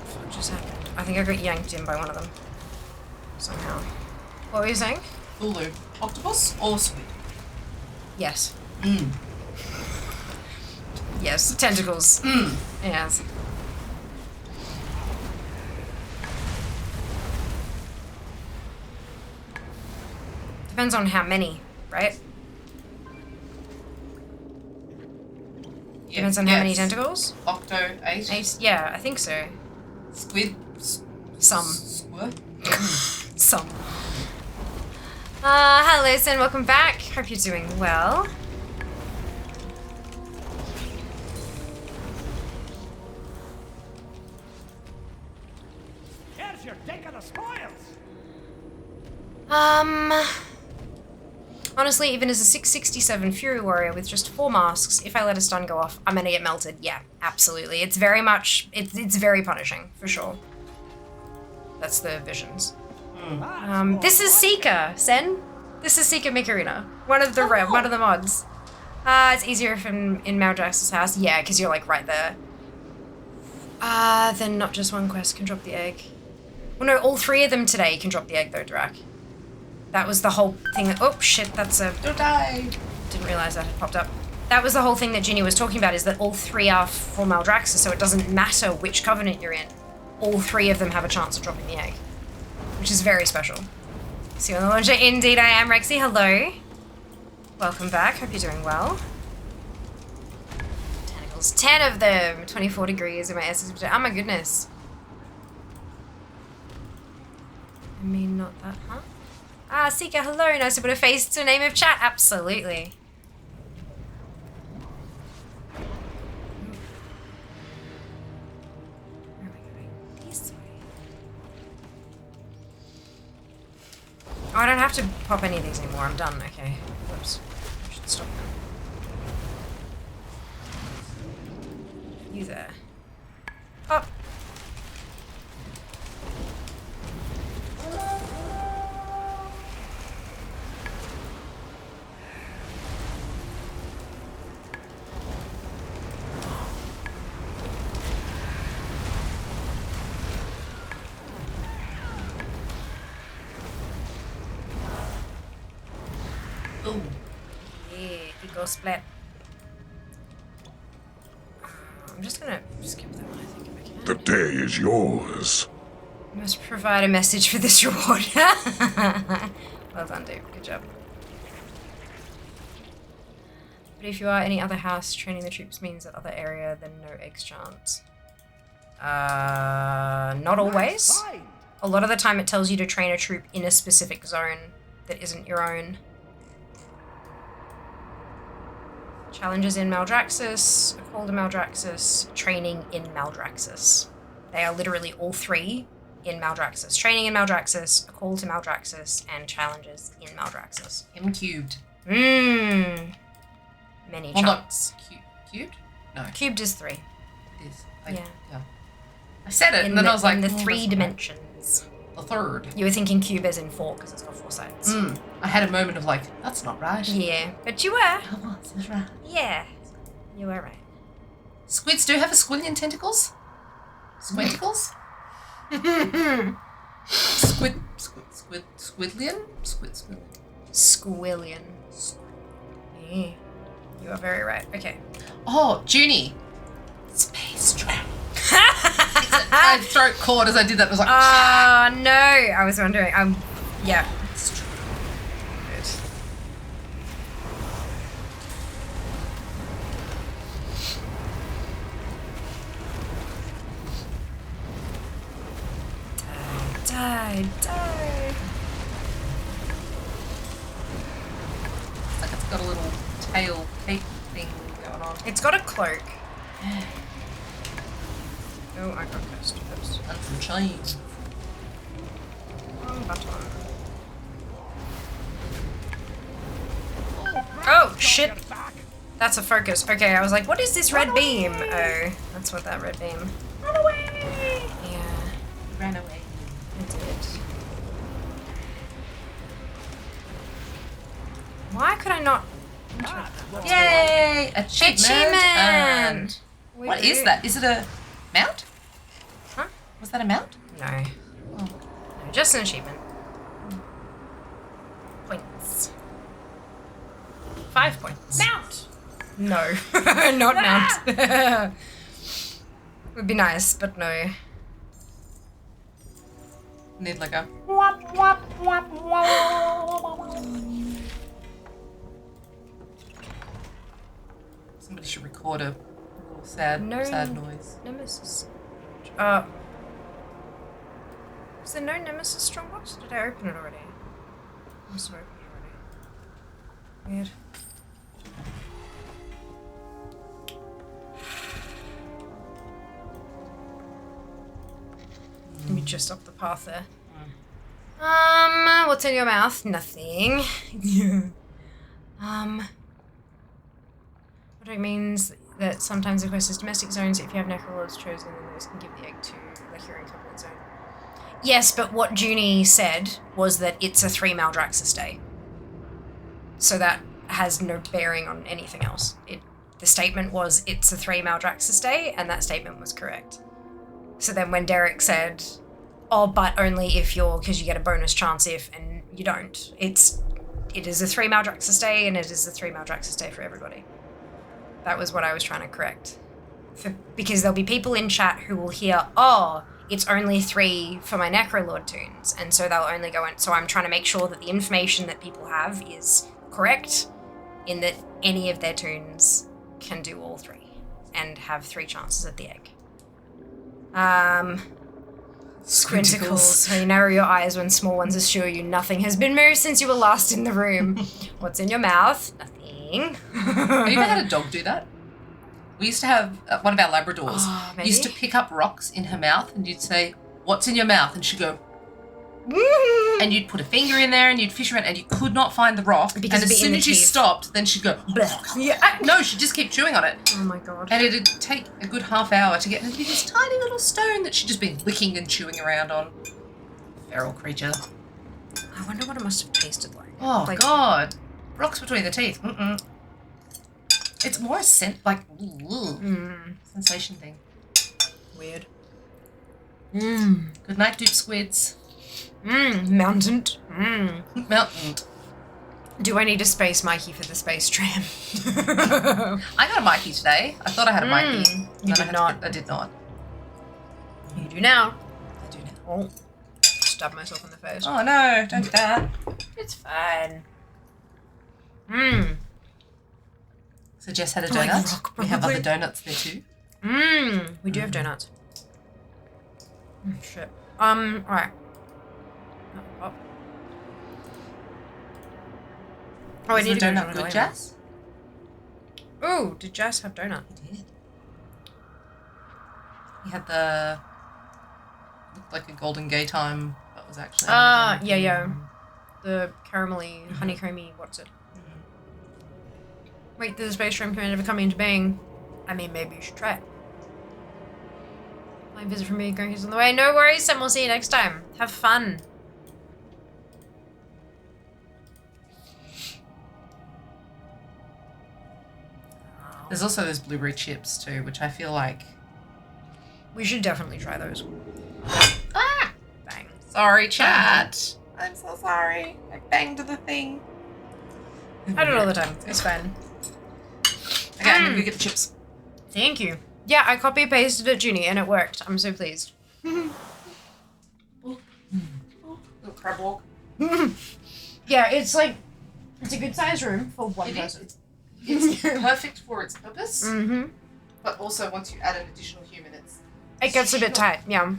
What just happened? I think I got yanked in by one of them. Somehow. What were you saying? Hulu. Octopus or squid? Yes. Yes, tentacles. Yes. Depends on how many, right? Yeah, Depends on how many tentacles? Octo, 8. 8? Yeah, I think so. Squid? Some. Squid? Some. Hello, Sen, welcome back. Hope you're doing well. Here's your take of the spoils. Honestly, even as a 667 Fury Warrior with just 4 masks, if I let a stun go off, I'm gonna get melted. Yeah, absolutely. It's very much, it's very punishing, for sure. That's the visions. This is Seeker, Sen. This is Seeker Mikarina. One of the mods. It's easier if in Maldraxxus' house. Yeah, because you're like right there. Then not just one quest can drop the egg. Well, no, all 3 of them today can drop the egg though, Drac. That was the whole thing that, oh shit, that's a... Don't die! Didn't realise that had popped up. That was the whole thing that Ginny was talking about, is that all 3 are for Maldraxxus, so it doesn't matter which Covenant you're in. All 3 of them have a chance of dropping the egg. Which is very special. See you on the launcher. Indeed I am, Rexy. Hello. Welcome back. Hope you're doing well. levels. 10 of them. 24 degrees in my essence. Oh my goodness. I mean, not that, huh? Ah, Seeker, hello. Nice to put a face to a name of chat. Absolutely. Where am I going? This way. Oh, I don't have to pop any of these anymore. I'm done. Okay. Whoops. I should stop now. You there. Up. Ooh. Yeah, ego split. I'm just gonna skip that one, I think, if I can. The day is yours. Must provide a message for this reward. Well done, dude. Good job. But if you are any other house, training the troops means that other area, then no X chance. Not always. A lot of the time it tells you to train a troop in a specific zone that isn't your own. Challenges in Maldraxxus, a call to Maldraxxus, training in Maldraxxus. They are literally all three in Maldraxxus. Training in Maldraxxus, a call to Maldraxxus, and challenges in Maldraxxus. M cubed. Mmm. Many chunks. Cubed? No. Cubed is 3. It is. Yeah. I said it, and then I was like, in the "Oh, 3 that's dimensions. The third. You were thinking cube as in 4 because it's got 4 sides. I had a moment of like, that's not right. Yeah, but you were. Oh, that's right. Yeah, you were right. Squids do have a squillion tentacles? Squinticles? Squidlion? Squillion. Yeah. You are very right. Okay. Oh, Junie. Space travel. My throat caught as I did that. I was like, oh no! I was wondering. Yeah. It's true. Good. Die. It's like it's got a little tail cape thing going on. It's got a cloak. Oh, I got cursed. Oops. And some chains. Wrong button. Oh, shit. That's a focus. Okay, I was like, what is this red beam? Oh, that's what that red beam. Run away! Yeah. Ran away. I did. Why could I not? Yay! Achievement! Achievement! What is that? Is it a mount? Huh? Was that a mount? No. Oh. No, just an achievement. Points. 5 points. Mount! No. Not mount. Would be nice, but no. Need like a... Somebody should record a little sad noise. Nemesis. Is there no Nemesis strongbox? Did I open it already? I must have opened it already. Weird. Let me just up the path there. What's in your mouth? Nothing. What it means that sometimes the quest is domestic zones. If you have necrolords chosen, then those can give the egg to the Huron Covenant zone. Yes, but what Junie said was that it's a 3 Maldraxxus day. So that has no bearing on anything else. The statement was it's a 3 Maldraxxus day, and that statement was correct. So then when Derek said, oh, but only if because you get a bonus chance if, and you don't. It is a 3 Maldraxxus day, and it is a 3 Maldraxxus day for everybody. That was what I was trying to correct. Because there'll be people in chat who will hear, oh, it's only 3 for my Necrolord tunes, and so they'll only go in. So I'm trying to make sure that the information that people have is correct, in that any of their tunes can do all 3. and have 3 chances at the egg. Squinticles. When you narrow your eyes when small ones assure you nothing has been moved since you were last in the room. What's in your mouth? Nothing. Have you ever had a dog do that? We used to have one of our Labradors used to pick up rocks in her mouth, and you'd say, "What's in your mouth?" And she'd go, and you'd put a finger in there and you'd fish around and you could not find the rock. Because and as soon as you stopped, then she'd go, yeah. No, she'd just keep chewing on it. Oh my god. And it'd take a good half hour to get into this tiny little stone that she'd just been licking and chewing around on. Feral creature. I wonder what it must have tasted like. Oh, God. Rocks between the teeth. Mm-mm. It's more a scent, like, sensation thing. Weird. Good night, dupe squids. Mountain. Mountain. Do I need a space Mikey for the space tram? I got a Mikey today. I thought I had a Mikey. You did not. I did not. You do now. I do now. Oh. Stab myself in the face. Oh no, don't do that. It's fine. So Jess had a Like donut. rock, We have probably. other donuts there too. We do have donuts. Shit. Alright. Oh, I Was need the to go donut to good, the Jess? Ooh, did Jess have donut? He did. He had the looked like a golden gay time, but was actually yeah. The caramelly, honeycomby, what's it? Wait, the space tram can never come into being. I mean, maybe you should try it. Flying visit from me, going on the way. No worries, Sam. We'll see you next time. Have fun. There's also those blueberry chips too, which I feel like we should definitely try those. Ah! Bang. Sorry, chat. I'm so sorry. I banged the thing. I do it all the time. It's fine. Okay, I'm gonna go get the chips. Thank you. Yeah, I copy pasted it, Junie, and it worked. I'm so pleased. Little crab walk. Yeah, it's like, it's a good size room for one person. It's perfect for its purpose, Mm-hmm. but also once you add an additional human, It gets a bit tight, yeah.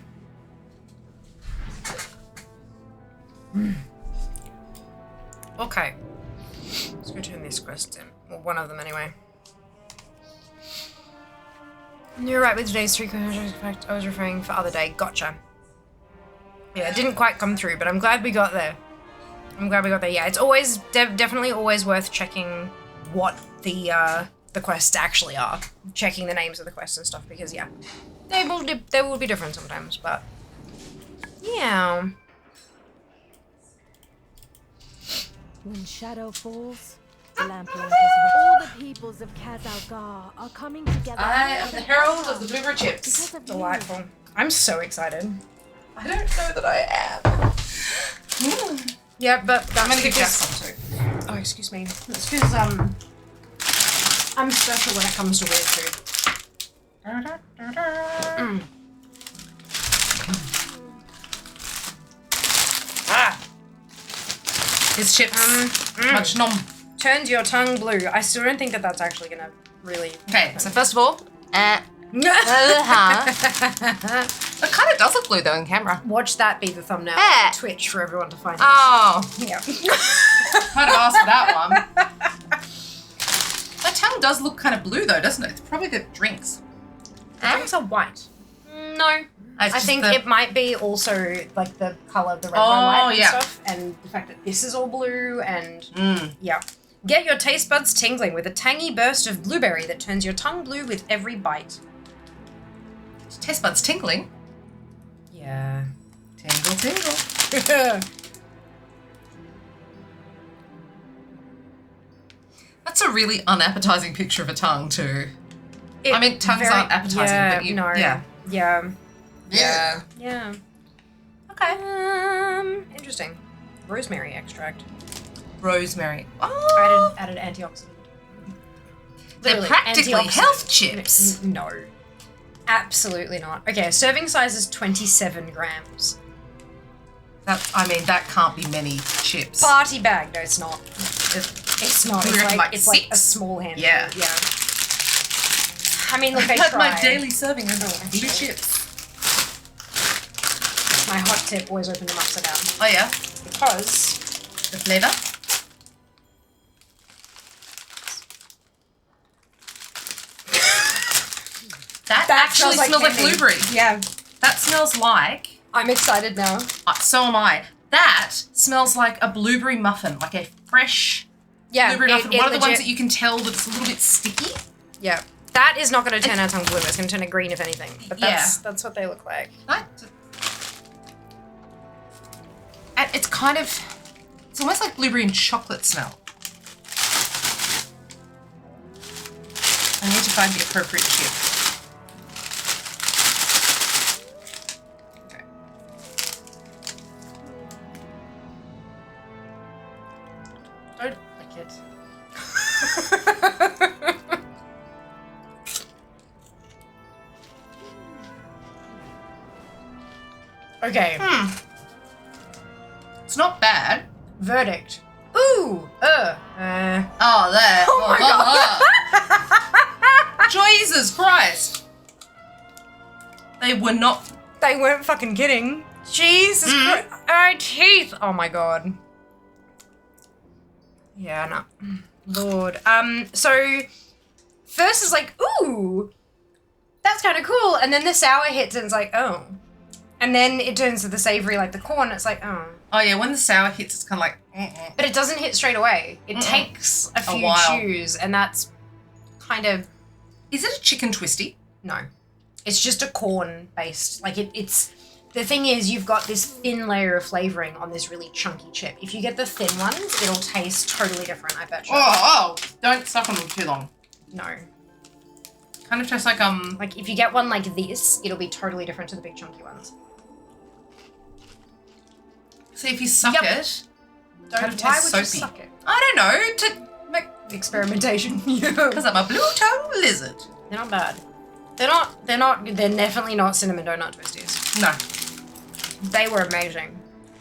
Okay. Let's go turn these quests in. Well, one of them anyway. You're right with today's 3 questions. In fact, I was referring for other day. Gotcha. Yeah, it didn't quite come through, but I'm glad we got there. Yeah, it's always definitely always worth checking what the quests actually are. Checking the names of the quests and stuff, because yeah, they will be different sometimes, but yeah. When shadow falls, the lamplight is all the peoples of Khazalgar are coming together. I am the herald of the blueberry chips. Delightful. I'm so excited. I don't know that I am. Yeah, but that's I'm gonna give because- Jess some too. Oh, excuse me. It's because I'm special when it comes to weird food. His chips. Much nom. Turns your tongue blue. I still don't think that that's actually gonna really. Okay, so first of all, it kind of does look blue though in camera. Watch that be the thumbnail Eh. on Twitch for everyone to find. Oh, Yeah. kind of asked for that one. That tongue does look kind of blue though, doesn't it? It's probably the drinks. Drinks are white. No. I just think the- it might be also like the color of the red, Oh, white, and yeah. stuff, and the fact that this is all blue, and yeah. Get your taste buds tingling with a tangy burst of blueberry that turns your tongue blue with every bite. Taste buds tingling. Yeah. Tingle, tingle. That's a really unappetizing picture of a tongue too. I mean, tongues aren't appetizing, but you, no. yeah. Yeah. Yeah. Yeah. Okay. Interesting. Rosemary extract. Rosemary. Oh, Added antioxidant. they're Literally, practically antioxidant. health chips. No. Absolutely not. Okay, serving size is 27 grams. That can't be many chips. Party bag. No, it's not. It's not. We It's reckon like, like it's like a 6? small handful. Yeah. Yeah. I mean, look, they That's try. my daily serving of blue chips. My hot tip, always open them upside down. Oh yeah? Because the flavour? That actually smells like blueberry. Yeah. That smells like... I'm excited now. So am I. That smells like a blueberry muffin, like a fresh blueberry muffin. One of the ones that you can tell that it's a little bit sticky. Yeah. That is not going to turn our tongue blue. It's going to turn it green, if anything. But that's what they look like. And it's kind of... It's almost like blueberry and chocolate smell. I need to find the appropriate chip. Okay. Don't lick it. Okay. It's not bad. Verdict. Ooh. Oh, there. Oh my God. Jesus Christ. They were not... They weren't fucking kidding. Jesus Christ. My teeth. Oh my God. Yeah, no. Lord. So first is like, ooh, that's kind of cool. And then the sour hits and it's like, oh. And then it turns to the savory, like the corn. It's like, oh. Oh yeah, when the sour hits, it's kind of like, But it doesn't hit straight away. It takes a few while. chews, and that's kind of... Is it a chicken twisty? No. It's just a corn-based... Like, it's... The thing is, you've got this thin layer of flavoring on this really chunky chip. If you get the thin ones, it'll taste totally different, I bet you. Oh, don't suck on them too long. No. Kind of tastes like, Like, if you get one like this, it'll be totally different to the big chunky ones. See, if you suck it, kind of Why tastes would you soapy. suck it? I don't know, to make... Experimentation. Because I'm a blue-tongued lizard. They're not bad. They're definitely not cinnamon donut twisties. No. They were amazing.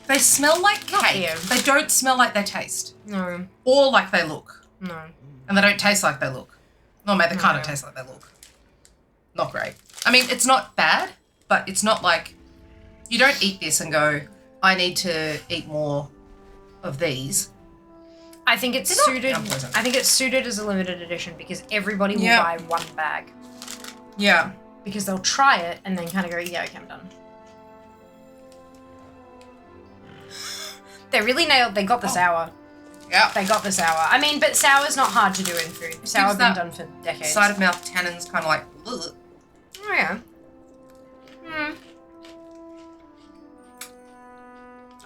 They smell like cake. you. They don't smell like they taste. No. Or like they look. No. And they don't taste like they look. No, mate, they kind of taste like they look. Not great. I mean, it's not bad, but it's not like... You don't eat this and go, I need to eat more of these. I think it's suited. I think it's suited as a limited edition because everybody will buy one bag. Yeah. Because they'll try it and then kind of go, yeah, okay, I'm done. They really nailed. They got the sour. Yeah. They got the sour. I mean, but sour's not hard to do in food. Sour's been done for decades. Side of mouth tannins kind of like. Ugh. Oh yeah.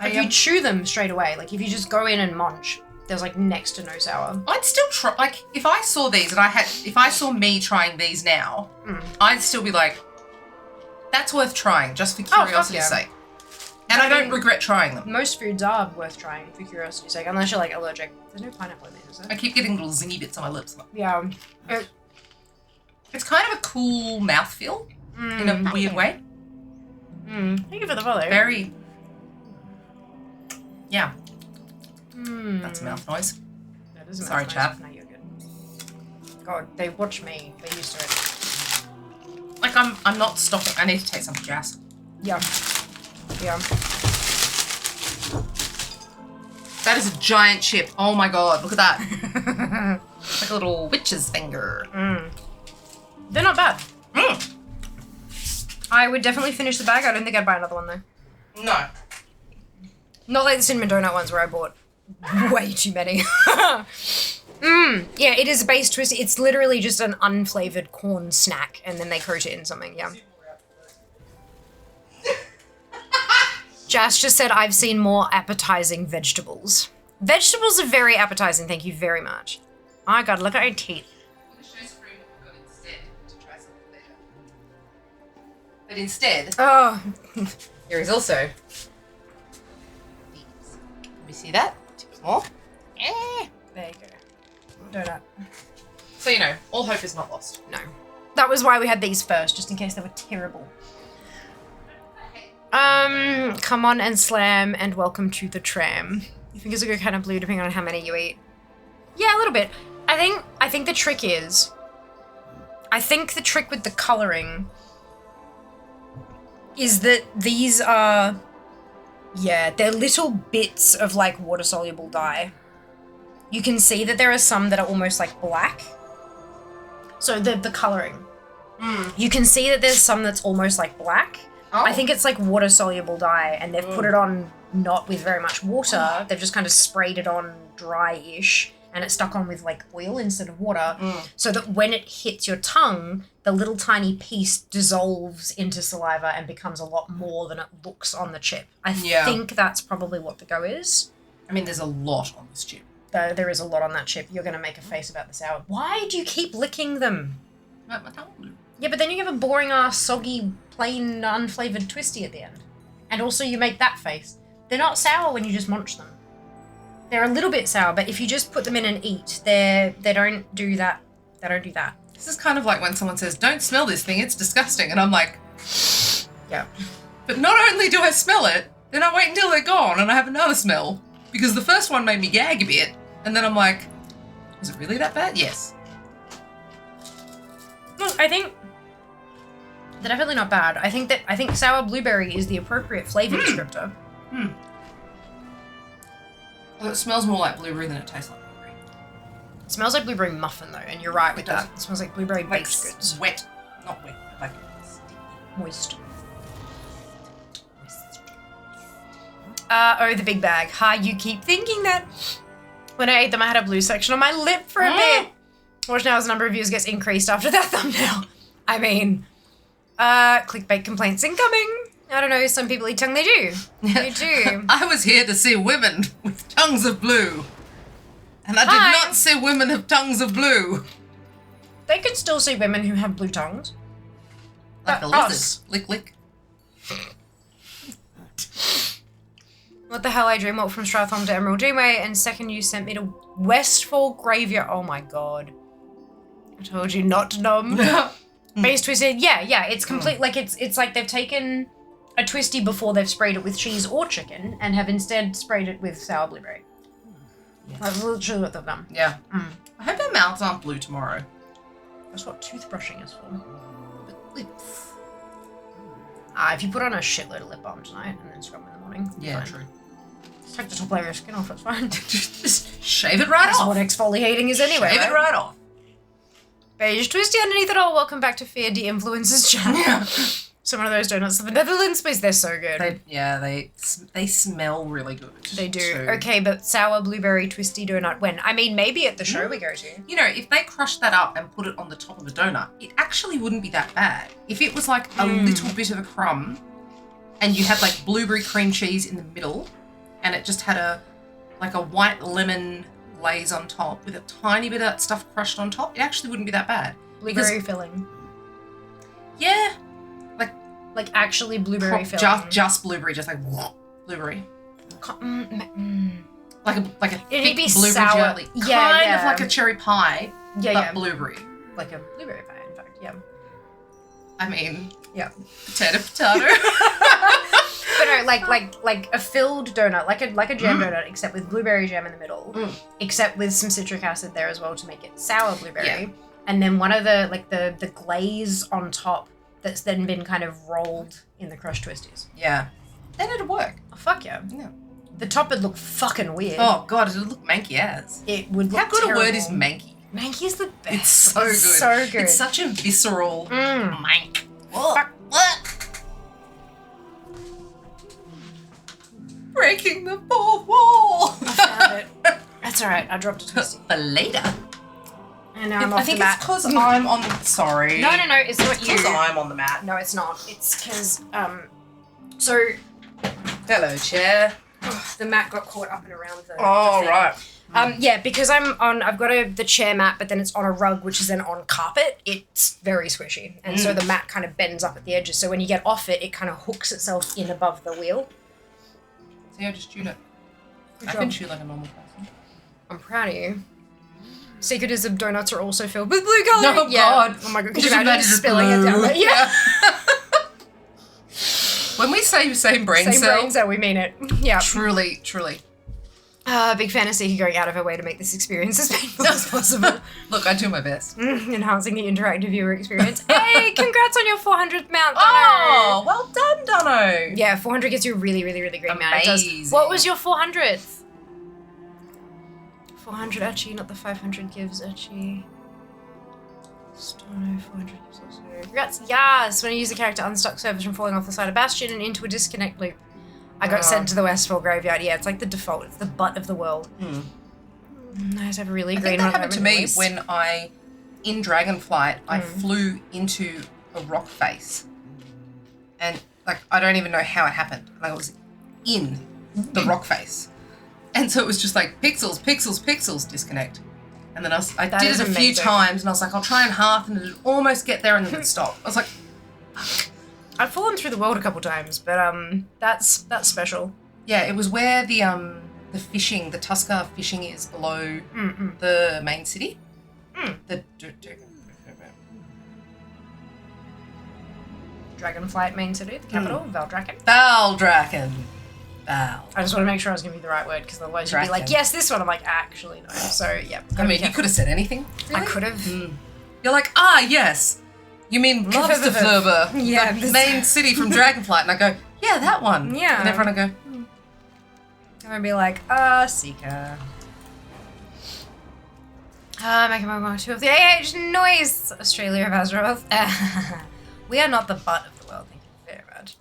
If you chew them straight away, like if you just go in and munch, there's like next to no sour. I'd still try, like, if I saw these and if I saw me trying these now, I'd still be like, that's worth trying, just for curiosity's sake. And I don't regret trying them. Most foods are worth trying for curiosity's sake, unless you're like allergic. There's no pineapple in there, is there? I keep getting little zingy bits on my lips. Yeah. It's kind of a cool mouthfeel in a weird way. Thank you for the follow. Very. Yeah. That's a mouth noise. That is a mouth Sorry, noise. chap. No, you're good. God, they watch me. They're used to it. Like, I'm not stopping. I need to take some jazz. Yeah. Yeah. That is a giant chip. Oh my god, look at that. Like a little witch's finger. They're not bad. I would definitely finish the bag. I don't think I'd buy another one though. No. Not like the cinnamon donut ones where I bought way too many. Yeah, it is a base twist. It's literally just an unflavored corn snack and then they coat it in something, yeah. Jas just said, I've seen more appetizing vegetables. Vegetables are very appetizing, thank you very much. Oh my god, look at her teeth. But instead, oh, there is also these. Can we see that? More? There you go. Donut. So, you know, all hope is not lost. No. That was why we had these first, just in case they were terrible. Come on and slam and welcome to the tram. You think it's a good kind of blue depending on how many you eat? Yeah, a little bit. I think the trick is, I think the trick with the colouring is that these are, yeah, they're little bits of like water-soluble dye. You can see that there are some that are almost like black. So the colouring. You can see that there's some that's almost like black. Oh. I think it's like water-soluble dye, and they've put it on not with very much water. They've just kind of sprayed it on dry-ish, and it's stuck on with like oil instead of water, so that when it hits your tongue, the little tiny piece dissolves into saliva and becomes a lot more than it looks on the chip. I think that's probably what the go is. I mean, there's a lot on this chip. There is a lot on that chip. You're going to make a face about the sour. Why do you keep licking them? My tongue. Yeah, but then you have a boring-ass, soggy, plain, unflavoured twisty at the end. And also you make that face. They're not sour when you just munch them. They're a little bit sour, but if you just put them in and eat, they don't do that. They don't do that. This is kind of like when someone says, don't smell this thing, it's disgusting. And I'm like, yeah. But not only do I smell it, then I wait until they're gone and I have another smell. Because the first one made me gag a bit. And then I'm like, was it really that bad? Yes. Look, I think they're definitely not bad. I think sour blueberry is the appropriate flavour descriptor. Well, it smells more like blueberry than it tastes like blueberry. It smells like blueberry muffin though, and you're right with that. It smells like blueberry Like baked goods. wet. Not wet, like sticky. Moist. Oh, the big bag. Ha, you keep thinking that. When I ate them, I had a blue section on my lip for a bit. Watch now as the number of views gets increased after that thumbnail. I mean, clickbait complaints incoming. I don't know, some people eat tongue, they do. They do. I was here to see women with tongues of blue. And I did not see women have tongues of blue. They could still see women who have blue tongues. Like a lizard. Lick, lick. What the hell, I dream walk from Stratholme to Emerald Dreamway, and second you sent me to Westfall Graveyard. Oh my god. I told you not to nom. Base twisted. Yeah, it's complete, like it's like they've taken a twisty before they've sprayed it with cheese or chicken and have instead sprayed it with sour blueberry. Yes. That's literally what they've done. Yeah. I hope our mouths aren't blue tomorrow. That's what toothbrushing is for. But lips. If you put on a shitload of lip balm tonight and then scrub them in the morning. Yeah, fine. true. Just take the top layer of your skin off, it's fine. Just shave it right That's off. what exfoliating is anyway. Shave it right off. Beige twisty underneath it all. Welcome back to Fear De-Influencers channel. Yeah. Some of those donuts of the Netherlands, please, they're so good. They smell really good. They do. Too. Okay, but sour blueberry twisty donut when? I mean, maybe at the show we go to. You know, if they crushed that up and put it on the top of a donut, it actually wouldn't be that bad. If it was like a little bit of a crumb and you had like blueberry cream cheese in the middle and it just had a white lemon glaze on top with a tiny bit of that stuff crushed on top, it actually wouldn't be that bad. Blueberry filling. Yeah. Like actually blueberry filling. Just blueberry, just like blueberry. Like a thick be blueberry sour. jelly. Kind of like a cherry pie, but blueberry. Like a blueberry pie, in fact, yeah. I mean, yeah. Potato. But no, like a filled donut, like a jam donut, except with blueberry jam in the middle, except with some citric acid there as well to make it sour blueberry, and then one of the glaze on top that's then been kind of rolled in the crushed twisties. Yeah, then it'd work. Oh fuck yeah. The top would look fucking weird. Oh god, it would look manky as. It would look How good terrible. a word is manky? Manky is the best. It's so good. So good. It's such a visceral mank. Breaking the fourth wall. I found it. That's alright, I dropped a twisty. For later. And now I'm off I think the mat. it's because I'm on the... Sorry. No, it's not you. Because I'm on the mat. No, it's not. It's because, so... Hello, chair. The mat got caught up and around the Oh, thing. right. Yeah, because I've got the chair mat, but then it's on a rug, which is then on carpet. It's very squishy. And so the mat kind of bends up at the edges. So when you get off it, it kind of hooks itself in above the wheel. See, I just chewed it. Good I job. can chew like a normal person. I'm proud of you. Secret is the donuts are also filled with blue colour. Oh, God. Oh, my God. Could Just you imagine imagine spilling it down there? Yeah. When we say same brain Same cell, brain cell, we mean it. Yeah. truly. Big fan of Seeker going out of her way to make this experience as painful as possible. Look, I do my best. Enhancing the interactive viewer experience. Hey, congrats on your 400th mount, Dono! Oh, well done, Dono. Yeah, 400 gets you a really, really, really great mount. It Amazing. does. What was your 400th? 400 Archie, not the 500 gives Archie. Stono, 400 gives also. Congrats, yes! When you use the character unstuck servers from falling off the side of Bastion and into a disconnect loop. I got sent to the Westfall graveyard. Yeah, it's like the default. It's the butt of the world. Nice, I have a really green that one. happened to me when in Dragonflight, I flew into a rock face. And, like, I don't even know how it happened. Like, I was in the rock face. And so it was just like, pixels, pixels, pixels, disconnect. And then I did it a few times, and I was like, I'll try and half, and it'd almost get there, and then it'd stop. I was like, I've fallen through the world a couple times, but that's special. Yeah, it was where the fishing, the Tusker fishing is below the main city. The Dragonflight main city, the capital, Valdrakken. Valdrakken. Val. I just want to make sure I was giving you the right word, because otherwise you'd be like, yes, this one. I'm like, actually no. So yeah. I mean, you could have said anything. Really? I could have. You're like, yes. You mean Lobsterflurber, yeah, the main city from Dragonflight. And I go, yeah, that one. Yeah. And everyone will go, I'm going to be like, Seeker. Make a moment two of the AH noise. Australia of Azeroth. We are not the butt of the world, thank you very much.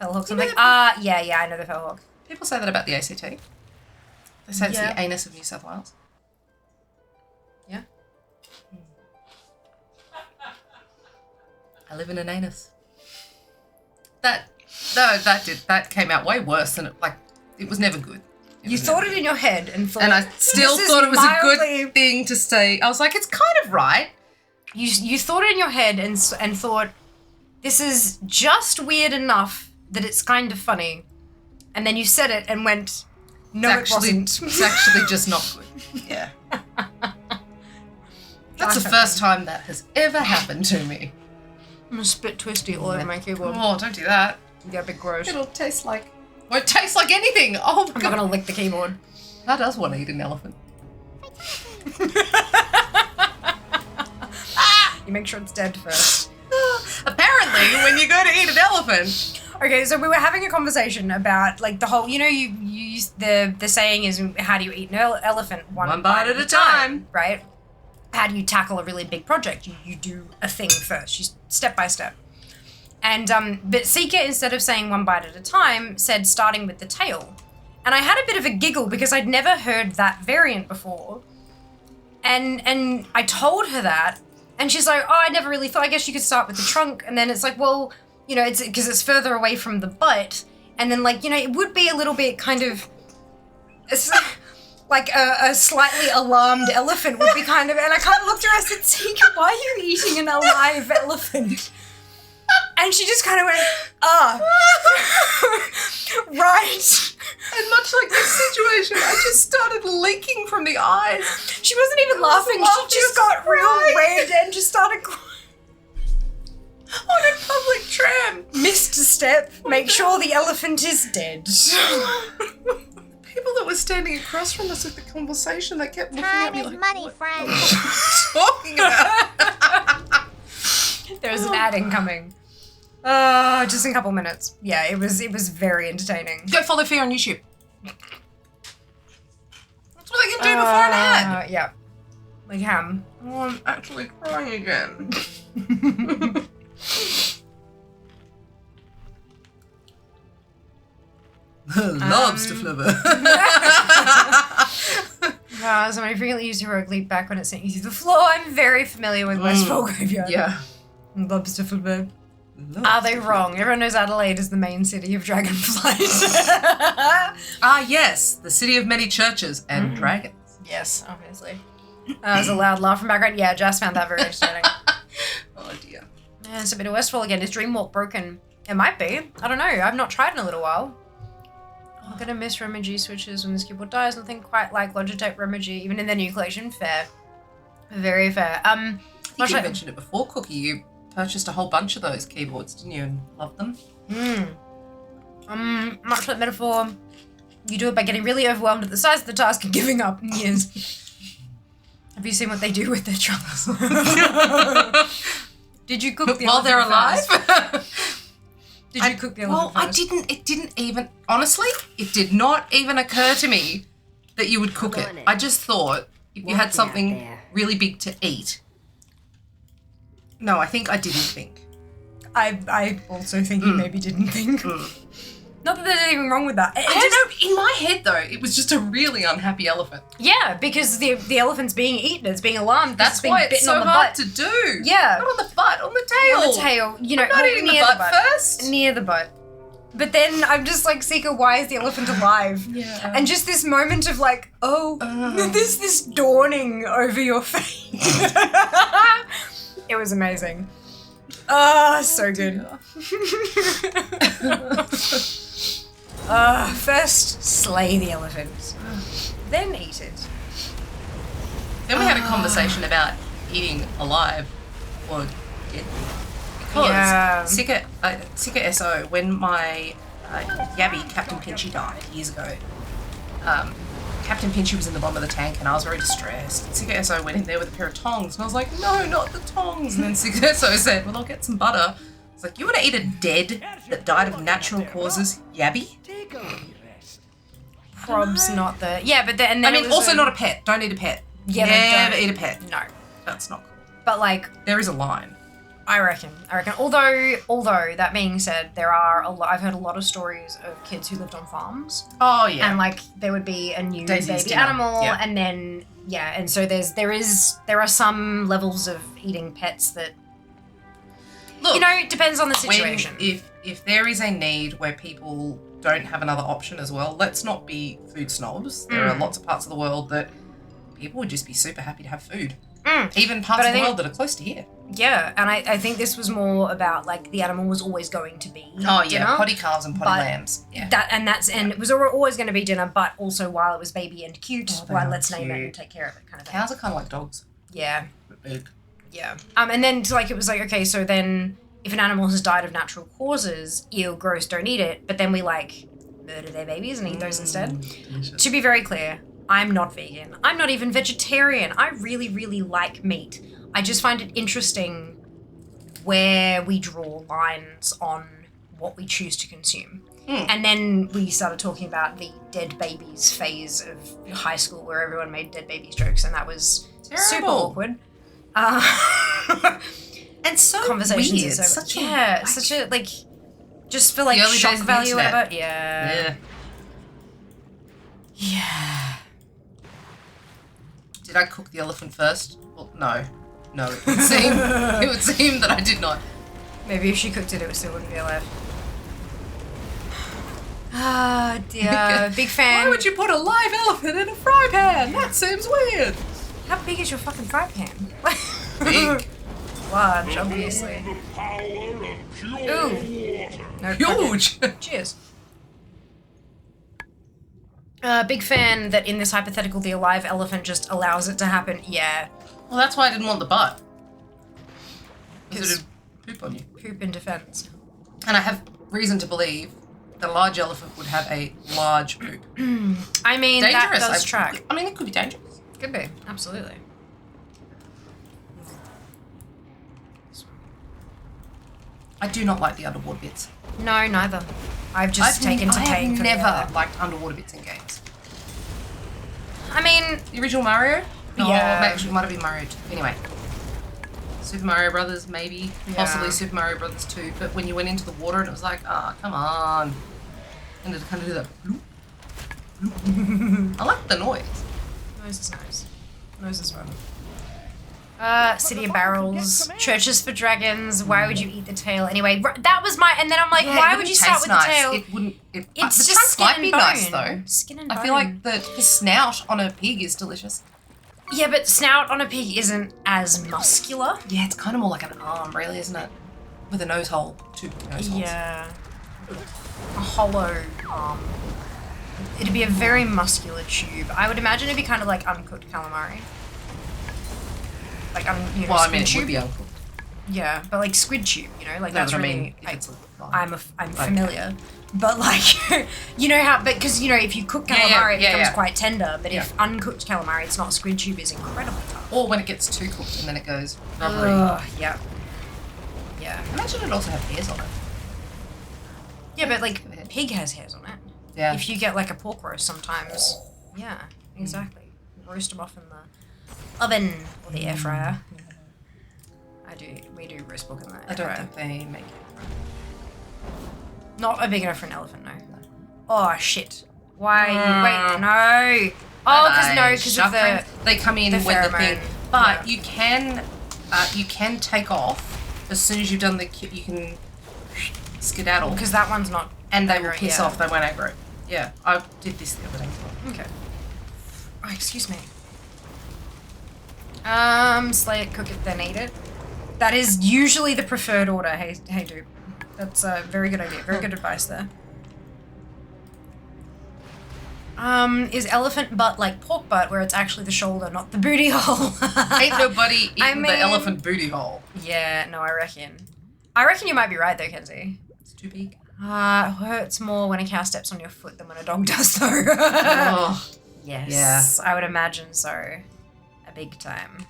Fellhawks. I'm like, yeah, I know the Fellhawk. People say that about the ACT. They say it's the anus of New South Wales. Yeah. I live in an anus. That came out way worse than it was never good. You thought it in your head and thought, and I still thought it was a good thing to say. I was like, it's kind of right. You thought it in your head and thought, this is just weird enough that it's kind of funny, and then you said it and went, no, it wasn't. It's actually just not good. Yeah. That's the first time that has ever happened to me. I'm gonna spit twisty all over my keyboard. Oh, don't do that. Yeah, a bit gross. It'll taste like... Won't taste like anything. Oh, I'm not gonna lick the keyboard. How does one eat an elephant? You make sure it's dead first. Apparently, when you go to eat an elephant... Okay, so we were having a conversation about, like, the whole... You know, you use the saying is, how do you eat an elephant? One bite at a time. Right? How do you tackle a really big project? You do a thing first. You step by step. And but Seeker, instead of saying one bite at a time, said starting with the tail. And I had a bit of a giggle because I'd never heard that variant before. And I told her that, and she's like, oh, I never really thought, I guess you could start with the trunk. And then it's like, well, you know, it's because it's further away from the butt. And then, like, you know, it would be a little bit kind of... like a slightly alarmed elephant would be kind of, and I kind of looked at her and I said, Seeker, why are you eating an alive elephant? And she just kind of went, right. And much like this situation, I just started leaking from the eyes. She wasn't even laughing, she just got real red and just started crying. On a public tram. Missed a step, make sure the elephant is dead. People that were standing across from us with the conversation, they kept looking at me like, money, friend. what are you talking about? There's an ad incoming. Just in a couple minutes. Yeah, it was very entertaining. Go follow Fear on YouTube. That's what I can do before an ad. Yeah. Like ham. Oh, I'm actually crying again. Lobsterflurber. Somebody frequently used heroic leap back when it sent you through the floor. I'm very familiar with Westfall Graveyard. Yeah. Lobsterflurber. Are they wrong? Everyone knows Adelaide is the main city of Dragonflight. Yes. The city of many churches and dragons. Yes, obviously. There's a loud laugh from background. Yeah, Jess found that very entertaining. Oh dear. Yeah, it's a bit of Westfall again. Is Dreamwalk broken? It might be. I don't know. I've not tried in a little while. I'm gonna miss Remedy switches when this keyboard dies. Nothing quite like Logitech Remedy, even in the new collection. Fair. Very fair. I think you mentioned it before, Cookie. You purchased a whole bunch of those keyboards, didn't you? And loved them. Much like Metaphor, You do it by getting really overwhelmed at the size of the task and giving up. Yes. Have you seen what they do with their troubles? Did you cook the while they're alive? Did you cook the elephant Well, first? I didn't. It didn't even. Honestly, it did not even occur to me that you would cook it. I just thought if you had something really big to eat. No, I think I didn't think. I also think you maybe didn't think. Not that there's anything wrong with that. I don't know. In my head, though, it was just a really unhappy elephant. Yeah, because the elephant's being eaten. It's being alarmed. That's being why it's bitten so on the hard butt. to do. Yeah. Not on the butt, on the tail. On the tail. You know, I'm not eating the near butt first. Near the butt. But then I'm just like, Sika, why is the elephant alive? Yeah. And just this moment of like, there's this dawning over your face. It was amazing. So good. First slay the elephant, then eat it. Then we had a conversation about eating alive or dead. Because Sika SO, when my Yabby, Captain Pinchy, died years ago, Captain Pinchy was in the bottom of the tank and I was very distressed. Sika SO went in there with a pair of tongs and I was like, no, not the tongs. And then Sika SO said, well, I'll get some butter. It's like, you want to eat a dead that died of natural causes, Yabby? Prob's not the... Yeah, but then... I mean, also not a pet. Don't eat a pet. Yeah, never eat a pet. No. That's not cool. But like... There is a line. I reckon. Although that being said, there are a lot. I've heard a lot of stories of kids who lived on farms. Oh yeah. And like there would be a new Daisy's baby dinner. animal, Yeah. and then and so there are some levels of eating pets that. Look, it depends on the situation. If there is a need where people don't have another option as well, let's not be food snobs. There are lots of parts of the world that people would just be super happy to have food. Even parts of the world that are close to here. Yeah, and I think this was more about like the animal was always going to be dinner, potty calves and potty lambs. Yeah. And it was always going to be dinner, but also while it was baby and cute, let's name it and take care of it kind of thing. Cows are kind of like dogs. Yeah. But big. Yeah. And then it was like, okay, so then if an animal has died of natural causes, ew, gross, don't eat it. But then we like murder their babies and eat those instead. Delicious. To be very clear, I'm not vegan. I'm not even vegetarian. I really, really like meat. I just find it interesting where we draw lines on what we choose to consume. And then we started talking about the dead babies phase of high school where everyone made dead babies jokes, and that was super awkward. And so conversations weird. Are such a like just for like The early shock days of the value or internet. whatever. Yeah. Did I cook the elephant first? Well, no. No, it would seem that I did not. Maybe if she cooked it, it still wouldn't be alive. Ah, dear. Big fan. Why would you put a live elephant in a fry pan? That seems weird. How big is your fucking fry pan? Big. Large, obviously. Ooh. No, Huge. okay. Cheers. Big fan that in this hypothetical, the alive elephant just allows it to happen. Yeah. Well, that's why I didn't want the butt. Because it would poop on you. Poop in defense. And I have reason to believe that a large elephant would have a large poop. I mean, Dangerous. that does track. I mean, it could be dangerous. Could be, absolutely. I do not like the underwater bits. No, neither. I've taken to paying for I've never liked underwater bits in games. I mean... The original Mario? No, Yeah. actually, it might have been Mario 2. Anyway. Super Mario Brothers, maybe. Possibly Super Mario Brothers 2. But when you went into the water and it was like, come on. And it kind of do that. Bloop, bloop. I like the noise. Noise is nice. Noise is fun. City of Barrels, Churches for Dragons, why would you eat the tail? Anyway, that was my... And then I'm like, why would you start with the tail? It wouldn't... It's the just trunk skin might and be bone. nice, though. Skin and bone. I feel like the snout on a pig is delicious. Yeah, but snout on a pig isn't as muscular. Yeah, it's kind of more like an arm, really, isn't it? With a nose hole. 2 nose holes. Yeah. A hollow arm. It'd be a very muscular tube. I would imagine it'd be kind of like uncooked calamari. Like, Well, I mean, it squid would be tube. uncooked. Yeah, but like squid tube, like No, that's but I really... mean, if it's I'm familiar. But like, you know how, because you know, if you cook calamari, it becomes quite tender. But if uncooked calamari, it's not, squid tube is incredibly tough. Or when it gets too cooked and then it goes rubbery. Yeah. Yeah. Imagine it also had hairs on it. Yeah, but like pig has hairs on it. Yeah. If you get like a pork roast sometimes. Yeah, exactly. Roast them off in the oven or the air fryer. We do roast pork in the air fryer. I don't think they make it. Not a big enough for an elephant, no. Oh shit. Why? Wait, no. Oh, because of the. They come in the with the pheromone. thing, but you can take off as soon as you've done the. You can skedaddle because that one's not. And they will piss off. They won't aggro. Yeah, I did this the other day. Okay. Oh, excuse me. Slay it, cook it, then eat it. That is usually the preferred order. Hey, dude. That's a very good idea. Very good advice there. Is elephant butt like pork butt, where it's actually the shoulder, not the booty hole? Ain't nobody eating the elephant booty hole. Yeah, no, I reckon. I reckon you might be right though, Kenzie. It's too big. It hurts more when a cow steps on your foot than when a dog does, though. Oh, yes, I would imagine so. A big time.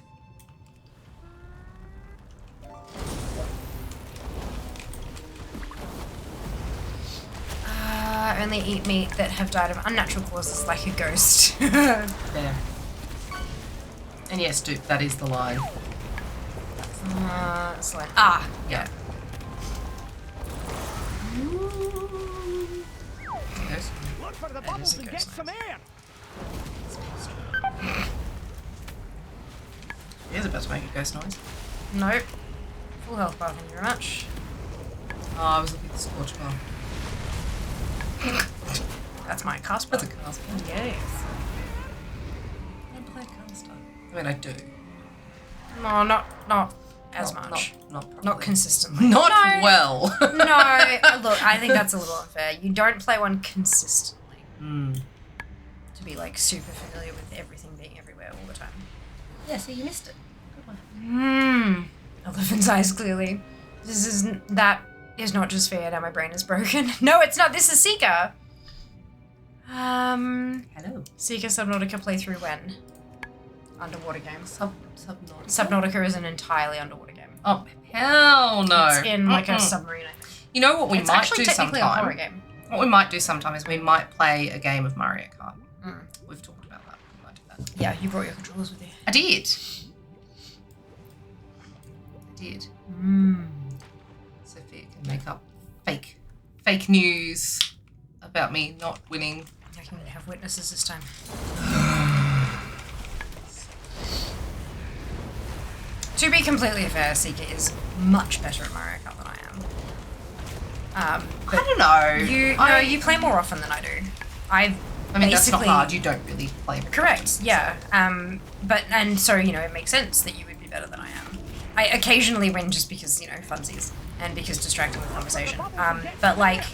Only eat meat that have died of unnatural causes, like a ghost. Yeah. And yes, dude, that is the line. Excellent. Yeah. Look for the bubbles and get some air. He is about to make a ghost noise. Nope. Full health bar, thank you very much. Oh, I was looking at the scorch bar. That's my cast bar. That's a cast bar. Yes. I don't play caster. I mean, I do. No, not as much. Not consistently. Not well. No, look, I think that's a little unfair. You don't play one consistently. To be like super familiar with everything being everywhere all the time. Yeah, so you missed it. Good one. Elephant's eyes, clearly. That is not just fair, now my brain is broken. No, it's not. This is Seeker. Hello. Seeker Subnautica playthrough when? Underwater game. Subnautica? Subnautica is an entirely underwater game. Oh, hell no. It's in like a submarine. You know what we It's might actually do technically sometime? a horror game. What we might do sometime is we might play a game of Mario Kart. We've talked about that. We might do that. Yeah, you brought your controllers with you. I did. Sophia can make up fake news about me not winning. I can have witnesses this time. To be completely fair, Seeker is much better at Mario Kart than I am. I don't know. You play more often than I do. I mean, that's not hard. You don't really play very correct, often, yeah. So it makes sense that you would be better than I am. I occasionally win just because, funsies. And because distracting with conversation. But like...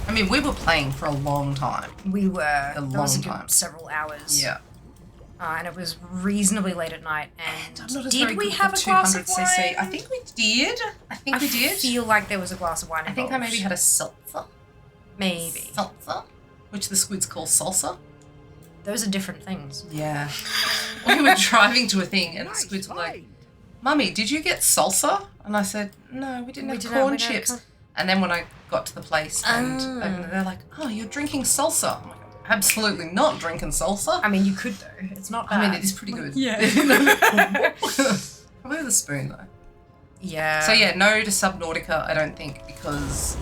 I mean, we were playing for a long time. We were. A long time. Several hours. Yeah. And it was reasonably late at night. And I'm not as did very we good have with a glass of 200cc. wine? I think we did. I feel like there was a glass of wine I think I involved. maybe had a seltzer. Maybe. Seltzer? Which the squids call salsa. Those are different things. Yeah. We were driving to a thing and the squids were like, Mummy, did you get salsa? And I said, no, we didn't have corn chips. And then when I got to the place and they're like, oh, you're drinking salsa. I'm like, absolutely not drinking salsa. I mean, you could though. It's not bad. I mean, it is pretty good. Yeah. Probably with a spoon though. Yeah. So yeah, no to Subnautica, I don't think, because... Do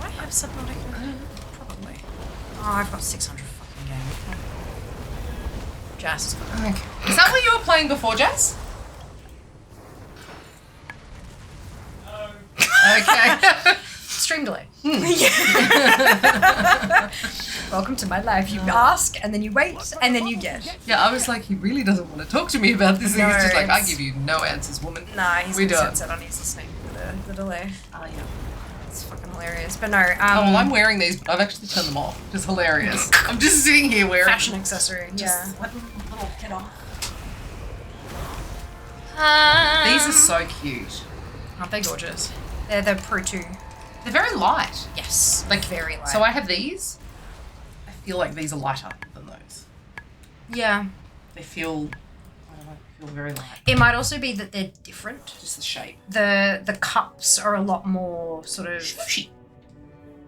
I have Subnautica? Probably. Oh, I've got 600 fucking games. Jazz has got it. Okay. Is that what you were playing before, Jazz? Okay. Stream delay. Welcome to my life. You ask, and then you wait, and then you get. Yeah, I was like, he really doesn't want to talk to me about this. No, He's just like, I give you no answers, woman. Nah, he's We got don't. set on. He's listening for the delay. Oh, yeah. It's fucking hilarious. But no, oh, well, I'm wearing these, but I've actually turned them off. It's hilarious. I'm just sitting here wearing fashion accessory. Just Yeah. little kid on. These These are so cute. Aren't they gorgeous? They're the Pro 2 They're very light. Yes, Like very light. So I have these. I feel like these are lighter than those. Yeah. They feel, I don't know, feel very light. It might also be that they're different. Just the shape. The cups are a lot more sort of... Swooshy.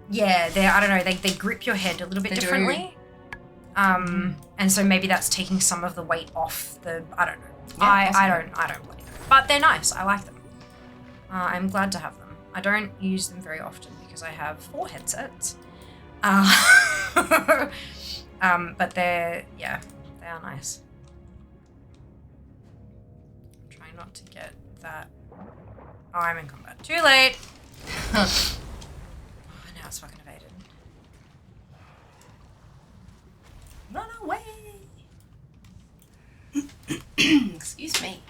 Yeah, I don't know, they grip your head a little bit They do. differently. And so maybe that's taking some of the weight off the, I don't know. Yeah, I don't bloody know. But they're nice, I like them. I'm glad to have them. I don't use them very often because I have 4 headsets. But they are nice. I'm trying not to get that. Oh, I'm in combat. Too late. Oh, now it's fucking evaded. Run away. Excuse me.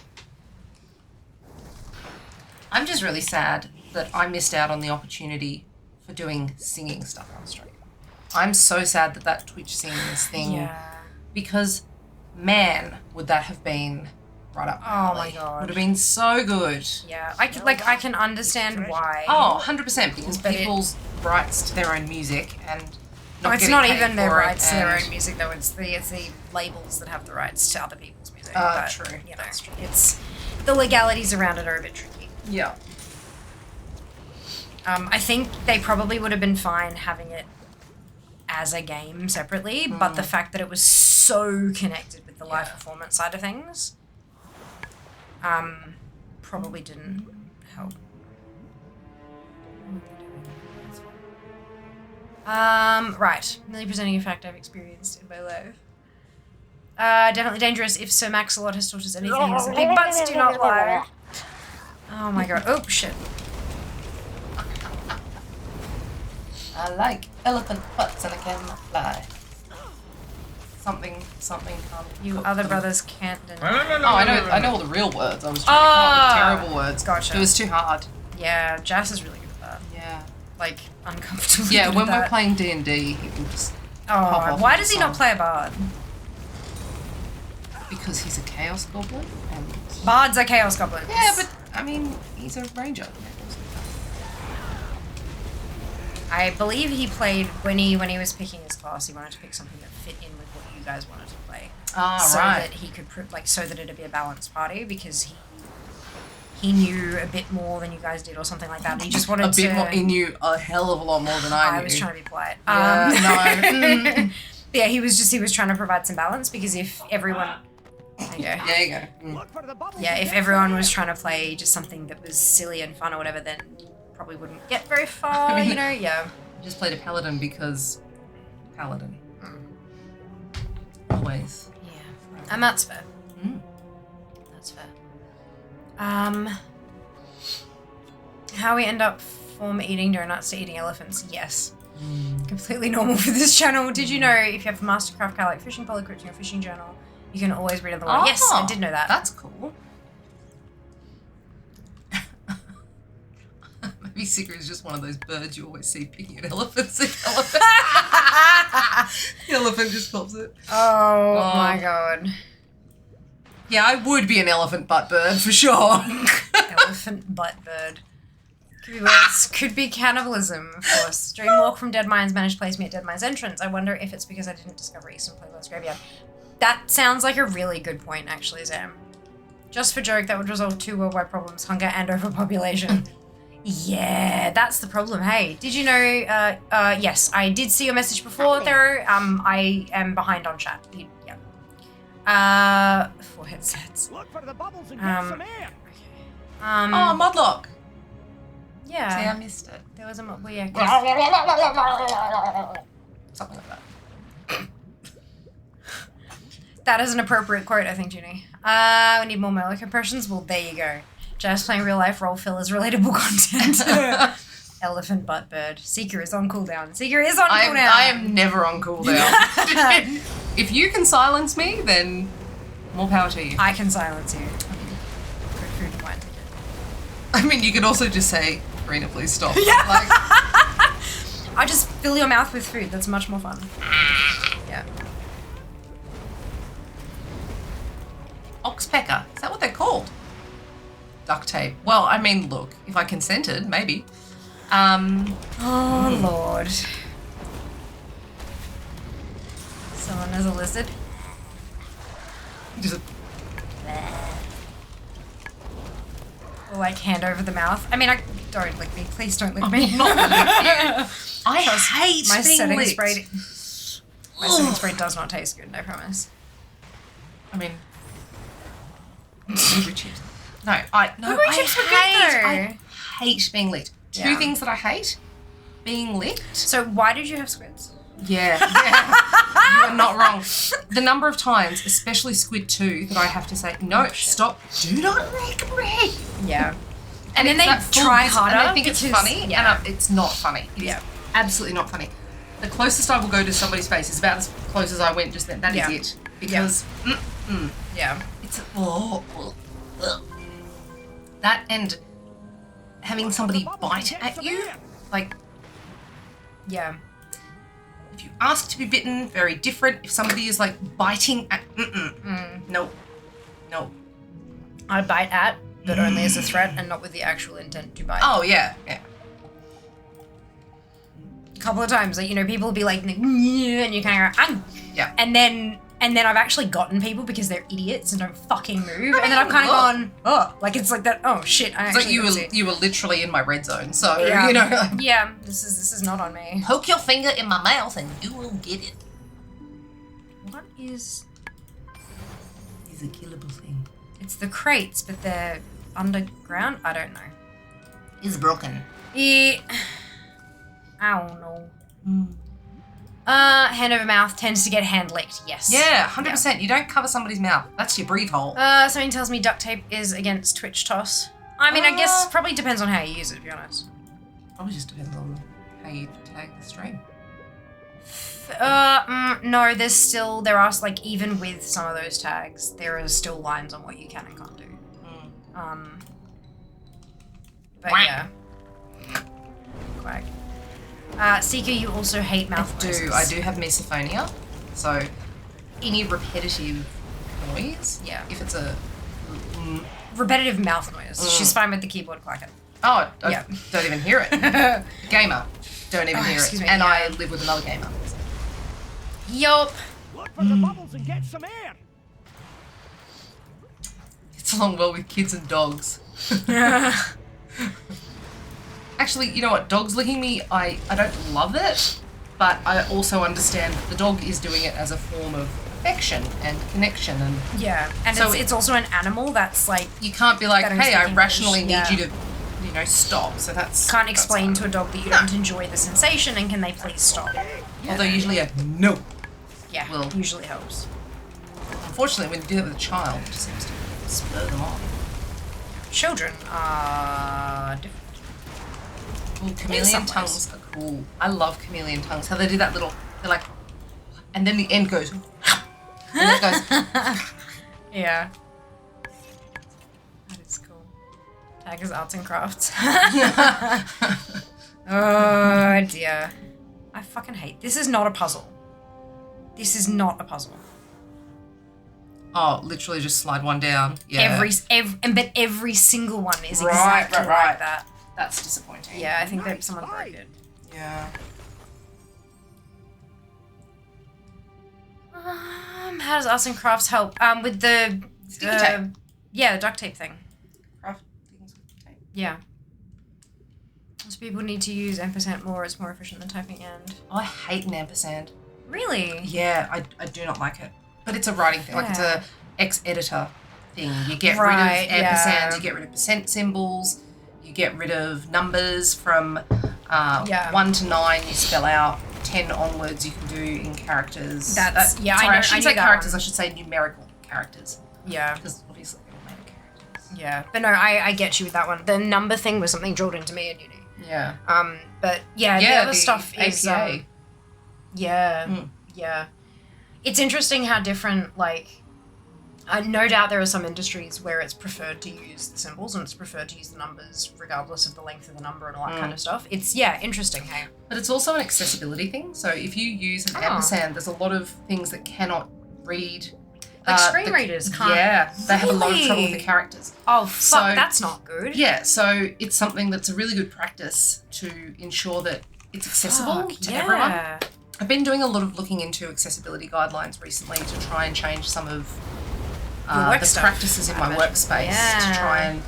I'm just really sad that I missed out on the opportunity for doing singing stuff on stream. I'm so sad that that Twitch sings thing. Yeah. Because, man, would that have been right up my alley. my God. Would have been so good. Yeah, I can understand why. Oh, 100%, because But people's rights to their own music and it's getting not paid even their for it rights to their and- own music though. It's the labels that have the rights to other people's music. True. You know, it's the legalities around it are a bit tricky. Yeah. I think they probably would have been fine having it as a game separately, but the fact that it was so connected with the live performance side of things, probably didn't help. Right. Merely presenting a fact I've experienced in my life. Definitely dangerous if Sir Maxalot has taught us anything. So big butts do not lie. Oh my god. Oh, shit. I like elephant butts and I cannot fly. Something can't. You other brothers can't deny. Oh, I know all the real words. I was trying to come up with terrible words. Gotcha. It was too hard. Yeah, Jas is really good at that. Yeah. Like, uncomfortably Yeah, good when at we're that. playing D&D, he will just pop Oh, off why into does he song. not play a bard? Because he's a chaos goblin and Bards are chaos goblins. yeah, but I mean he's a ranger. I believe he played when he was picking his class. He wanted to pick something that fit in with what you guys wanted to play. Ah, so right. that he could so that it'd be a balanced party because he knew a bit more than you guys did or something like that. He just wanted a bit more. He knew a hell of a lot more than I knew. I was trying to be polite. Yeah, Yeah, he was trying to provide some balance because if everyone. There you go. There you go. Yeah, if everyone was trying to play just something that was silly and fun or whatever, then probably wouldn't get very far, I mean, you know? Yeah. I just played a paladin because paladin. Always. Yeah. And that's fair. That's fair. How we end up from eating donuts to eating elephants? Yes. Completely normal for this channel. Did you know if you have a Mastercraft card like fishing polycrypt in your fishing journal, you can always read on the water? Yes, I did know that. That's cool. Maybe Seeker is just one of those birds you always see picking at elephants. The elephant just pops it. Oh my god. Yeah, I would be an elephant butt bird for sure. Elephant butt bird. Could be worse. Could be cannibalism, of course. Dreamwalk from Dead Mines managed to place me at Dead Mines entrance. I wonder if it's because I didn't discover Eastern Playlist Graveyard. That sounds like a really good point, actually, Zam. Just for joke, that would resolve 2 worldwide problems, hunger and overpopulation. Yeah, that's the problem. Hey, did you know, yes, I did see your message before, though. I am behind on chat. Yeah. 4 headsets. Look for the bubbles and get some air. Oh, Modlock. Yeah. See, I missed it. There was a well, yeah, Something like that. that is an appropriate quote, I think, Junie. We need more Merlin impressions. Well, there you go. Just playing real life role fillers, relatable content. Elephant butt bird. Seeker is on cooldown. Seeker is on cooldown. I am never on cooldown. If you can silence me, then more power to you. I can silence you. Good food and wine ticket. I mean, you could also just say, Karina, please stop. Yeah. Like, I just fill your mouth with food. That's much more fun. Yeah. oxpecker. Is that what they're called? Duct tape. Well, I mean, look, if I consented, maybe. Oh, Lord. Someone has a lizard. Just Like hand over the mouth. I mean, don't lick me. Please don't lick me. I hate my being setting licked. spray. My setting spray does not taste good. I promise. I mean, blueberry chips. No, I hate being licked. Two things that I hate: being licked. So why did you have squids? Yeah. You are not wrong. The number of times, especially Squid 2, that I have to say, no, stop, do not lick me. Yeah. And then they that full try business, harder. and they think it's funny, Yeah. and it's not funny. It is absolutely not funny. The closest I will go to somebody's face is about as close as I went just then. That is it. Because, it's that and having somebody bite at you, like, yeah. if you ask to be bitten, very different. If somebody is like biting at, no. I bite at, but only as a threat and not with the actual intent to bite. Oh yeah. A couple of times, like, you know, people will be like, and you kind of go, yeah. And then I've actually gotten people because they're idiots and don't fucking move, and then I've kind of gone, oh, like it's like that. Oh shit! It's like you were literally in my red zone, so yeah. you know. Yeah, this is not on me. Poke your finger in my mouth and you will get it. What is? Is a killable thing. It's the crates, but they're underground. I don't know. It's broken. Yeah. I don't know. Hand over mouth tends to get hand licked. Yes. Yeah, 100%. You don't cover somebody's mouth. That's your breathe hole. Something tells me duct tape is against twitch toss. I mean, I guess probably depends on how you use it, to be honest. Probably just depends on how you tag the stream. No, there are, like, even with some of those tags, there are still lines on what you can and can't do. But yeah. Quack. Seeker, you also hate mouth noises. I do have misophonia, so any repetitive noise, if it's a repetitive mouth noise, she's fine with the keyboard clacking. Oh, I don't even hear it. Gamer, don't even hear it. And I live with another gamer. Yup. Look for the bubbles and get some air. It's along well with kids and dogs. Actually, you know what? Dogs licking me, I don't love it, but I also understand that the dog is doing it as a form of affection and connection. And and so it's also an animal that's like... You can't be like, hey, I rationally need you to, you know, stop. So that's... Can't explain to a dog that you don't enjoy the sensation and can they please stop. Although usually a no will usually helps. Unfortunately, when you do that with a child, it just seems to spur them on. Children are different. Well, chameleon tongues are cool. I love chameleon tongues. How they do that little, they're like, and then the end goes, and then it goes. Yeah. That is cool. Tag is arts and crafts. Oh dear. I fucking hate. This is not a puzzle. This is not a puzzle. Oh, literally just slide one down. Yeah. But every single one is exactly like that. That's disappointing. Yeah, I think that someone broke it. Yeah. How does arts and crafts help? With the sticky tape. Yeah, the duct tape thing. Craft things with tape. Yeah. Most people need to use ampersand more. It's more efficient than typing and. I hate an ampersand. Really? Yeah, I do not like it. But it's a writing thing. Like it's a X-editor thing. You get rid of ampersands. You get rid of percent symbols. You get rid of numbers from 1 to 9. You spell out 10 onwards. You can do in characters. Sorry, I shouldn't say characters. I should say numerical characters. Yeah. Because obviously they're made characters. Yeah, but no, I get you with that one. The number thing was something drilled into me in uni. Yeah. But the other stuff is APA. Yeah. It's interesting how different, like, no doubt there are some industries where it's preferred to use the symbols and it's preferred to use the numbers regardless of the length of the number and all that kind of stuff. It's, interesting, hey? But it's also an accessibility thing. So if you use an ampersand, there's a lot of things that cannot read Like screen readers can't. Yeah, they have a lot of trouble with Really? the characters. Oh fuck, that's not good. Yeah, so it's something that's a really good practice to ensure that it's accessible Fuck, to yeah. everyone. I've been doing a lot of looking into accessibility guidelines recently to try and change some of work the stuff, practices in I my imagine. workspace Yeah. to try and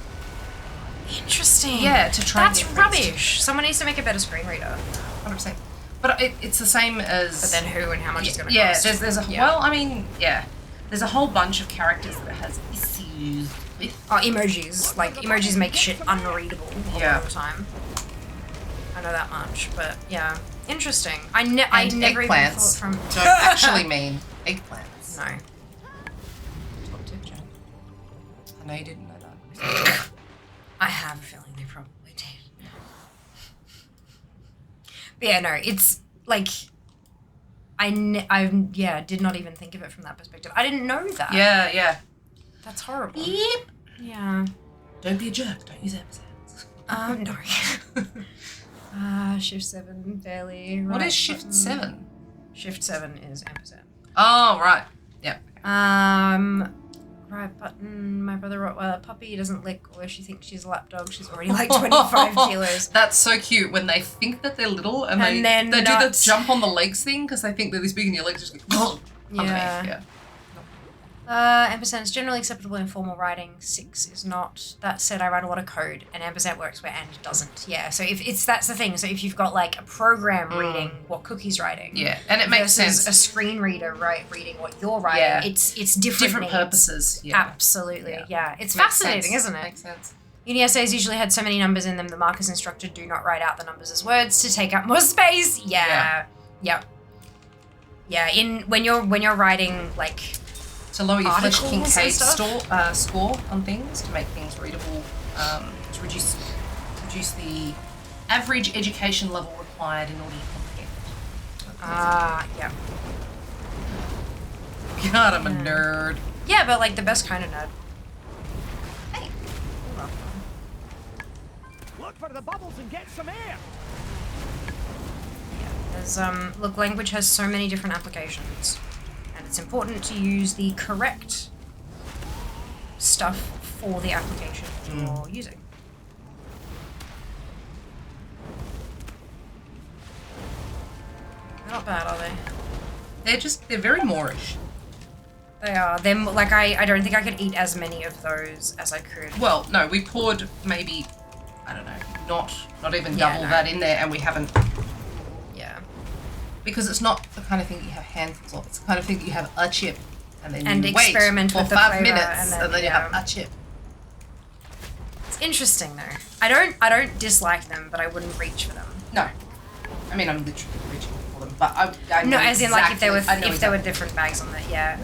Interesting. to try That's and get rubbish. Someone needs to make a better screen reader. 100%. But it's the same as. But then who and how much it's going to Yeah, cost? there's a well, I mean, yeah, there's a whole bunch of characters that it has issues with. Oh, emojis. Like, emojis make shit unreadable a lot of the time. I know that much, but yeah. Interesting. I never even thought Eggplants from... don't actually mean eggplants. No. Top tip, Jen. I know you didn't know that. I have a feeling they probably did. But yeah, no, it's like... I did not even think of it from that perspective. I didn't know that. Yeah. That's horrible. Yep. Yeah. Don't be a jerk. Don't use ampersands. No. Shift 7, barely. What right is Shift button. 7? Shift 7 is ampersand. Oh, right. Yeah. Right button. My brother Rottweiler puppy doesn't lick, although she thinks she's a lapdog. She's already like 25 kilos. That's so cute when they think that they're little and then they do the jump on the legs thing because they think they're this big and your legs just go Yeah. Ampersand is generally acceptable in formal writing. 6 is not. That said, I write a lot of code, and ampersand works where and doesn't. Yeah, so that's the thing. So if you've got like a program reading what Cookie's writing, Yeah, and it makes versus sense. a screen reader reading what you're writing, Yeah. it's different needs. purposes. Yeah. Absolutely, yeah. It's Makes fascinating, sense. isn't it? Makes sense. Uni essays usually had so many numbers in them, the markers instructor do not write out the numbers as words to take up more space. Yeah. Yep. Yeah, when you're writing like to lower your flesh articles and Kincaid stuff. score on things to make things readable, to reduce the average education level required in order to comprehend. Yeah. God, I'm a nerd. Yeah, but like the best kind of nerd. Hey. Look for the bubbles and get some air. There's look, language has so many different applications, and it's important to use the correct stuff for the application you're using. They're not bad, are they? They're very Moorish. They are. They're like I don't think I could eat as many of those as I could. Well, no, we poured maybe, I don't know, not even Yeah, double no. that in there, and we haven't. Yeah. Because it's not the kind of thing that you have handfuls of. It's the kind of thing that you have a chip, and then And you wait experiment for with the 5 flavour, minutes, and then, you yeah. have a chip. It's interesting though. I don't dislike them, but I wouldn't reach for them. No, I mean I'm literally reaching for them, but I know No, as in like if there were exactly- there were different bags on it, yeah.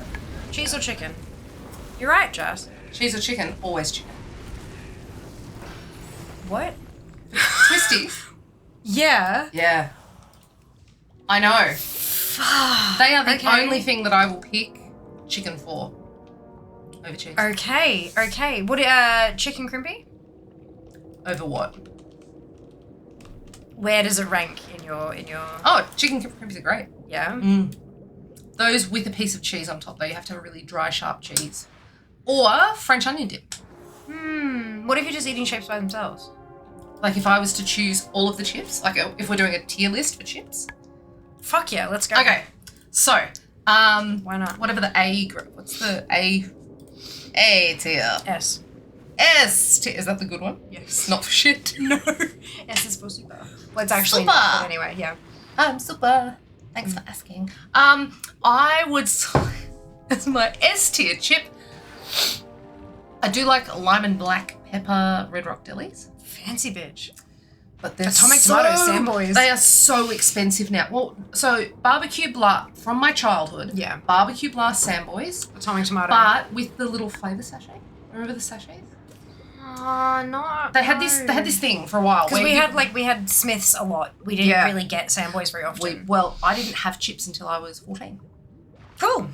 Cheese or chicken? You're right, Jess. Cheese or chicken, always chicken. What? Twisties. Yeah. Yeah. I know. They are the Okay. only thing that I will pick chicken for over cheese. Okay. What chicken crimpy? Over what? Where does it rank in your Oh, chicken crimpy are great. Yeah. Those with a piece of cheese on top though. You have to have a really dry, sharp cheese. Or French onion dip. What if you're just eating chips by themselves? Like if I was to choose all of the chips, like if we're doing a tier list for chips. Fuck yeah, let's go. Okay. So, why not? Whatever the A group. What's the A tier? S. S tier. Is that the good one? Yes. Not for shit. No. S is for super. Well, it's actually Super. not, but anyway, yeah. I'm super. Thanks for asking. I would as my S tier chip. I do like lime and black pepper Red Rock delis. Fancy bitch. But they're Atomic Tomato Samboys. They are so expensive now. Well, so barbecue blast from my childhood. Yeah. Barbecue blast Samboys. Atomic Tomato. But with the little flavour sachet. Remember the sachets? No. They had this thing for a while. Because where we had Smiths a lot. We didn't really get Samboys very often. Well, I didn't have chips until I was 14. Cool.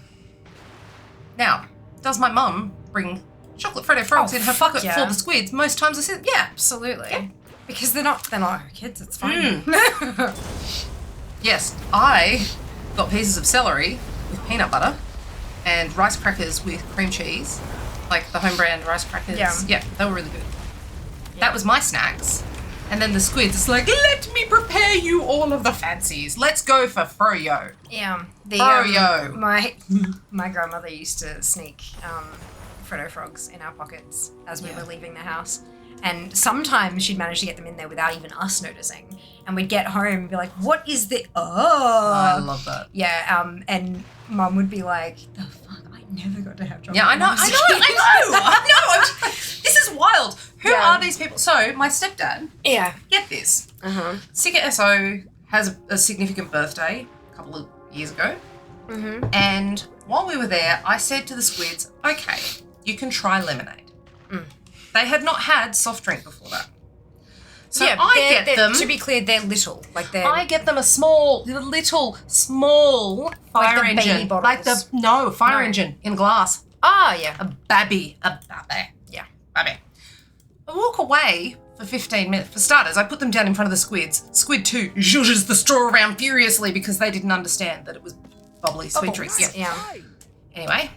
Now, does my mum bring chocolate Freddo frogs in her pocket yeah. for the squids? Most times I said, yeah. Absolutely. Yeah. Because they're not her kids, it's fine. Yes, I got pieces of celery with peanut butter and rice crackers with cream cheese, like the home brand rice crackers. Yeah, they were really good. That was my snacks. And then the squids, it's like, let me prepare you all of the fancies. Let's go for froyo. Yeah. Froyo. My grandmother used to sneak Frodo frogs in our pockets as we were leaving the house. And sometimes she'd manage to get them in there without even us noticing. And we'd get home and be like, what is the... Oh, I love that. Yeah, and Mum would be like, the fuck, I never got to have chocolate. Yeah, I know. This is wild. Who are these people? So, my stepdad, get this. Sika SO has a significant birthday a couple of years ago. And while we were there, I said to the squids, okay, you can try lemonade. They had not had soft drink before that. So I get them. To be clear, they're little. Like I get them a small fire like the engine. baby bottles. Like the fire engine in glass. Ah, yeah. A babby. Yeah. Babby. I walk away for 15 minutes. For starters, I put them down in front of the squids. Squid 2 zhuzhes the straw around furiously because they didn't understand that it was bubbly sweet drink. Yeah. Anyway,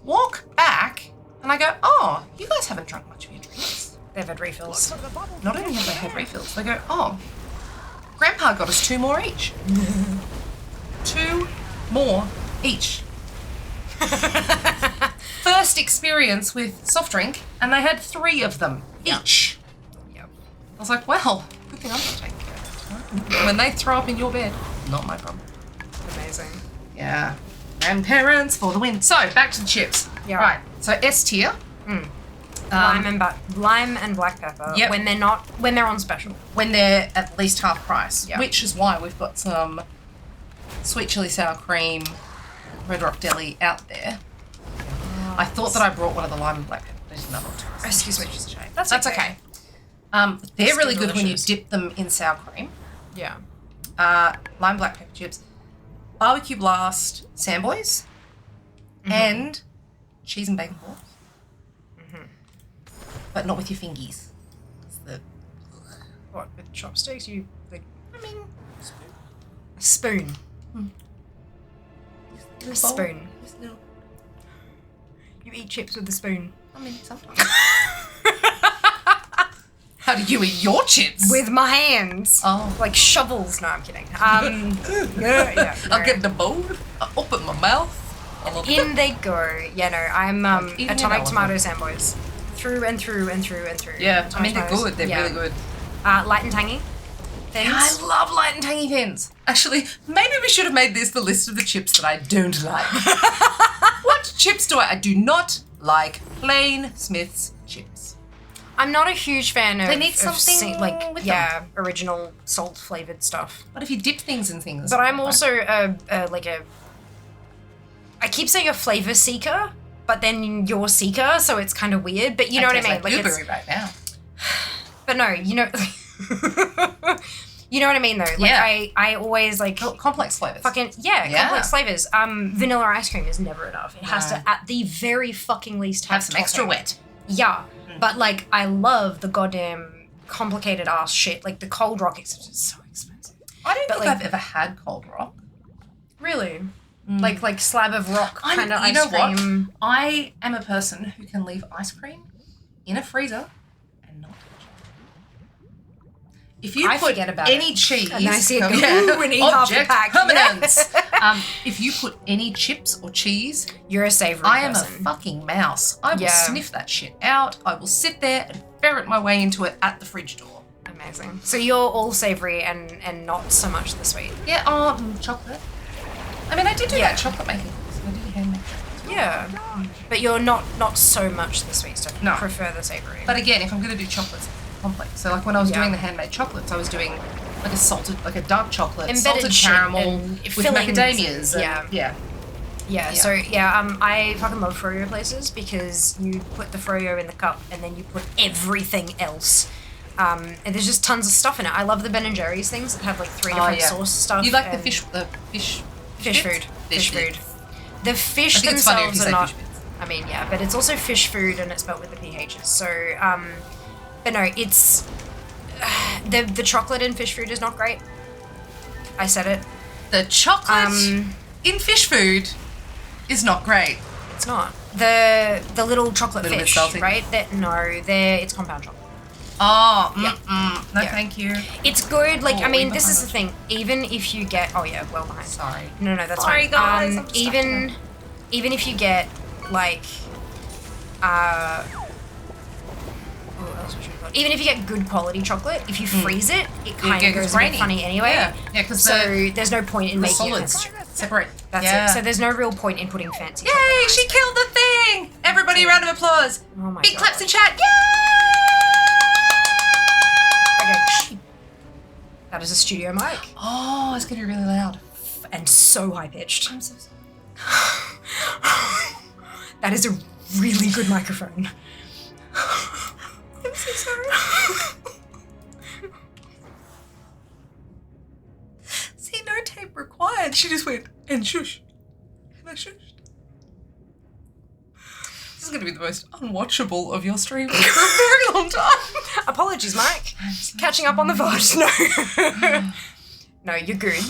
walk back and I go, oh, you guys haven't drunk much of your drinks. They've had refills. Not only have they had refills, they go, oh, Grandpa got us 2 more each. 2 more each. First experience with soft drink, and they had 3 of them each. Yep. I was like, well, good thing I'm not taking care of it. When they throw up in your bed, not my problem. Amazing. Yeah. Grandparents for the win. So, back to the chips. Yeah. Right. So, S tier. Lime and black pepper. Yep. When they're on special. When they're at least half price. Yep. Which is why we've got some sweet chili sour cream Red Rock Deli out there. I thought that I brought one of the lime and black pepper. There's another one. Excuse me. That's okay. They're really good when you dip them in sour cream. Yeah. Lime black pepper chips, barbecue blast sandboys, and cheese and bacon balls. But not with your fingies. What, with chopsticks? A spoon. A spoon. You eat chips with a spoon. I mean, sometimes. How do you eat your chips? With my hands. Oh. Like shovels. No, I'm kidding. Yeah. I'll get the bowl, I'll open my mouth. In they go. Yeah, no, I'm eating atomic an tomato sandboys. Through and through and through and through. Yeah, I mean, they're Tomatoes. good. They're really good. Light and tangy. Thins. Yeah, I love light and tangy thins. Actually, maybe we should have made this the list of the chips that I don't like. What chips do I do not like? Plain Smith's chips. I'm not a huge fan of. They need something with them. Original salt flavored stuff. But if you dip things in things. But I'm also I keep saying a flavor seeker, but then you're seeker, so it's kind of weird. But you know what I mean? Like blueberry right now. But no, you know. You know what I mean though? Like I always like complex flavors. Complex flavors. Vanilla ice cream is never enough. It has to at the very fucking least have some extra wet. Yeah. But like I love the goddamn complicated ass shit. Like the Cold Rock is so expensive. I don't think I've ever had Cold Rock. Really? Like slab of rock kind of ice cream. What? I am a person who can leave ice cream in a freezer and not touch it. If you put any cheese, and I see it go and eat half the pack. Permanence. If you put any chips or cheese, you're a savory I am person. a fucking mouse. I will sniff that shit out. I will sit there and ferret my way into it at the fridge door. Amazing. So you're all savory and not so much the sweet. Yeah. Chocolate. I mean, I did do that chocolate making. I did handmade. Yeah, but you're not so much the sweet stuff. No. You prefer the savory. But again, if I'm going to do chocolates, complex. So like when I was doing the handmade chocolates, I was doing like a dark chocolate, embedded salted caramel with macadamias. I fucking love froyo places because you put the froyo in the cup and then you put everything else. And there's just tons of stuff in it. I love the Ben & Jerry's things that have like 3 different sauce stuff. You like the fish food. Food. The fish I think it's funnier if you themselves say are not. fish bits. I mean, yeah, but it's also fish food and it's spelled with the PHs. So, but no, it's the chocolate in fish food is not great. I said it. The chocolate in fish food is not great. It's not. The little chocolate Little bit fish, salty. right? It's compound chocolate. Oh, no, Yeah. thank you. It's good. Like, Oh, I mean, we're this is the behind. thing. Even if you get, oh yeah, well behind. Sorry. No, that's Sorry, fine. guys, I'm just even if you get like, what else should we call it? Even if you get good quality chocolate, if you freeze it, it kind of goes a bit funny anyway. Yeah, because there's no point in the making it solids fancy. separate. That's Yeah. it. So there's no real point in putting fancy. Yay! She killed the thing. Everybody, round of applause. Oh my Big God. claps in chat. Yay! Okay. That is a studio mic. Oh, it's gonna be really loud and so high pitched. I'm so sorry. That is a really good microphone. I'm so sorry. See, no tape required. She just went and shush. And I shushed. This is going to be the most unwatchable of your streams for a very long time. Apologies, Mike. Catching up on the VOD. No. No, you're good.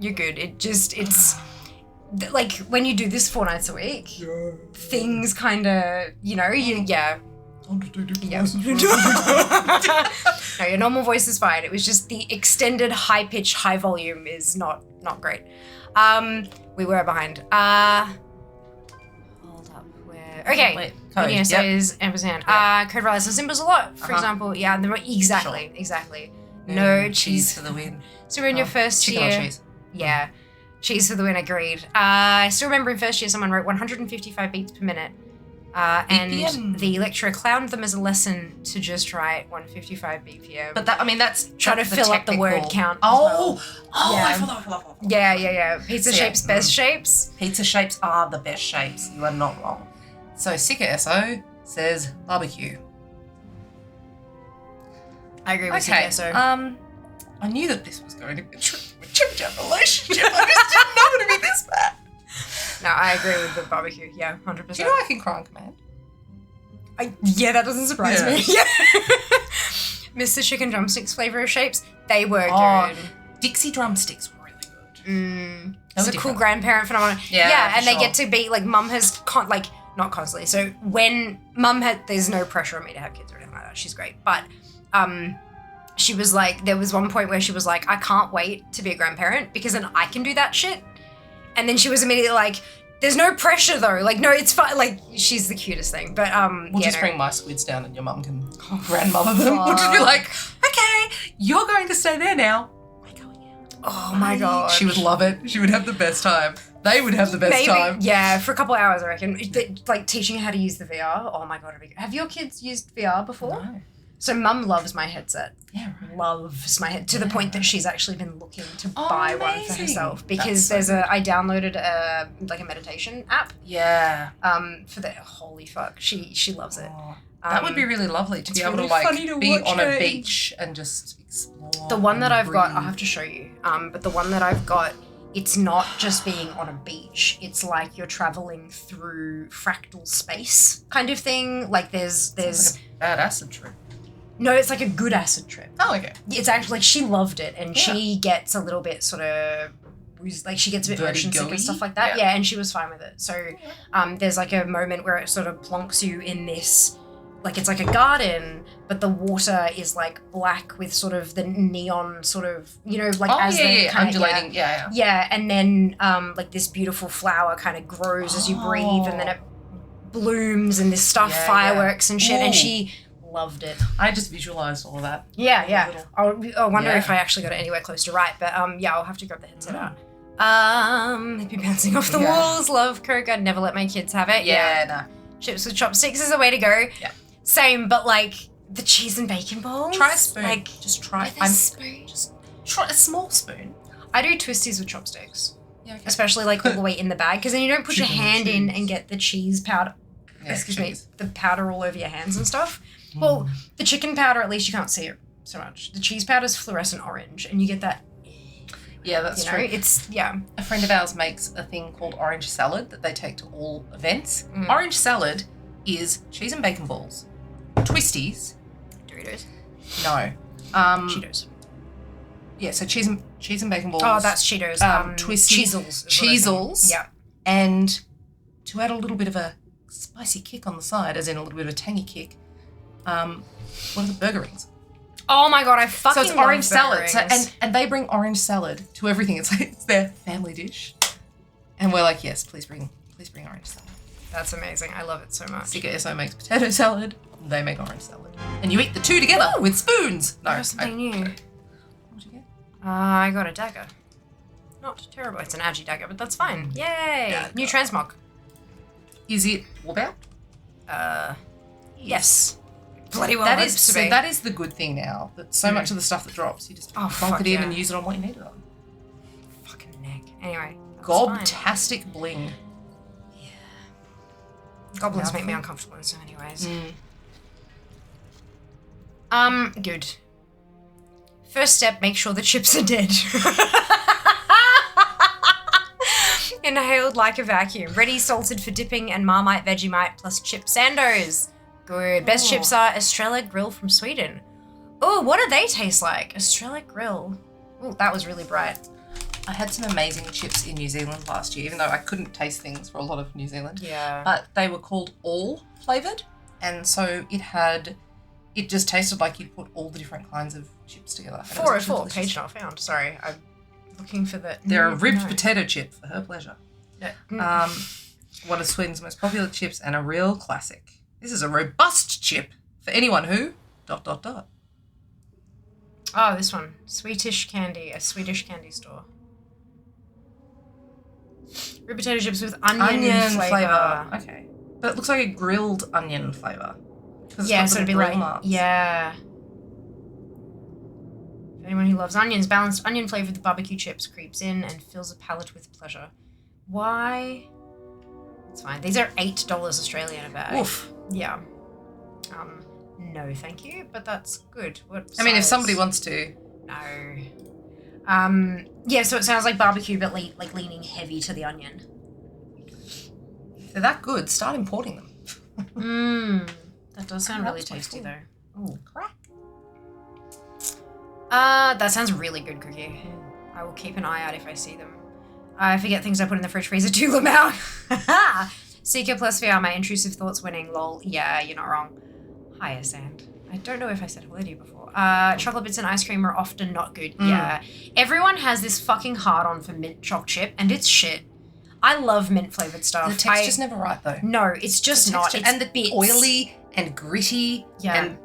You're good. It's like when you do this 4 nights a week, things kind of, yeah. Yeah. No, your normal voice is fine. It was just the extended high pitch, high volume is not great. We were behind. Hold up. Where? Okay. Wait, code. Video says ampersand. Code relies on symbols a lot. For example, exactly. No cheese for the win. So we're in your first chicken year. or cheese. Yeah. Cheese for the win, agreed. I still remember in first year someone wrote 155 beats per minute. And BPM. the lecturer clowned them as a lesson to just write 155 BPM. But that's trying to fill up the word count. Oh, Yeah. I forgot. Yeah. Pizza So, yeah. shapes, best shapes. Pizza shapes are the best shapes. You are not wrong. So Sika SO says barbecue. I agree with Okay. you, so. I knew that this was going to be a trip down relationship. I just didn't know it would be this bad. No, I agree with the barbecue. Yeah, 100%. Do you know I can cry on command? Yeah, that doesn't surprise me. Yeah. Mr. Chicken Drumsticks flavor of shapes, they were good. Dixie drumsticks were really good. It's a cool grandparent phenomenon. Yeah, and for they get to be like, mum has not constantly. So when mum there's no pressure on me to have kids or anything like that. She's great, but she was like, there was one point where she was like, I can't wait to be a grandparent because then I can do that shit. And then she was immediately like, there's no pressure though. Like, no, it's fine. Like, she's the cutest thing. But We'll just bring my squids down and your mum can grandmother them. We'll just be like, okay, you're going to stay there now. Oh my God. She would love it. She would have the best time. They would have the best time. Yeah, for a couple of hours, I reckon. Like teaching her how to use the VR. Oh my God. Have your kids used VR before? No. So mum loves my headset. Yeah, right. Loves my head to the point that she's actually been looking to buy one for herself because That's I downloaded a meditation app. Yeah. For the holy fuck, she loves it. That would be really lovely to be able really to funny to be watch on her. a beach and just explore. The one that and I've got, I'll breathe. have to show you. But the one that I've got, it's not just being on a beach. It's like you're traveling through fractal space kind of thing. Like there's Sounds like a bad acid trip. No, it's like a good acid trip. Oh, okay. It's actually like she loved it, and she gets a little bit sort of like she gets a bit Dirty motion sick gooey? and stuff like that. Yeah. Yeah, and she was fine with it. So there's like a moment where it sort of plonks you in this, like it's like a garden, but the water is like black with sort of the neon sort of, like as the kinda, undulating. Yeah. Yeah, and then like this beautiful flower kind of grows as you breathe, and then it blooms, and this stuff fireworks and shit, and she loved it. I just visualized all of that. Yeah. I wonder Yeah. if I actually got it anywhere close to right, but I'll have to grab the headset out. They'd be bouncing off the walls. Love Coke. I'd never let my kids have it. Nah. Chips with chopsticks is the way to go. Yeah. Same, but like the cheese and bacon balls. Try a spoon. Like, just try. with a spoon. Just try a small spoon. I do twisties with chopsticks. Yeah. Okay. Especially like all the way in the bag, because then you don't put your Chicken hand in cheese. and get the cheese powder. Yeah, Excuse me, cheese. the powder all over your hands and stuff. Well, the chicken powder, at least you can't see it so much. The cheese powder's fluorescent orange, and you get that. Yeah, that's true. It's A friend of ours makes a thing called orange salad that they take to all events. Orange salad is cheese and bacon balls, twisties. Doritos. No. Cheetos. Yeah, so cheese and bacon balls. Oh, that's Cheetos. Twisties. Cheezels. Cheezels. Yeah. And to add a little bit of a spicy kick on the side, as in a little bit of a tangy kick, what are the burger rings? Oh my god, I fucking So it's love orange salad. burger So, rings. and they bring orange salad to everything. It's like it's their family dish. And we're like, yes, please bring orange salad. That's amazing. I love it so much. CKSO makes potato salad. They make orange salad. And you eat the two together with spoons. No, There's something new. What'd you get? I got a dagger. Not terrible. It's an agi dagger, but that's fine. Yay! Dagger. New transmog. Is it warbound? Yes. Bloody well That hopes is to so be. that is the good thing now. That so much of the stuff that drops, you just bonk fuck it in yeah. and use it on what you need it on. Fucking neck. Anyway. that's fine. Gobtastic bling. Goblins make me uncomfortable in so many ways. Good. First step, make sure the chips are dead. Inhaled like a vacuum. Ready, salted for dipping, and Marmite Vegemite plus chip sandos. Good. Best chips are Estrella Grill from Sweden. Oh, what do they taste like? Estrella Grill. Oh, that was really bright. I had some amazing chips in New Zealand last year, even though I couldn't taste things for a lot of New Zealand. Yeah. But they were called all flavoured, and so it just tasted like you'd put all the different kinds of chips together. And it was 404, delicious. page not found. Sorry, I'm looking for the... They're a ribbed No. potato chip for her pleasure. One of Sweden's most popular chips and a real classic. This is a robust chip for anyone who... ... Oh, this one. Swedish candy, a Swedish candy store. Ribbed potato chips with onion flavour. Okay. But it looks like a grilled onion flavour. Yeah, so it'd be like, yeah. For anyone who loves onions, balanced onion flavour with barbecue chips creeps in and fills a palate with pleasure. Why? It's fine. These are $8 Australian a bag. Oof. Yeah. No, thank you, but that's good. What I mean, if size? somebody wants to. No. Yeah, so it sounds like barbecue, but like leaning heavy to the onion. If they're that good, start importing them. That does sound really That's quite tasty, cool. though. Oh, crack. That sounds really good, Cookie. I will keep an eye out if I see them. I forget things I put in the fridge freezer to them out. Seeker plus VR, my intrusive thoughts winning, lol. Yeah, you're not wrong. Hiya, Sand. I don't know if I said hello to you before. Chocolate bits and ice cream are often not good. Yeah. Everyone has this fucking hard-on for mint choc chip, and it's shit. I love mint-flavoured stuff. The texture's never right, though. No, it's just not. It's and the bits. oily and gritty. Yeah. And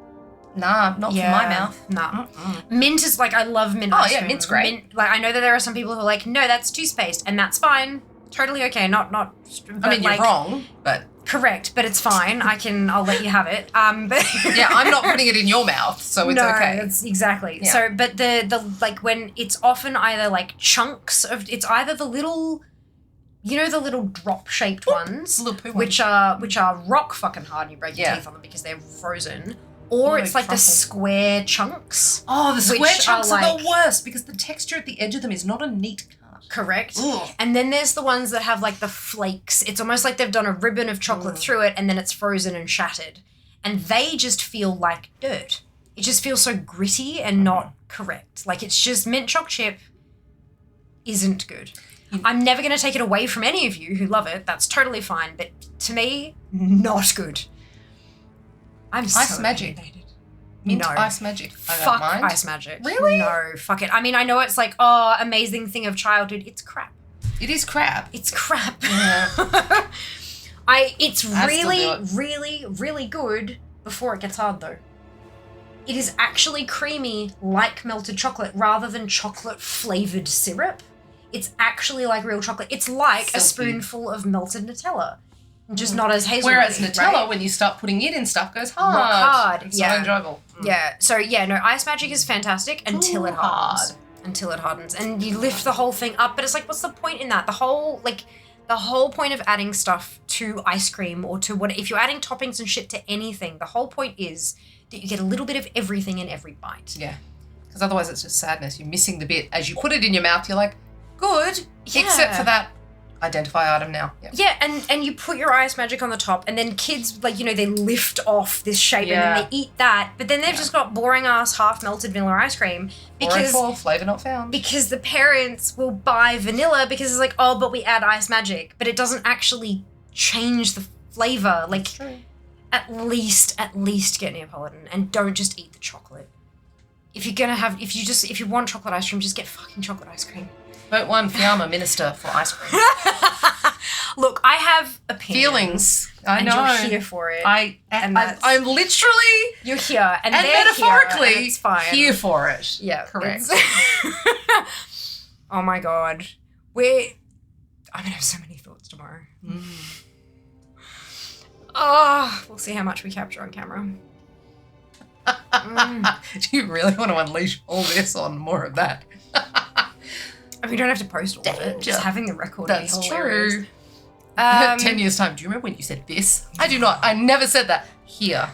nah, not for my mouth. Nah. Mint is like, I love mint ice yeah, cream. mint's great. Mint, like, I know that there are some people who are like, no, that's toothpaste, and that's fine. Totally okay. Not. I mean, you're wrong, but correct, but it's fine. I'll let you have it. But yeah, I'm not putting it in your mouth, so it's okay. It's exactly. Yeah. So, but the like when it's often either like chunks of, it's either the little, you know, the little drop shaped ones, little poo which are rock fucking hard, and you break your teeth on them because they're frozen. Or it's like the square chunks. Oh, the square which chunks are are like- the worst because the texture at the edge of them is not a neat cut. Correct. Ugh. And then there's the ones that have like the flakes. It's almost like they've done a ribbon of chocolate through it and then it's frozen and shattered. And they just feel like dirt. It just feels so gritty and not correct. Like it's just mint choc chip isn't good. I'm never going to take it away from any of you who love it. That's totally fine. But to me, not good. I'm so Ice Magic. opinionated. Mint No. Ice Magic. I don't Fuck mind. Ice Magic. Really? No, fuck it. I mean, I know it's like, oh, amazing thing of childhood. It's crap. It is crap. It's crap. Yeah. It's I still really, do it. really, really good before it gets hard though. It is actually creamy like melted chocolate rather than chocolate flavored syrup. It's actually like real chocolate. It's like a Silky. spoonful of melted Nutella. Just not as hazelnut. Whereas Nutella, when you start putting it in stuff, goes hard. Rock hard. It's Yeah. so enjoyable. Yeah. So yeah, no, Ice Magic is fantastic until it hardens. hard. Until it hardens. And you lift the whole thing up, but it's like, what's the point in that? The whole point of adding stuff to ice cream or to what, if you're adding toppings and shit to anything, the whole point is that you get a little bit of everything in every bite. Yeah. Because otherwise it's just sadness. You're missing the bit. As you put it in your mouth, you're like, good. Yeah. Except for that identify item now. Yep. Yeah, and you put your Ice Magic on the top, and then kids, like, you know, they lift off this shape and Yeah. then they eat that, but then they've just got boring ass half melted vanilla ice cream because flavor not found. Because the parents will buy vanilla because it's like, oh, but we add Ice Magic, but it doesn't actually change the flavor. Like, at least get Neapolitan and don't just eat the chocolate. If you want chocolate ice cream, just get fucking chocolate ice cream. Vote 1 Fiamma Minister for ice cream. Look, I have opinions. Feelings. I know. And you're here for it. I'm literally... You're here. And they're metaphorically here, and it's fine. here for it. Yeah. Correct. Oh my God. I'm going to have so many thoughts tomorrow. Oh, we'll see how much we capture on camera. Do you really want to unleash all this on more of that? I mean, we don't have to post all of it. Just having the record. That's true. 10 years time. Do you remember when you said this? I do not. I never said that. Here.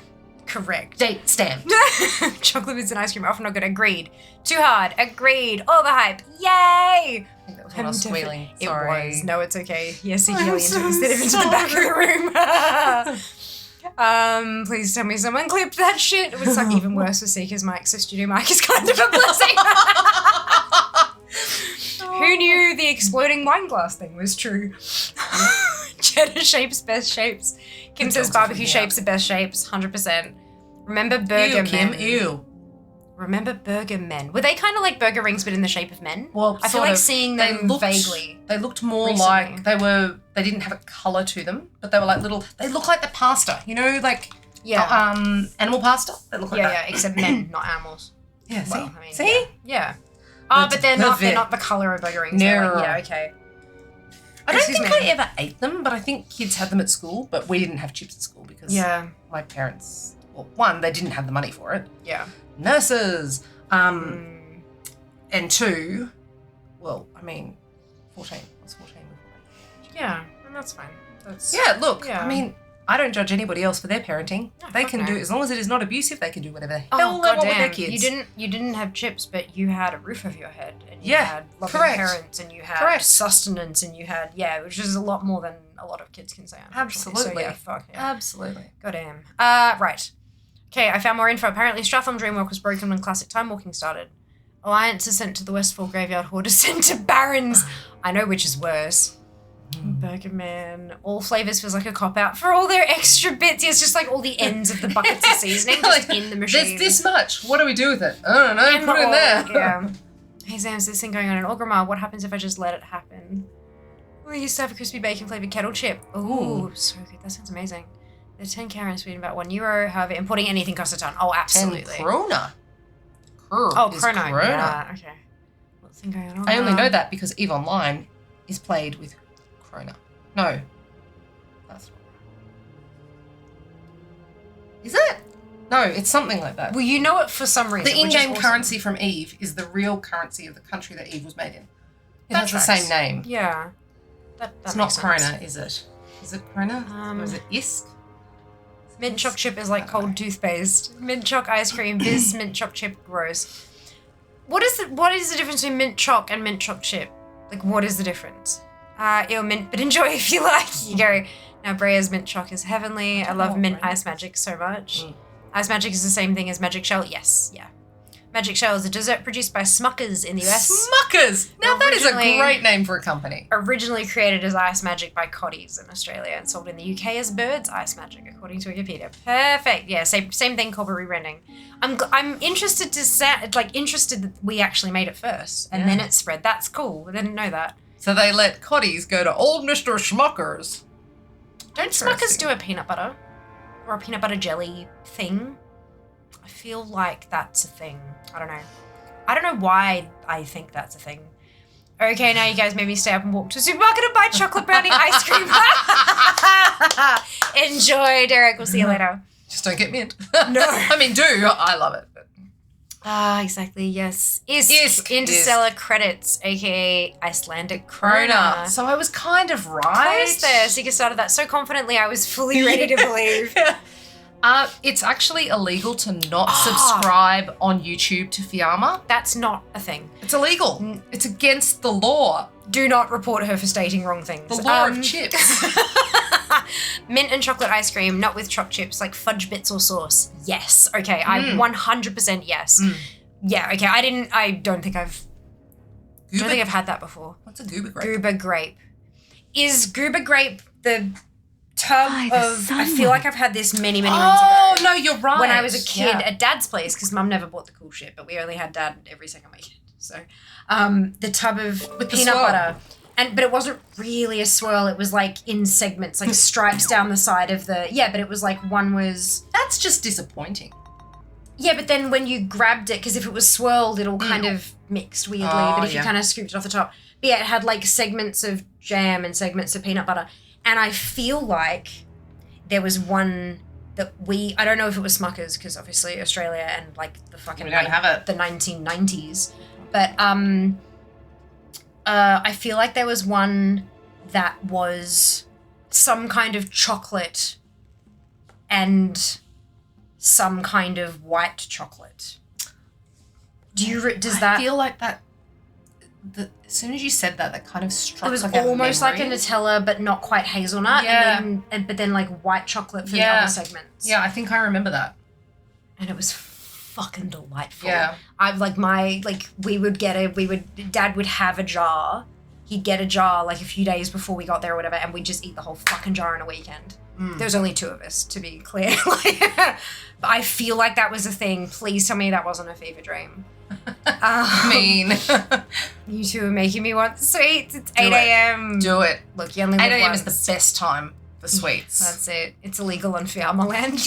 Correct. Date stamped. Chocolate bits and ice cream are often not good. Agreed. Too hard. Agreed. All the hype. Yay! I think that was when I was squealing. It Sorry. was. No, it's okay. Yes, he helium instead of into the back of the room. Please tell me someone clipped that shit. It would suck even worse for Seeker's mic, so studio mic is kind of a blessing. Who knew the exploding wine glass thing was true? Cheddar shapes, best shapes. Kim says barbecue shapes are best shapes, 100%. Remember burger men? Ew. Remember burger men? Were they kind of like burger rings but in the shape of men? Well, I feel like seeing them vaguely. They looked more recently. like they didn't have a colour to them, but they were like they look like the pasta, you know, like animal pasta. They look like that. Yeah, except men, not animals. Yeah, Well, I mean, see? Yeah. Oh, That's but they're not perfect. the colour of burger rings. No. They're like, yeah, okay. I don't think I ever ate them, but I think kids had them at school, but we didn't have chips at school because my parents, well, one, they didn't have the money for it. Yeah. Nurses. And two, well, I mean, 14. I was 14 before. Yeah, and that's fine. I mean, I don't judge anybody else for their parenting. They can do, as long as it is not abusive, they can do whatever the hell they want with their kids. You didn't have chips, but you had a roof over your head, and you had loving parents, and you had sustenance, and you had which is a lot more than a lot of kids can say. Absolutely. So, fuck yeah. Absolutely. Goddamn. Right. Okay, I found more info. Apparently, Stratham Dreamwalk was broken when Classic Time Walking started. Alliance is sent to the Westfall Graveyard, Horde is sent to Barons. I know which is worse. Burger Man. All flavours feels like a cop-out for all their extra bits. It's just like all the ends of the buckets of seasoning just in the machine. There's this much. What do we do with it? I don't know. Put it in there. Yeah. Hey, Sam, there's this thing going on in Orgrimmar. What happens if I just let it happen? We used to have a crispy bacon-flavoured kettle chip. Ooh, so good. That sounds amazing. They're 10 Karen Sweden, about €1. However, importing anything costs a ton. Oh, absolutely. 10 krona. Krona. Krona. Yeah, okay. What's the thing going on? I only know that because EVE Online is played with krona. No. That's not right. Is it? No, it's something like that. Well, you know it for some reason. The in-game currency from EVE is the real currency of the country that EVE was made in. It has the same name. Yeah. It's not krona, is it? Is it krona? Or is it isk? Mint choc chip is like cold toothpaste. Mint choc ice cream, this mint choc chip, gross. What is the difference between mint choc and mint choc chip? Like, what is the difference? Ew, mint, but enjoy if you like. You go. Now, Brea's mint choc is heavenly. I love mint ice magic so much. Ice magic is the same thing as magic shell. Yes, yeah. Magic Shell is a dessert produced by Smuckers in the US. Smuckers! Now that is a great name for a company. Originally created as Ice Magic by Coddies in Australia and sold in the UK as Bird's Ice Magic, according to Wikipedia. Perfect. Yeah, same thing called rebranding. I'm interested interested that we actually made it first and then it spread. That's cool. I didn't know that. So they let Coddies go to old Mr. Schmuckers. Don't Smuckers do a peanut butter or a peanut butter jelly thing? I feel like that's a thing. I don't know. I don't know why I think that's a thing. Okay, now you guys made me stay up and walk to a supermarket and buy chocolate brownie ice cream. Enjoy, Derek. We'll see you later. Just don't get mint. No. I mean, do. I love it. Exactly, yes. Isk. Interstellar credits, aka Icelandic krona. So I was kind of right. Close there. Sika started that so confidently I was fully ready to believe. It's actually illegal to not subscribe on YouTube to Fiamma. That's not a thing. It's illegal. It's against the law. Do not report her for stating wrong things. The law of chips. Mint and chocolate ice cream, not with choc chips, like fudge bits or sauce. Yes. Okay, I 100% yes. Yeah, okay, I don't think I've had that before. What's a goober grape? Goober grape. Is goober grape the tub of, I feel like I've had this many moons ago. Oh, no, you're right. When I was a kid at Dad's place, because Mum never bought the cool shit, but we only had Dad every second weekend. So, the tub of peanut butter. But it wasn't really a swirl. It was like in segments, like stripes down the side of the, but it was like one was. That's just disappointing. Yeah, but then when you grabbed it, because if it was swirled, it all kind of mixed weirdly. But if you kind of scooped it off the top. But yeah, it had like segments of jam and segments of peanut butter. And I feel like there was one that I don't know if it was Smucker's, because obviously Australia and like the fucking we don't have it. The 1990s. But I feel like there was one that was some kind of chocolate and some kind of white chocolate. I feel like that. As soon as you said that, that kind of struck. It was like almost like a Nutella, but not quite hazelnut. Yeah. But then like white chocolate for the other segments. Yeah, I think I remember that. And it was fucking delightful. Yeah. Dad would have a jar. He'd get a jar like a few days before we got there or whatever, and we'd just eat the whole fucking jar in a weekend. There was only 2 of us, to be clear. But I feel like that was a thing. Please tell me that wasn't a fever dream. Mean. You two are making me want sweets. It's 8 a.m. Do it. Look, you only live 8 a.m. once. is the best time for sweets. That's it. It's illegal on Fiamma land.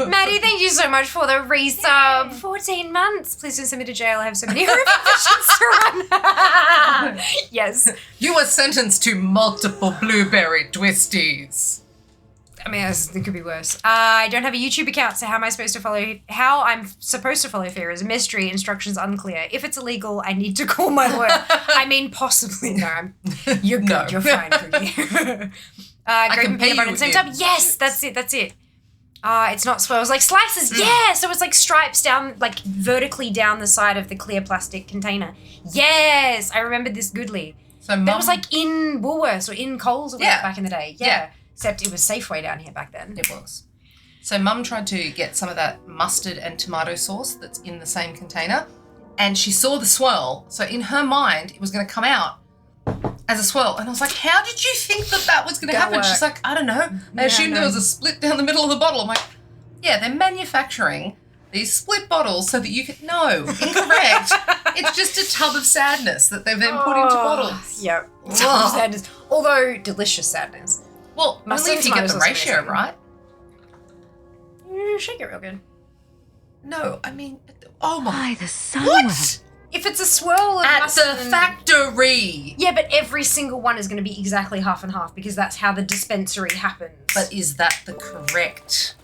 Maddie, thank you so much for the resub. 14 months. Please don't send me to jail. I have so many revisions to run. Yes. You were sentenced to multiple blueberry twisties. I mean, it could be worse. I don't have a YouTube account, so how I'm supposed to follow Fear is a mystery. Instructions unclear. If it's illegal, I need to call my lawyer. I mean, possibly. No, you're good. No. You're fine, Cookie. Grape and peanut butter in the same tub. Yes, that's it. It's not swirls like slices. Yeah, so it's like stripes down, like vertically down the side of the clear plastic container. Yes, I remember this goodly. So that was like in Woolworths or in Coles or whatever back in the day. Yeah. Except it was Safeway down here back then. It was. So Mum tried to get some of that mustard and tomato sauce that's in the same container, and she saw the swirl. So in her mind, it was going to come out as a swirl. And I was like, how did you think that was going to happen? She's like, I don't know. I assumed there was a split down the middle of the bottle. I'm like, yeah, they're manufacturing these split bottles so that you can... No, incorrect. It's just a tub of sadness that they've then put into bottles. Yep. Tub of sadness. Although delicious sadness. Well, only if you get the ratio right. Shake it real good. No, I mean, oh my. By the sun. What? If it's a swirl of at mustard the factory. Yeah, but every single one is going to be exactly half and half because that's how the dispensary happens. But is that the correct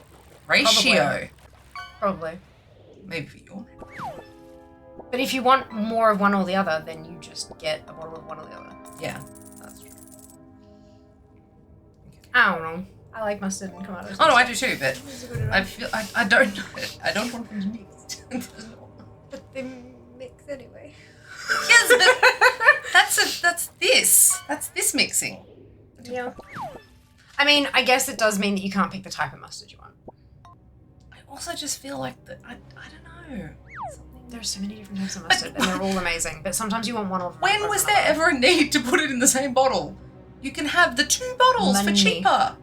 ratio? Probably. Maybe for your name. But if you want more of one or the other, then you just get a bottle of one or the other. Yeah, that's true. I don't know. I like mustard and tomato sauce. Oh no, I do too, but I feel I don't want them mixed. But they mix anyway. Yes, but that's this mixing. Yeah. I mean, I guess it does mean that you can't pick the type of mustard you want. I also just feel like I don't know. There's so many different types of mustard and they're all amazing, but sometimes you want one of them. When was there ever a need to put it in the same bottle? You can have the 2 bottles for cheaper.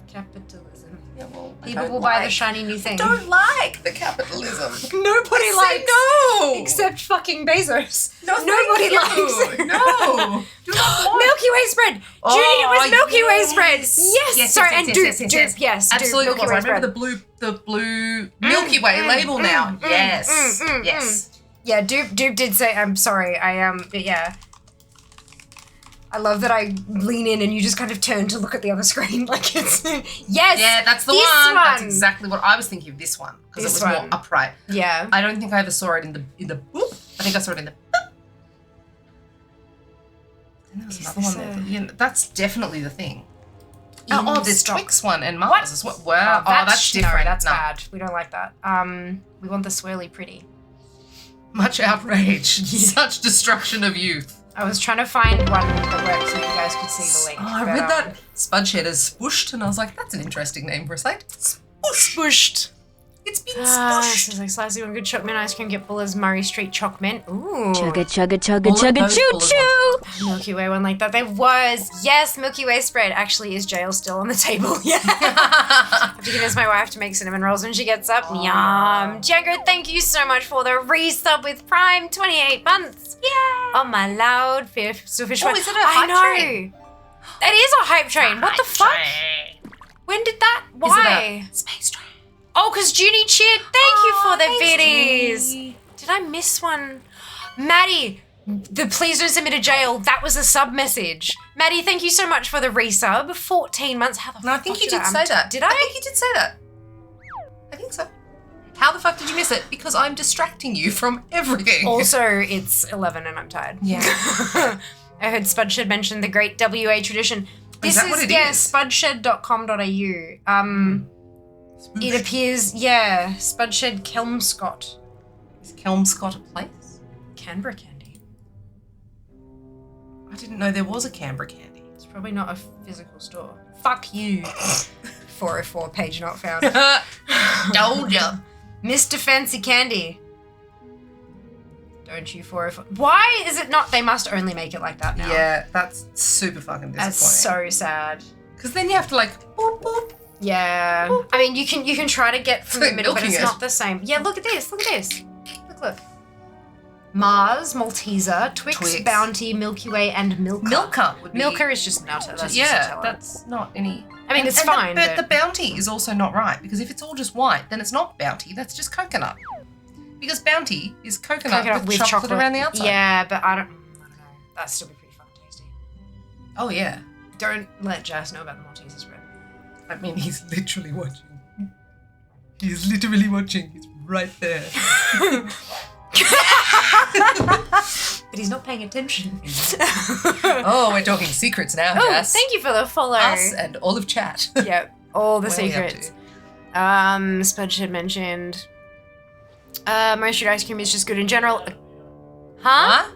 Capitalism. Yeah, well, people will buy the shiny new thing. I don't like the capitalism. Nobody likes no. except fucking Bezos. No, nobody likes. No. Milky Way spread. Judy, it was Milky Way spread. Yes. Sorry, and dupe. Yes, absolutely. Milky Way I remember the blue Milky Way label now. Yes. Yes. Yeah, Dupe did say. I'm sorry. But yeah. I love that I lean in and you just kind of turn to look at the other screen like it's yes. Yeah, that's the one. That's exactly what I was thinking of. This one because it was more upright. Yeah. I don't think I ever saw it in the boop. I think I saw it in the boop. And there was another one there. Yeah, that's definitely the thing. Oh, there's Twix one and Mars as well. Wow. Oh, that's different. No, that's bad. We don't like that. We want the swirly pretty. Much outrage. Such destruction of youth. I was trying to find one that worked so you guys could see the link. Oh, I read that Spud's head is spooshed, and I was like, that's an interesting name for a site. Spooshed. It's been This smushed. is like slicey one good choc mint ice cream. Get Buller's Murray Street choc mint. Ooh. Chugga chugga chugga Bullet chugga those choo Bullers choo. Milky Way one like that. There was. Yes, Milky Way spread. Actually, is jail still on the table? Yeah. I have to convince my wife to make cinnamon rolls when she gets up. Yum. Django, thank you so much for the resub with Prime. 28 months. Yeah. Oh my loud fish. Is it a hype train? It is a hype train. What the fuck? When did that? Why? Is it a space train? Oh, because Junie cheered. Thank you for the thanks, biddies. Junie. Did I miss one? Maddie, the please don't send me to jail. That was a sub message. Maddie, thank you so much for the resub. 14 months. How the No, I fuck think you did say that. Did I? I think you did say that. I think so. How the fuck did you miss it? Because I'm distracting you from everything. Also, it's 11 and I'm tired. Yeah. I heard Spudshed mention the great WA tradition. This that what it yeah, is? spudshed.com.au. It appears, yeah, Spudshed Kelmscott. Is Kelmscott a place? Canberra candy. I didn't know there was a Canberra candy. It's probably not a physical store. Fuck you. 404 page not found. Told ya. Mr. Fancy Candy. Don't you 404. Why is it not? They must only make it like that now. Yeah, that's super fucking disappointing. That's so sad. Because then you have to like boop boop. Yeah. Boop, boop. I mean, you can try to get from the middle, but it's milking it. not the same. Yeah, look at this. Look at this. Look. Mars, Malteser, Twix, Bounty, Milky Way, and Milka. Milka would be. Milka is just Nutella. That's Yeah, just Nutella. that's not any. I mean, it's and fine, but but the Bounty is also not right because if it's all just white, then it's not Bounty. That's just coconut. Because Bounty is coconut with chocolate around the outside. Yeah, but I don't know. That'd still be pretty fucking tasty. Oh yeah. Don't let Jazz know about the Malteser spread. I mean, he's literally watching. He's literally watching. He's right there. But he's not paying attention. Oh, we're talking secrets now, Jess. Thank you for the follow. Us and all of chat. Yep, all the What are we up secrets. Spudge had mentioned. Most ice cream is just good in general. Huh?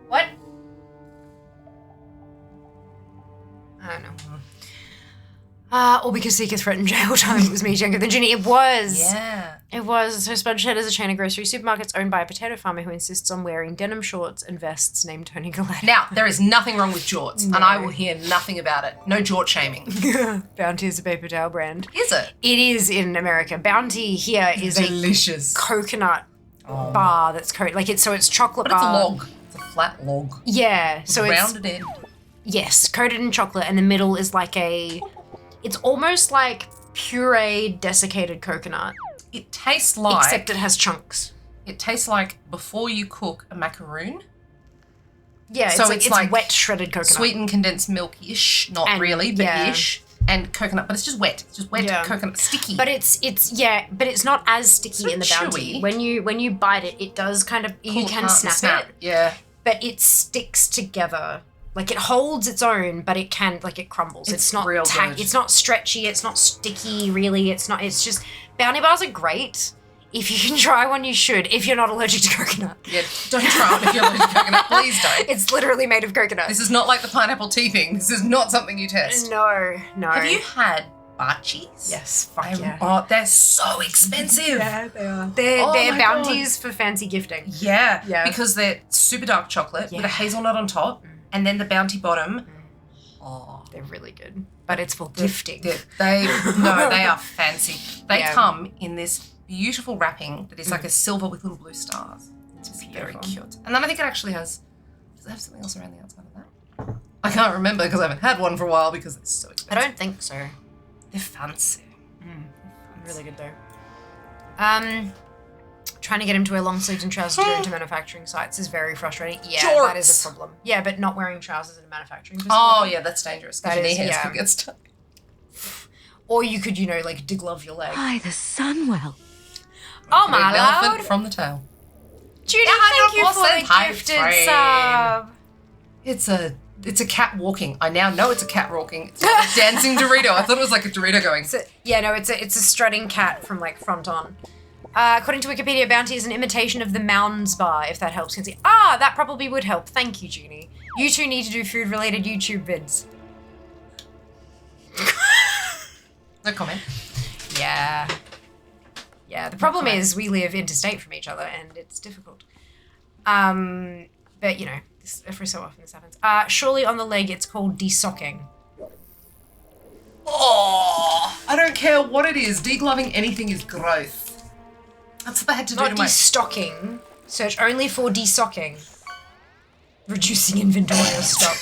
What? I don't know. All because Seeker threatened jail time. It was me younger than Ginny. It was. Yeah. It was. So Spudshed is a chain of grocery supermarkets owned by a potato farmer who insists on wearing denim shorts and vests named Tony Galletti. Now, there is nothing wrong with jorts, and I will hear nothing about it. No jort shaming. Bounty is a paper towel brand. Is it? It is in America. Bounty here is delicious a coconut bar that's like it's chocolate But bar. it's a log. It's a flat log. Yeah. With So a it's rounded end. yes, coated in chocolate, and the middle is like it's almost like pureed desiccated coconut. It tastes like. Except it has chunks. It tastes like before you cook a macaroon. Yeah, so it's like wet shredded coconut. Sweetened condensed milk-ish, not And, really, but yeah. ish. And coconut, but it's just wet. It's just wet coconut, sticky. But it's but it's not as sticky in the chewy. Bounty. When you bite it, it does kind of you can snap it. Yeah. But it sticks together. Like it holds its own, but it crumbles. It's not real good. It's not stretchy. It's not sticky. Really, it's not. It's just Bounty bars are great. If you can try one, you should. If you're not allergic to coconut. Yeah, don't try one if you're allergic to coconut. Please don't. It's literally made of coconut. This is not like the pineapple tea thing. This is not something you test. No. Have you had bachis? Yes. Fuck yeah. Oh, they're so expensive. Yeah, they are. They're my bounties for fancy gifting. Yeah. Yeah. Because they're super dark chocolate with a hazelnut on top, and then the Bounty bottom. Oh, they're really good. But it's for gifting. They are fancy. They Yeah. come in this beautiful wrapping that is like a silver with little blue stars. It's very cute. And then I think it actually does it have something else around the outside of that? I can't remember because I haven't had one for a while because it's so expensive. I don't think so. They're fancy. Really good though. Trying to get him to wear long sleeves and trousers to go into manufacturing sites is very frustrating. Yeah, that is a problem. Yeah, but not wearing trousers in a manufacturing facility. Oh yeah, that's dangerous. That Because your is, knee hairs yeah. could get stuck. Or you could, like deglove your leg. By the Sunwell. Oh An my elephant lord. from the tail. Judy, thank you for the gifted sub. It's a cat walking. I now know it's a cat walking. It's like a dancing Dorito. I thought it was like a Dorito going. It's a strutting cat from like front on. According to Wikipedia, Bounty is an imitation of the Mounds bar, if that helps. That probably would help. Thank you, Junie. You two need to do food-related YouTube vids. No comment. Yeah. Yeah, the problem is we live interstate from each other and it's difficult. But, you know, every so often this happens. Surely on the leg it's called desocking. Oh, I don't care what it is. Degloving anything is gross. That's what they had to do to my... Not destocking. Search only for desocking. Reducing inventory of stock.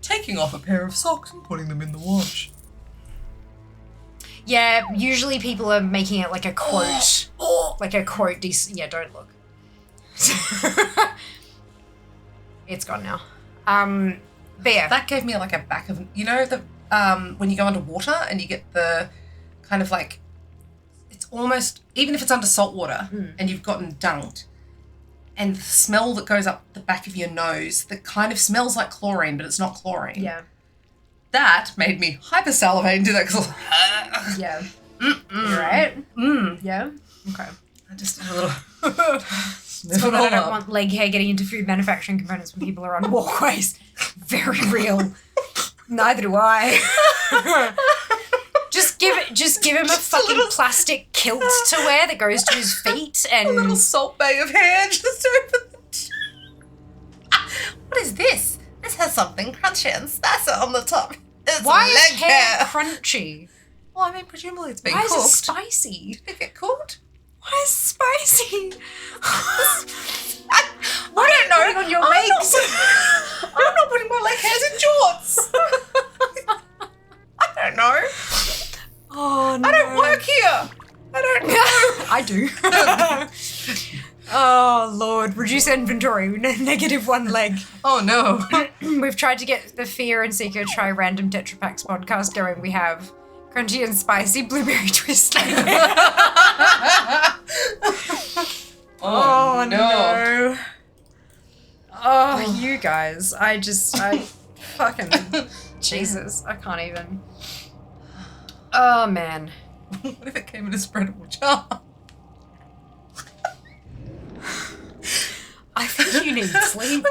Taking off a pair of socks and putting them in the wash. Yeah, usually people are making it like a quote. Like a quote. Yeah, don't look. It's gone now. But yeah. That gave me like a back of... You know the when you go underwater and you get the kind of like... It's almost... Even if it's under salt water and you've gotten dunked, and the smell that goes up the back of your nose that kind of smells like chlorine, but it's not chlorine. Yeah. That made me hyper-salivate and do that because... Yeah. You're right? Yeah. Okay. I just had a little... It's all that I don't want leg hair getting into food manufacturing components when people are on walkways. Very real. Neither do I. Just give him a fucking plastic kilt to wear that goes to his feet and... A little salt bay of hair just over the... What is this? This has something crunchy and spicy on the top. It's Why is leg hair crunchy? Well, I mean, presumably it's being Why cooked. is it spicy? Did it get cooked? Why is it spicy? I don't know. On your legs. I'm not putting my leg hairs in jorts. I don't know. Oh no. I don't work here. I don't know. I do. Oh Lord, reduce inventory, -1 leg. Oh no. We've tried to get the Fear and Seeker Try Random Tetra Packs podcast going. We have crunchy and spicy blueberry twist. Oh no. Oh, you guys. I fucking Jesus. I can't even. Oh man. What if it came in a spreadable jar? I think you need sleep.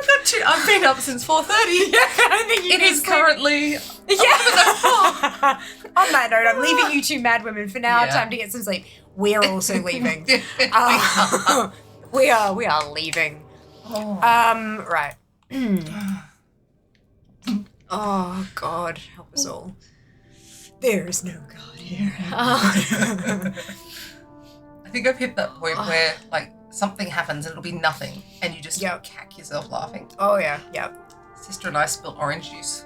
I've been up since 4:30. Yeah, I think you it is currently. Yeah. On that note, I'm leaving you two mad women for now. Yeah. Time to get some sleep. We're also leaving. We are leaving. Oh. Right. Oh God, help us all. There is no God here. I think I've hit that point where like something happens and it'll be nothing, and you just cack yourself laughing. Oh yeah, yep. Sister and I spilled orange juice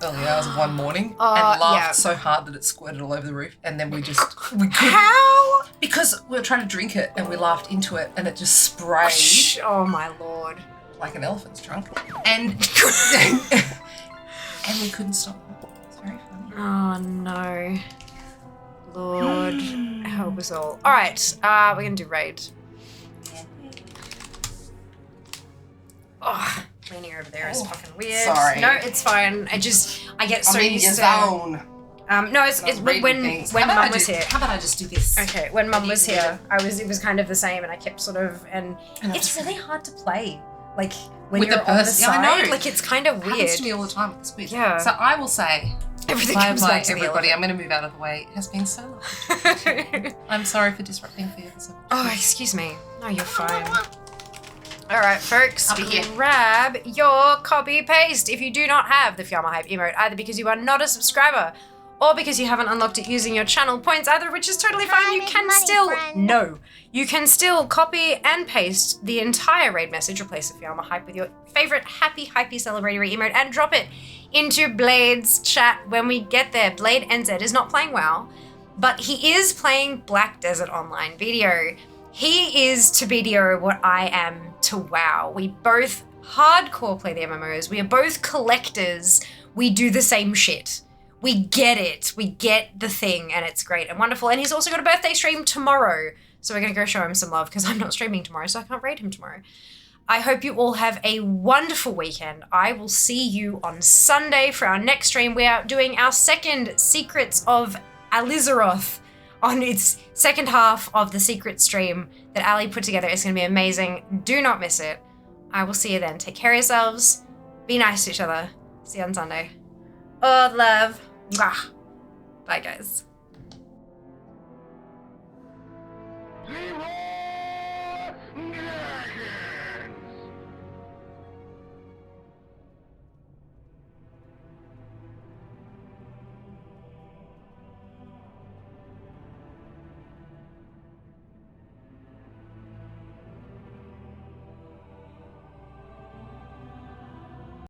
early hours of one morning and laughed so hard that it squirted all over the roof, and then we couldn't. How? Because we were trying to drink it and we laughed into it and it just sprayed. Oh my Lord. Like an elephant's trunk. And and we couldn't stop. It's very funny. Oh no. Lord, help us all. All right, we're gonna do raid. Oh, leaning over there is fucking weird. Sorry. No, it's fine. I get so used to. Zone. No, it's when Mum was here. How about I just do this? Okay, when Mum was here, it was kind of the same, and I kept sort of, and it's really hard to play, like when with you're the on the person. side. Yeah, I know. Like it's kind of weird. It happens to me all the time with the squid. Yeah. So I will say, Everything bye comes bye back to the everybody. I'm elephant. going to move out of the way. It has been so lovely. I'm sorry for disrupting for you. Oh, excuse me. No, you're fine. All right, folks, Up here. grab your copy paste if you do not have the Fiamma Hype emote, either because you are not a subscriber or because you haven't unlocked it using your channel points, either of which is totally fine. You can you can still copy and paste the entire raid message, replace the Fiamma Hype with your favorite happy hypey celebratory emote, and drop it into Blade's chat when we get there. Blade NZ is not playing WoW, but he is playing Black Desert Online video. He is to BDO what I am to WoW. We both hardcore play the MMOs. We are both collectors. We do the same shit. We get it. We get the thing, and it's great and wonderful. And he's also got a birthday stream tomorrow, so we're going to go show him some love because I'm not streaming tomorrow, so I can't raid him tomorrow. I hope you all have a wonderful weekend. I will see you on Sunday for our next stream. We are doing our second Secrets of Alizaroth on its second half of the secret stream that Ali put together. It's going to be amazing. Do not miss it. I will see you then. Take care of yourselves. Be nice to each other. See you on Sunday. Oh, love. Mwah. Bye, guys.